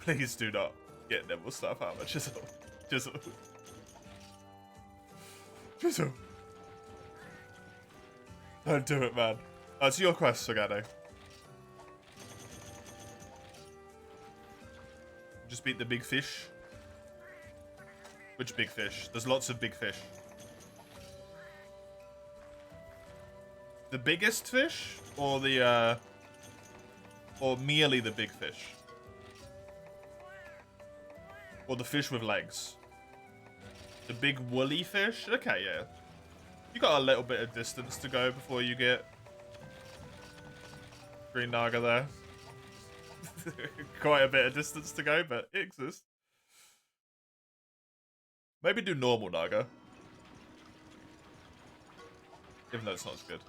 Please do not get nimble stuff out of Chisel. Chisel. Chisel. Don't do it, man. Oh, it's your quest, Sagado. Just beat the big fish. Which big fish? There's lots of big fish. The biggest fish? Or the, or merely the big fish? Or the fish with legs? The big woolly fish? Okay, yeah. You got a little bit of distance to go before you get Green Naga there. Quite a bit of distance to go, but it exists. Maybe do normal Naga. Even though it's not as good.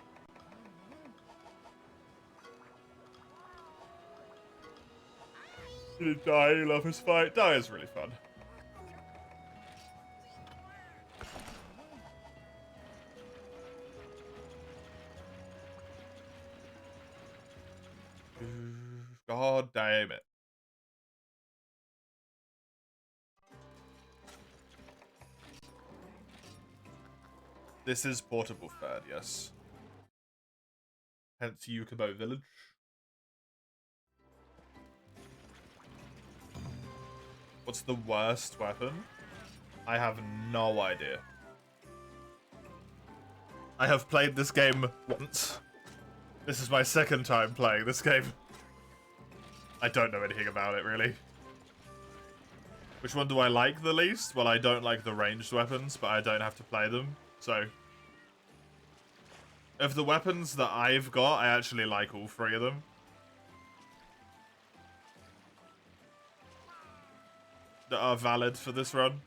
You die, you love his fight. Die is really fun. God damn it. This is portable third, yes. Hence Yukubo Village. What's the worst weapon? I have no idea. I have played this game once. This is my second time playing this game. I don't know anything about it, really. Which one do I like the least? Well, I don't like the ranged weapons, but I don't have to play them, so... Of the weapons that I've got, I actually like all three of them. That are valid for this run.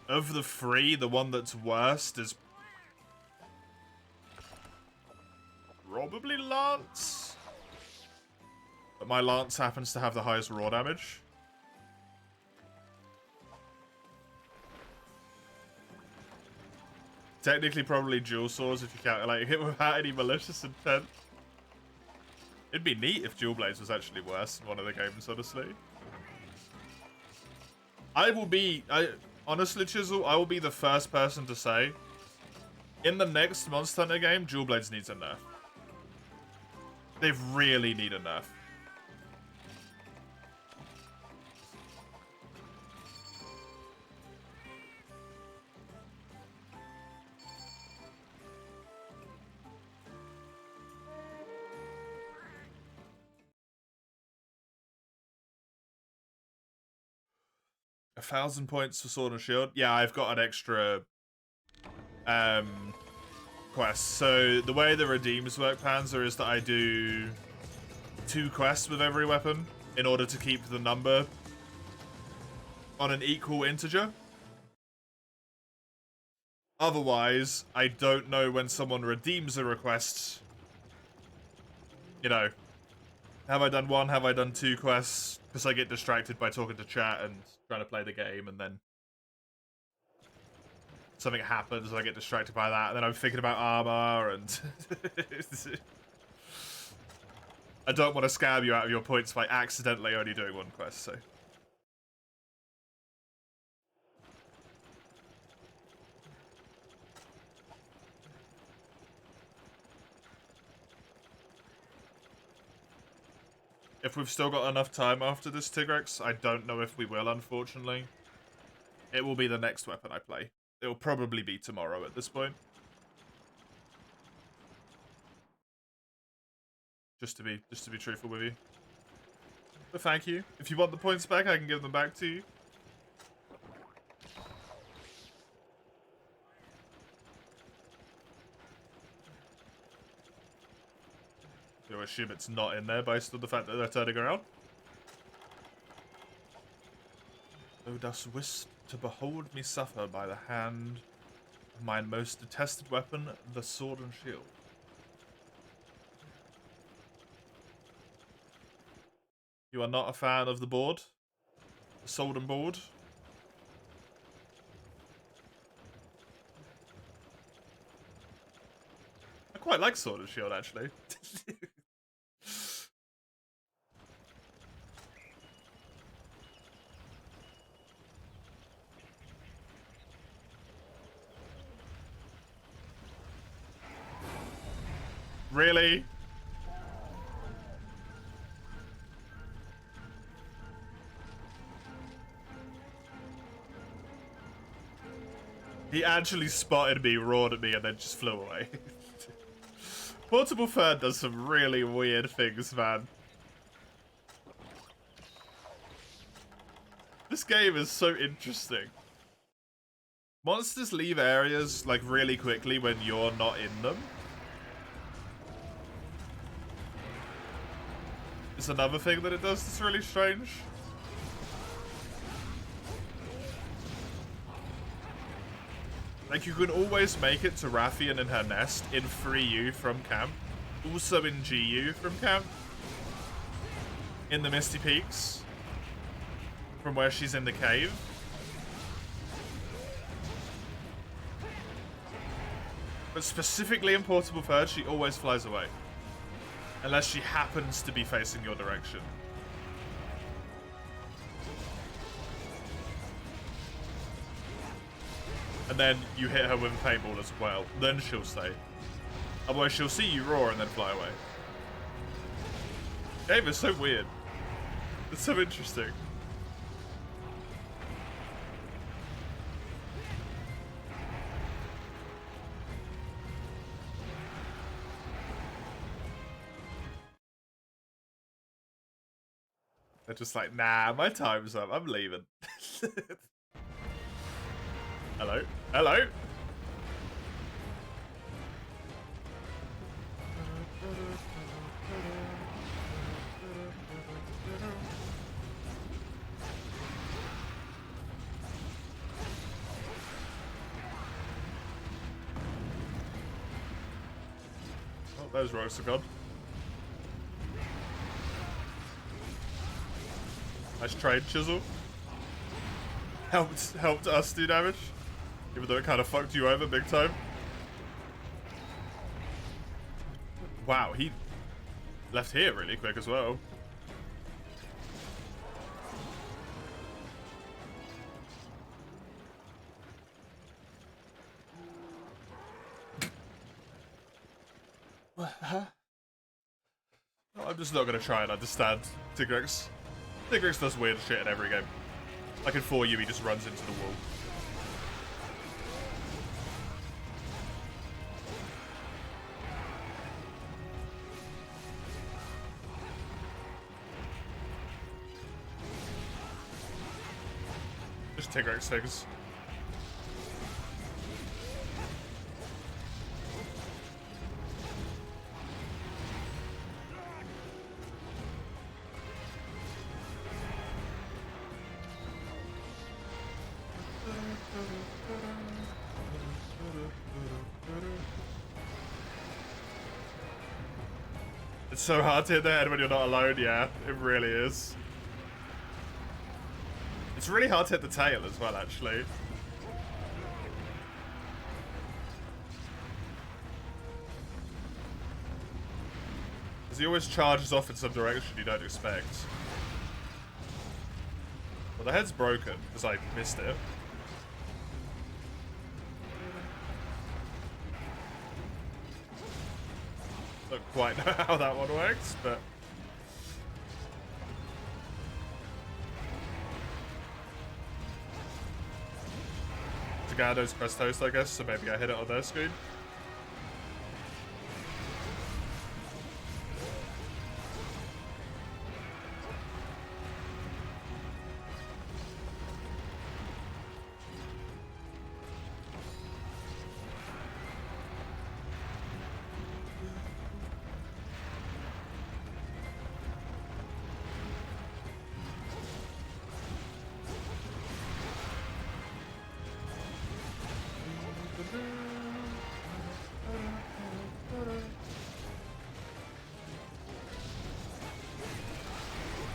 Of the three, the one that's worst is... probably Lance. But my Lance happens to have the highest raw damage. Technically, probably dual swords if you calculate it without any malicious intent. It'd be neat if Dual Blades was actually worse in one of the games, honestly. Honestly, Chisel, I will be the first person to say, in the next Monster Hunter game, Dual Blades needs a nerf. They really need a nerf. A 1,000 points for Sword and Shield. Yeah, I've got an extra quest. So the way the redeems work, Panzer, is that I do 2 quests with every weapon in order to keep the number on an equal integer. Otherwise, I don't know when someone redeems a request. You know, have I done 1? Have I done 2 quests? Because I get distracted by talking to chat and trying to play the game, and then something happens, and I get distracted by that, and then I'm thinking about armor, and I don't want to scam you out of your points by accidentally only doing 1 quest, so... If we've still got enough time after this Tigrex, I don't know if we will, unfortunately. It will be the next weapon I play. It'll probably be tomorrow at this point. Just to be truthful with you. But thank you. If you want the points back, I can give them back to you. You'll assume it's not in there based on the fact that they're turning around. Thou dost wish to behold me suffer by the hand of my most detested weapon, the sword and shield. You are not a fan of the board? The sword and board? I quite like sword and shield, actually. Really? He actually spotted me, roared at me, and then just flew away. Portable Third does some really weird things, man. This game is so interesting. Monsters leave areas, like, really quickly when you're not in them. It's another thing that it does that's really strange. Like, you can always make it to Rathian and her nest in 3U from camp. Also in GU from camp. In the Misty Peaks. From where she's in the cave. But specifically in Portable Third, she always flies away. Unless she happens to be facing your direction. And then you hit her with a paintball as well. Then she'll stay. Otherwise, she'll see you roar and then fly away. Game is so weird. It's so interesting. They're just like, nah, my time's up. I'm leaving. Hello? Hello? Oh, those rocks are gone. Nice trade, Chisel. Helped us do damage. Even though it kind of fucked you over big time. Wow, he left here really quick as well. Huh? No, I'm just not going to try and understand Tigrex. Tigrex does weird shit in every game. Like in 4U, he just runs into the wall. Just Tigrex things. It's so hard to hit the head when you're not alone, yeah, it really is. It's really hard to hit the tail as well, actually. Because he always charges off in some direction you don't expect. Well, the head's broken, because I missed it. Don't quite know how that one works, but... Zagado's press toast, I guess, so maybe I hit it on their screen.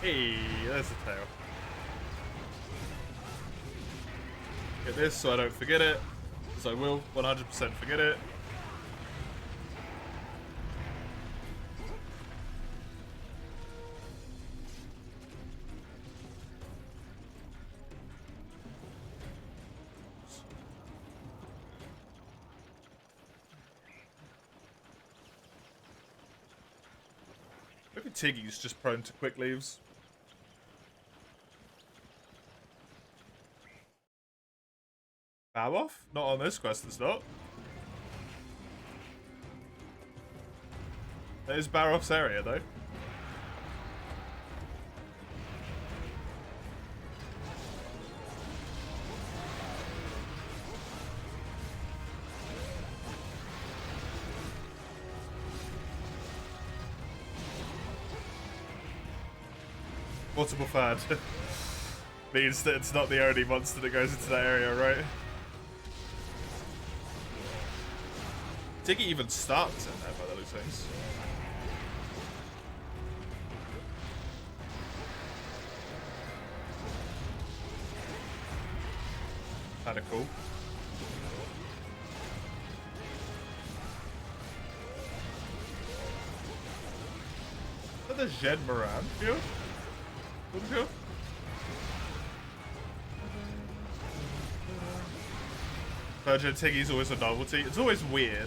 Hey, there's the tail. Get this so I don't forget it, because I will 100% forget it. think Tiggy's just prone to quick leaves. Bow off? Not on this quest, it's not. That is Baroff's area, though. Multiple third means that it's not the only monster that goes into that area, right? Tiggy even starts in there by the looks of things. Kinda cool. Is that the Jed Moran field? Field? Virgin Tiggy's always a novelty. It's always weird.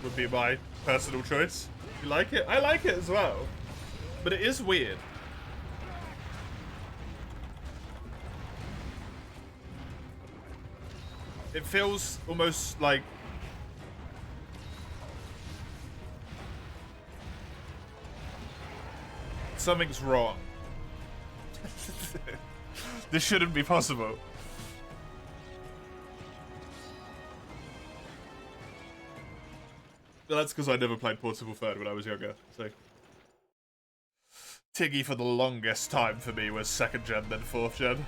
Would be my personal choice. You like it? I like it as well. But it is weird. It feels almost like something's wrong. This shouldn't be possible. Well, that's because I never played Portable Third when I was younger, so... Tiggy for the longest time for me was 2nd gen, then 4th gen.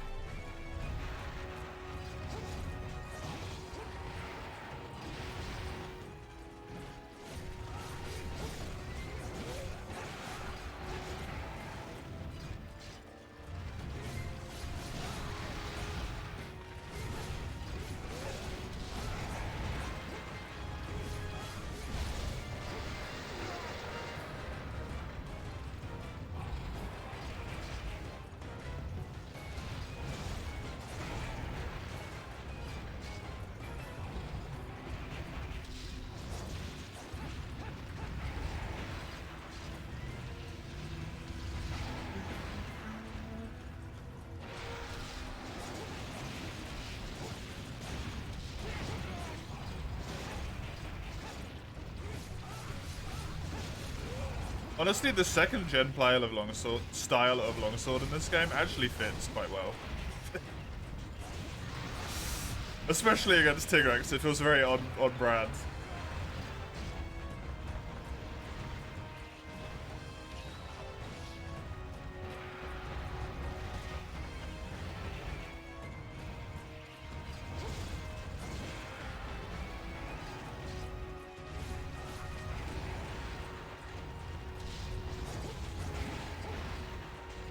Honestly, the 2nd gen style of longsword in this game actually fits quite well. Especially against Tigrex, it feels very on brand.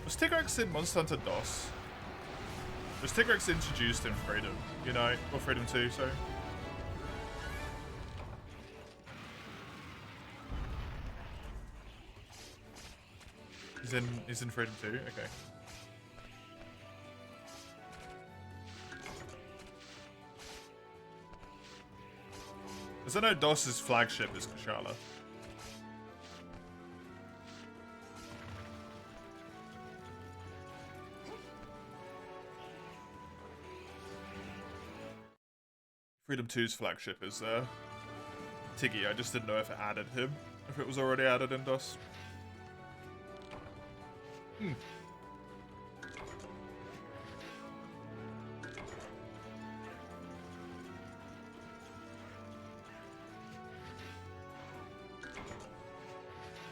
Was Tigrex in Monster Hunter DOS? Was Tigrex introduced in Freedom, you know? Or Freedom 2, sorry. He's in Freedom 2? Okay. Because I know DOS's flagship is Kushala. Freedom 2's flagship is Tiggy. I just didn't know if it added him, if it was already added in DOS.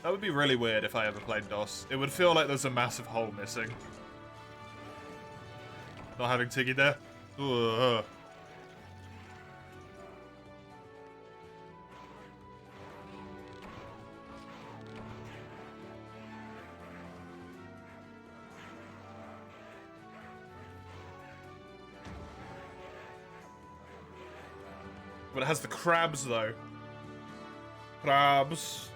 That would be really weird if I ever played DOS. It would feel like there's a massive hole missing. Not having Tiggy there. Ugh. But it has the crabs, though. Crabs.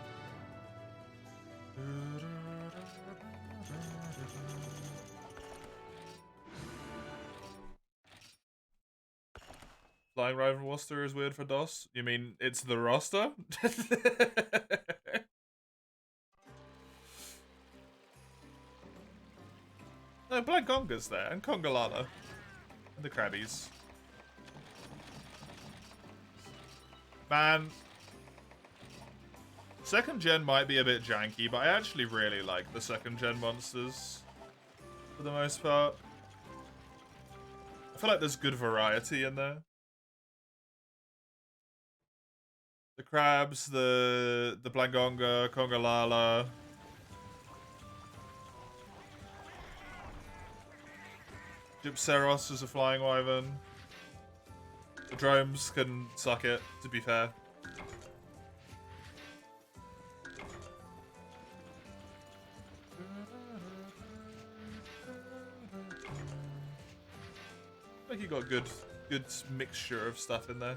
Flying Rival roster is weird for DOS? You mean it's the roster? No, Black Gonga's there, and Kongalala. And the Krabbies. Man. Second gen might be a bit janky, but I actually really like the second gen monsters. For the most part. I feel like there's good variety in there. The crabs, the Blangonga, Kongalala. Gypceros is a flying wyvern. The dromes can suck it, to be fair. I think you got good mixture of stuff in there.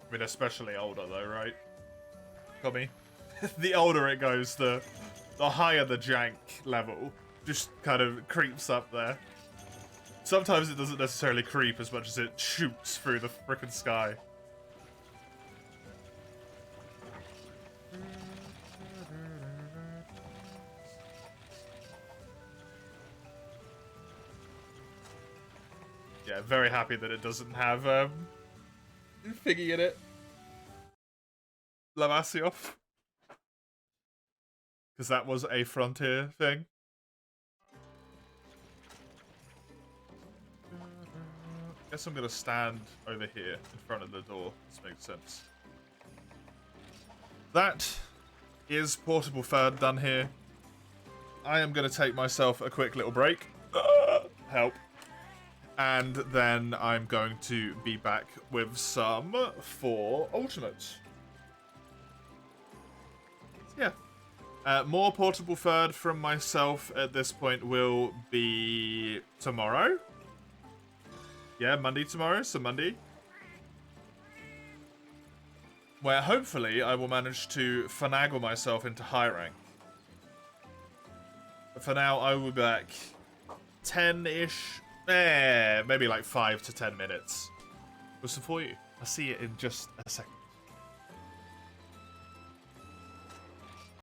I mean, especially older though, right? Tommy? The older it goes, the higher the jank level just kind of creeps up there. Sometimes it doesn't necessarily creep as much as it shoots through the frickin' sky. Yeah, very happy that it doesn't have thingy in it. Lavasioff. Because that was a Frontier thing. Guess I'm going to stand over here in front of the door. This makes sense. That is Portable Third done here. I am going to take myself a quick little break. Help. And then I'm going to be back with some for Ultimate. Yeah. More Portable Third from myself at this point will be tomorrow. Yeah, Monday tomorrow, so Monday. Where hopefully I will manage to finagle myself into high rank. But for now, I will be back 10-ish, maybe like 5 to 10 minutes with some for you. I'll see you in just a second.